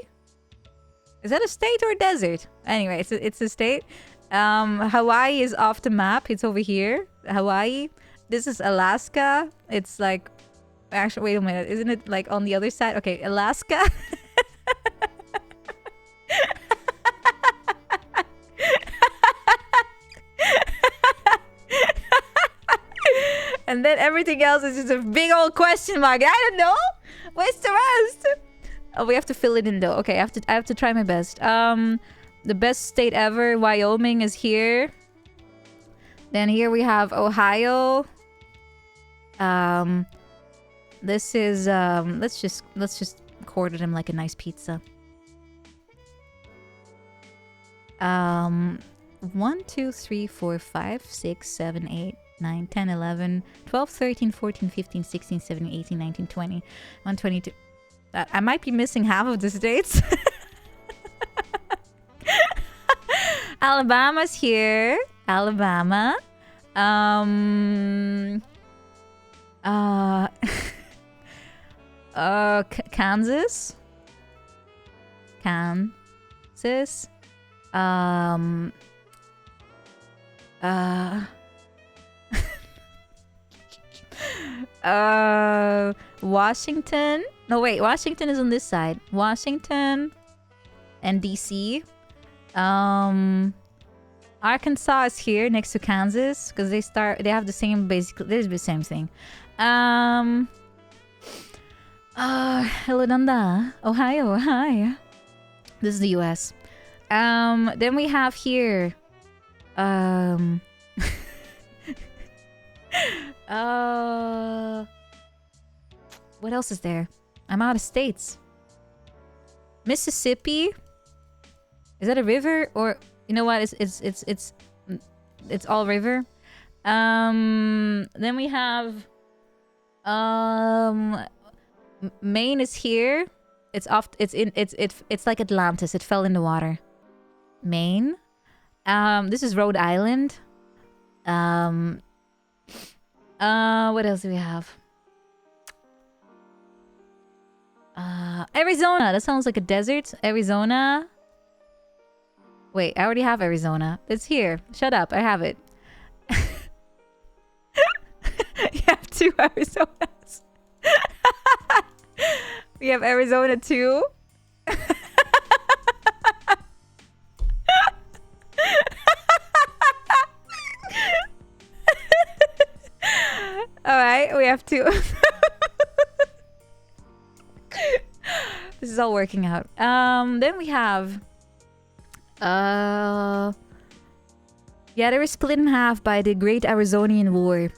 Is that a state or a desert? Anyway, it's a state. Hawaii is off the map. It's over here. Hawaii. This is Alaska. It's like... Actually, wait a minute. Isn't it like on the other side? Okay, Alaska. And then everything else is just a big old question mark. I don't know. Where's the rest? Oh, we have to fill it in though. Okay, I have to try my best. The best state ever, Wyoming is here. Then here we have Ohio. This is let's just quarter them like a nice pizza. 1, 2, 3, 4, 5, 6, 7, 8, 9, 10, 11, 12, 13, 14, 15, 16, 17, 18, 19, 20, 122. I might be missing half of the states. Alabama's here. Alabama. Kansas. Kansas. Washington. No, wait. Washington is on this side. Washington and DC. Arkansas is here next to Kansas because they have the same basically. There's the same thing. Hello, Nanda. Ohio. Hi. This is the US. Then we have here. What else is there? I'm out of states. Mississippi. Is that a river or you know what? It's all river. Then we have Maine is here. It's like Atlantis. It fell in the water. Maine. This is Rhode Island. What else do we have? Arizona. That sounds like a desert. Arizona. Wait, I already have Arizona. It's here. Shut up. I have it. You have 2 Arizonas. We have Arizona too. Alright, we have 2. This is all working out. Then we have yeah, they were split in half by the Great Arizonian War.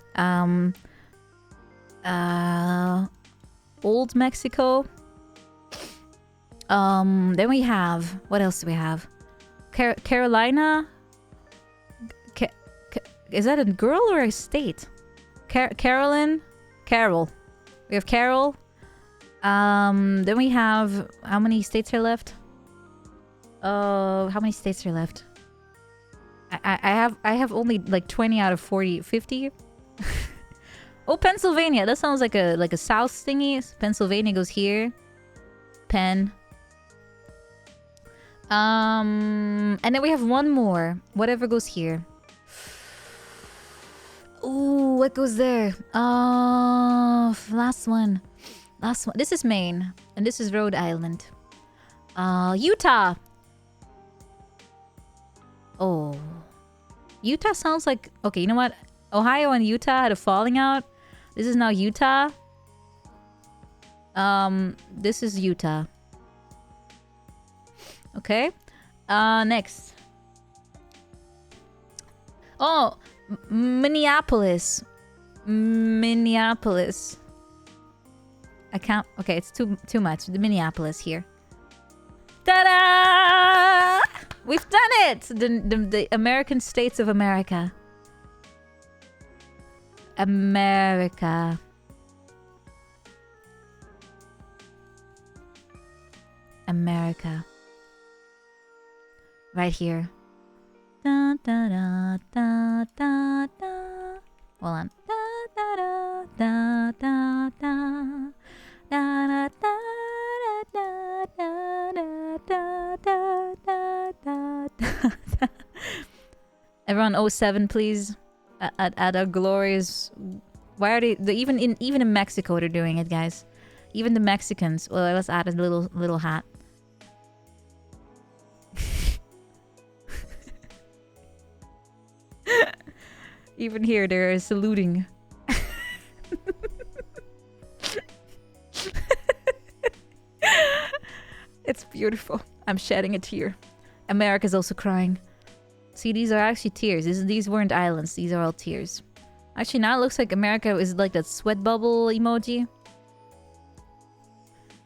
Old Mexico. Then we have... What else do we have? Carolina? Is that a girl or a state? Carolyn? Carol. We have Carol. Then we have... How many states are left? How many states are left? I have only like 20 out of 40, 50. Oh, Pennsylvania. That sounds like a south thingy. Pennsylvania goes here. Penn. And then we have one more. Whatever goes here. Ooh, what goes there? Last one. Last one. This is Maine. And this is Rhode Island. Utah. Oh. Utah sounds like... Okay, you know what? Ohio and Utah had a falling out. This is now Utah. This is Utah. Okay. Next. Oh, Minneapolis. Minneapolis. I can't... Okay, it's too much. The Minneapolis here. Ta-da! We've done it! The American states of America. America. America. Right here. Da, da, da, da, da, da. Hold on. Da, da, da, da, da, da. Da, da, da, da, da, da, da, da, da. Everyone 07, please. At a glorious Why are they even in Mexico they're doing it, guys? Even the Mexicans. Well, let's add a little hat. Even here they're saluting. It's beautiful. I'm shedding a tear. America's also crying. See, these are actually tears. These weren't islands. These are all tears. Actually, now it looks like America is like that sweat bubble emoji.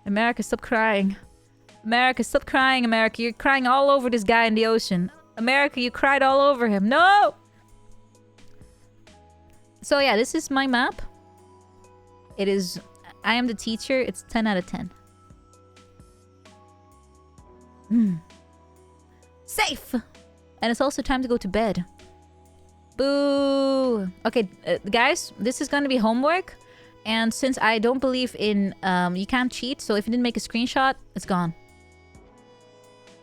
America, stop crying. America, stop crying, America. You're crying all over this guy in the ocean. America, you cried all over him. No! So yeah, this is my map. It is... I am the teacher. It's 10 out of 10. Safe! And it's also time to go to bed. Boo! Okay, guys, this is gonna be homework. And since I don't believe in... you can't cheat, so if you didn't make a screenshot, it's gone.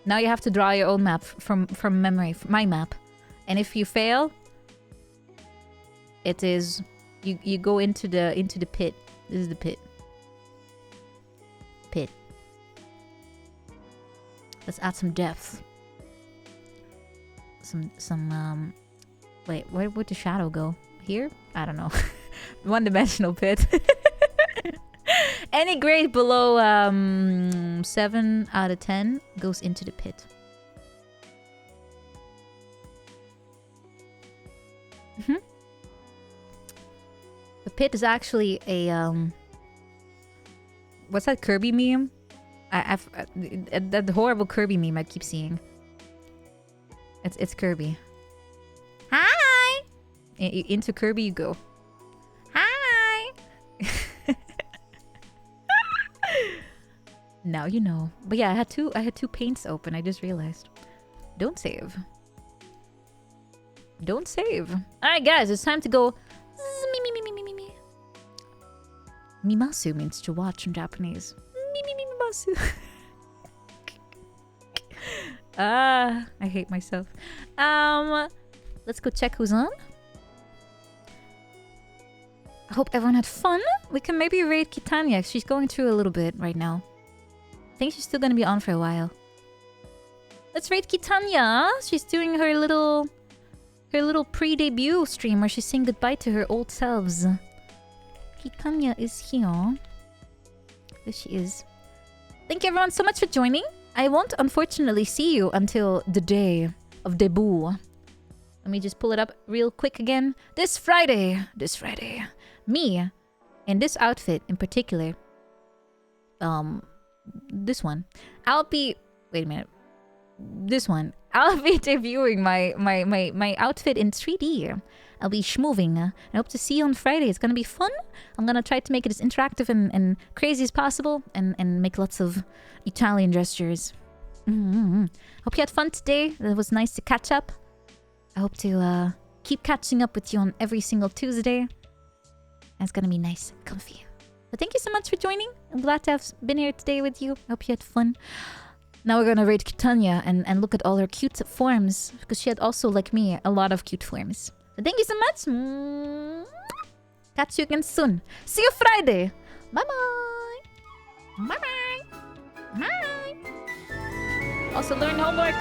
Now you have to draw your own map from memory. My map. And if you fail... It is... You go into the pit. This is the pit. Pit. Let's add some depth. Some wait, where would the shadow go? Here? I don't know. One-dimensional pit. Any grade below 7 out of 10 goes into the pit. The pit is actually a what's that Kirby meme? I've that horrible Kirby meme I keep seeing. It's Kirby. Hi. Into Kirby you go. Hi. Now you know. But yeah, I had two paints open. I just realized. Don't save. Don't save. All right, guys, it's time to go. Mimasu means to watch in Japanese. Mimasu. I hate myself. Let's go check who's on. I hope everyone had fun. We can maybe raid Kitanya. She's going through a little bit right now. I think she's still gonna be on for a while. Let's raid Kitanya. She's doing her little pre-debut stream where she's saying goodbye to her old selves. Kitanya is here. There she is. Thank you everyone so much for joining. I won't unfortunately see you until the day of debut. Let me just pull it up real quick again. This Friday. Me, in this outfit in particular. This one. I'll be... Wait a minute. This one. I'll be debuting my outfit in 3D. I'll be schmoving. I hope to see you on Friday. It's gonna be fun. I'm gonna try to make it as interactive and crazy as possible. And make lots of Italian gestures. Hope you had fun today. It was nice to catch up. I hope to keep catching up with you on every single Tuesday. And it's gonna be nice and comfy. But thank you so much for joining. I'm glad to have been here today with you. I hope you had fun. Now we're gonna raid Kitanya and look at all her cute forms. Because she had also, like me, a lot of cute forms. So thank you so much. Catch you again soon. See you Friday. Bye-bye. Bye-bye. Bye. Also learn homework.